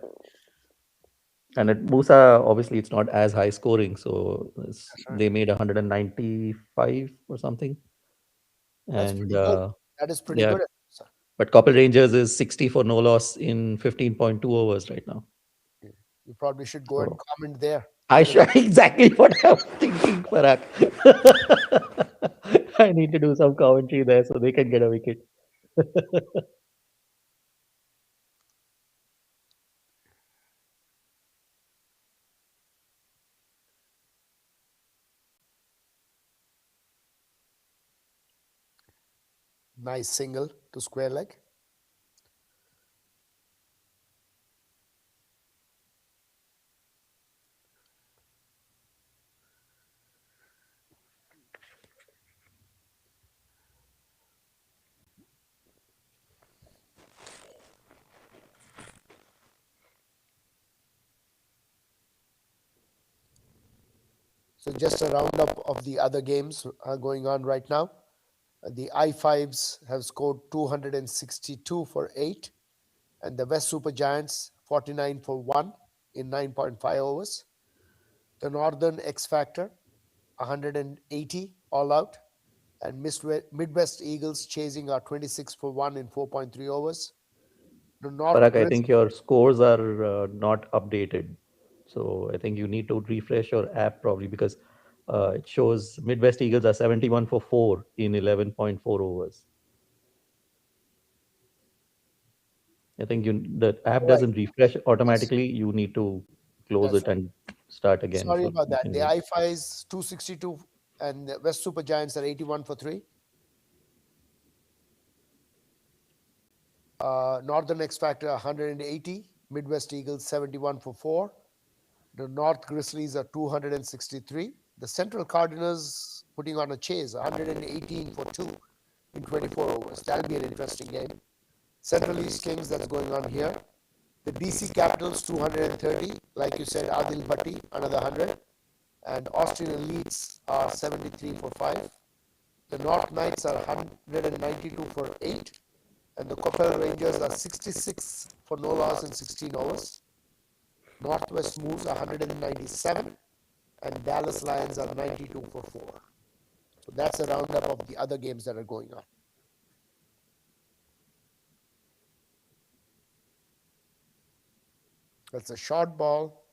And at Musa, obviously, it's not as high scoring. So they made 195 or something. That's And pretty good. That is pretty yeah, good. Sir. but Couple Rangers is 60 for no loss in 15.2 overs right now. You probably should go and So comment there. I should exactly what I'm thinking, Parag. I need to do some commentary there so they can get a wicket. Nice single to square leg. So just a roundup of the other games going on right now. The I5s have scored 262 for 8, and the West Super Giants 49 for 1 in 9.5 overs. The Northern X Factor 180 all out, and Midwest Eagles chasing are 26 for 1 in 4.3 overs. The North Parag, I Grizz, think your scores are not updated. So I think you need to refresh your app probably because it shows Midwest Eagles are 71 for 4 in 11.4 overs. I think the app right? doesn't refresh Yes, automatically. You need to close that's it right. and start again. Sorry So about you that. can The use. I5s 262 and the West Super Giants are 81 for 3. Northern X Factor 180, Midwest Eagles 71 for 4. The North Grizzlies are 263. The Central Cardinals putting on a chase 118 for 2 in 24 overs. That'll be an interesting game. Central East Kings, that's going on here. The DC Capitals 230. Like you said, Adil Bhatti, another 100. And Austrian Elites are 73 for 5. The North Knights are 192 for 8. And the Coppell Rangers are 66 for no loss in 16 overs. Northwest Moves are 197, and Dallas Lions are 92 for 4. So that's a roundup of the other games that are going on. That's a short ball,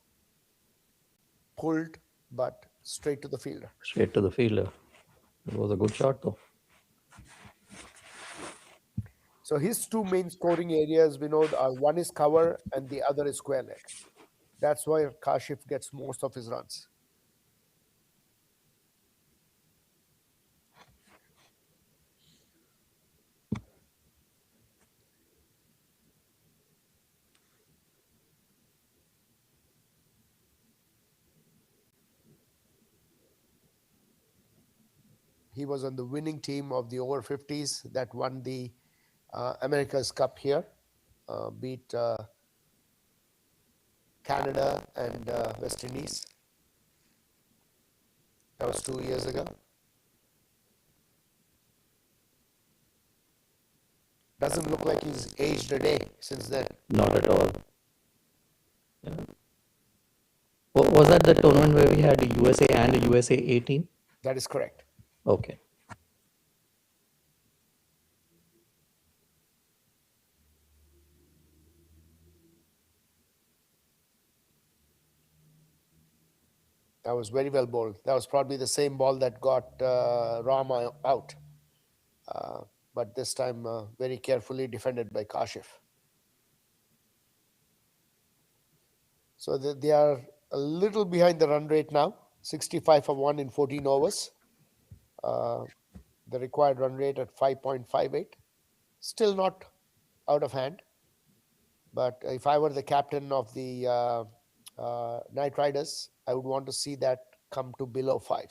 pulled, but straight to the fielder. Straight to the fielder. It was a good shot though. So his two main scoring areas, Vinod, are one is cover and the other is square leg. That's why Kashif gets most of his runs. He was on the winning team of the over 50s that won the America's Cup here, beat Canada and West Indies. That was 2 years ago. Doesn't look like he's aged a day since then. Not at all. Yeah. Was that the tournament where we had a USA and a USA 18? That is correct. Okay. That was very well bowled. That was probably the same ball that got Rama out. But this time very carefully defended by Kashif. So they are a little behind the run rate now, 65 for 1 in 14 overs. The required run rate at 5.58. Still not out of hand. But if I were the captain of the Knight Riders, I would want to see that come to below 5.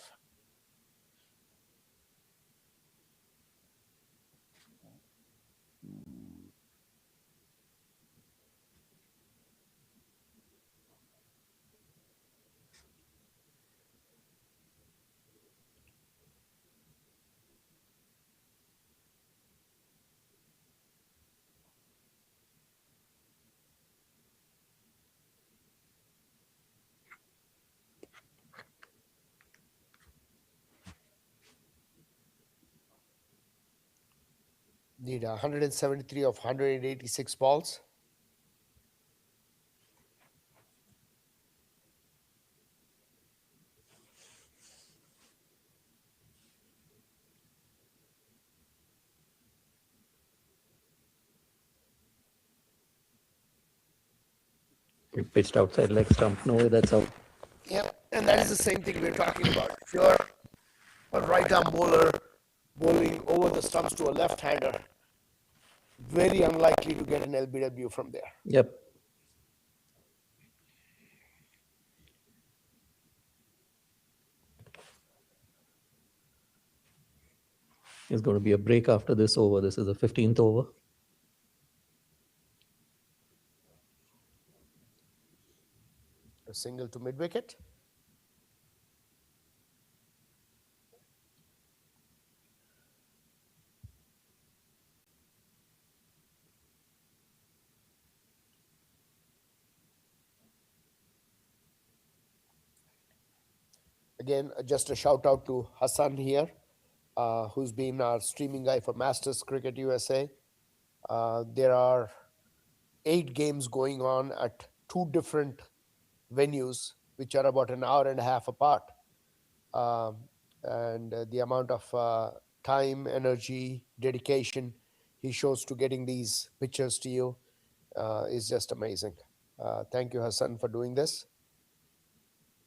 Need 173 of 186 balls. We pitched outside leg stump. No way, that's out. Yep, and that is the same thing we're talking about. If you're a right-arm bowler bowling over the stumps to a left-hander, very unlikely to get an LBW from there. Yep. It's going to be a break after this over. This is the 15th over. A single to mid-wicket. again, just a shout out to Hassan here, who's been our streaming guy for Masters Cricket USA. There are 8 games going on at 2 different venues, which are about an hour and a half apart. Um, and the amount of time, energy, dedication he shows to getting these pictures to you is just amazing. Thank you, Hassan, for doing this.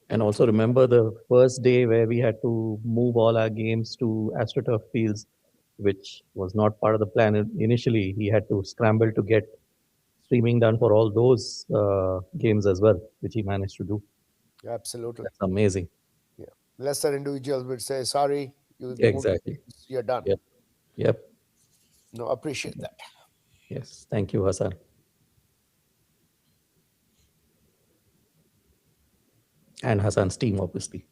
And also remember the first day where we had to move all our games to AstroTurf fields, which was not part of the plan initially. He had to scramble to get streaming done for all those games as well, which he managed to do. Absolutely. That's amazing. Yeah. Lesser individuals would say, sorry, you moved the Exactly. games, you're done. Yep. Yep. No, appreciate that. Yes. Thank you, Hassan. And Hassan's team, obviously.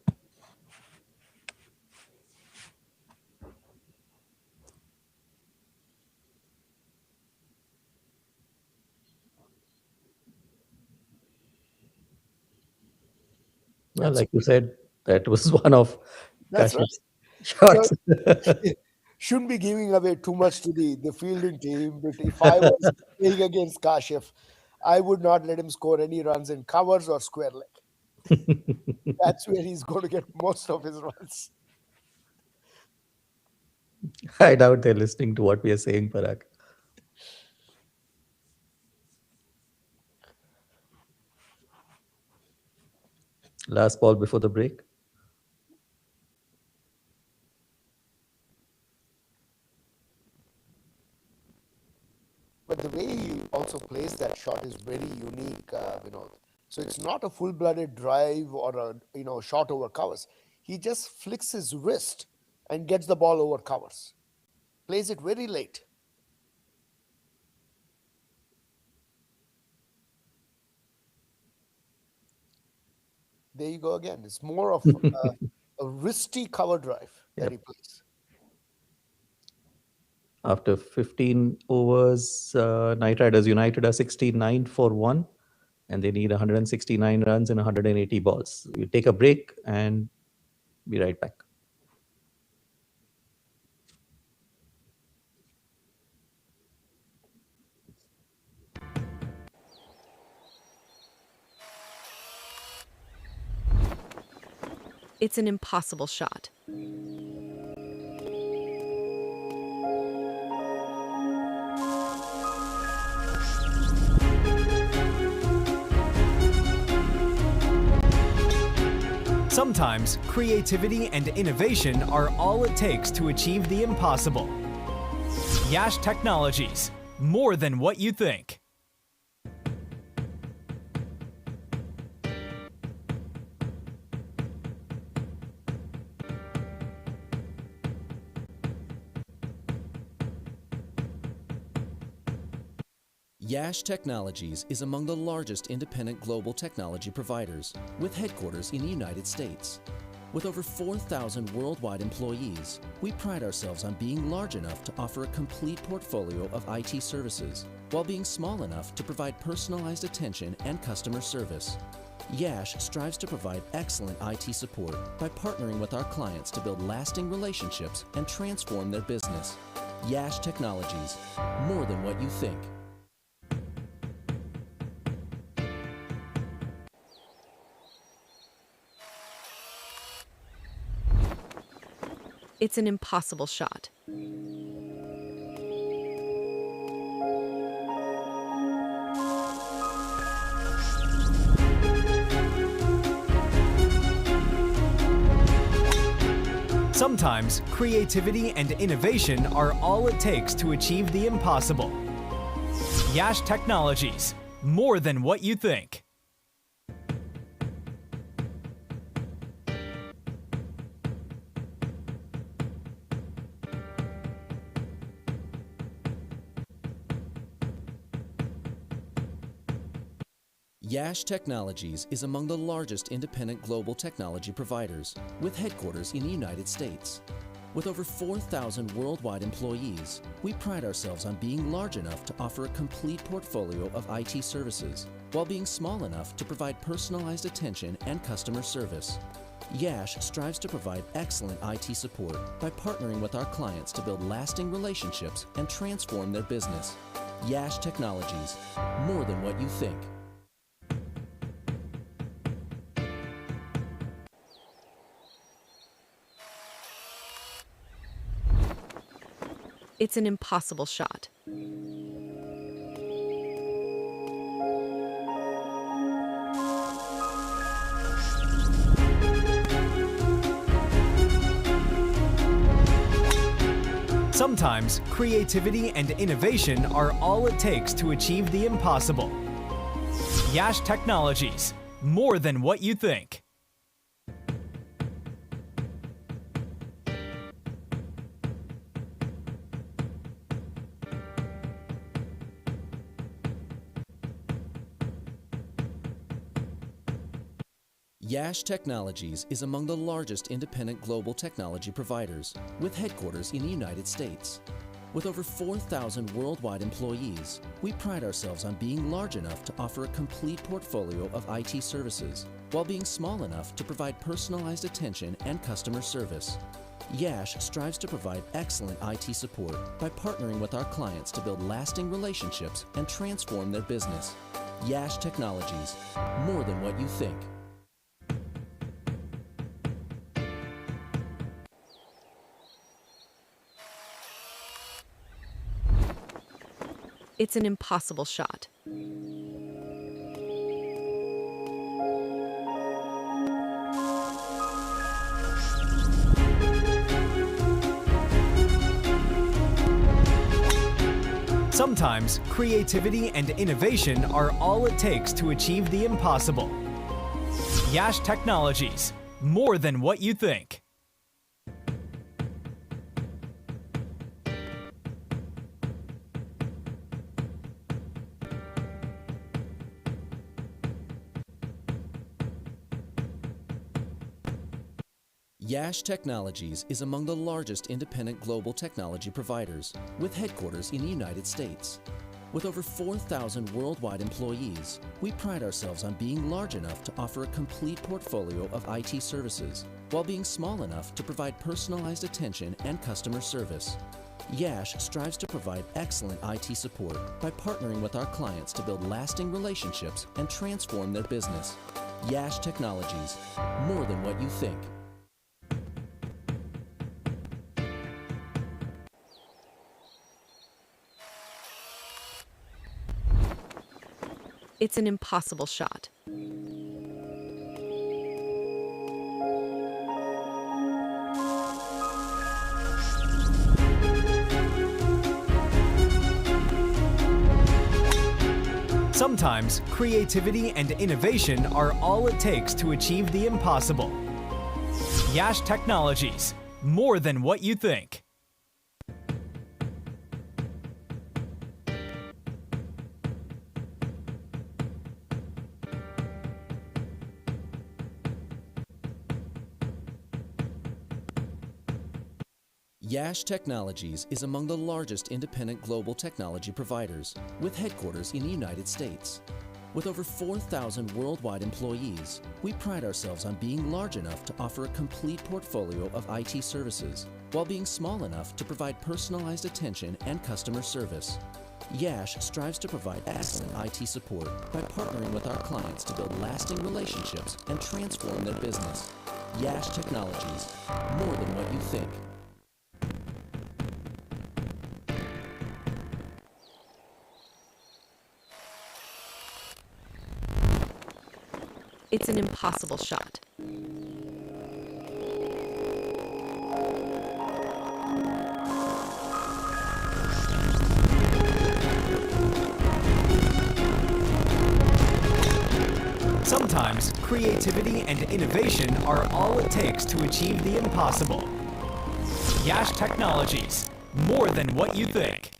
Well, like you said, that was one of That's right. Kashif's shots. Shouldn't be giving away too much to the fielding team, but if I was playing against Kashif, I would not let him score any runs in covers or square leg. That's where he's going to get most of his runs. I doubt they're listening to what we are saying, Parag. Last ball before the break. But the way he also plays that shot is very unique, Vinod. So it's not a full-blooded drive or a shot over covers. He just flicks his wrist and gets the ball over covers. Plays it very late. There you go again. It's more of a wristy cover drive that he plays. After 15 overs, Knight Riders United are 69 for 1, and they need 169 runs and 180 balls. We'll take a break and be right back. It's an impossible shot. Sometimes creativity and innovation are all it takes to achieve the impossible. Yash Technologies, more than what you think. Yash Technologies is among the largest independent global technology providers, with headquarters in the United States. With over 4,000 worldwide employees, we pride ourselves on being large enough to offer a complete portfolio of IT services, while being small enough to provide personalized attention and customer service. Yash strives to provide excellent IT support by partnering with our clients to build lasting relationships and transform their business. Yash Technologies, more than what you think. It's an impossible shot. Sometimes creativity and innovation are all it takes to achieve the impossible. Yash Technologies, more than what you think. Yash Technologies is among the largest independent global technology providers, with headquarters in the United States. With over 4,000 worldwide employees, we pride ourselves on being large enough to offer a complete portfolio of IT services, while being small enough to provide personalized attention and customer service. Yash strives to provide excellent IT support by partnering with our clients to build lasting relationships and transform their business. Yash Technologies, more than what you think. It's an impossible shot. Sometimes creativity and innovation are all it takes to achieve the impossible. Yash Technologies, more than what you think. Yash Technologies is among the largest independent global technology providers, with headquarters in the United States. With over 4,000 worldwide employees, we pride ourselves on being large enough to offer a complete portfolio of IT services, while being small enough to provide personalized attention and customer service. Yash strives to provide excellent IT support by partnering with our clients to build lasting relationships and transform their business. Yash Technologies, more than what you think. It's an impossible shot. Sometimes creativity and innovation are all it takes to achieve the impossible. Yash Technologies, more than what you think. Yash Technologies is among the largest independent global technology providers, with headquarters in the United States. With over 4,000 worldwide employees, we pride ourselves on being large enough to offer a complete portfolio of IT services, while being small enough to provide personalized attention and customer service. Yash strives to provide excellent IT support by partnering with our clients to build lasting relationships and transform their business. Yash Technologies, more than what you think. It's an impossible shot. Sometimes creativity and innovation are all it takes to achieve the impossible. Yash Technologies, more than what you think. Yash Technologies is among the largest independent global technology providers, with headquarters in the United States. With over 4,000 worldwide employees, we pride ourselves on being large enough to offer a complete portfolio of IT services, while being small enough to provide personalized attention and customer service. Yash strives to provide excellent IT support by partnering with our clients to build lasting relationships and transform their business. Yash Technologies, more than what you think. It's an impossible shot. Sometimes creativity and innovation are all it takes to achieve the impossible. Yash Technologies, more than what you think.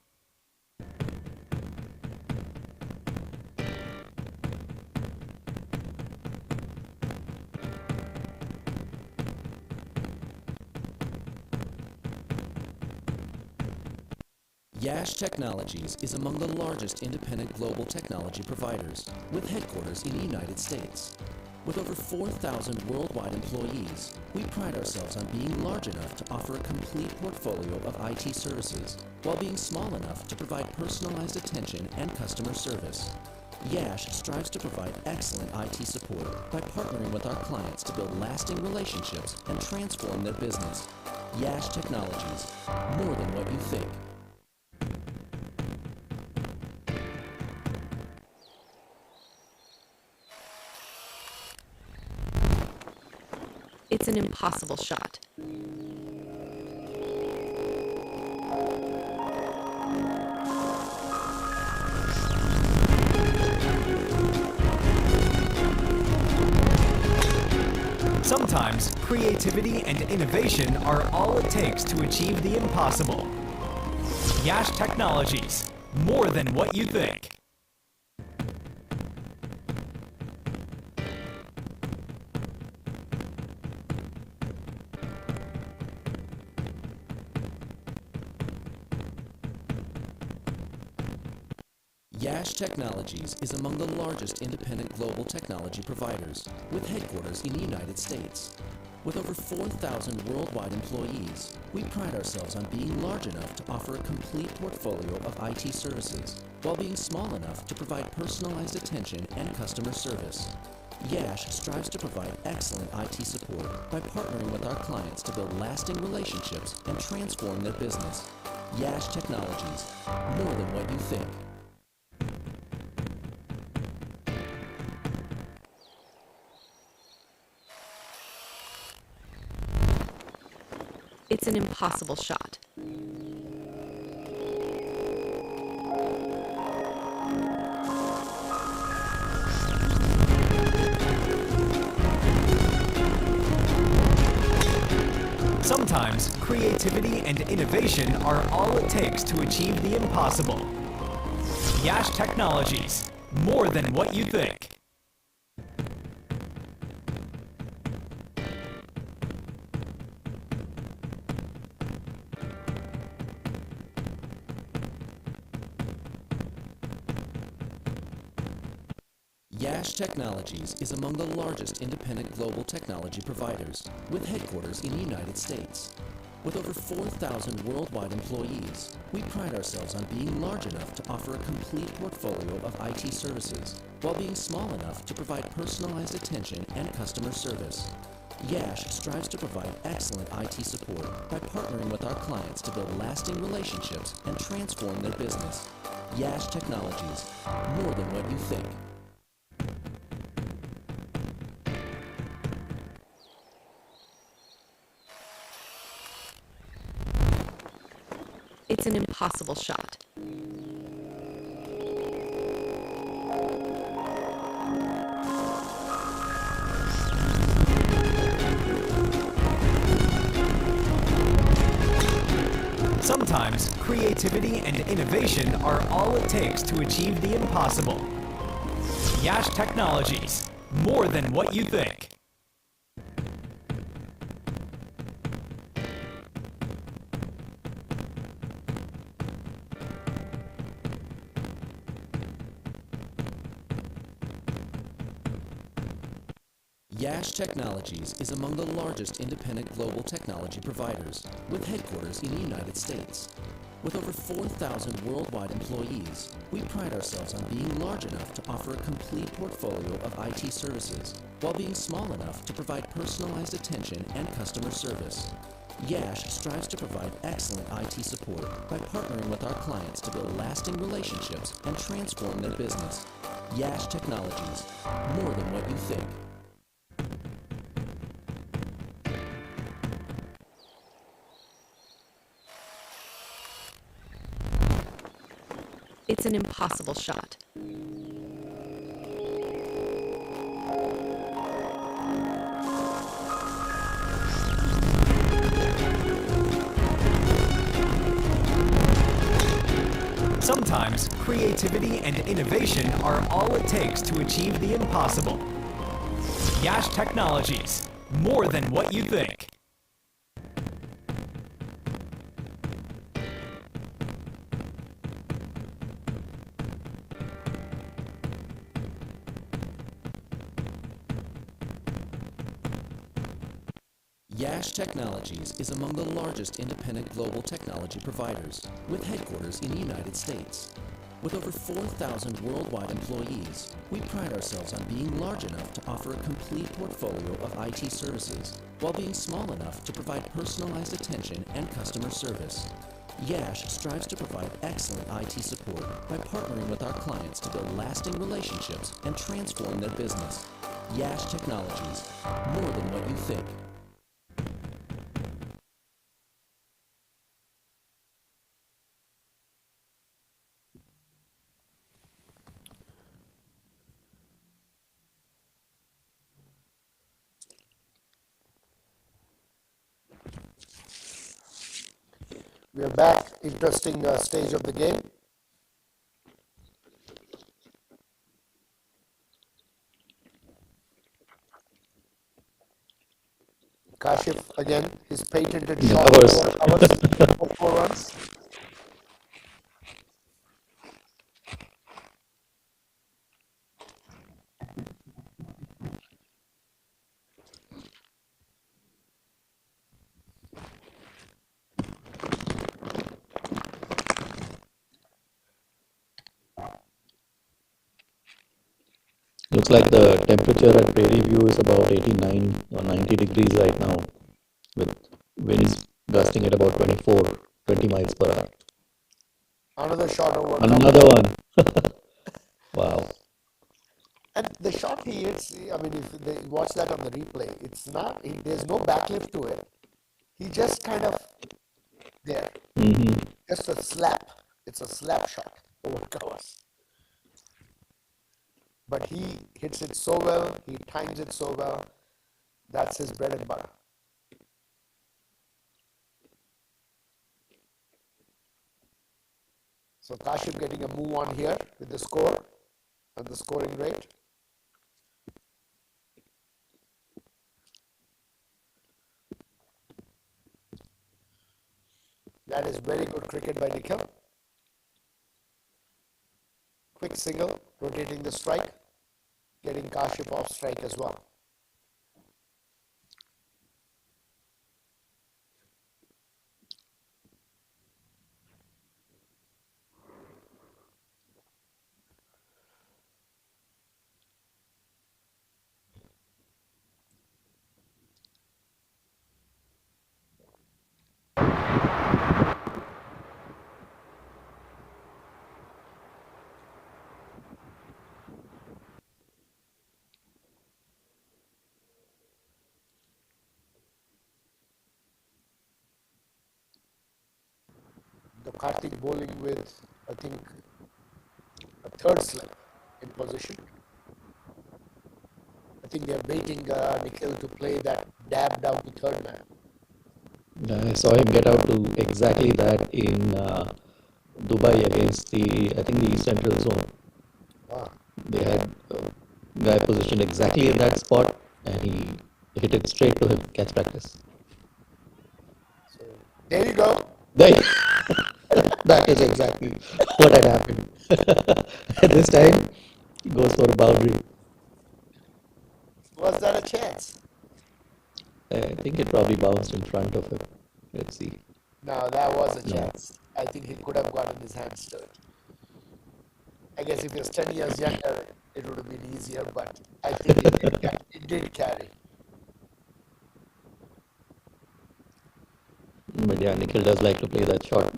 Yash Technologies is among the largest independent global technology providers, with headquarters in the United States. With over 4,000 worldwide employees, we pride ourselves on being large enough to offer a complete portfolio of IT services, while being small enough to provide personalized attention and customer service. Yash strives to provide excellent IT support by partnering with our clients to build lasting relationships and transform their business. Yash Technologies, more than what you think. It's an impossible shot. Sometimes creativity and innovation are all it takes to achieve the impossible. Yash Technologies, more than what you think. Yash Technologies is among the largest independent global technology providers, with headquarters in the United States. With over 4,000 worldwide employees, we pride ourselves on being large enough to offer a complete portfolio of IT services, while being small enough to provide personalized attention and customer service. Yash strives to provide excellent IT support by partnering with our clients to build lasting relationships and transform their business. Yash Technologies, more than what you think. It's an impossible shot. Sometimes creativity and innovation are all it takes to achieve the impossible. Yash Technologies, more than what you think. Yash Technologies is among the largest independent global technology providers, with headquarters in the United States. With over 4,000 worldwide employees, we pride ourselves on being large enough to offer a complete portfolio of IT services, while being small enough to provide personalized attention and customer service. Yash strives to provide excellent IT support by partnering with our clients to build lasting relationships and transform their business. Yash Technologies, more than what you think. It's an impossible shot. Sometimes creativity and innovation are all it takes to achieve the impossible. Yash Technologies, more than what you think. Yash Technologies is among the largest independent global technology providers, with headquarters in the United States. With over 4,000 worldwide employees, we pride ourselves on being large enough to offer a complete portfolio of IT services, while being small enough to provide personalized attention and customer service. Yash strives to provide excellent IT support by partnering with our clients to build lasting relationships and transform their business. Yash Technologies, more than what you think. It's an impossible shot. Sometimes creativity and innovation are all it takes to achieve the impossible. Yash Technologies, more than what you think. Yash Technologies is among the largest independent global technology providers, with headquarters in the United States. With over 4,000 worldwide employees, we pride ourselves on being large enough to offer a complete portfolio of IT services, while being small enough to provide personalized attention and customer service. Yash strives to provide excellent IT support by partnering with our clients to build lasting relationships and transform their business. Yash Technologies, more than what you think. We are back. Interesting stage of the game. Kashif again, his patented shot covers for 4 runs. Looks like the temperature at Prairie View is about 89 or 90 degrees right now, with winds gusting at about 20 miles per hour. Another shot over. Another one. Wow. And the shot he hits, I mean, if they watch that on the replay, it's not, there's no backlift to it. He just kind of there. Just a slap. It's a slap shot over covers. But he hits it so well, he times it so well. That's his bread and butter. So Kashif getting a move on here with the score and the scoring rate. That is very good cricket by Nikhil. Quick single, rotating the strike, getting Kashif off strike as well. The Karthik bowling with, I think, a third slip in position. I think they're baiting Nikhil to play that dab down to third man. I saw him get out to exactly that in Dubai against I think the East Central Zone. They had a guy positioned exactly in that spot, and he hit it straight to him. Catch practice. So there you go. That is exactly what had happened. This time, he goes for a boundary. Was that a chance? I think it probably bounced in front of him. Let's see. No, that was a chance. I think he could have gotten his hands to it. I guess if he was 10 years younger, it would have been easier, but I think it did carry. But yeah, Nikhil does like to play that shot.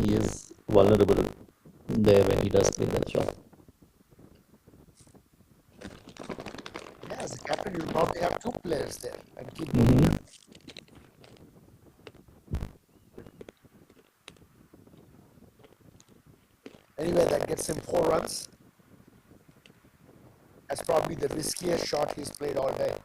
He is vulnerable there when he does play that shot. Yeah, as a captain, you probably have two players there and keep moving. Anyway, that gets him 4 runs. That's probably the riskiest shot he's played all day.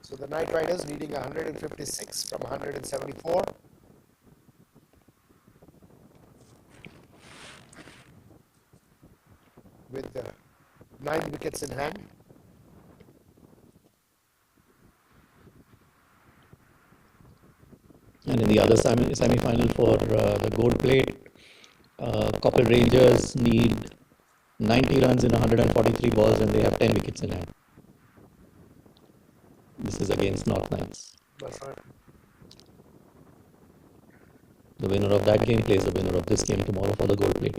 So the Knight Riders needing 156 from 174. With 9 wickets in hand. And in the other semi-final for the gold plate, Koppel Rangers need 90 runs in 143 balls and they have 10 wickets in hand. This is against North Knights. That's right. The winner of that game plays the winner of this game tomorrow for the gold plate.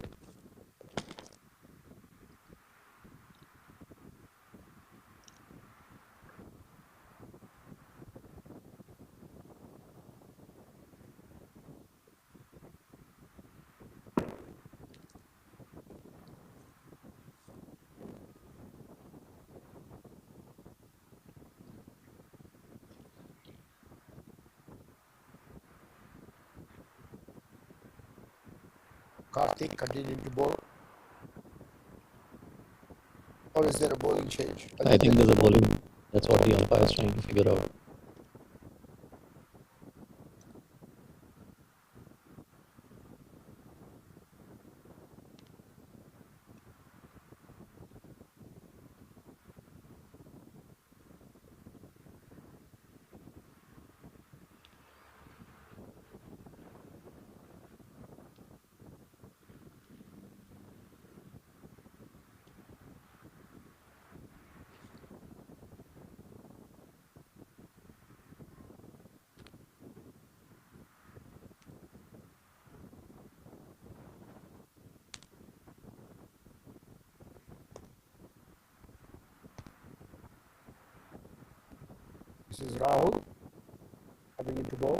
Karthik continuing to bowl. Or is there a bowling change? I think there's a bowling. That's what the umpire is trying to figure out. This is Rahul coming into bowl.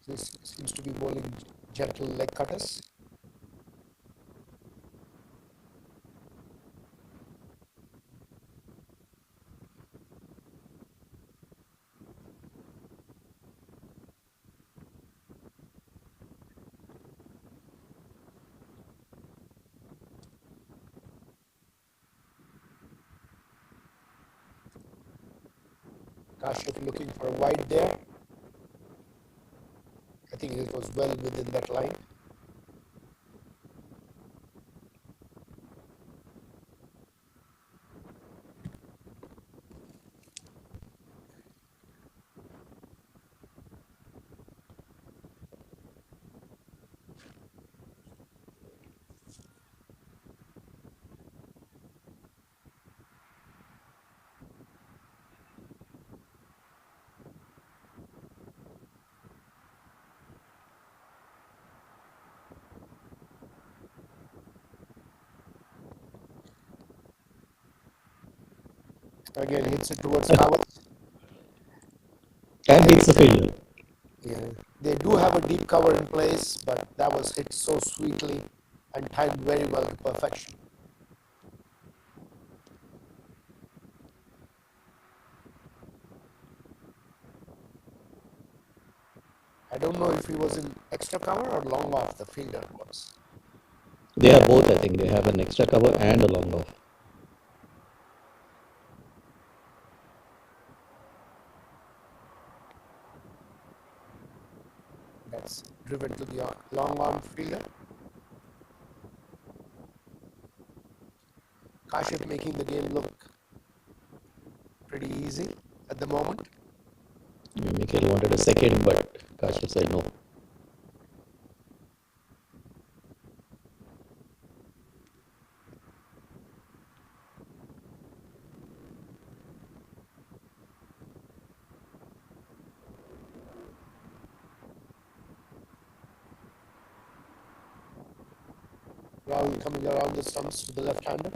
This seems to be bowling gentle leg cutters. Kashif looking for a wide there. I think it was well within that line. Again, hits it towards cover. And hits the fielder. Yeah, they do have a deep cover in place, but that was hit so sweetly and timed very well to perfection. I don't know if he was in extra cover or long off, the fielder was. They are both, I think. They have an extra cover and a long off. That's driven to the long arm fielder. Kashif making the game look pretty easy at the moment. Mikhail wanted a second, but Kashif said no. Rahul coming around the stumps to the left-hander.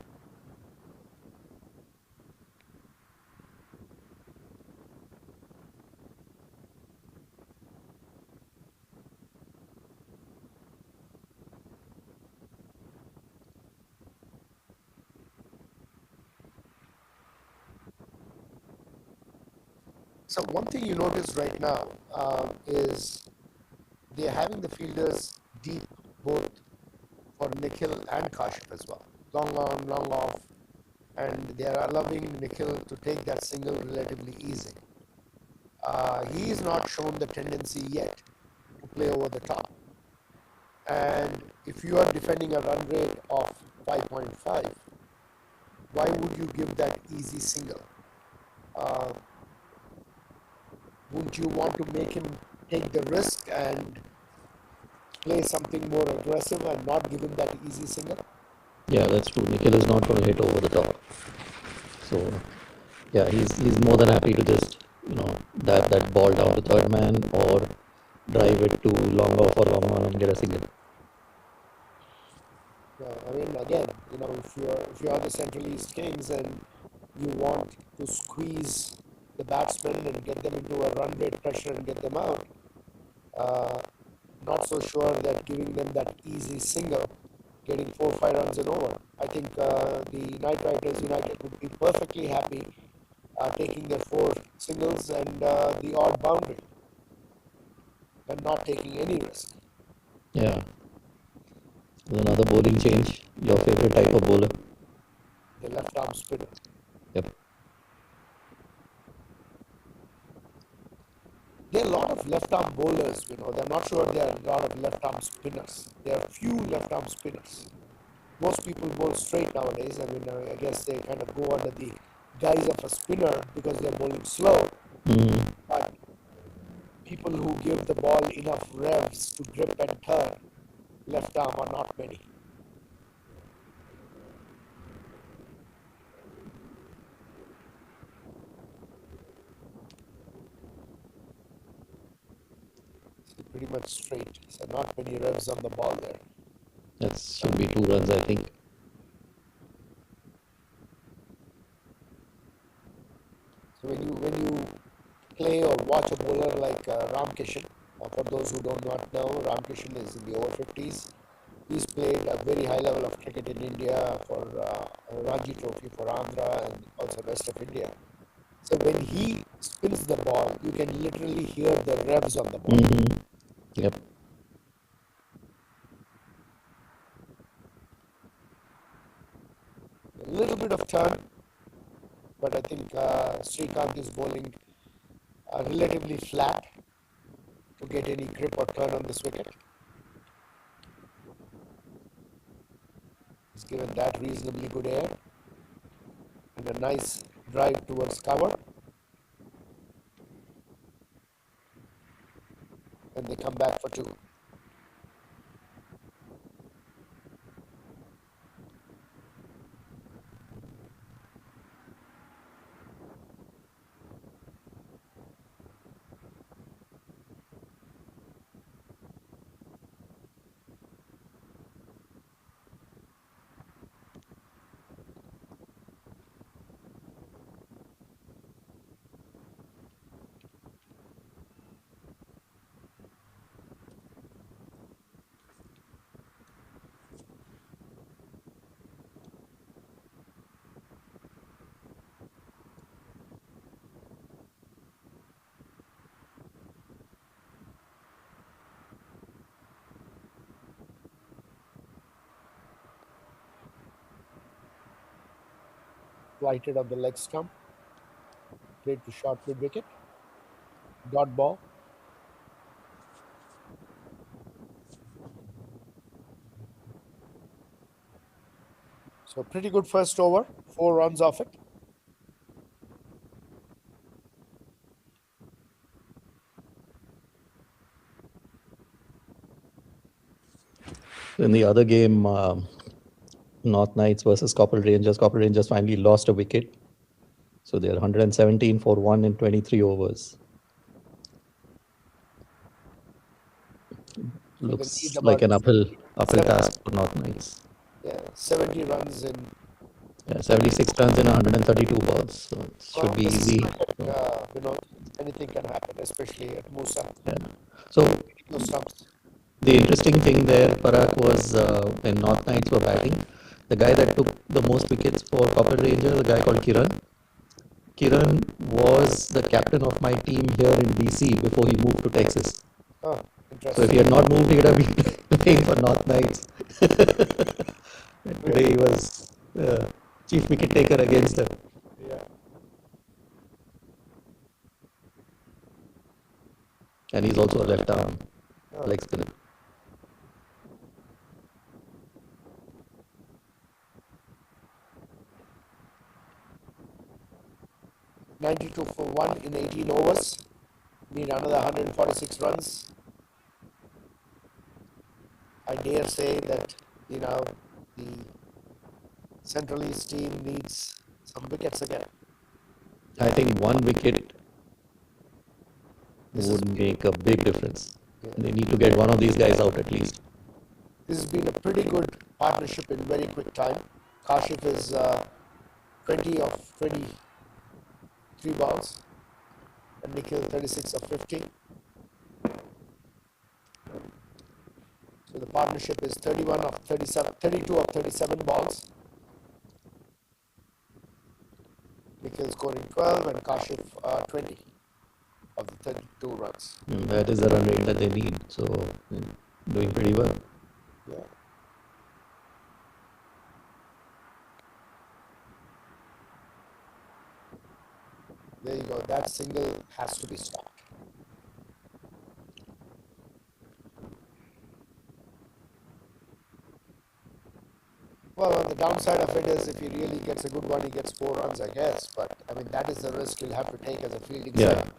So one thing you notice right now is they're having the fielders deep both for Nikhil and Kashif as well. Long on, long off, and they are allowing Nikhil to take that single relatively easy. He is not shown the tendency yet to play over the top. And if you are defending a run rate of 5.5, why would you give that easy single? Wouldn't you want to make him take the risk and play something more aggressive and not give him that easy single? Yeah, that's true. Nikhil is not going to hit over the top. So, yeah, he's more than happy to just, dab that ball down to third man or drive it to long off or long on and get a single. I mean, again, if you are the Central East Kings and you want to squeeze the batsmen and get them into a run rate pressure and get them out, not so sure that giving them that easy single, getting 4 or 5 runs and over. I think the Knight Riders United would be perfectly happy taking their 4 singles and the odd boundary and not taking any risk. Yeah. There's another bowling change. Your favorite type of bowler? The left arm spinner. Yep. There are a lot of left arm bowlers, they're not sure there are a lot of left arm spinners. There are few left arm spinners. Most people bowl straight nowadays. I mean, I guess they kind of go under the guise of a spinner because they're bowling slow. But people who give the ball enough revs to grip and turn left arm are not many. So pretty much straight. So not many revs on the ball there. That should be 2 runs, I think. So when you play or watch a bowler like Ramkishan, for those who do not know, Ramkishan is in the over 50s. He's played a very high level of cricket in India for Ranji Trophy for Andhra and also rest of India. So when he spins the ball, you can literally hear the revs on the ball. Yep. A little bit of turn, but I think Srikanth is bowling relatively flat to get any grip or turn on this wicket. He's given that reasonably good air and a nice drive towards cover. And they come back for 2. Flighted on the leg stump. Played to short mid wicket. Dot ball. So pretty good first over. 4 runs off it. In the other game, North Knights versus Copper Rangers finally lost a wicket. So they're 117 for 1 in 23 overs. Looks like an uphill task for North Knights. Yeah, 70 runs in. Yeah, 76 runs in 132 balls. So it should be easy. Anything can happen, especially at Musa. Yeah. So the interesting thing there, Parag, was when North Knights were batting, the guy that took the most wickets for Copper Rangers, a guy called Kiran. Kiran was the captain of my team here in DC before he moved to Texas. Oh, so if he had not moved, he would have been playing for North Knights. Today he was chief wicket taker against them. Yeah. And he's also a left arm. leg spinner. $92 for 1 in 18 overs. Need another 146 runs. I dare say that, the Central East team needs some wickets again. I think one wicket This would make a big difference. They need to get one of these guys out at least. This has been a pretty good partnership in very quick time. Kashif is 20 of 23 balls, and Nikhil 36 of 50. So the partnership is 31 of 37, 32 of 37 balls. Nikhil scoring 12 and Kashif 20 of the 32 runs. That is the run rate that they need. So doing pretty well. Yeah. There you go. That single has to be stopped. Well, on the downside of it is if he really gets a good one, he gets 4 runs, I guess. But, I mean, that is the risk you'll have to take as a fielding Yeah. side.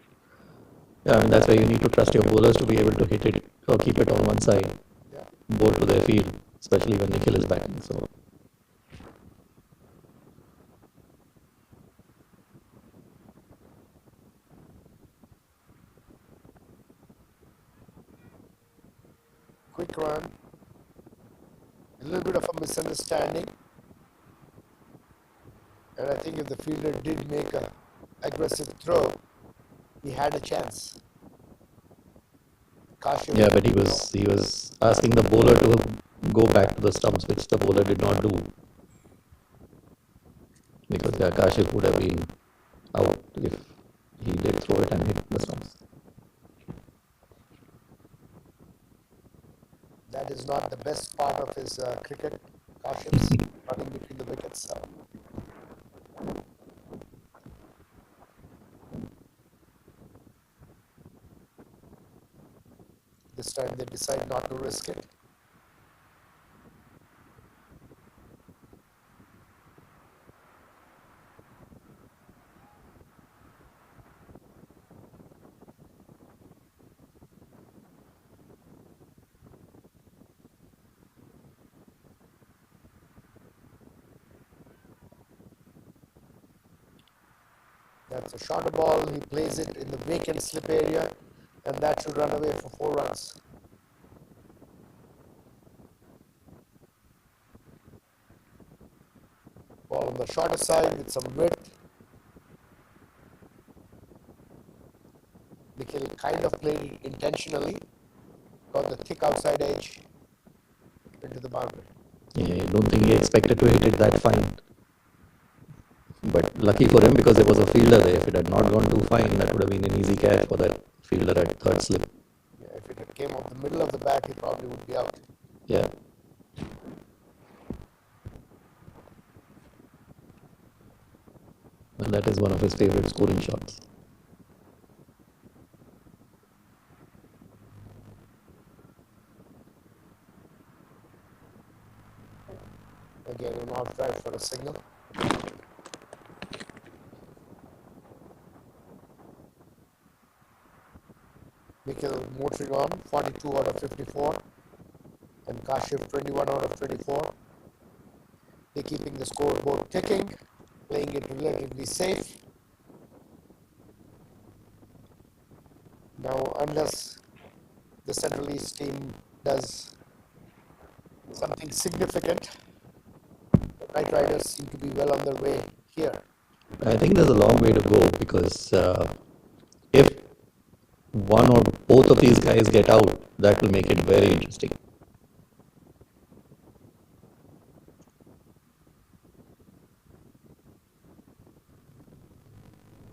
Yeah, I mean, that's why you need to trust your bowlers to be able to hit it or keep it on one side, Yeah. bowl to their field, especially when Nikhil is batting. So Quick run. A little bit of a misunderstanding. And I think if the fielder did make a aggressive throw, he had a chance. Kashif, yeah, but he was asking the bowler to go back to the stumps, which the bowler did not do. Because Kashif would have been out if he did throw it and hit the stumps. that is not the best part of his cricket. Kashif's running between the wickets. So. This time they decide not to risk it. That's a shorter ball. He plays it in the vacant slip area, and that should run away for 4 runs. Ball on the shorter side with some width. Nikhil kind of played it intentionally, got the thick outside edge into the boundary. Yeah, I don't think he expected to hit it that fine. But lucky for him because there was a fielder there. If it had not gone too fine, that would have been an easy catch for that fielder at third slip. Yeah, if it had came off the middle of the bat, he probably would be out. Yeah. Well, that is one of his favorite scoring shots. Again, an off drive for a single. Nikhil motoring on, 42 out of 54. And Kashif, 21 out of 24. They're keeping the scoreboard ticking, playing it relatively safe. Now, unless the Central East team does something significant, the Knight Riders seem to be well on their way here. I think there's a long way to go because if one or both of these guys get out, that will make it very interesting.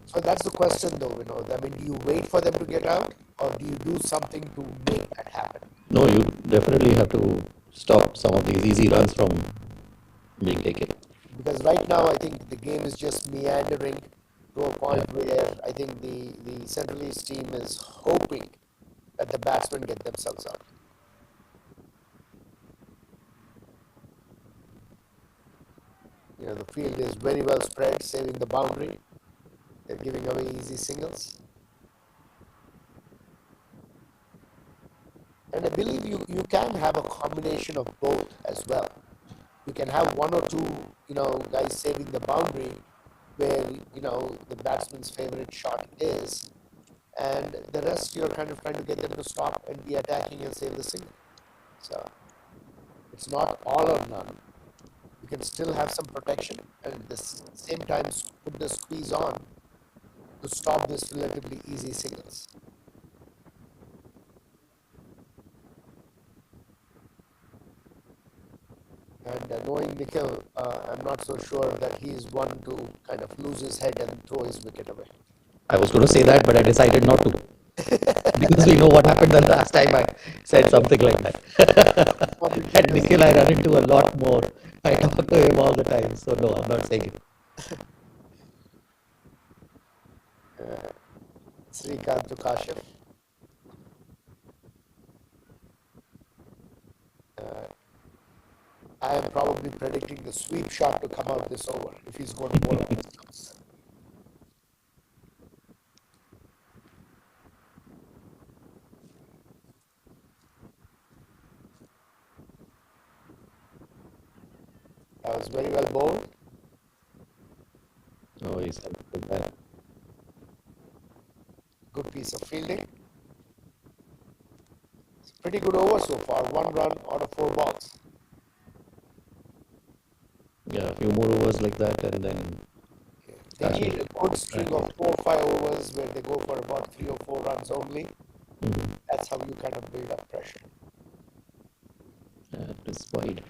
So that's the question though, Vinod. I mean, do you wait for them to get out or do you do something to make that happen? No, you definitely have to stop some of these easy runs from being taken. Because right now, I think the game is just meandering to a point where I think the Central East team is hoping let the batsmen get themselves out. The field is very well spread, saving the boundary. They're giving away easy singles. And I believe you can have a combination of both as well. You can have one or two, guys saving the boundary where, the batsman's favorite shot is, and the rest you're kind of trying to get them to stop and be attacking and save the single. So it's not all or none. You can still have some protection and at the same time put the squeeze on to stop this relatively easy singles. And knowing Nikhil, I'm not so sure that he is one to kind of lose his head and throw his wicket away. I was going to say that, but I decided not to. Because we know what happened the last time I said something like that. And Nikhil, I run into a lot more. I talk to him all the time, so no, I'm not saying it. Srikanth to Kashif. I am probably predicting the sweep shot to come out this over if he's going to bowl on his toes. That was very well bowled. Oh, he's bad. Good piece of fielding. It's a pretty good over so far. 1 run out of 4 balls. Yeah, a few more overs like that, and then They need a good string of 4 or 5 overs where they go for about 3 or 4 runs only. That's how you kind of build up pressure. That is wide.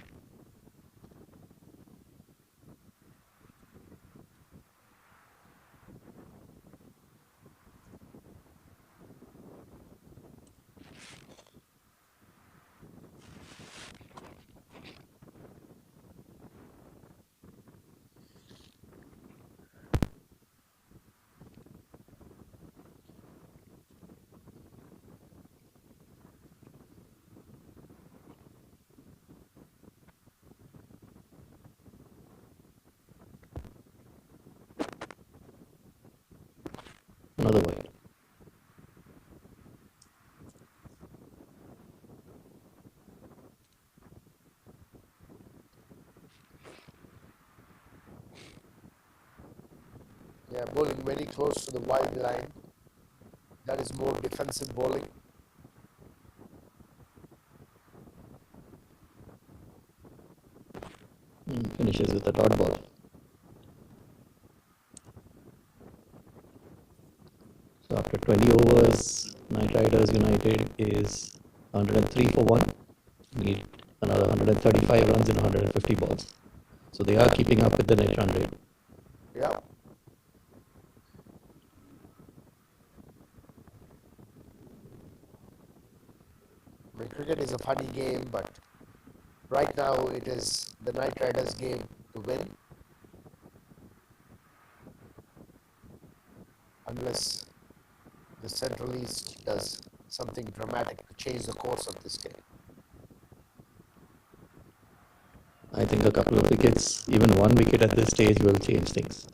Another wide. Yeah, bowling very close to the wide line. That is more defensive bowling. Finishes with a dot ball. So after 20 overs, Knight Riders United is 103 for 1. Need another 135 runs in 150 balls. So they are keeping up with the net run rate. Yeah. I mean, cricket is a funny game, but right now it is the Knight Riders' game to win. Unless the Central East does something dramatic to change the course of this game. I think a couple of wickets, even 1 wicket at this stage, will change things.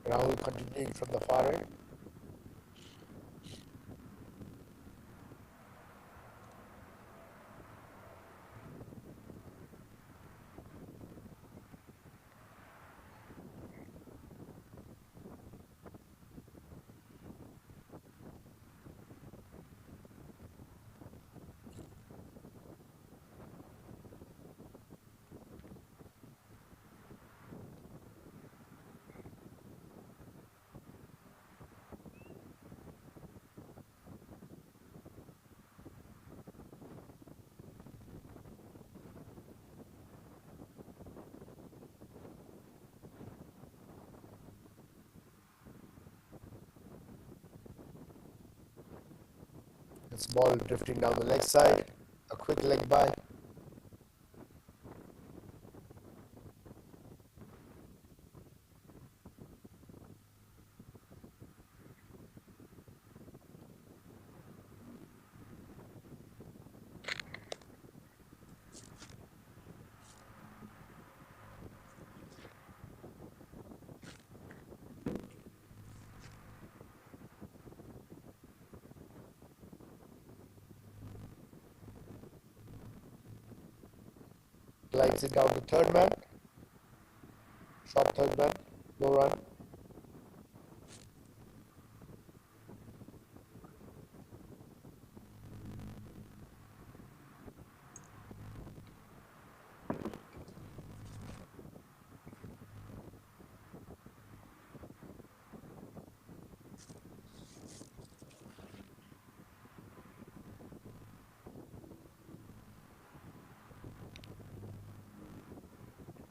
Rahul continuing from the far end. It's ball drifting down the leg side. A quick leg by. Glides it down to third man. Short third man. No run.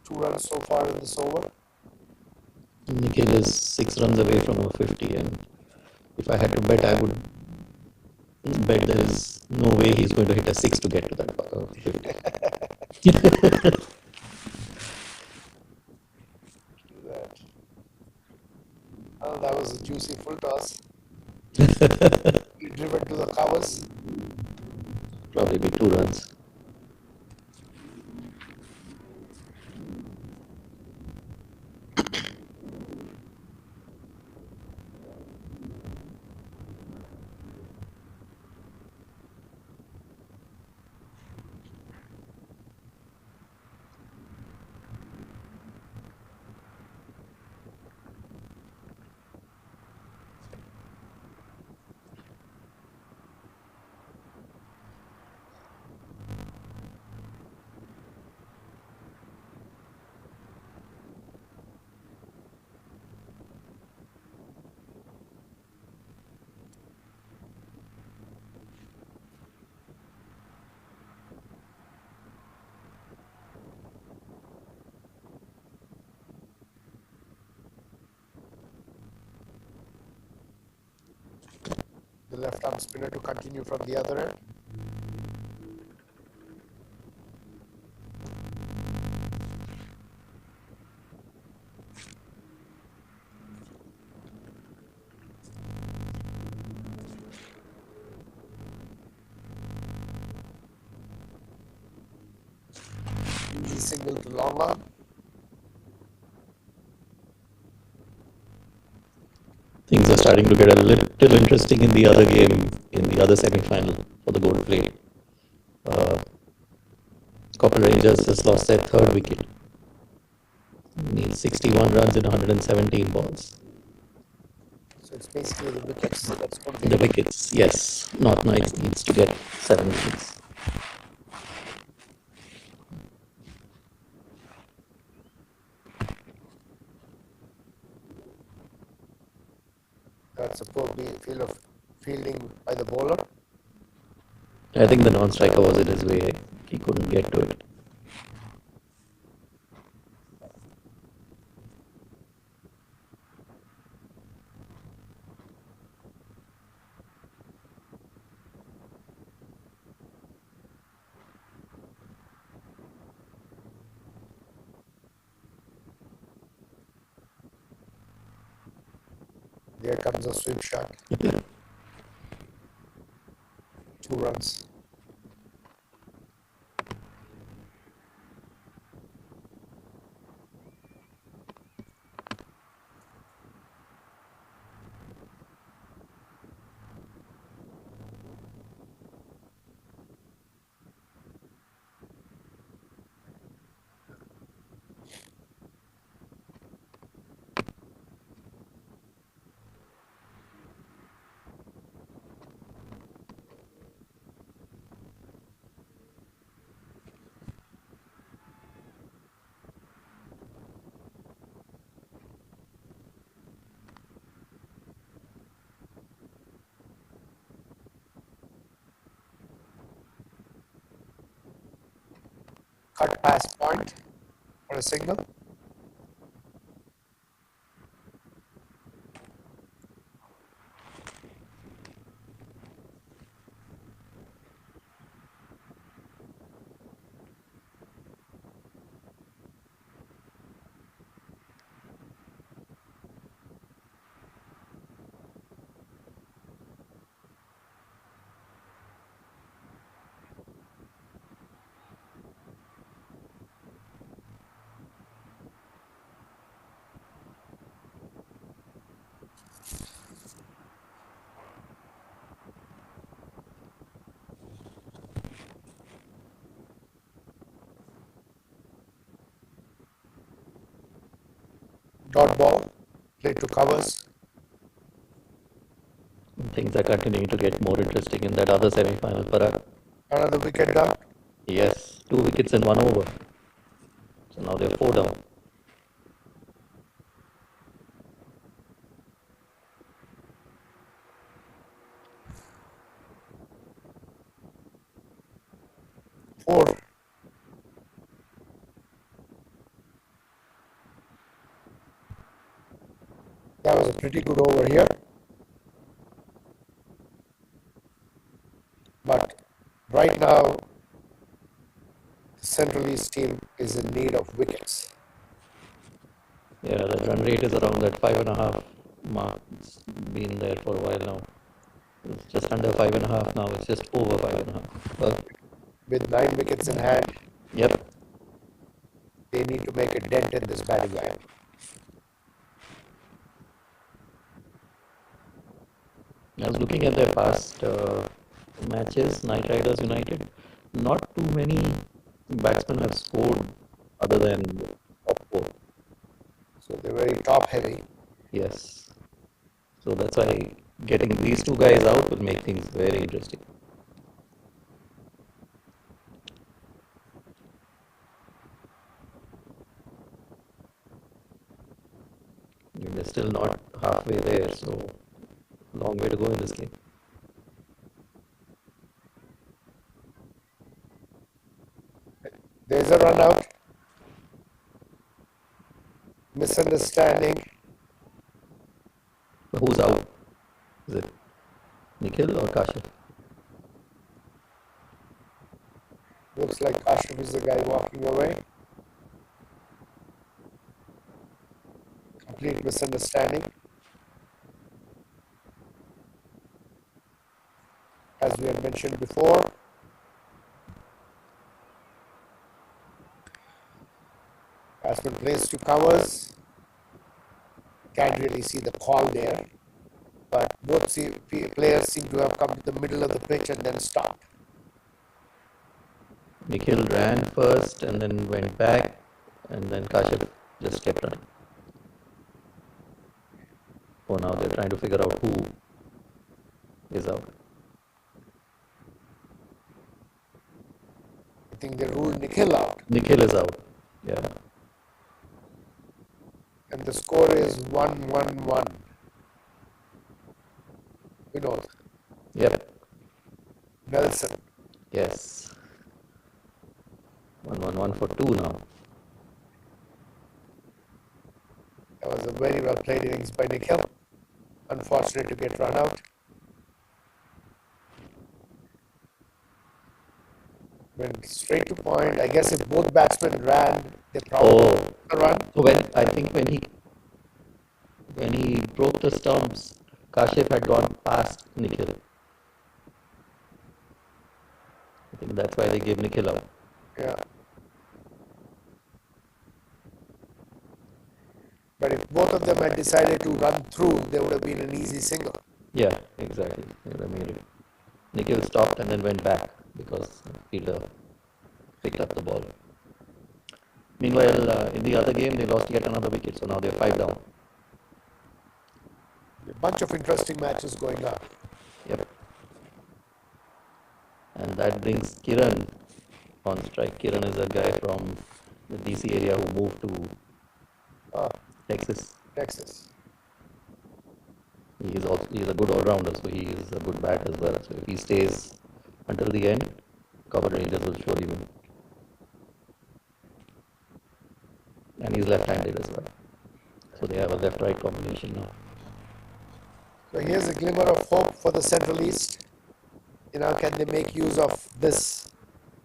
Two runs so far in this over. Nikhil is 6 runs away from a 50, and if I had to bet, I would bet there is no way he's going to hit a 6 to get to that 50. Oh, that was a juicy full toss. Driven to the covers. Probably be 2 runs. The left arm spinner to continue from the other end. Easy single to long arm. Things are starting to get a little interesting in the other game, in the other semi-final for the gold plate. Copper Rangers has lost their 3rd wicket. Needs 61 runs in 117 balls. So it's basically the wickets that's going to be The wickets, yes. Not nice, needs to get 7 wickets. That's a poor field of fielding by the bowler. I think the non-striker was in his way. He couldn't get to it. There comes a sweep shot. 2 runs. Cut past point for a single. dot ball, played to covers. Things are continuing to get more interesting in that other semi-final, Parag. Another wicket down. Yes, 2 wickets in 1 over. So now they're 4 down. Four. That was a pretty good over here. But right now, the Central East team is in need of wickets. Yeah, the run rate is around that 5.5 mark. It's been there for a while now. It's just under 5.5 now. It's just over 5.5. Well, With 9 wickets in hand, yep. they need to make a dent in this batting line. I was looking at their past matches, Knight Riders United. Not too many batsmen have scored other than top four. So they're very top heavy. Yes. So that's why getting these two guys out will make things very interesting. They're still not halfway there, so long way to go in this game. There's a run out. Misunderstanding. Who's out? Is it Nikhil or Kashif? Looks like Ashraf is the guy walking away. Complete misunderstanding. As we had mentioned before, batsman plays to covers. Can't really see the call there, but both players seem to have come to the middle of the pitch and then stopped. Nikhil ran first and then went back, and then Kashif just kept running. For now, they're trying to figure out who is out. I think they ruled Nikhil out, Nikhil is out. Yeah. and the score is 1-1-1. Vinod, Yep. Nelson, Yes. 1-1-1 for 2 now. that was a very well played innings by Nikhil. Unfortunate to get run out. Went straight to point. I guess if both batsmen ran, they probably Oh. the run. So I think when he broke the stumps, Kashif had gone past Nikhil. I think that's why they gave Nikhil out. Yeah. But if both of them had decided to run through, there would have been an easy single. Yeah, exactly. They would have made it. Nikhil stopped and then went back because Peter picked up the ball. Meanwhile, in the other game, they lost yet another wicket, so now they're 5 down. A bunch of interesting matches going on. Yep. And that brings Kiran on strike. Kiran is a guy from the DC area who moved to Texas. Texas. He's a good all-rounder, so he is a good bat as well. So if he stays until the end, Cover Rangers will surely win. And he's left-handed as well. So they have a left-right combination now. So here's a glimmer of hope for the Central East. Can they make use of this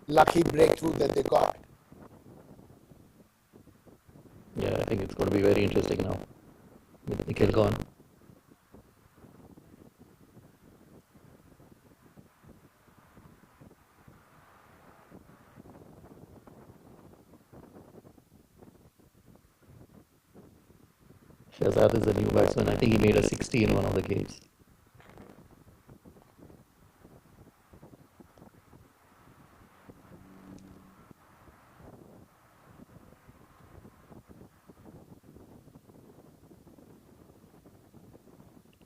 lucky breakthrough that they got? Yeah, I think it's going to be very interesting now with Nikhil gone. Shahzad is a new batsman. I think he made a 60 in one of the games.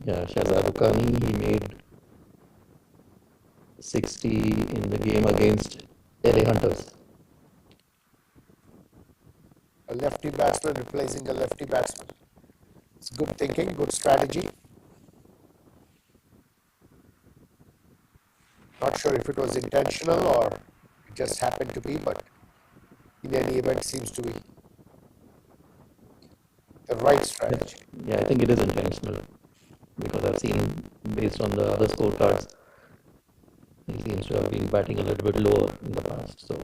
Yeah, Shahzad Bukhani, he made 60 in the game against LA Hunters. A lefty batsman replacing a lefty batsman. It's good thinking, good strategy. Not sure if it was intentional or it just happened to be, but in any event seems to be the right strategy. Yeah, I think it is intentional because I've seen, based on the other scorecards, he seems to have been batting a little bit lower in the past. So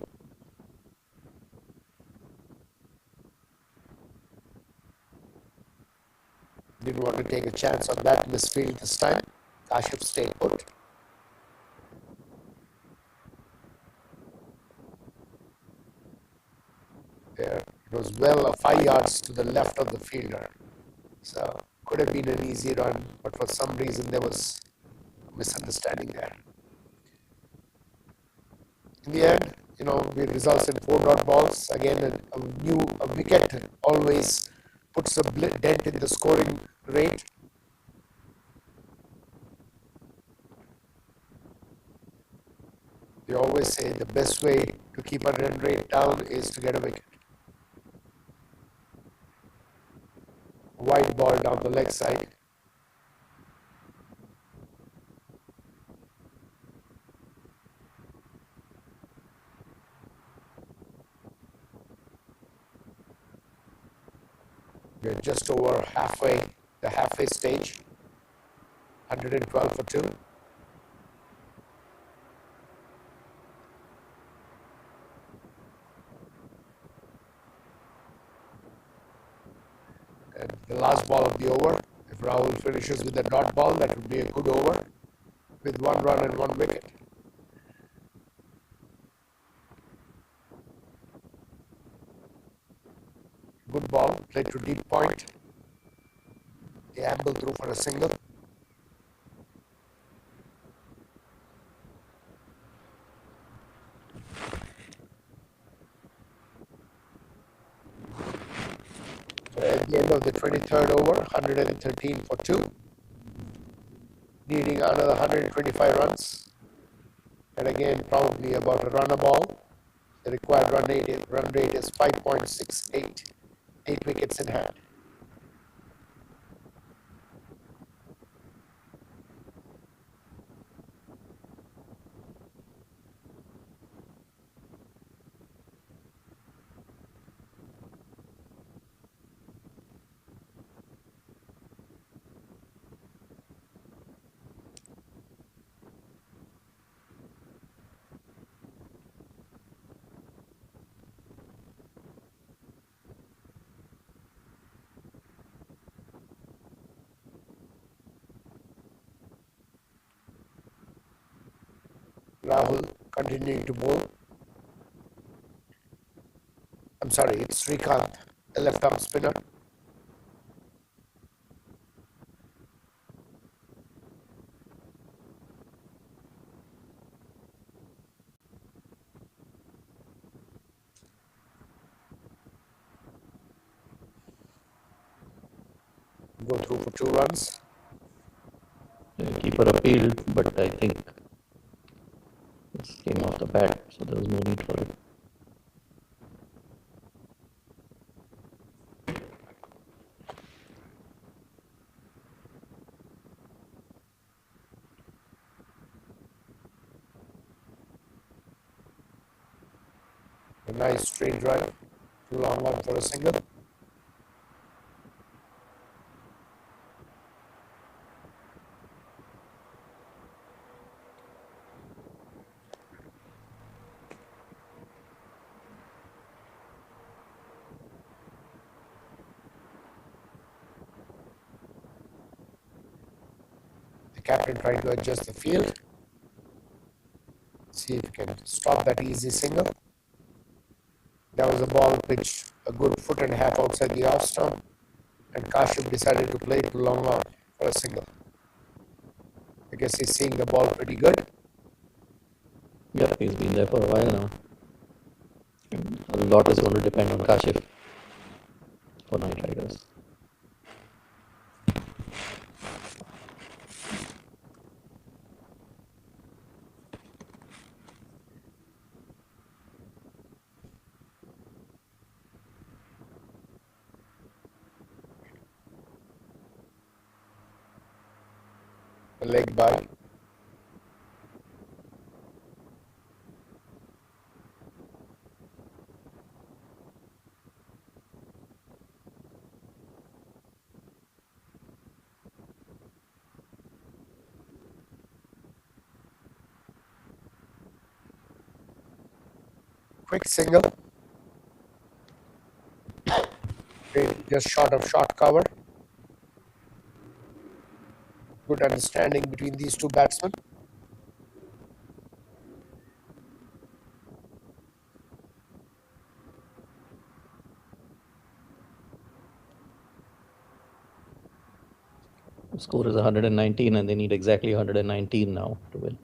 Didn't want to take a chance on that misfield this time. Kashif stayed put. There, it was well 5 yards to the left of the fielder. So could have been an easy run, but for some reason there was a misunderstanding there. In the end, it results in 4 dot balls. Again, a wicket always puts a dent in the scoring rate. They always say the best way to keep a run rate down is to get a wicket. Wide ball down the leg side. We're just over the halfway stage. 112 for 2. And the last ball of the over, if Rahul finishes with a dot ball, that would be a good over with 1 run and 1 wicket. Good ball, played to deep point. They amble through for a single. At the end of the 23rd over, 113 for 2. Needing another 125 runs. And again, probably about a run a ball. The required run rate is 5.68. 8 wickets in hand. Rahul continuing to bowl. I'm sorry, it's Srikanth, the left arm spinner. Go through for 2 runs. keeper appealed, but I think this came off the bat, so there was no need for it. A nice straight drive, too long one for a single. The captain trying to adjust the field. See if he can stop that easy single. That was a ball pitched a good 1.5 feet outside the off stump, and Kashif decided to play it to long on for a single. I guess he's seeing the ball pretty good. Yeah, he's been there for a while now. A lot is going to depend on Kashif for Night Riders. a leg by. Quick single. Just short of short cover. Good understanding between these two batsmen. The score is 119 and they need exactly 119 now to win.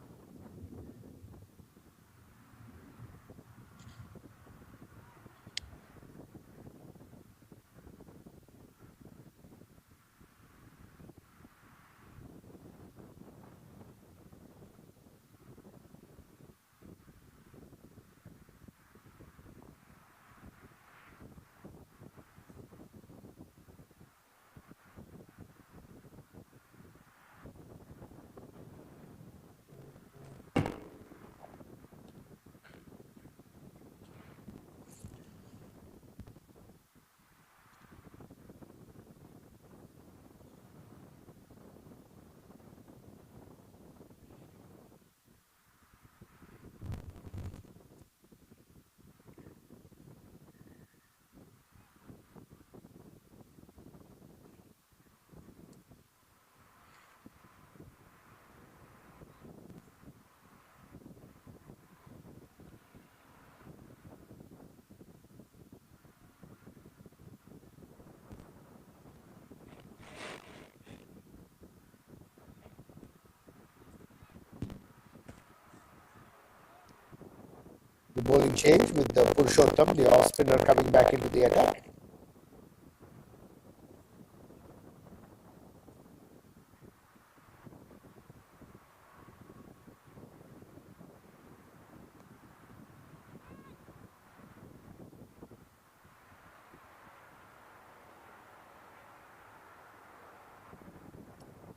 The bowling change with the Purushottam, the off spinner, coming back into the attack.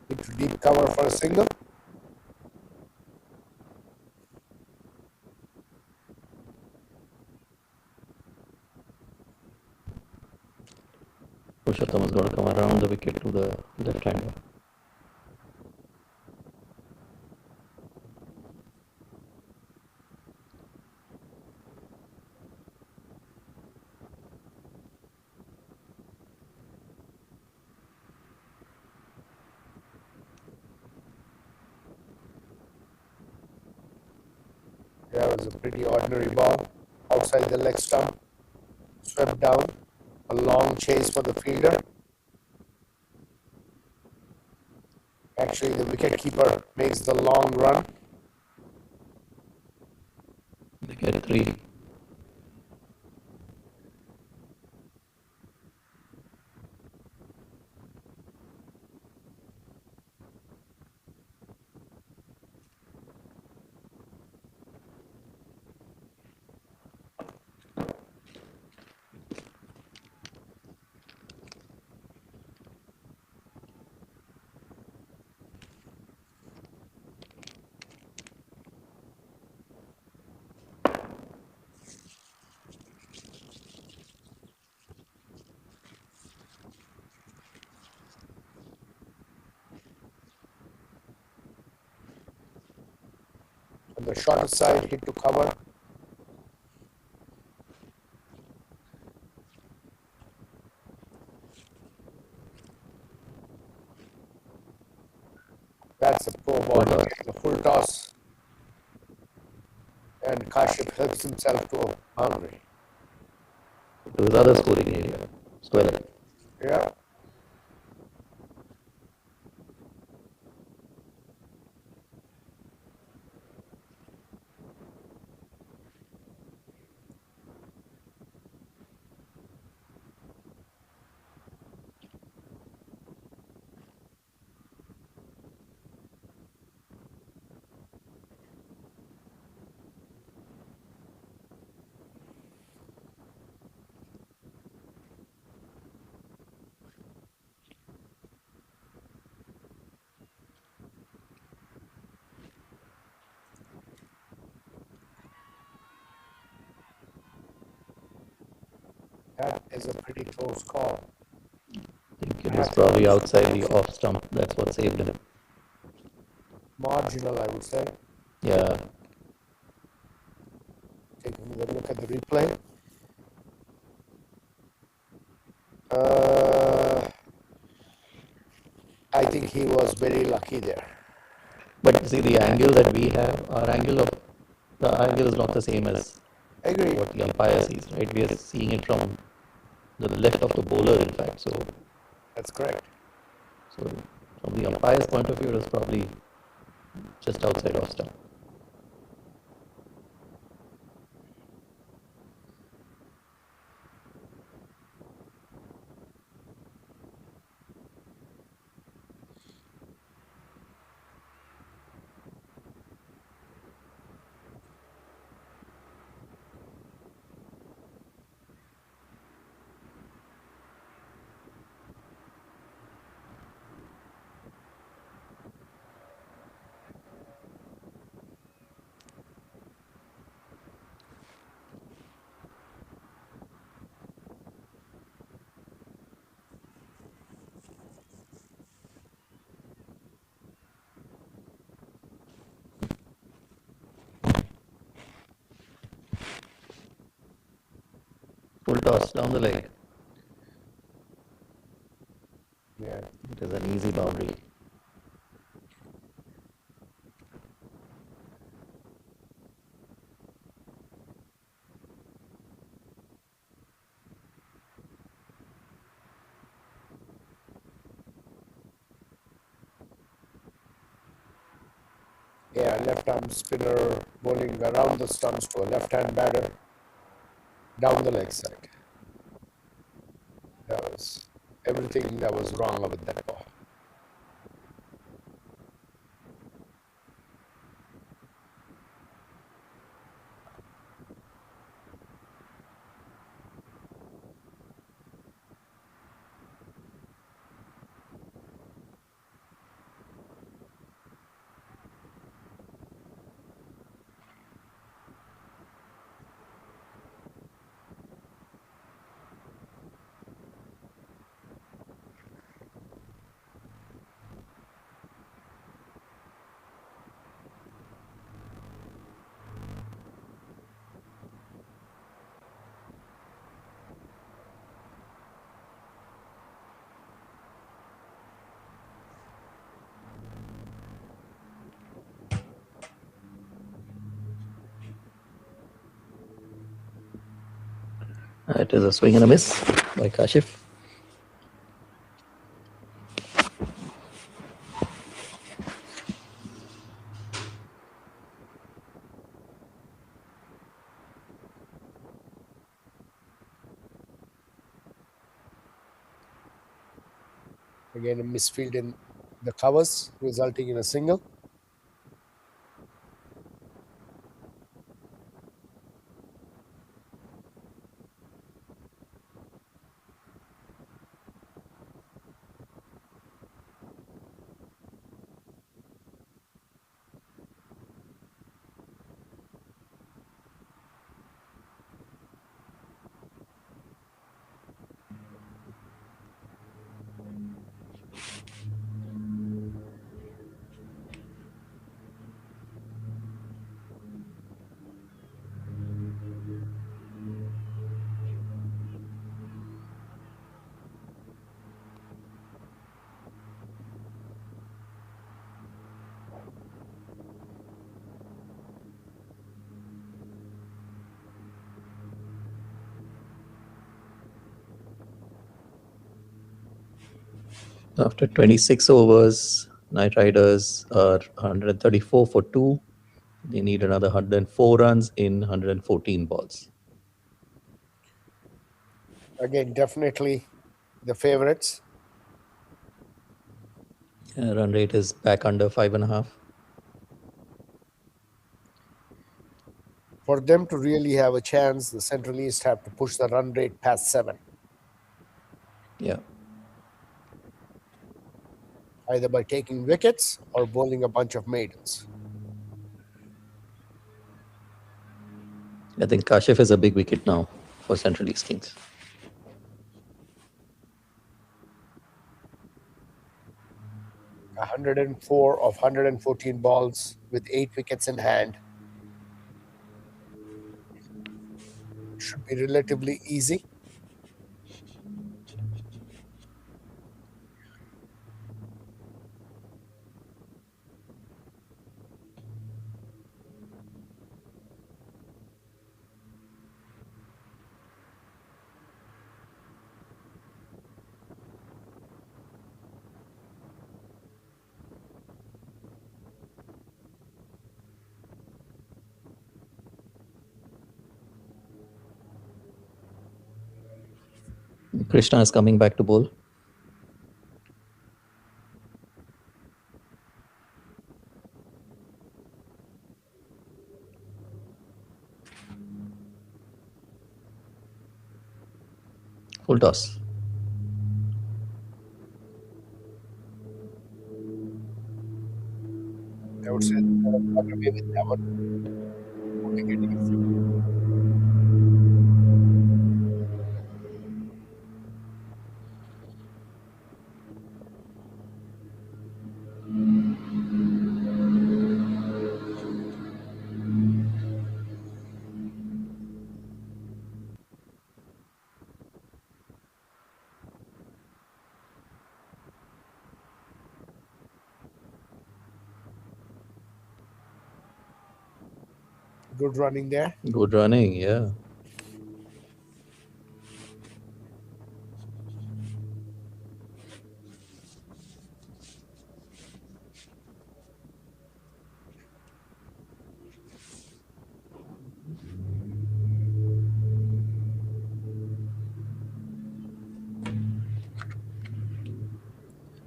Into deep cover for a single. Purushottam is going to come around the wicket to the left hander. That was a pretty ordinary ball outside the leg stump. Swept down. A long chase for the fielder. Actually, the wicketkeeper makes the long run. Wicket 3. On the shorter side, hit to cover. That's a poor ball. A full toss. And Kashyap helps himself to a boundary. To his other scoring area. Square. Yeah. is a pretty close call. I think it was probably outside the off stump. That's what saved him. Marginal, I would say. Yeah. Taking a look at the replay. I think he was very lucky there. But see, the angle that we have, the angle is not the same as Agree. what the umpire sees, right? We are seeing it from the left of the bowler, in fact. So That's correct. from the umpire's point of view, it was probably just outside off stump. Full toss down the leg. Yeah. It is an easy boundary. Yeah, left arm spinner bowling around the stumps to a left hand batter down the leg side. That was everything that was wrong with that ball. It is a swing and a miss by Kashif. Again, a misfield in the covers, resulting in a single. After 26 overs, Knight Riders are 134 for 2. They need another 104 runs in 114 balls. Again, definitely the favorites. Run rate is back under 5.5. For them to really have a chance, the Central East have to push the run rate past 7, Yeah. either by taking wickets or bowling a bunch of maidens. I think Kashif is a big wicket now for Central East Kings. 104 of 114 balls with 8 wickets in hand. Should be relatively easy. Krishna is coming back to bowl. Full toss. I would say got away with that one. Putting it easy. Good running there. Good running, yeah.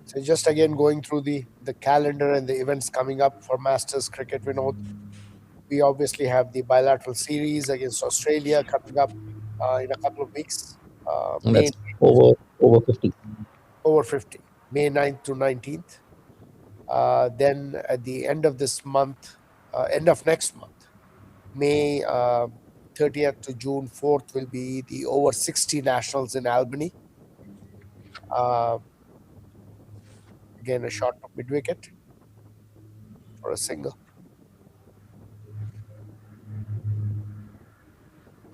So just again going through the calendar and the events coming up for Masters cricket, Vinod. We obviously have the bilateral series against Australia coming up in a couple of weeks. And May that's over 50. over 50, May 9th to 19th. Then at the end of this month, end of next month, May 30th to June 4th will be the over 60 nationals in Albany. Uh, Again, a shot to mid wicket for a single.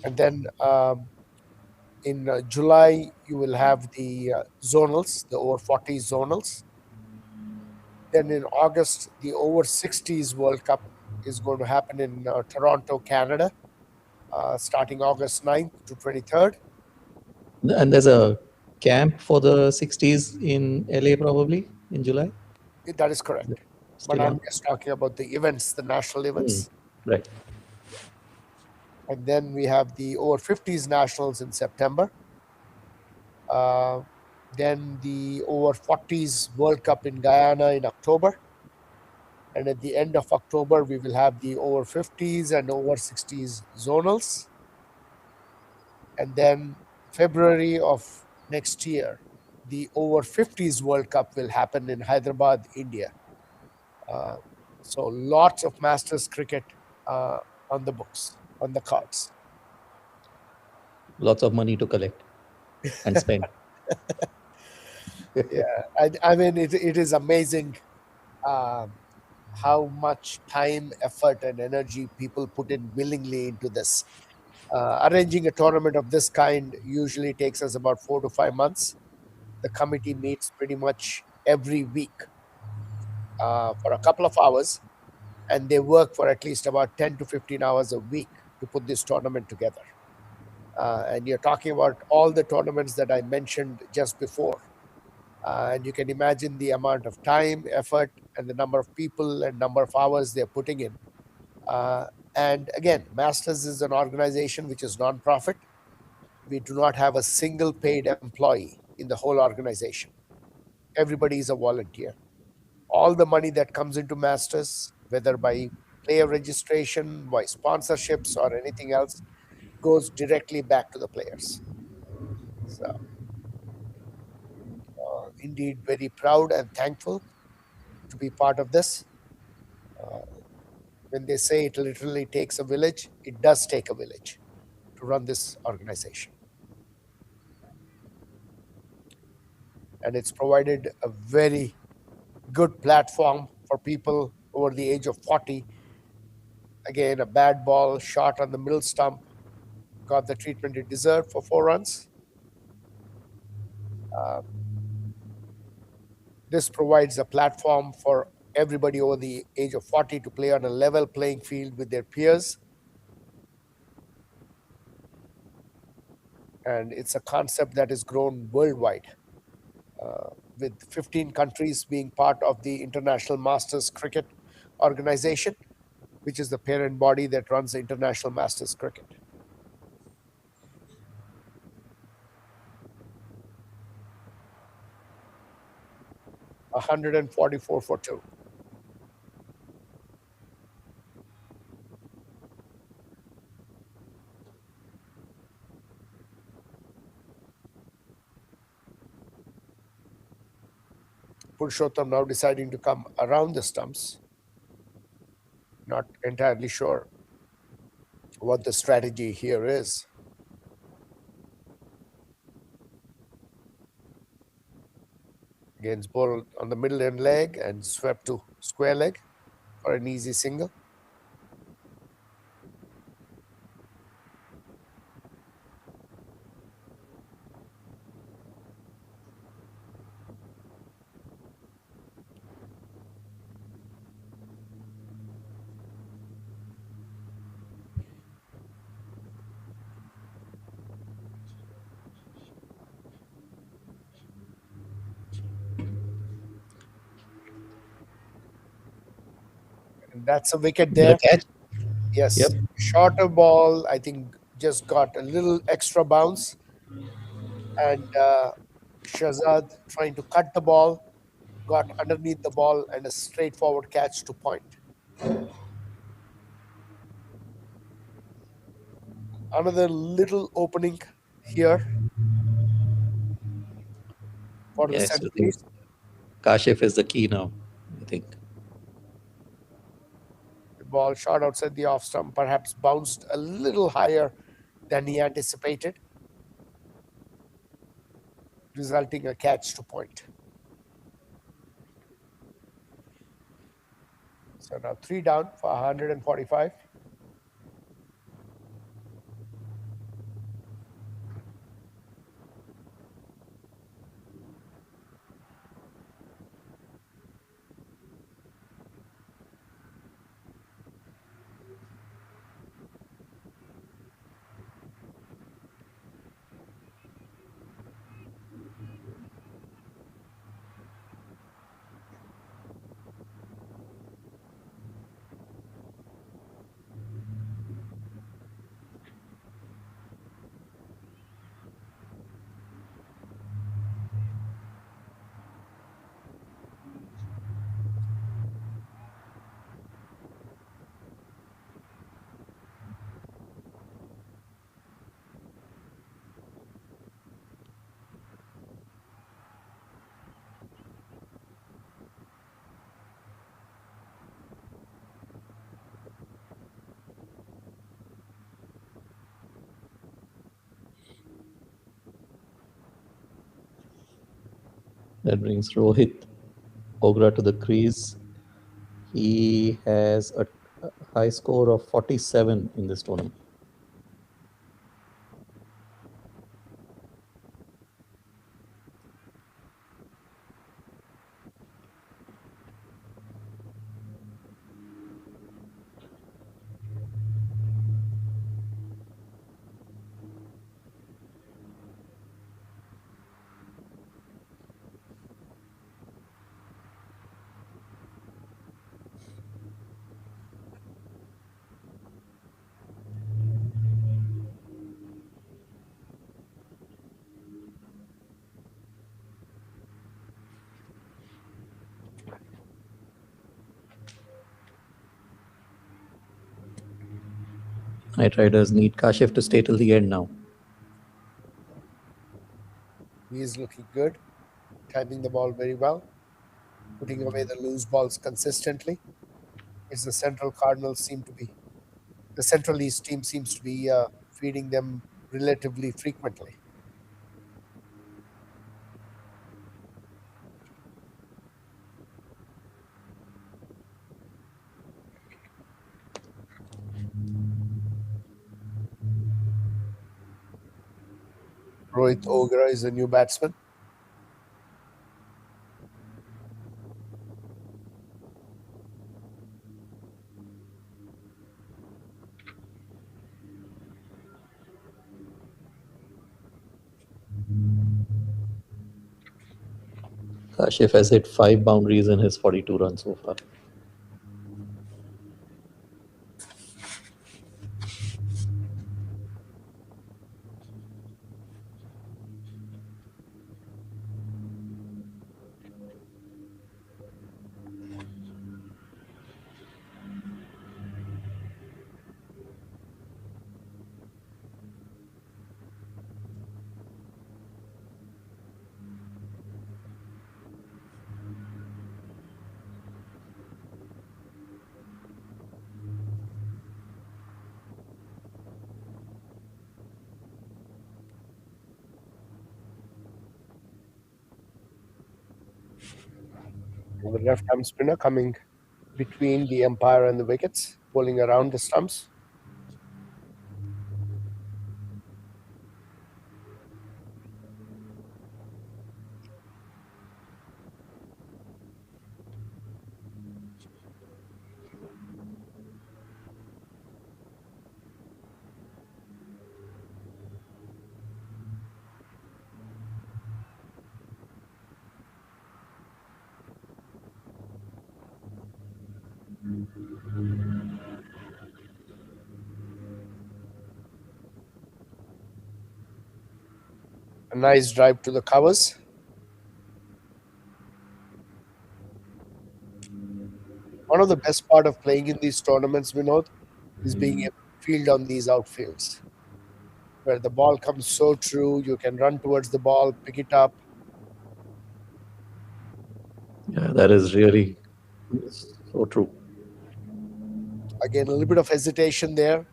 And then in July, you will have the zonals, the over 40 zonals. Then in August, the over 60s World Cup is going to happen in Toronto, Canada, starting August 9th to 23rd. And there's a camp for the 60s in LA probably in July. That is correct. But Still I'm on? just talking about the events, the national events. Right. And then we have the over 50s nationals in September. Then the over 40s World Cup in Guyana in October. And at the end of October, we will have the over 50s and over 60s zonals. And then February of next year, the over 50s World Cup will happen in Hyderabad, India. So lots of Masters cricket on the books, on the cards. Lots of money to collect and spend. Yeah, I mean, it is amazing how much time, effort, and energy people put in willingly into this. Arranging a tournament of this kind usually takes us about 4 to 5 months. The committee meets pretty much every week for a couple of hours, and they work for at least about 10 to 15 hours a week to put this tournament together. And you're talking about all the tournaments that I mentioned just before. And you can imagine the amount of time, effort, and the number of people and number of hours they're putting in. And again, Masters is an organization which is non-profit. We do not have a single paid employee in the whole organization. Everybody is a volunteer. All the money that comes into Masters, whether by player registration, by sponsorships, or anything else, goes directly back to the players. So, indeed, very proud and thankful to be part of this. When they say it literally takes a village, it does take a village to run this organization. And it's provided a very good platform for people over the age of 40. Again, a bad ball shot on the middle stump got the treatment it deserved for 4 runs. This provides a platform for everybody over the age of 40 to play on a level playing field with their peers. And it's a concept that has grown worldwide, with 15 countries being part of the International Masters Cricket Organization, which is the parent body that runs the International Masters Cricket. 144 for 2. Purushottam now deciding to come around the stumps. Not entirely sure what the strategy here is. Against ball on the middle end leg and swept to square leg for an easy single. And that's a wicket Get a there. catch? Yes, Yep. shorter ball, I think just got a little extra bounce. And Shahzad trying to cut the ball, got underneath the ball and a straightforward catch to point. Another little opening here for the Yes, I think Centrals. Kashif is the key now, I think. The ball shot outside the off stump, perhaps bounced a little higher than he anticipated, resulting a catch to point. So now 3 down for 145. That brings Rohit Ogra to the crease. He has a high score of 47 in this tournament. Night Riders need Kashif to stay till the end now. He is looking good, timing the ball very well, putting away the loose balls consistently. It's the Central Cardinals seem to be, the Central East team seems to be feeding them relatively frequently. Rohit Ogra is a new batsman. Kashif has hit 5 boundaries in his 42 runs so far. The left arm spinner coming between the umpire and the wickets, bowling around the stumps. A nice drive to the covers. One of the best part of playing in these tournaments, Vinod, is being able to field on these outfields, where the ball comes so true, you can run towards the ball, pick it up. Yeah, that is really so true. Again, a little bit of hesitation there,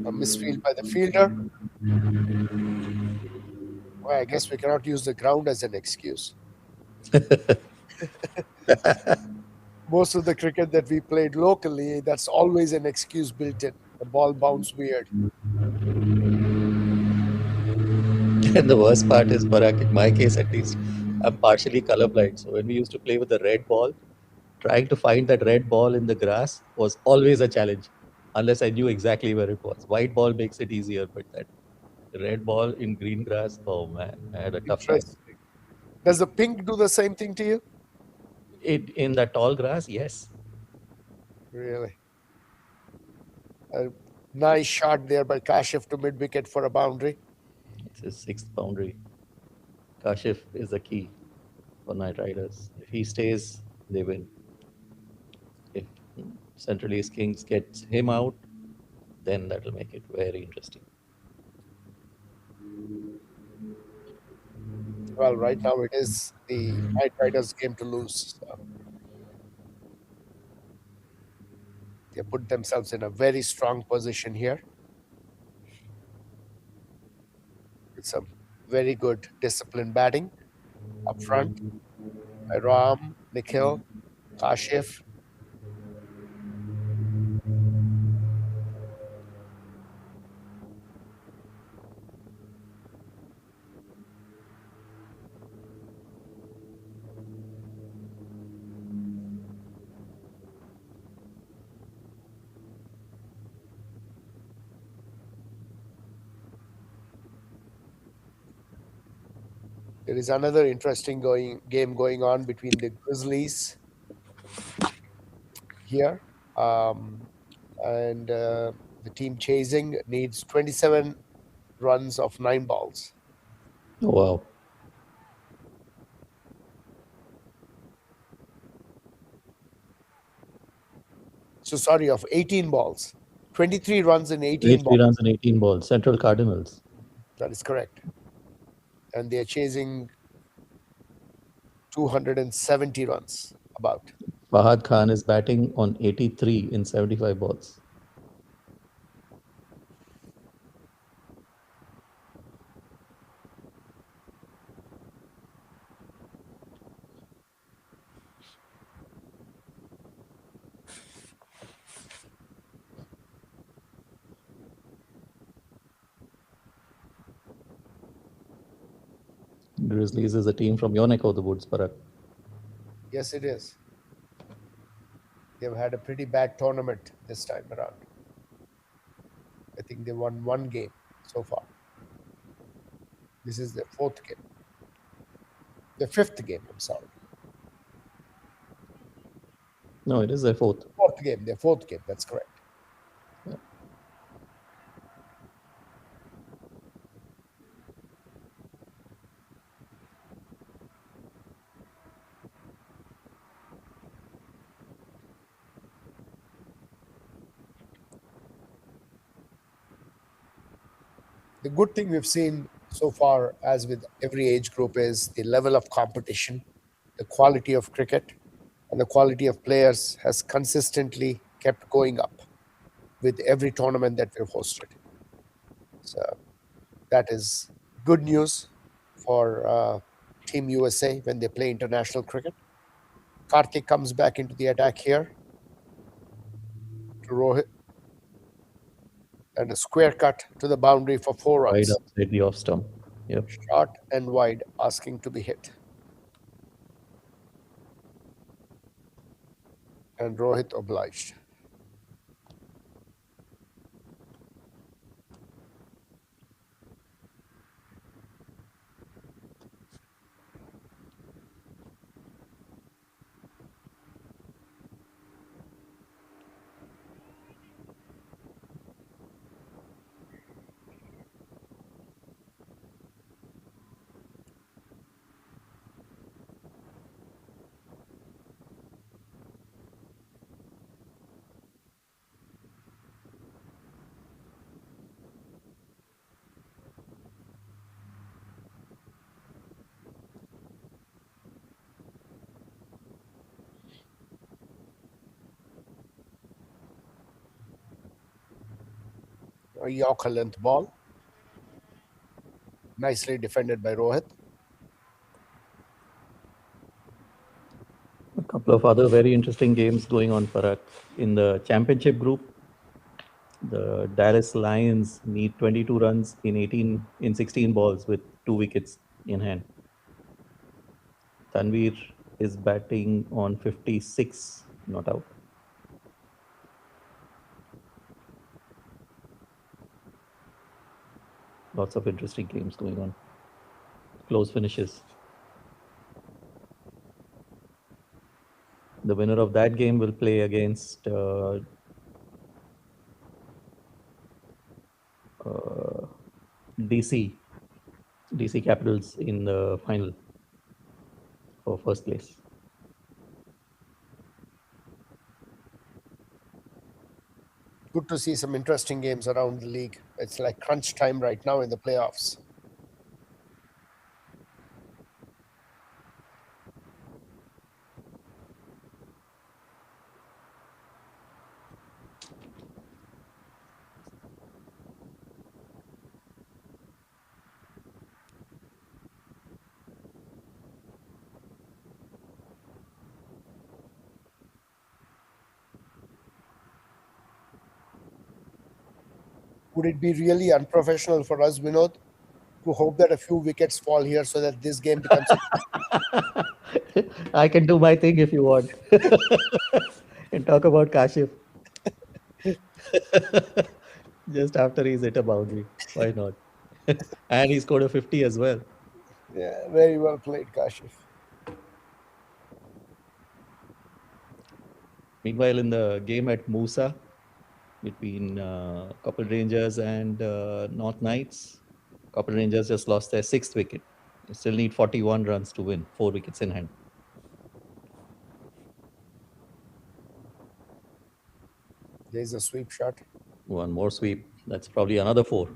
a misfield by the fielder. Well, I guess we cannot use the ground as an excuse. Most of the cricket that we played locally, that's always an excuse built in. The ball bounced weird. And the worst part is, Parag, in my case at least, I'm partially colorblind. So when we used to play with the red ball, trying to find that red ball in the grass was always a challenge, unless I knew exactly where it was. White ball makes it easier, but that red ball in green grass, oh man, I had a tough time. Interesting. Does the pink do the same thing to you? It in that tall grass, yes. Really? A nice shot there by Kashif to mid wicket for a boundary. It's his sixth boundary. Kashif is the key for Night Riders. If he stays, they win. If Central East Kings gets him out, then that'll make it very interesting. Well, right now it is the Knight Riders' game to lose. So they put themselves in a very strong position here. With some very good disciplined batting up front by Ram, Nikhil, Kashif. There is another interesting game going on between the Grizzlies here. And the team chasing needs 27 runs of 9 balls. Oh, wow. So sorry, of 18 balls. 23 runs in 18 23 balls. runs and 18 balls. Central Cardinals. That is correct. And they're chasing 270 runs about. Fahad Khan is batting on 83 in 75 balls. Grizzlies is a team from your neck of the woods, Parag. Yes, it is. They've had a pretty bad tournament this time around. I think they won one game so far. This is their fourth game. Their fifth game, I'm sorry. No, it is their fourth. Their fourth game, that's correct. Yeah. The good thing we've seen so far, as with every age group, is the level of competition, the quality of cricket, and the quality of players has consistently kept going up with every tournament that we've hosted. So that is good news for Team USA when they play international cricket. Karthik comes back into the attack here to Rohit, and a square cut to the boundary for 4 Wide runs. outside the off stump. Yep. Short and wide, asking to be hit. And Rohit obliged. A Yorker length ball. Nicely defended by Rohit. A couple of other very interesting games going on, Parag. In the championship group, the Dallas Lions need 22 runs in 16 balls with 2 wickets in hand. Tanvir is batting on 56, not out. Lots of interesting games going on. Close finishes. The winner of that game will play against DC Capitals in the final for first place. Good to see some interesting games around the league. It's like crunch time right now in the playoffs. Would it be really unprofessional for us, Vinod, to hope that a few wickets fall here so that this game becomes I can do my thing if you want. And talk about Kashif. Just after he's hit a boundary. Why not? And he scored a 50 as well. Yeah, very well played, Kashif. Meanwhile, in the game at Musa between Couple Rangers and North Knights, Couple Rangers just lost their 6th wicket. They still need 41 runs to win, 4 wickets in hand. There's a sweep shot. One more sweep. That's probably another 4.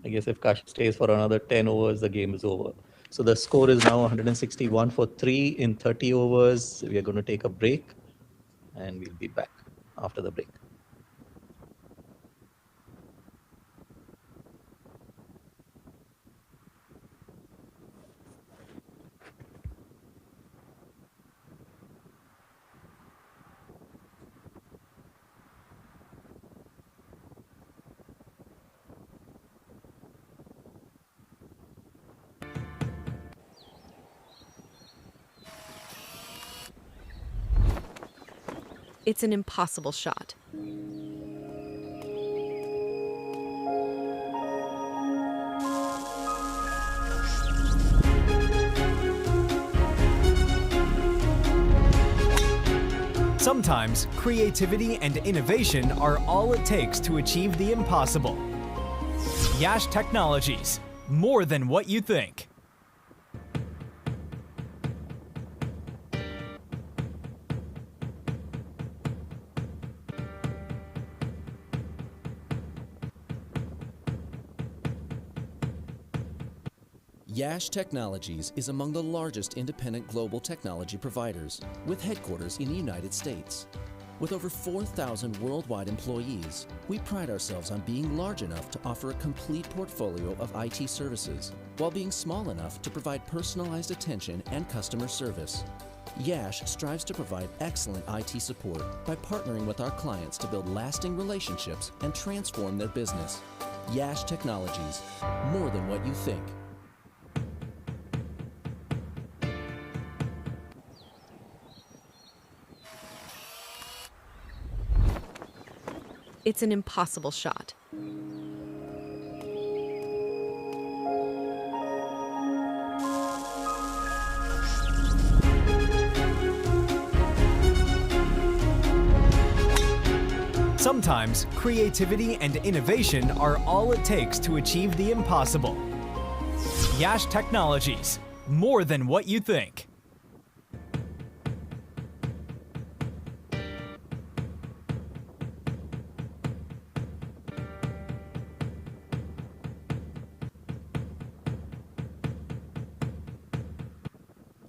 I guess if Kash stays for another 10 overs, the game is over. So the score is now 161 for 3 in 30 overs. We are going to take a break and we'll be back after the break. It's an impossible shot. Sometimes creativity and innovation are all it takes to achieve the impossible. Yash Technologies, more than what you think. Yash Technologies is among the largest independent global technology providers, with headquarters in the United States. With over 4,000 worldwide employees, we pride ourselves on being large enough to offer a complete portfolio of IT services, while being small enough to provide personalized attention and customer service. Yash strives to provide excellent IT support by partnering with our clients to build lasting relationships and transform their business. Yash Technologies, more than what you think. It's an impossible shot. Sometimes creativity and innovation are all it takes to achieve the impossible. Yash Technologies, more than what you think.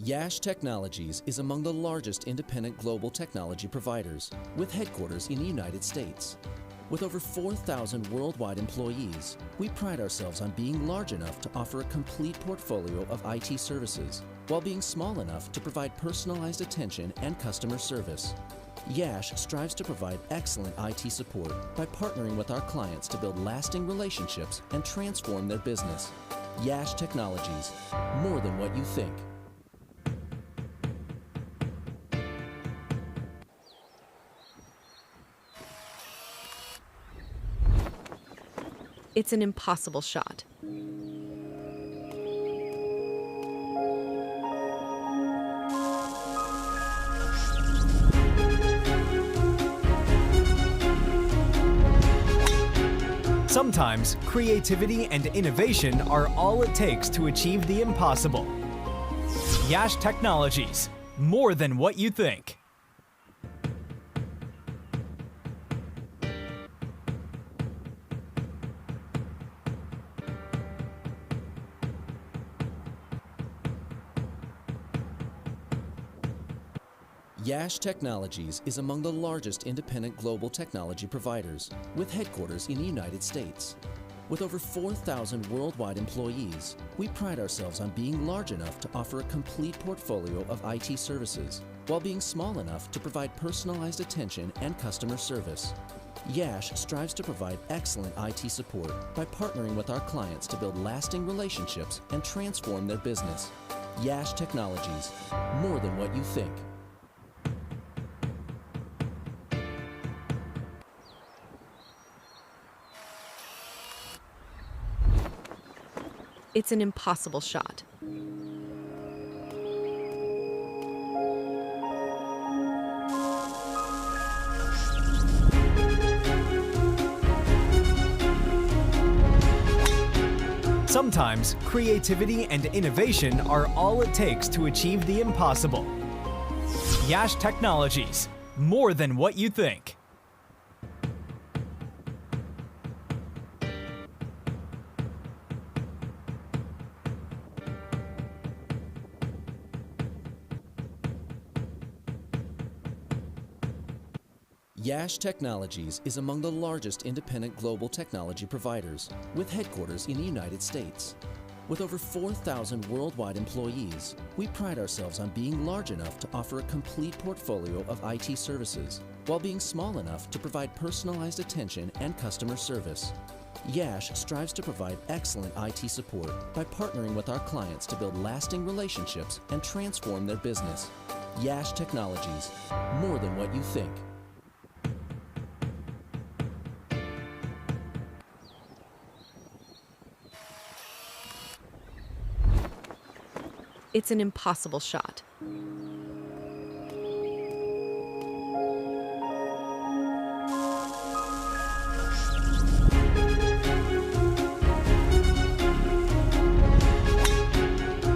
Yash Technologies is among the largest independent global technology providers, with headquarters in the United States. With over 4,000 worldwide employees, we pride ourselves on being large enough to offer a complete portfolio of IT services, while being small enough to provide personalized attention and customer service. Yash strives to provide excellent IT support by partnering with our clients to build lasting relationships and transform their business. Yash Technologies, more than what you think. It's an impossible shot. Sometimes creativity and innovation are all it takes to achieve the impossible. Yash Technologies, more than what you think. Yash Technologies is among the largest independent global technology providers, with headquarters in the United States. With over 4,000 worldwide employees, we pride ourselves on being large enough to offer a complete portfolio of IT services, while being small enough to provide personalized attention and customer service. Yash strives to provide excellent IT support by partnering with our clients to build lasting relationships and transform their business. Yash Technologies, more than what you think. It's an impossible shot. Sometimes creativity and innovation are all it takes to achieve the impossible. Yash Technologies, more than what you think. Yash Technologies is among the largest independent global technology providers, with headquarters in the United States. With over 4,000 worldwide employees, we pride ourselves on being large enough to offer a complete portfolio of IT services, while being small enough to provide personalized attention and customer service. Yash strives to provide excellent IT support by partnering with our clients to build lasting relationships and transform their business. Yash Technologies, more than what you think. It's an impossible shot.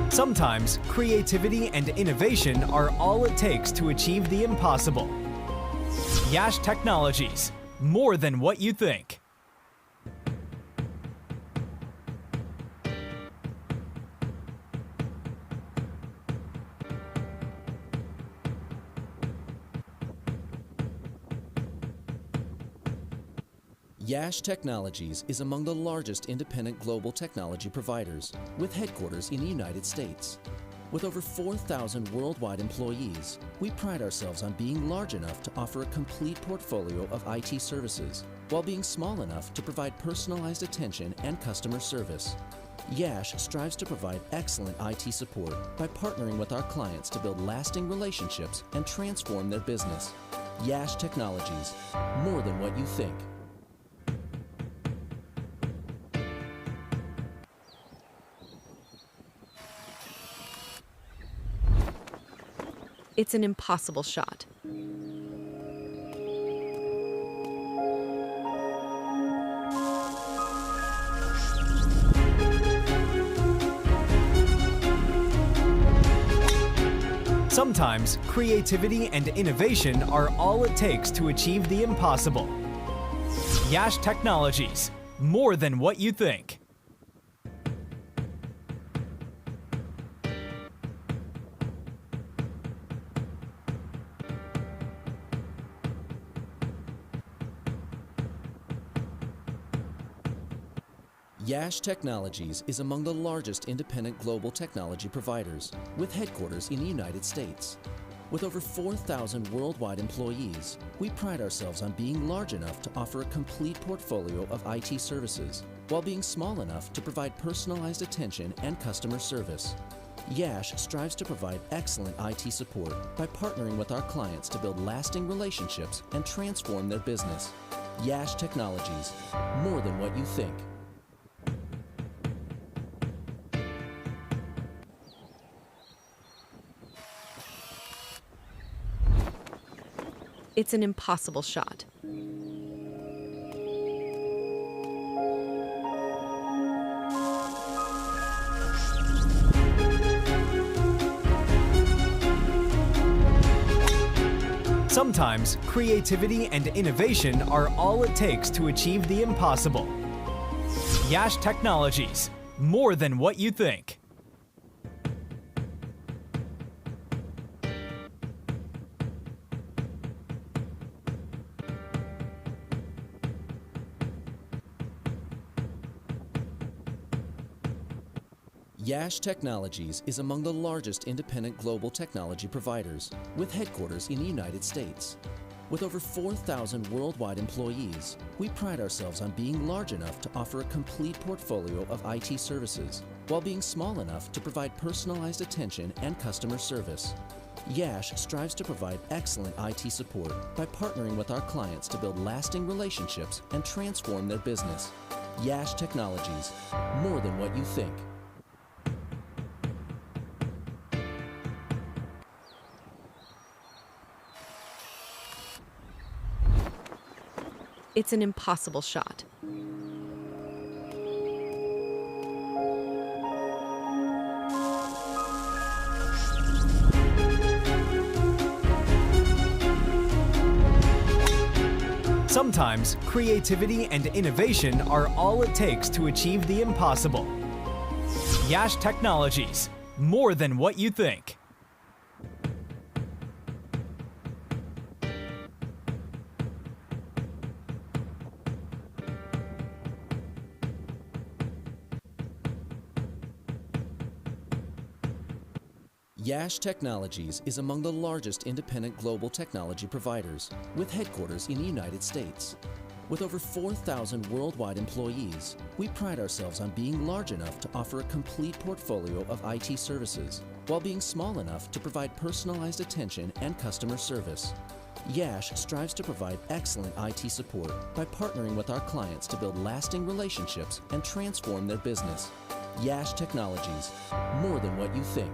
Sometimes creativity and innovation are all it takes to achieve the impossible. Yash Technologies, more than what you think. Yash Technologies is among the largest independent global technology providers, with headquarters in the United States. With over 4,000 worldwide employees, we pride ourselves on being large enough to offer a complete portfolio of IT services, while being small enough to provide personalized attention and customer service. Yash strives to provide excellent IT support by partnering with our clients to build lasting relationships and transform their business. Yash Technologies, more than what you think. It's an impossible shot. Sometimes creativity and innovation are all it takes to achieve the impossible. Yash Technologies, more than what you think. Yash Technologies is among the largest independent global technology providers, with headquarters in the United States. With over 4,000 worldwide employees, we pride ourselves on being large enough to offer a complete portfolio of IT services, while being small enough to provide personalized attention and customer service. Yash strives to provide excellent IT support by partnering with our clients to build lasting relationships and transform their business. Yash Technologies, more than what you think. It's an impossible shot. Sometimes creativity and innovation are all it takes to achieve the impossible. Yash Technologies, more than what you think. Yash Technologies is among the largest independent global technology providers, with headquarters in the United States. With over 4,000 worldwide employees, we pride ourselves on being large enough to offer a complete portfolio of IT services, while being small enough to provide personalized attention and customer service. Yash strives to provide excellent IT support by partnering with our clients to build lasting relationships and transform their business. Yash Technologies, more than what you think. It's an impossible shot. Sometimes creativity and innovation are all it takes to achieve the impossible. Yash Technologies, more than what you think. Yash Technologies is among the largest independent global technology providers, with headquarters in the United States. With over 4,000 worldwide employees, we pride ourselves on being large enough to offer a complete portfolio of IT services, while being small enough to provide personalized attention and customer service. Yash strives to provide excellent IT support by partnering with our clients to build lasting relationships and transform their business. Yash Technologies, more than what you think.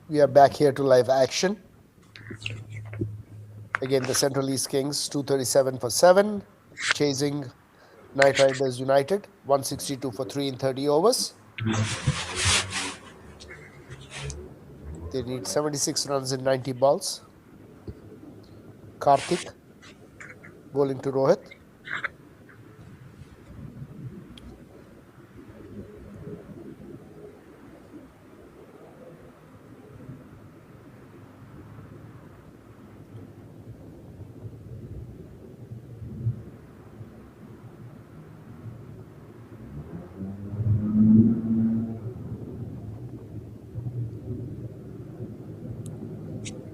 We are back here to live action. Again, the Central East Kings 237 for 7, chasing Knight Riders United 162 for 3 in 30 overs. They need 76 runs in 90 balls. Karthik bowling to Rohit.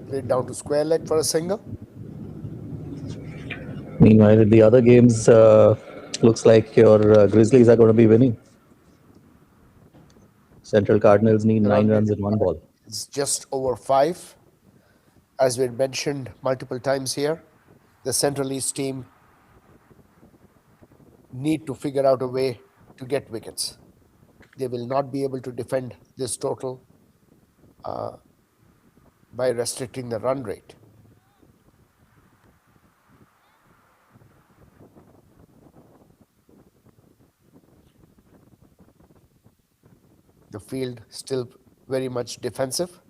Played down to square leg for a single. Meanwhile, the other games, looks like your Grizzlies are going to be winning. Central Cardinals need The 9 run rate runs in one ball. is just over 5. As we had mentioned multiple times here, the Central East team need to figure out a way to get wickets. They will not be able to defend this total by restricting the run rate. The field still very much defensive.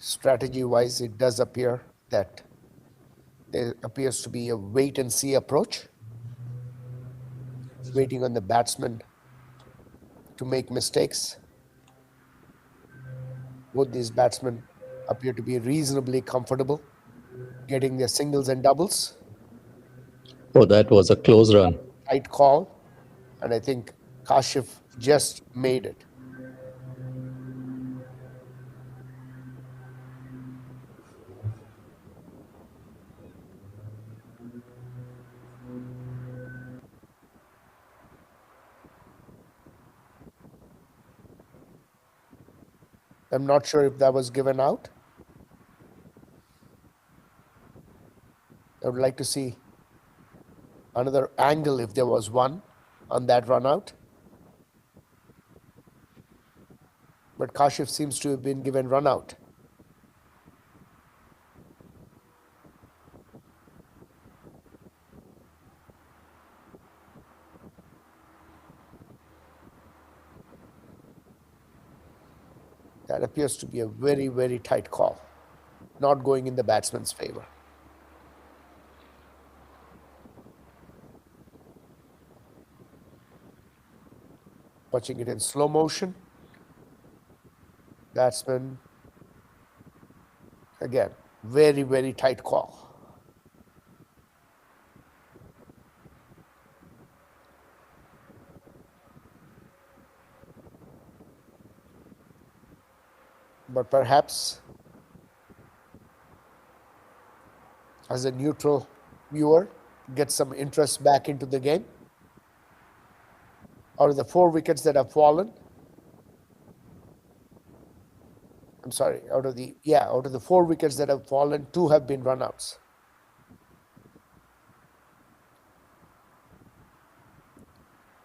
Strategy-wise, it does appear that there appears to be a wait-and-see approach, waiting on the batsman to make mistakes. Both these batsmen appear to be reasonably comfortable getting their singles and doubles. Oh, that was a close run. Tight call, and I think Kashif just made it. I'm not sure if that was given out. I would like to see another angle if there was one on that run out. But Kashif seems to have been given run out. That appears to be a very, very tight call, not going in the batsman's favor. Watching it in slow motion. Batsman, again, very, very tight call. But perhaps as a neutral viewer, get some interest back into the game. Out of the 4 wickets that have fallen, I'm sorry, out of the 4 wickets that have fallen, 2 have been runouts.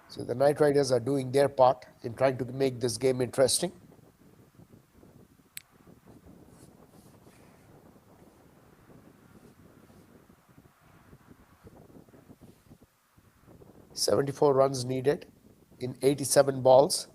So the Knight Riders are doing their part in trying to make this game interesting. "74 runs needed in 87 balls.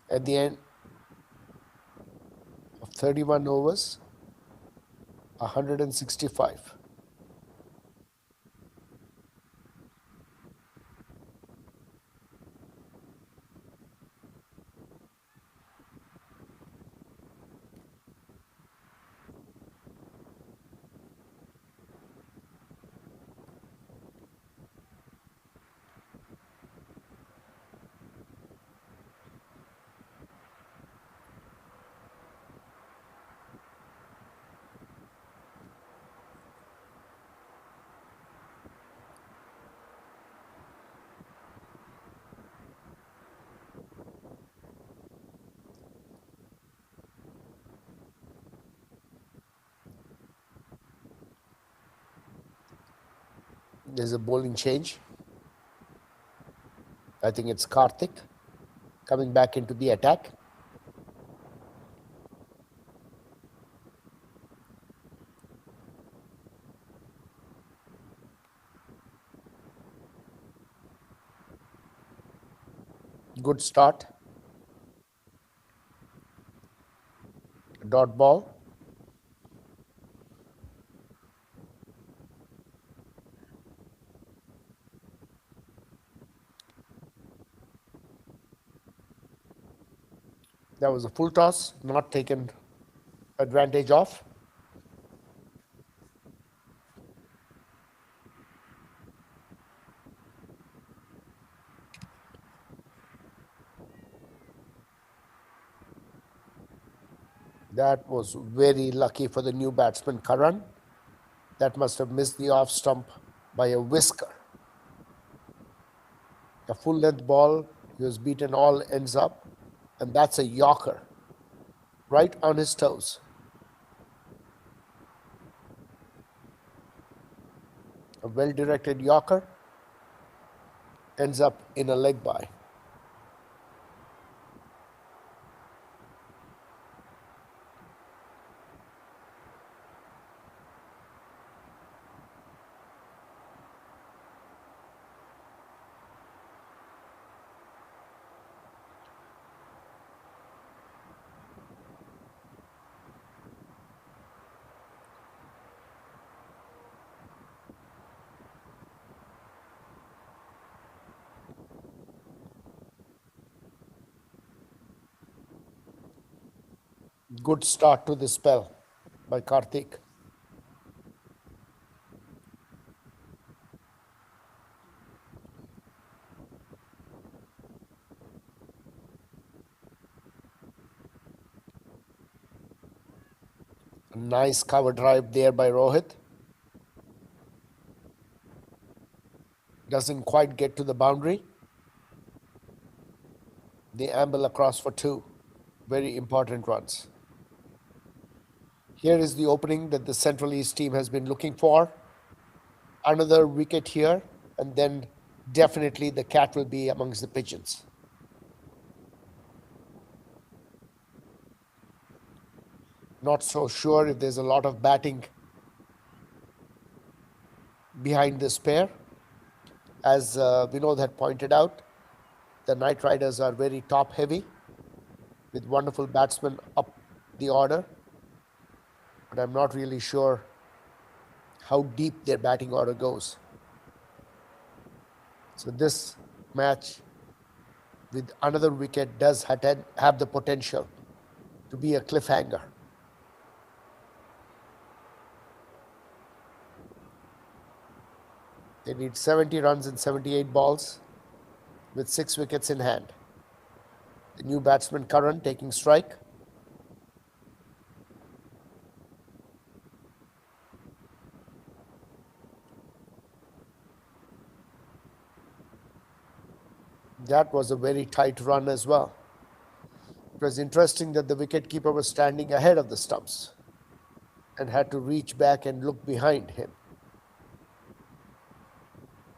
At the end of 31 overs, 165. There's a bowling change. I think it's Karthik coming back into the attack. Good start. Dot ball. That was a full toss, not taken advantage of. That was very lucky for the new batsman, Karan. That must have missed the off stump by a whisker. A full length ball, he was beaten all ends up, and that's a yorker. Right on his toes. A well directed yorker ends up in a leg bye. Good start to the spell by Karthik. A nice cover drive there by Rohit. Doesn't quite get to the boundary. They amble across for two. Very important runs. Here is the opening that the Central East team has been looking for. Another wicket here, and then definitely the cat will be amongst the pigeons. Not so sure if there's a lot of batting behind this pair. As Vinod had pointed out, the Knight Riders are very top heavy with wonderful batsmen up the order. But I'm not really sure how deep their batting order goes. So this match with another wicket does have the potential to be a cliffhanger. They need 70 runs in 78 balls with 6 wickets in hand. The new batsman Karan taking strike. That was a very tight run as well. It was interesting that the wicketkeeper was standing ahead of the stumps and had to reach back and look behind him.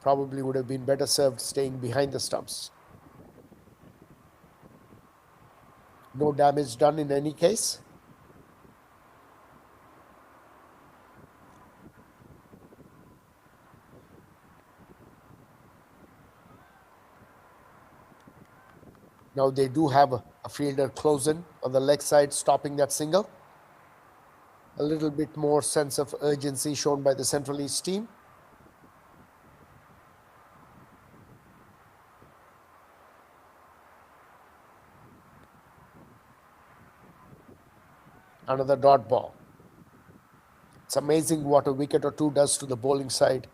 Probably would have been better served staying behind the stumps. No damage done in any case. Now they do have a fielder close in on the leg side, stopping that single. A little bit more sense of urgency shown by the Central East team. Another dot ball. It's amazing what a wicket or two does to the bowling side,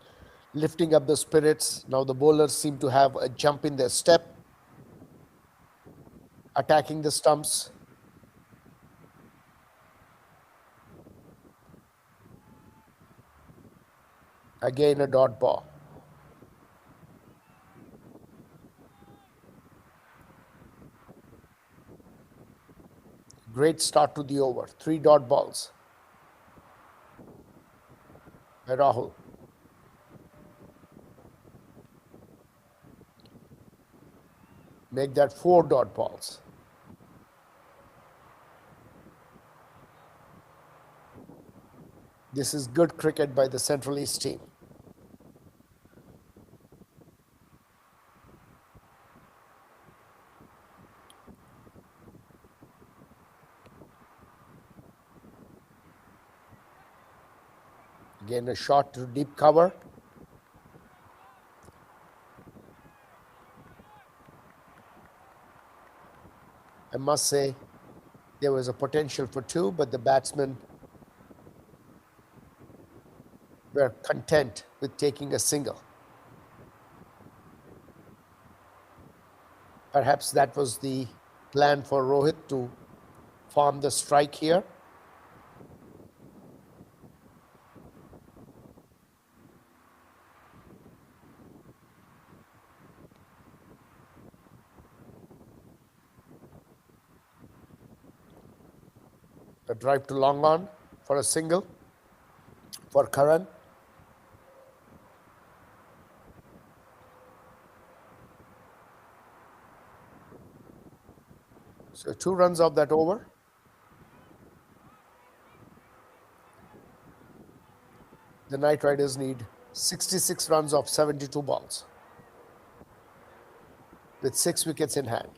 lifting up the spirits. Now the bowlers seem to have a jump in their step, attacking the stumps. Again a dot ball. Great start to the over. 3 dot balls by Rahul. make that 4 dot balls. This is good cricket by the Central East team. Again, a shot to deep cover. I must say, there was a potential for 2, but the batsmen were content with taking a single. Perhaps that was the plan for Rohit to farm the strike here. A drive to long on for a single for Karan. So 2 runs off that over. The Knight Riders need 66 runs off 72 balls with 6 wickets in hand.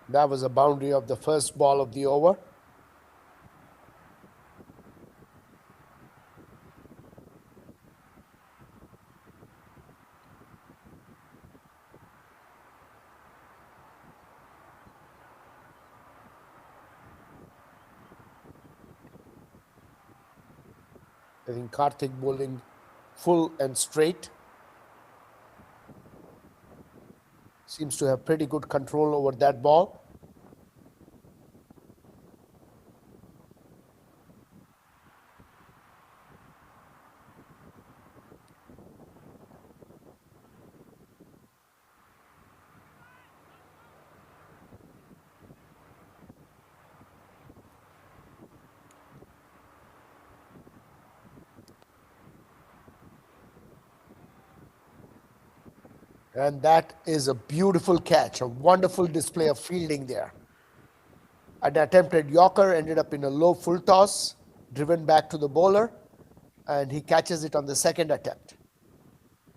That was a boundary of the first ball of the over. I think Karthik bowling full and straight. Seems to have pretty good control over that ball. And that is a beautiful catch, a wonderful display of fielding there. An attempted Yorker ended up in a low full toss, driven back to the bowler, and he catches it on the second attempt.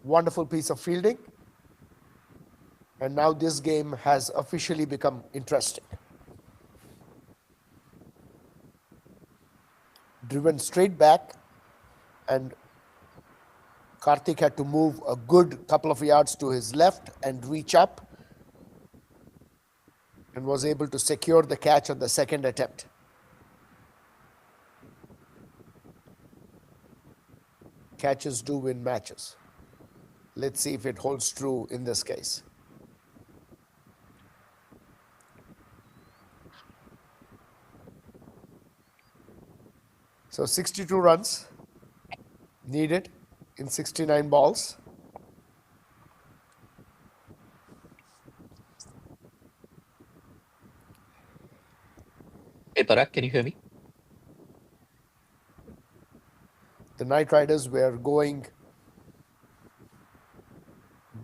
Wonderful piece of fielding. And now this game has officially become interesting. Driven straight back, and Karthik had to move a good couple of yards to his left and reach up, and was able to secure the catch on the second attempt. Catches do win matches. Let's see if it holds true in this case. So 62 runs needed in 69 balls. Hey, Parag, can you hear me? The Knight Riders were going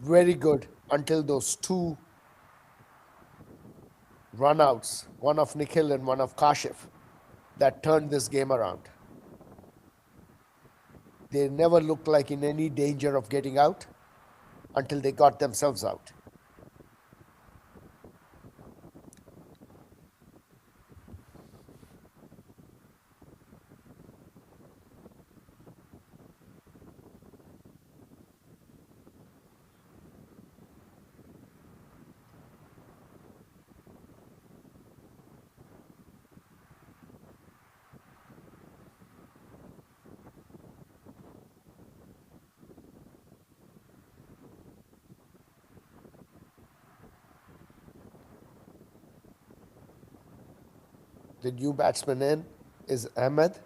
very good until those 2 runouts, one of Nikhil and one of Kashif, that turned this game around. They never looked like in any danger of getting out until they got themselves out. The new batsman in is Ahmed.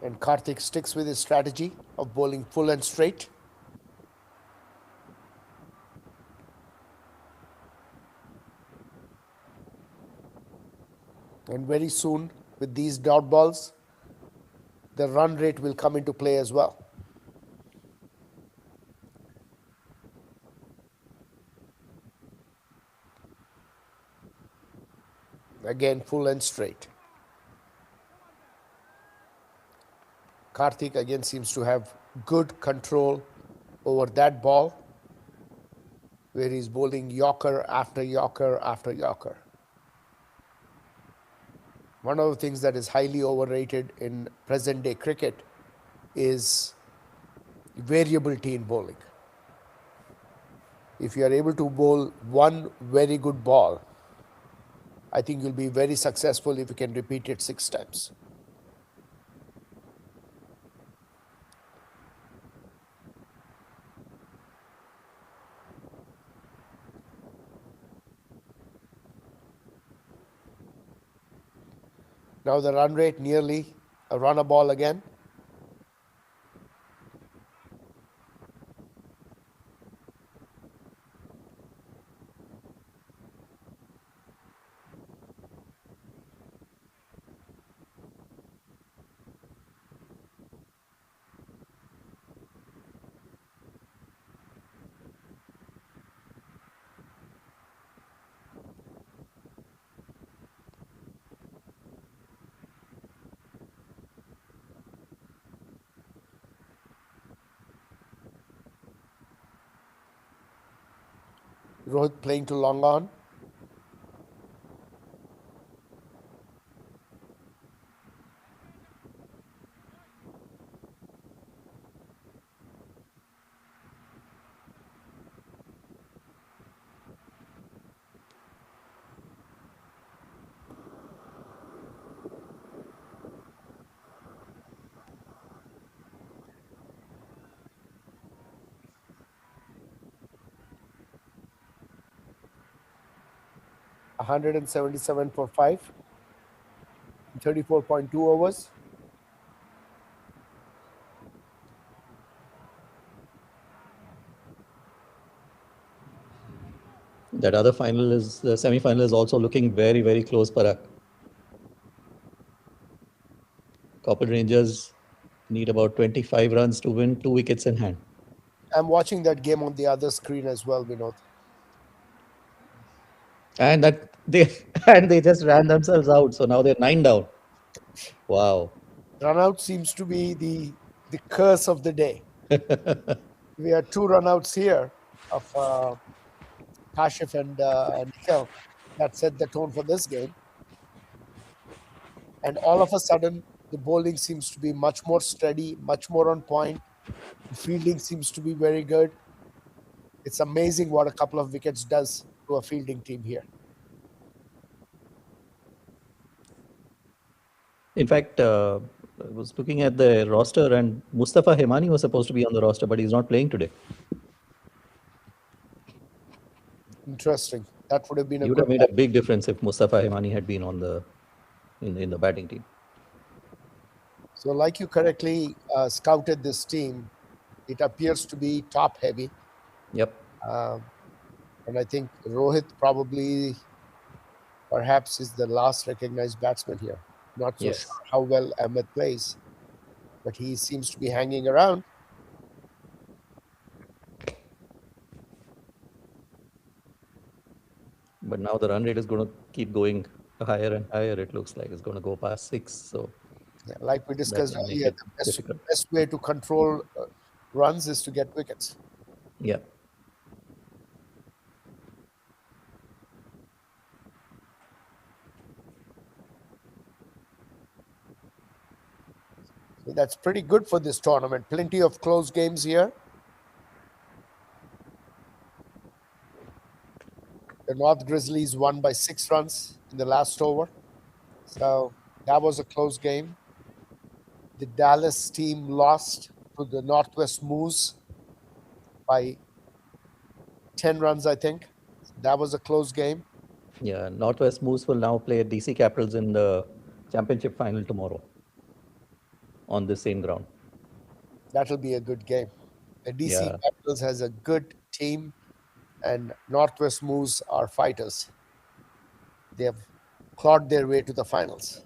And Karthik sticks with his strategy of bowling full and straight. And very soon, with these dot balls, the run rate will come into play as well. Again, full and straight. Karthik again seems to have good control over that ball, where he's bowling yorker after yorker after yorker. One of the things that is highly overrated in present day cricket is variability in bowling. If you are able to bowl one very good ball, I think you'll be very successful if you can repeat it 6 times. Now the run rate nearly a run a ball again. Rohit playing to long on. $177 for 5, 34.2 overs. That other final is the semi-final is also looking very, very close, Parag. Copper Rangers need about 25 runs to win, 2 wickets in hand. I'm watching that game on the other screen as well, Vinod. And that they and they just ran themselves out. So now they're 9 down. Wow. Run out seems to be the curse of the day. We had 2 runouts here of Kashif and Nikhil that set the tone for this game. And all of a sudden, the bowling seems to be much more steady, much more on point. The fielding seems to be very good. It's amazing what a couple of wickets does to a fielding team here. In fact, I was looking at the roster, and Mustafa Hemani was supposed to be on the roster, but he's not playing today. Interesting. That would have been a He would good have made a big difference if Mustafa Hemani had been on the in the batting team. So, like you correctly scouted this team, it appears to be top heavy. Yep. And I think Rohit probably perhaps is the last recognized batsman here. Not so Yes. sure how well Ahmed plays, but he seems to be hanging around. But now the run rate is going to keep going higher and higher. It looks like it's going to go past 6. So Yeah, like we discussed will make earlier, it the difficult. best way to control runs is to get wickets. Yeah. So that's pretty good for this tournament. Plenty of close games here. The North Grizzlies won by 6 runs in the last over. So that was a close game. The Dallas team lost to the Northwest Moose by 10 runs, I think. That was a close game. Yeah, Northwest Moose will now play DC Capitals in the championship final tomorrow on the same ground. That'll be a good game. The DC Yeah, Capitals has a good team, and Northwest Moose are fighters. They have clawed their way to the finals.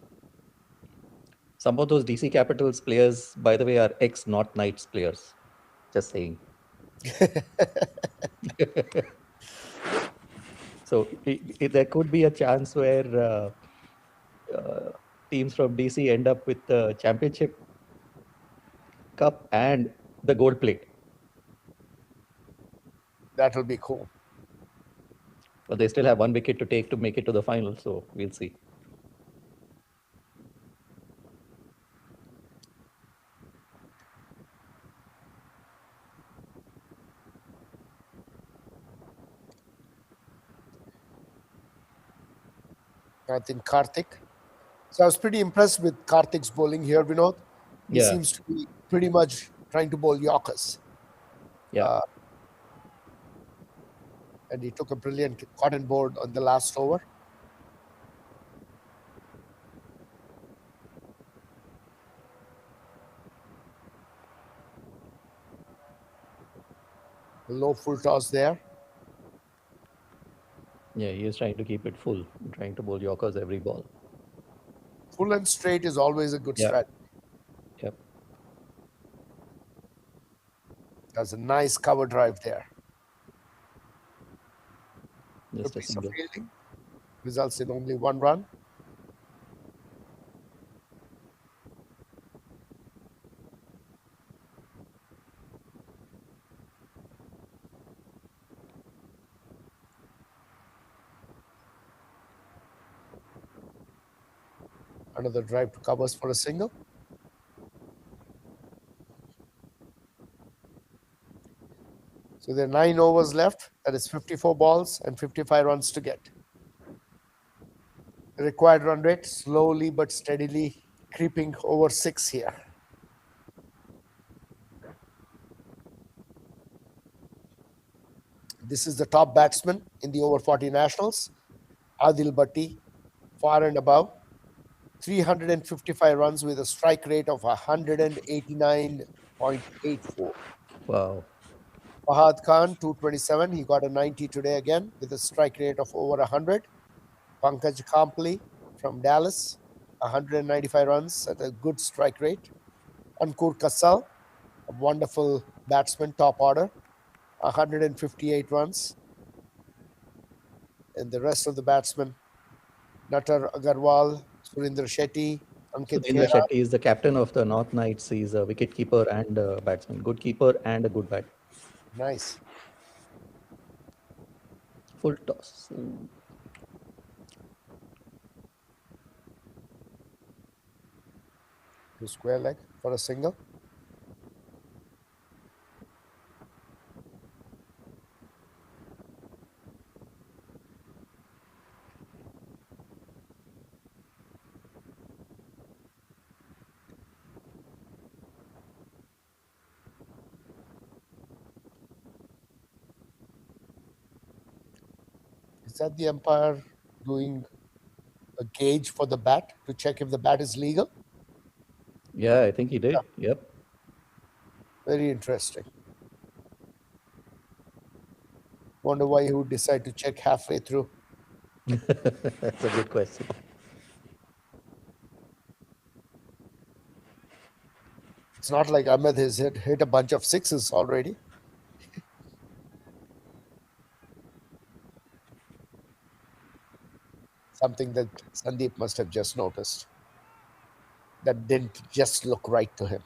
some of those DC Capitals players, by the way, are ex North Knights players. Just saying. So there could be a chance where uh, teams from DC end up with the championship cup and the gold plate, That'll be cool. but they still have one wicket to take to make it to the final. So we'll see. I think Karthik. So I was pretty impressed with Karthik's bowling here, Vinod. He Yeah, seems to be pretty much trying to bowl Yorkers. yeah. And he took a brilliant cotton board on the last over. A low full toss there. Yeah, he is trying to keep it full, trying to bowl Yorkers every ball. Full and straight is always a good Yeah, strategy. yep. That's a nice cover drive there. Good Just a piece of single. fielding. Results in only one run. Another drive to covers for a single. So there are 9 overs left. That is 54 balls and 55 runs to get. The required run rate slowly but steadily creeping over 6 here. This is the top batsman in the over 40 nationals, Adil Bhatti, far and above. 355 runs with a strike rate of 189.84. Wow. Fahad Khan, 227. He got a 90 today again with a strike rate of over 100. Pankaj Khampli from Dallas, 195 runs at a good strike rate. Ankur Kasal, a wonderful batsman, top order, 158 runs. And the rest of the batsmen, Natar Agarwal, Surinder Shetty, Ankit Sudhindra Khera. Shetty is the captain of the North Knights. He's a wicket keeper and a batsman. Good keeper and a good bat. Nice. Full toss. Ooh. To square leg for a single. Is that the umpire doing a gauge for the bat to check if the bat is legal? Yeah, I think he did. Yep. Very interesting. Wonder why he would decide to check halfway through. That's a good question. It's not like Ahmed has hit a bunch of sixes already. Something that Sandeep must have just noticed. That didn't just look right to him.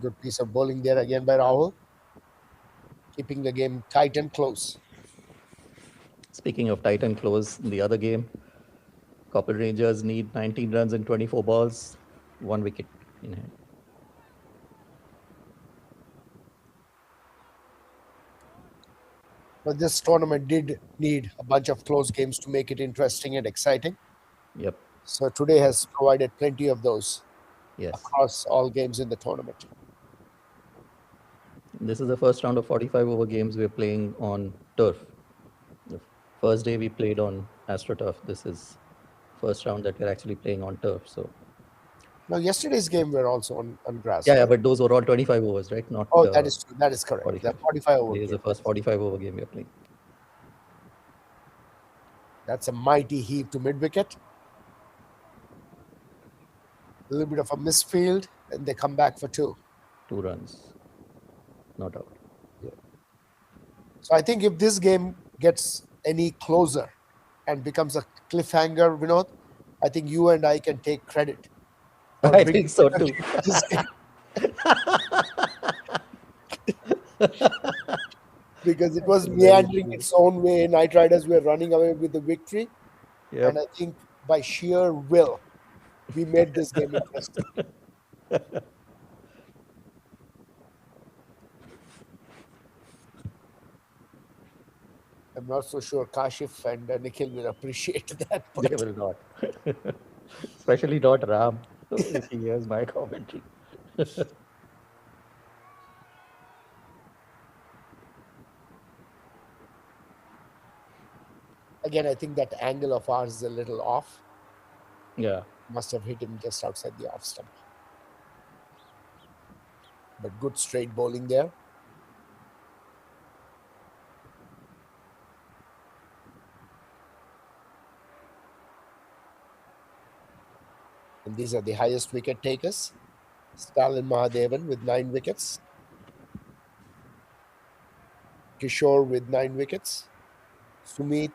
Good piece of bowling there again by Rahul. Keeping the game tight and close. Speaking of tight and close, in the other game, Copper Rangers need 19 runs in 24 balls, one wicket in hand. But this tournament did need a bunch of close games to make it interesting and exciting. Yep. So today has provided plenty of those Yes. across all games in the tournament. This is the first round of 45 over games we're playing on turf. The first day we played on AstroTurf. This is first round that we're actually playing on turf. So Now, yesterday's game were also on grass, yeah, right? but those were all 25 overs, right? Not Oh, that is true. That is correct. The 45. 45 over Today is game. the first 45 over game we're playing. That's a mighty heave to mid wicket. A little bit of a misfield, and they come back for two. 2 runs, not out. So I think if this game gets any closer and becomes a cliffhanger, Vinod, I think you and I can take credit for I big think so too. this game because it was meandering its own way. Night Riders were running away with the victory, Yep. and I think by sheer will, we made this game interesting. I'm not so sure Kashif and Nikhil will appreciate that. They But will not. Especially not Ram, if he hears my commentary. again, I think that angle of ours is a little off. Yeah. Must have hit him just outside the off stump. But good straight bowling there. And these are the highest wicket takers. Stalin Mahadevan with 9 wickets. Kishore with 9 wickets. Sumit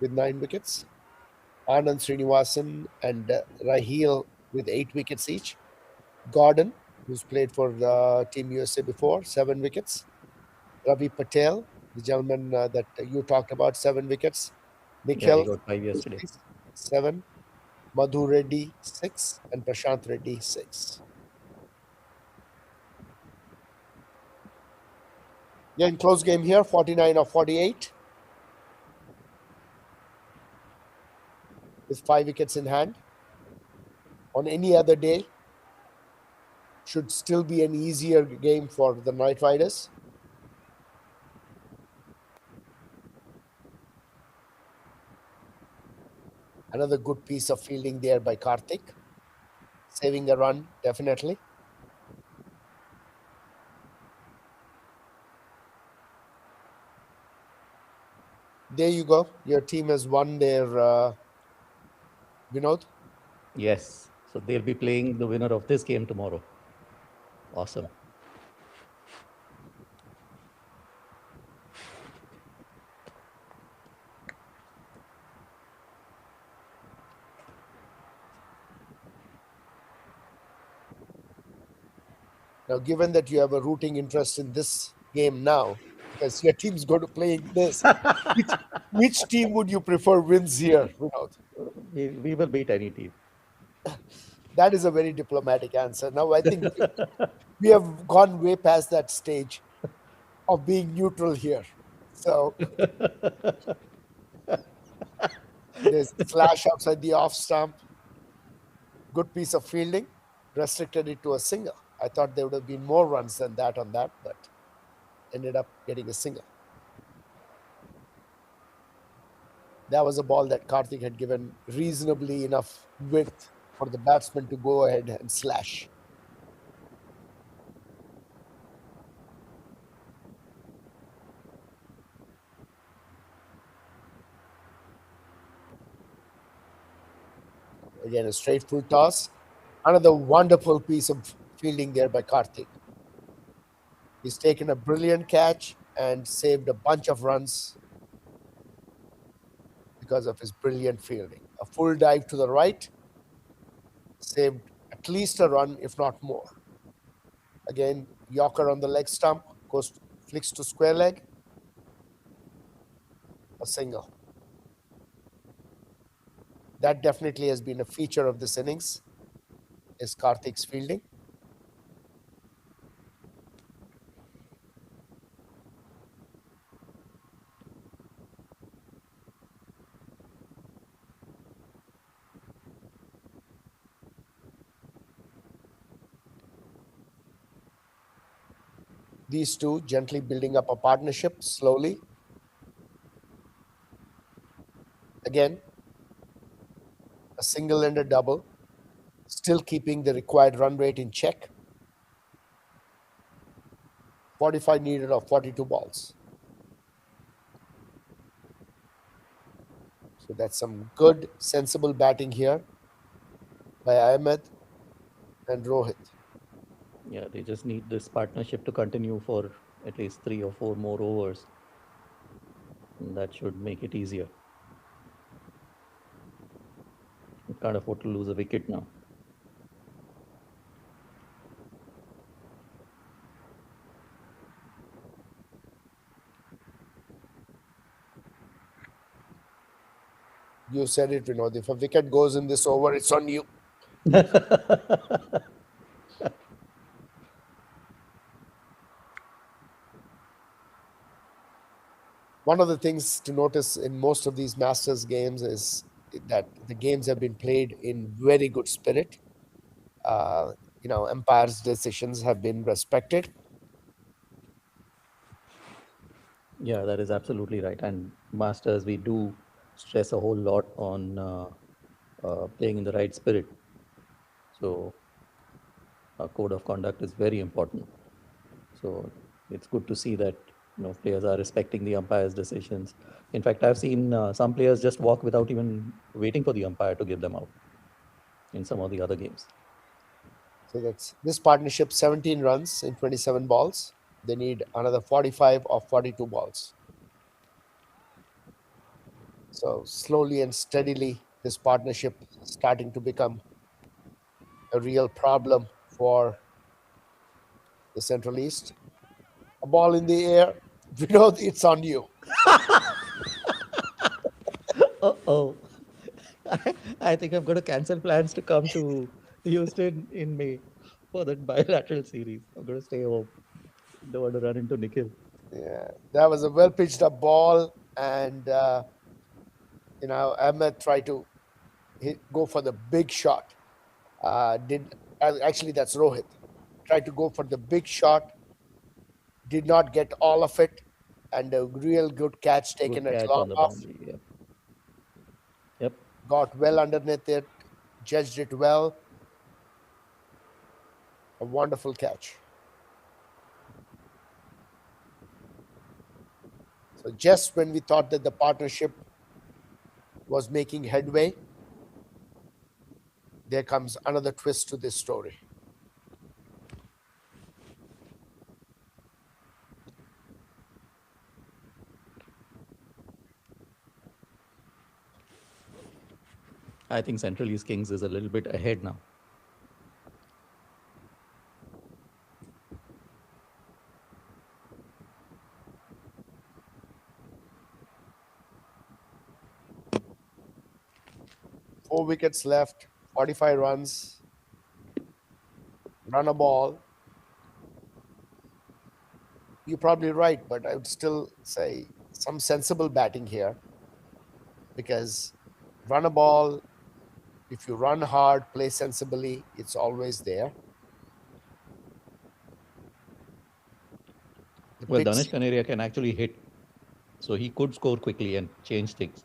with 9 wickets. Anand Srinivasan and Raheel with 8 wickets each. Gordon, who's played for Team USA before, 7 wickets. Ravi Patel, the gentleman that you talked about, 7 wickets. Yeah, Nikhil, he got 5 yesterday. 7. Madhu Reddy, 6. And Prashant Reddy, 6. Yeah, in close game here, 49 of 48. With 5 wickets in hand. On any other day, should still be an easier game for the Knight Riders. Another good piece of fielding there by Karthik. Saving a run, definitely. There you go. Your team has won their Vinod. Yes. So they'll be playing the winner of this game tomorrow. Awesome. Now, given that you have a rooting interest in this game now, because your team's going to play in this, which team would you prefer wins here, Vinod? We will beat any team. That is a very diplomatic answer. Now, I think we have gone way past that stage of being neutral here. So there's a flash outside the off stump. Good piece of fielding. Restricted it to a single. I thought there would have been more runs than that on that, but ended up getting a single. That was a ball that Karthik had given reasonably enough width for the batsman to go ahead and slash. Again, a straight full toss. Another wonderful piece of fielding there by Karthik. He's taken a brilliant catch and saved a bunch of runs because of his brilliant fielding. A full dive to the right, saved at least a run, if not more. Again, Yorker on the leg stump, flicks to square leg, a single. That definitely has been a feature of this innings, is Karthik's fielding. These two gently building up a partnership slowly. Again, a single-ended double, still keeping the required run rate in check. 45 needed of 42 balls. So that's some good, sensible batting here by Ahmed and Rohit. Yeah, they just need this partnership to continue for at least 3 or 4 more overs. And that should make it easier. We can't afford to lose a wicket now. You said it, Vinod. If a wicket goes in this over, it's on you. One of the things to notice in most of these Masters games is that the games have been played in very good spirit. Uh, umpires' decisions have been respected. Yeah, that is absolutely right. And Masters, we do stress a whole lot on playing in the right spirit. So, a code of conduct is very important. So, it's good to see that players are respecting the umpire's decisions. In fact, I've seen some players just walk without even waiting for the umpire to give them out in some of the other games. So that's this partnership 17 runs in 27 balls. They need another 45 or 42 balls. So slowly and steadily, this partnership starting to become a real problem for the Central East. A ball in the air, Vinod, it's on you. Oh, I think I'm going to cancel plans to come to Houston in May for that bilateral series. I'm going to stay home. Don't want to run into Nikhil. Yeah, that was a well pitched up ball, and Ahmed tried to go for the big shot. Did Actually, that's Rohit. Tried to go for the big shot, did not get all of it, and a real good catch taken Good at catch long on the off. boundary. Yep. Yep. Got well underneath it, judged it well. A wonderful catch. So just when we thought that the partnership was making headway, there comes another twist to this story. I think Central East Kings is a little bit ahead now. Four wickets left, 45 runs, run a ball. You're probably right, but I would still say some sensible batting here, because run a ball, if you run hard, play sensibly, it's always there. The Well, pitch, Danish Kaneria can actually hit, so he could score quickly and change things.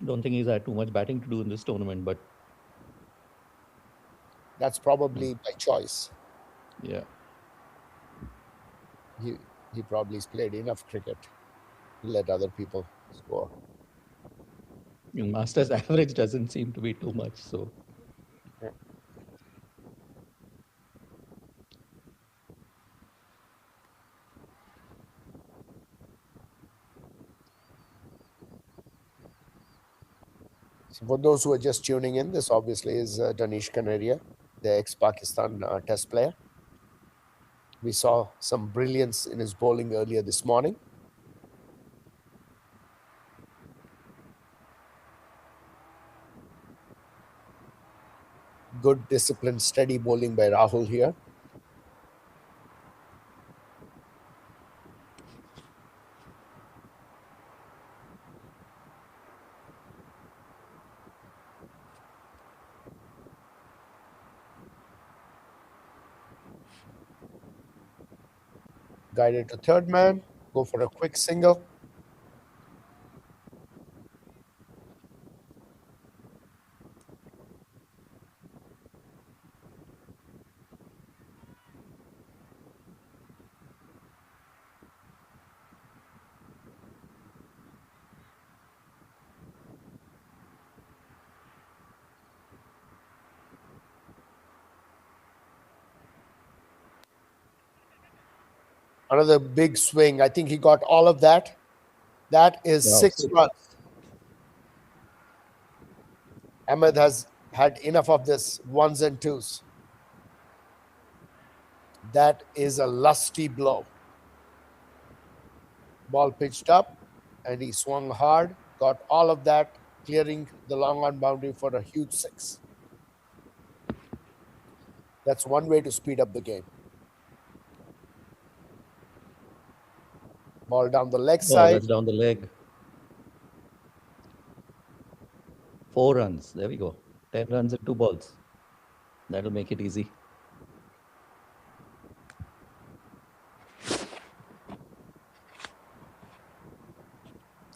Don't think he's had too much batting to do in this tournament, but that's probably by choice. yeah. He probably has played enough cricket to let other people score. Masters average doesn't seem to be too much, so So for those who are just tuning in, this obviously is Danish Kanaria, the ex-Pakistan test player. We saw some brilliance in his bowling earlier this morning. Good, disciplined, steady bowling by Rahul here. Guided to third man. Go for a quick single. Another big swing. I think he got all of that. That is Wow, 6 6. runs. Ahmed has had enough of this ones and twos. That is a lusty blow. Ball pitched up and he swung hard, got all of that, clearing the long on boundary for a huge 6. That's one way to speed up the game. Ball down the leg Oh, side. that's down the leg. 4 runs. There we go. 10 runs and 2 balls. That'll make it easy.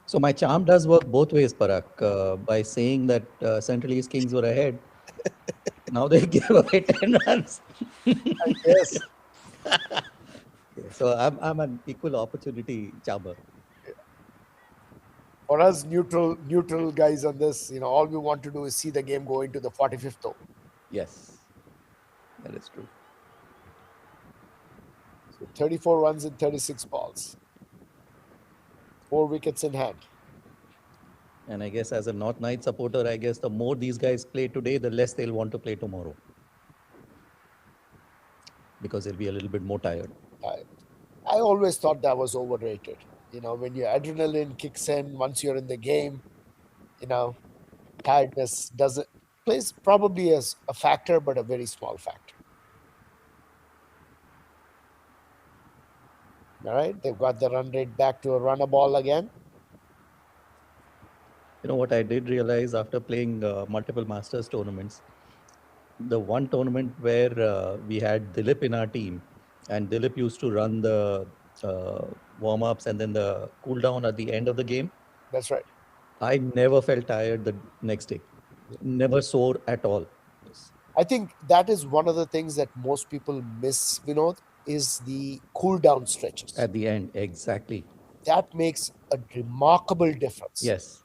So my charm does work both ways, Parag. By saying that Central East Kings were ahead, now they give away 10 runs. Yes. So I'm an equal opportunity charmer. For us neutral guys on this, all we want to do is see the game go into the 45th over. Yes, that is true. So 34 runs in 36 balls. 4 wickets in hand. And I guess as a North Knight supporter, I guess the more these guys play today, the less they'll want to play tomorrow. Because they'll be a little bit more tired. I always thought that was overrated. When your adrenaline kicks in, once you're in the game, tiredness plays probably as a factor, but a very small factor. All right, they've got the run rate back to a runner ball again. You know what I did realize after playing multiple Masters tournaments, the one tournament where we had Dilip in our team, and Dilip used to run the warm-ups and then the cool down at the end of the game. That's right. I never felt tired the next day. Never sore at all. I think that is one of the things that most people miss, Vinod, is the cool down stretches. At the end, exactly. That makes a remarkable difference. Yes.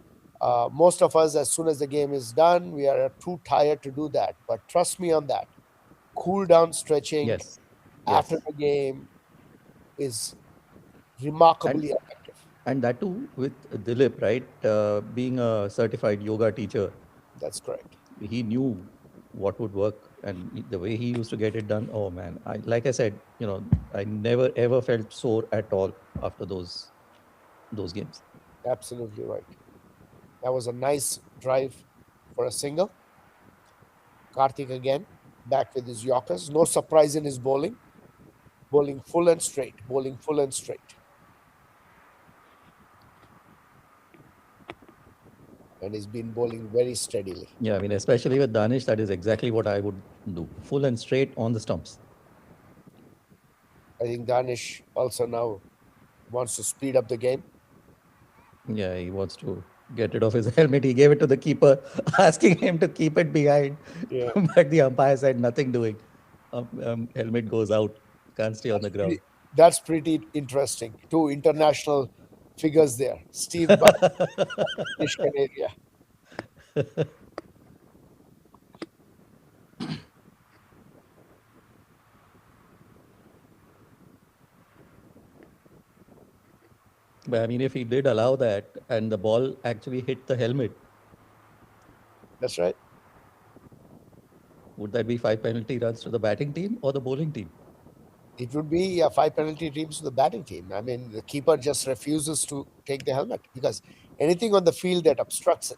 Most of us, as soon as the game is done, we are too tired to do that. But trust me on that. Cool down stretching Yes. after the game is remarkably effective. And that too with Dilip, right? Being a certified yoga teacher. That's correct. He knew what would work, and the way he used to get it done. Oh man, like I said, I never ever felt sore at all after those games. Absolutely right. That was a nice drive for a single. Karthik again, back with his Yorkers. No surprise in his bowling. Bowling full and straight. Bowling full and straight. And he's been bowling very steadily. Yeah, I mean, especially with Danish, that is exactly what I would do. Full and straight on the stumps. I think Danish also now wants to speed up the game. Yeah, he wants to get rid of his helmet. He gave it to the keeper, asking him to keep it behind. Yeah. But the umpire said nothing doing. Helmet goes out. Can't stay on the ground. That's pretty interesting. 2 international figures there. Steve Buck, British Canaria. But I mean, if he did allow that and the ball actually hit the helmet, That's right. would that be 5 penalty runs to the batting team or the bowling team? It would be 5 penalty teams to the batting team. I mean, the keeper just refuses to take the helmet because anything on the field that obstructs it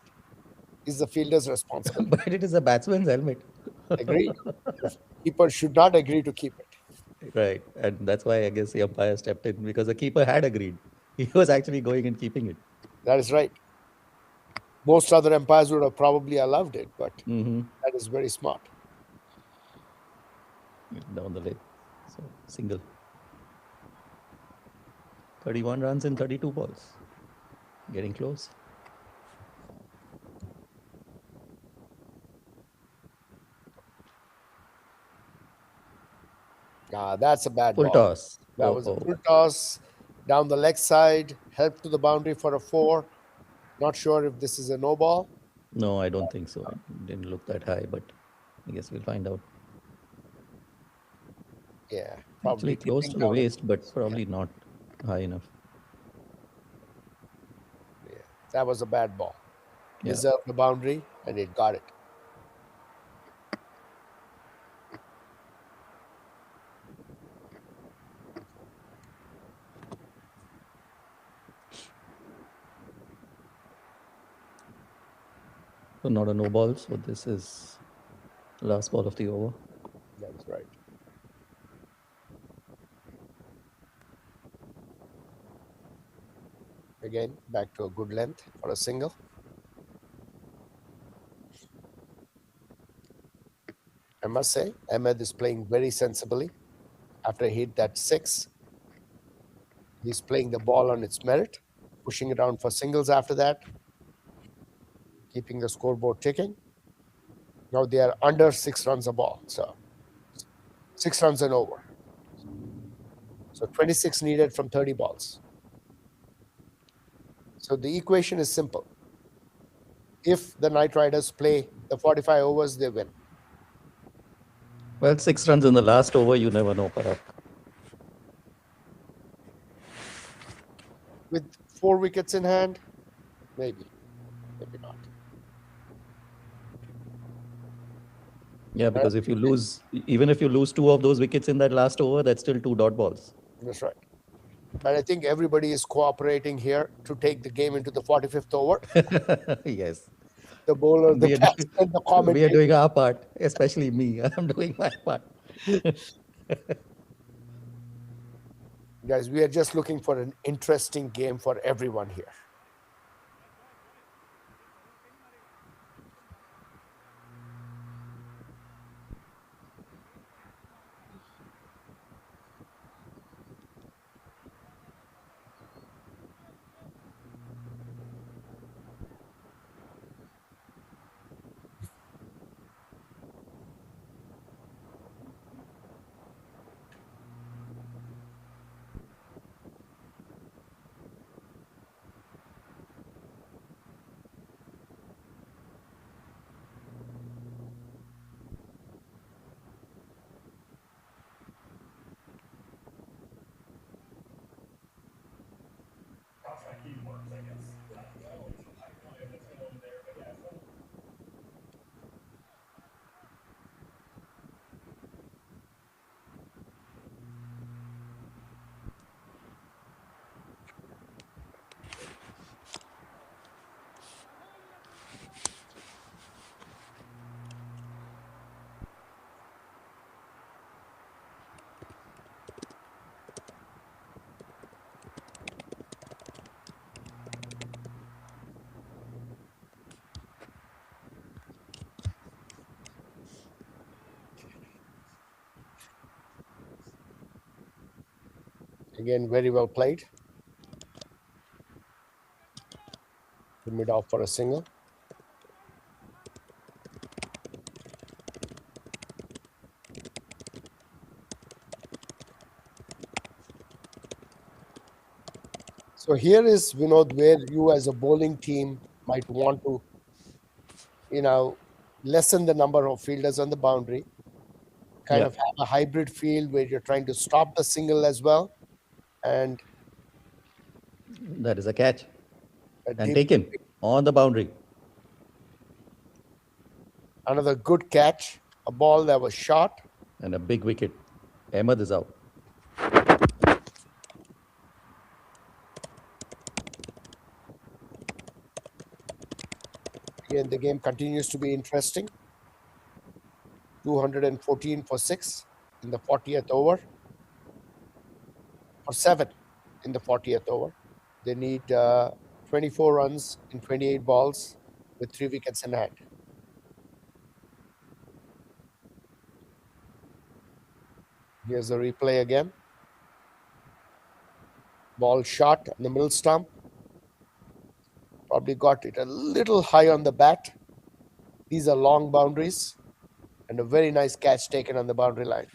is the fielder's responsibility. But it is a batsman's helmet. Agreed. The keeper should not agree to keep it. Right. And that's why I guess the umpire stepped in, because the keeper had agreed. He was actually going and keeping it. That is right. Most other umpires would have probably allowed it, but that is very smart. Down the leg. So, single. 31 runs in 32 balls. Getting close. That's a bad Full ball. toss. That was a Oh, full toss down the leg side, help to the boundary for a 4. Not sure if this is a no ball. no, I don't think so. It didn't look that high, but I guess we'll find out. Yeah, Actually, probably close dipping to the down. waist, but probably not high enough. Yeah, that was a bad ball. Yeah. Deserved the boundary, and it got it. So not a no ball. So this is last ball of the over. That's right. Again, back to a good length for a single. I must say, Ahmed is playing very sensibly. After he hit that 6, he's playing the ball on its merit, pushing it down for singles after that, keeping the scoreboard ticking. Now they are under 6 runs a ball, so 6 runs and over. So 26 needed from 30 balls. So the equation is simple. If the Knight Riders play the 45 overs, they win. Well, 6 runs in the last over, you never know, Parag. With 4 wickets in hand, maybe, maybe not. Yeah, because if you lose, even if you lose 2 of those wickets in that last over, that's still 2 dot balls. That's right. But I think everybody is cooperating here to take the game into the 45th over. Yes. The bowler, the We are, batsman, the we are commentator. doing our part, especially me. I'm doing my part. Guys, we are just looking for an interesting game for everyone here. Again, very well played. The mid off for a single. So here is, Vinod, where you as a bowling team might want to, lessen the number of fielders on the boundary, kind Yeah, of have a hybrid field where you're trying to stop the single as well, and that is a catch. a And deep, taken on the boundary. another good catch, a ball that was shot. And a big wicket. Ahmed is out. Again, the game continues to be interesting. 214 for 6 in the 40th over, or 7 in the 40th over. They need 24 runs in 28 balls with 3 wickets in hand. Here's the replay again. Ball shot on the middle stump. Probably got it a little high on the bat. These are long boundaries and a very nice catch taken on the boundary line.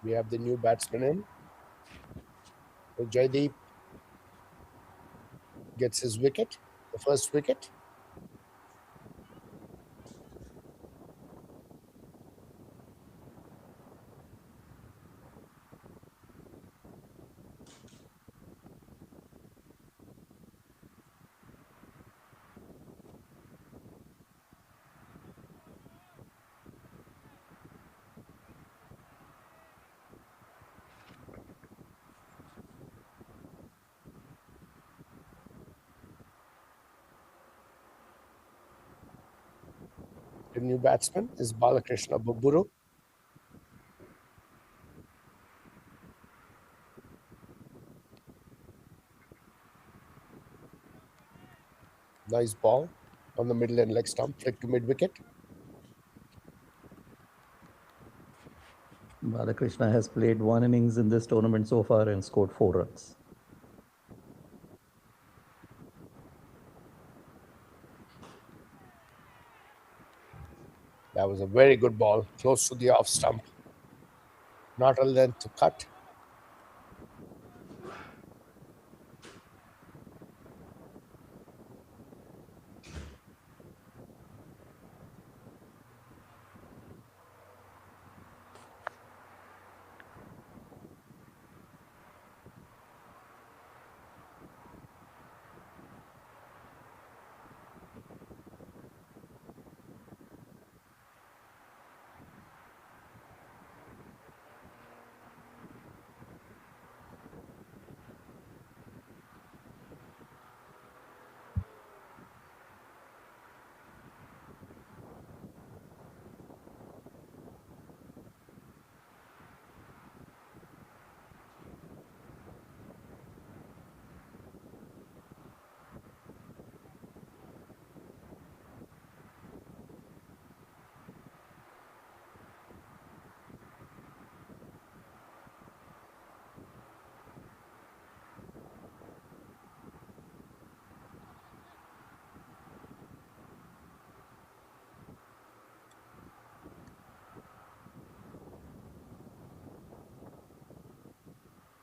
We have the new batsman in. So Jaideep gets his wicket, the first wicket. The new batsman is Balakrishna Babburu. Nice ball on the middle and leg stump, flick to mid wicket. Balakrishna has played 1 innings in this tournament so far and scored 4 runs. That was a very good ball, close to the off stump. Not a length to cut.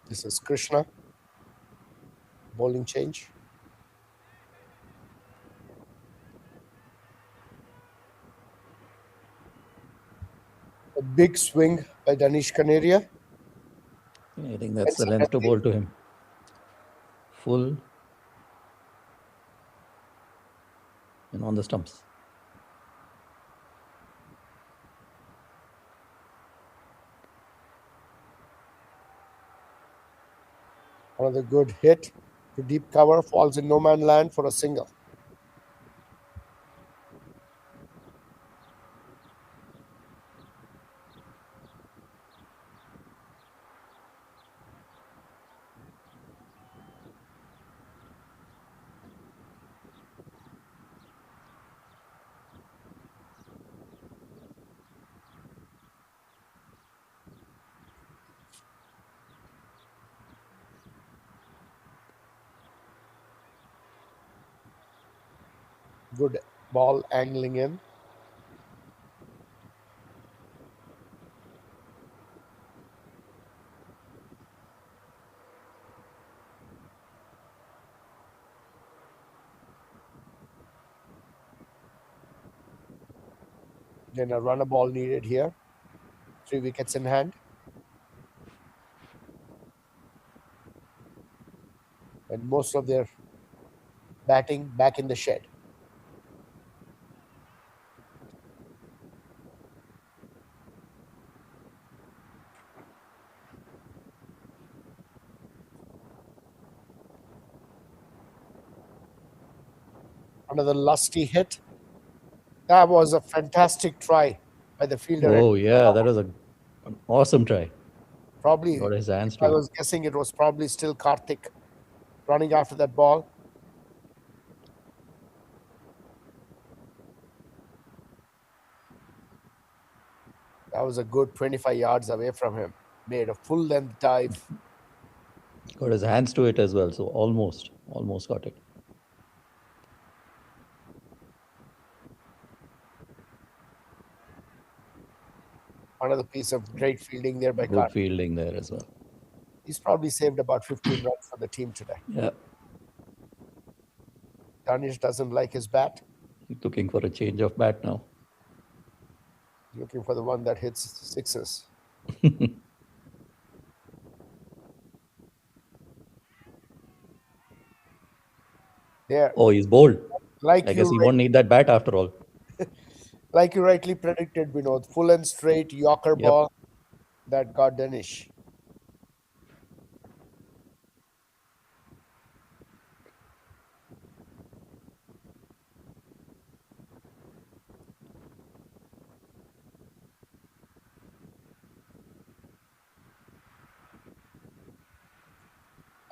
This is Krishna. Bowling change. A big swing by Danish Kaneria. I think that's the length to bowl to him. Full and on the stumps. Another good hit to deep cover, falls in no man land for a single. Good ball angling in. Then a runner ball needed here. 3 wickets in hand. And most of their batting back in the shed. Another lusty hit. That was a fantastic try by the fielder. Oh, yeah, that was an awesome try. Probably, Got his hands I to it. was guessing it was probably still Karthik running after that ball. That was a good 25 yards away from him. Made a full length dive. Got his hands to it as well. So almost got it. Another piece of great fielding there by Good Karthik. fielding there as well. He's probably saved about 15 runs for the team today. Yeah, Danish doesn't like his bat. he's looking for a change of bat now. Looking for the one that hits sixes. There. Oh, he's bold. Like I guess he you, won't need that bat after all. like you rightly predicted, Vinod, full and straight Yorker Yep. ball that got Danish.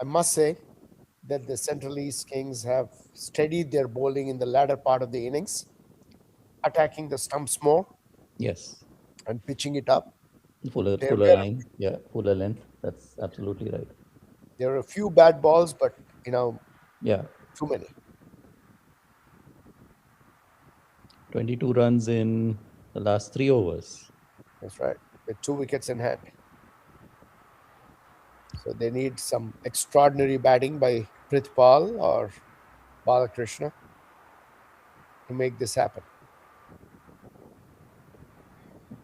I must say that the Central East Kings have steadied their bowling in the latter part of the innings, attacking the stumps more Yes. and pitching it up. Fuller There line. Yeah, fuller length. That's absolutely right. were a few bad balls, but Yeah. too many. 22 runs in the last 3 overs. That's right, with 2 wickets in hand. So they need some extraordinary batting by Prithpal or Balakrishna to make this happen.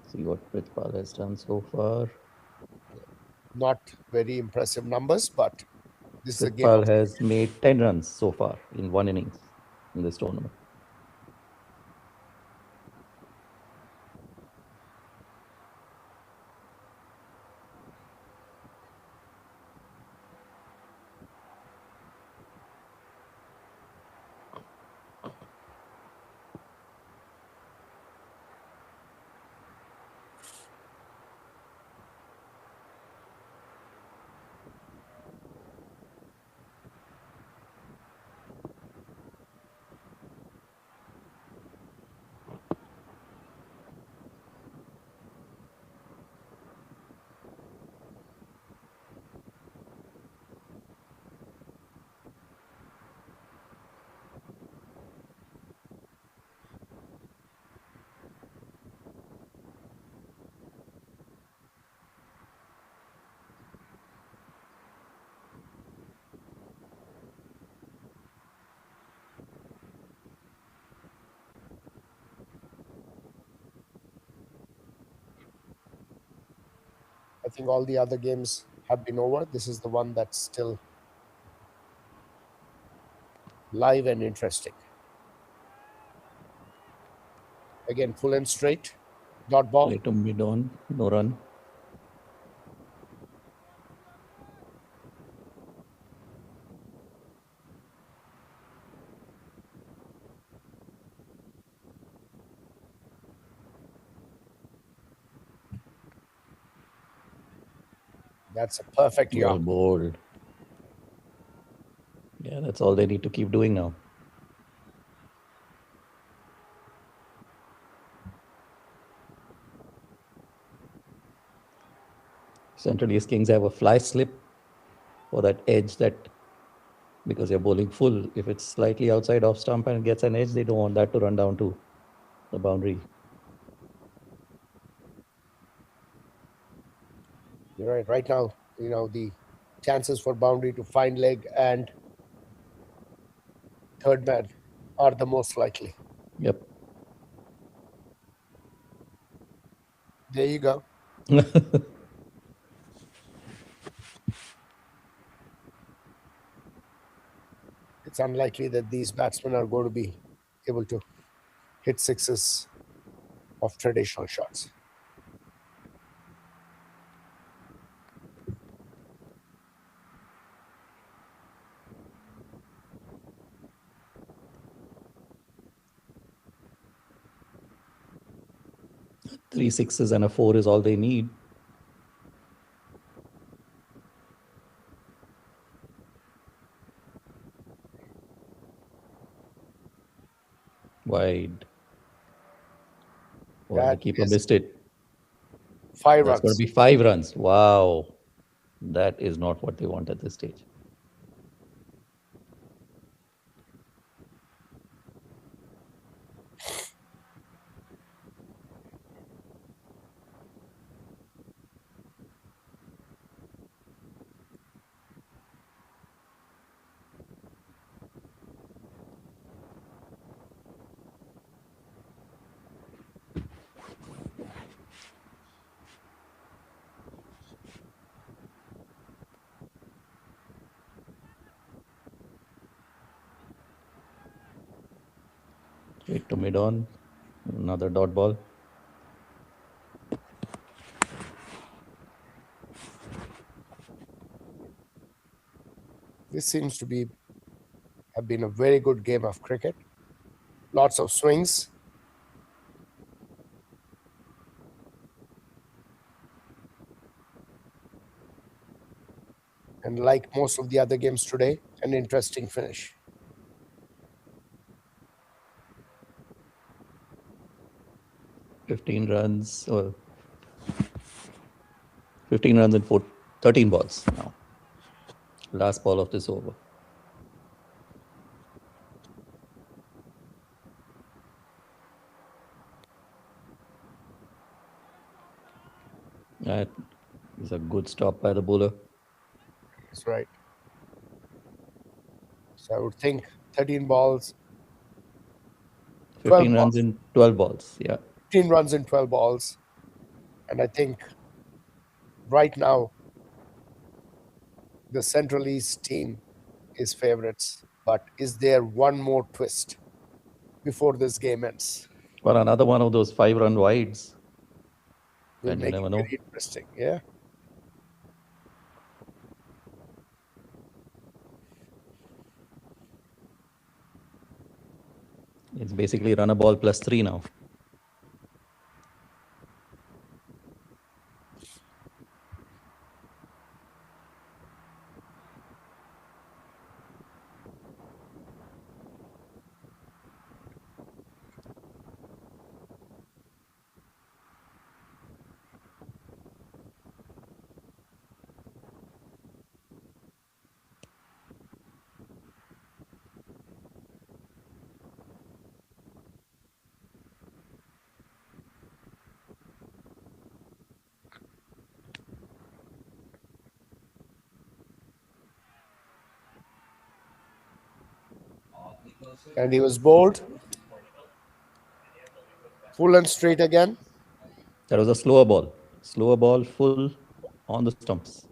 See what Prithpal has done so far. Not very impressive numbers, but this is a game. Prithpal has made 10 runs so far in one innings in this tournament. I think all the other games have been over. This is the one that's still live and interesting. Again, full and straight. Dot ball. Play to mid on, no run. That's a perfect Well yaw. bowled. Yeah, that's all they need to keep doing now. Central East Kings have a fly slip for that edge that because you're bowling full, if it's slightly outside off stump and gets an edge, they don't want that to run down to the boundary. You're right. Right now, the chances for boundary to find leg and third man are the most likely. Yep. There you go. It's unlikely that these batsmen are going to be able to hit sixes of traditional shots. Three sixes and a four is all they need. Wide. Well, the That keeper is missed it. 5 That's going runs. to be 5 runs. Wow. That is not what they want at this stage. Straight to mid on. Another dot ball. This seems to have been a very good game of cricket. Lots of swings. And like most of the other games today, an interesting finish. 15 runs. 15 runs in 13 balls now. Last ball of this over. That is a good stop by the bowler. That's right. So I would think 13 balls, 12 15 runs balls, in 12 balls. Yeah. 15 runs in 12 balls. And I think right now, the Central East team is favorites. But is there one more twist before this game ends? Well, another one of those 5-run wides. Will And you make it never know. very interesting. Yeah. It's basically run a ball plus 3 now. And he was bowled. Full and straight again. That was a slower ball. Slower ball, full on the stumps.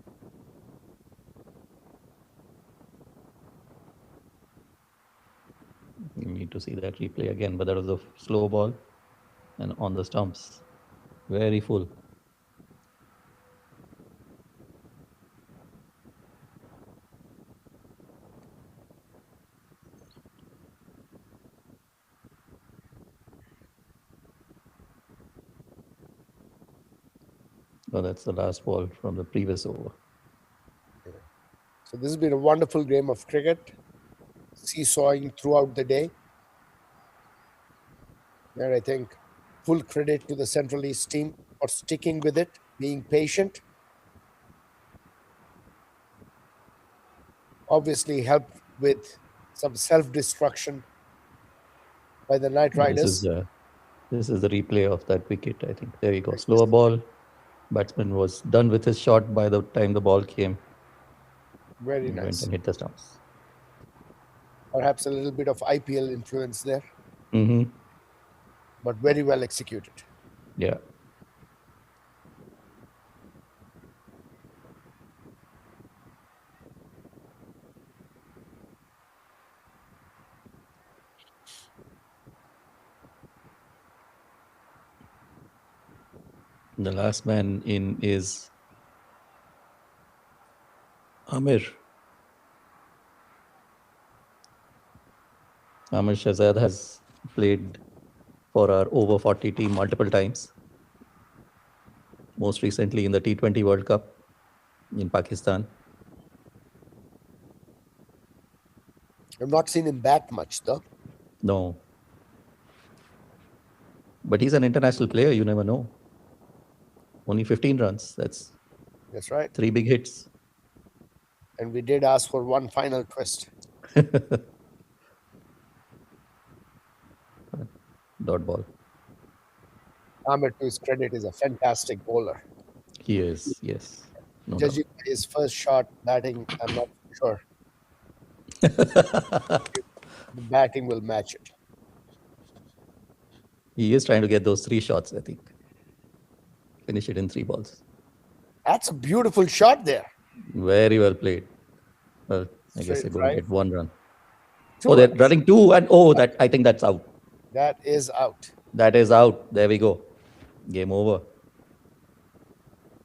You need to see that replay again, but that was a slow ball and on the stumps. Very full. Oh, that's the last ball from the previous over. So this has been a wonderful game of cricket, seesawing throughout the day. And I think full credit to the Central East team for sticking with it, being patient. Obviously helped with some self-destruction by the Night Riders. This is the replay of that wicket, I think. There you go. Slower ball. Batsman was done with his shot by the time the ball came. Very and went nice. and hit the stumps. Perhaps a little bit of IPL influence there, Mm-hmm. but very well executed. Yeah. The last man in is Amir. Amir Shahzad has played for our over 40 team multiple times. Most recently in the T20 World Cup in Pakistan. I've not seen him bat much though. No. But he's an international player, you never know. Only 15 runs. That's That's right. 3 big hits. And we did ask for one final twist. Dot ball. Ahmed, to his credit, is a fantastic bowler. He is, yes. No doubt. Judging by his first shot batting, I'm not sure the batting will match it. He is trying to get those 3 shots, I think. Finish it in 3 balls. That's a beautiful shot there. Very well played. Well, I guess Straight they're going drive. to get 1 run. Two Oh, they're runs. running 2 and that I think that's out. That is out. That is out. There we go. Game over.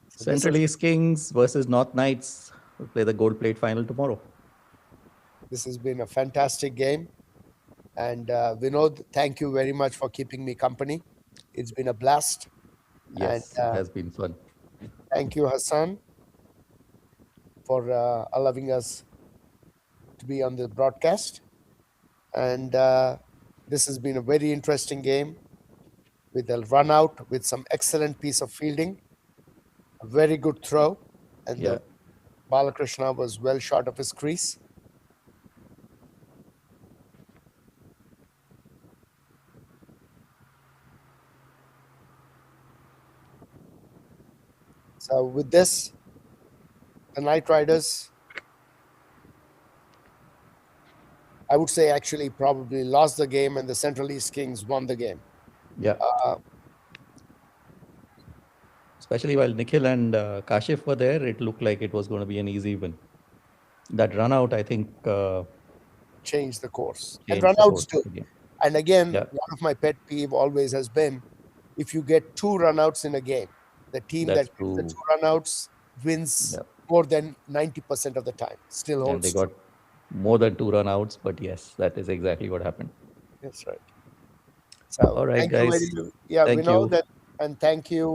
So Central East Kings versus North Knights will play the gold plate final tomorrow. This has been a fantastic game. And Vinod, thank you very much for keeping me company. It's been a blast. Yes, And it has been fun. thank you, Hassan, for allowing us to be on the broadcast. And this has been a very interesting game with a run out, with some excellent piece of fielding, a very good throw, and Yeah. the Balakrishna was well short of his crease. So with this, the Knight Riders, I would say, actually probably lost the game, and the Central East Kings won the game. Yeah. Especially while Nikhil and Kashif were there, it looked like it was going to be an easy win. That run out, I think, Change the course. And changed the runouts course too. of the game. And again, Yeah. one of my pet peeve always has been, if you get 2 runouts in a game, the team That's that gets the true. 2 runouts wins Yeah. more than 90% of the time. Still And holds. they got more than 2 run outs, but yes, that is exactly what happened. That's right. So All right, thank guys. you very, yeah, Thank we know you. that, and thank you,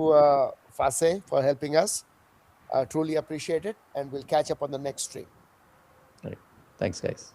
Fase, for helping us. Truly appreciate it, and we'll catch up on the next stream. All right. Thanks, guys.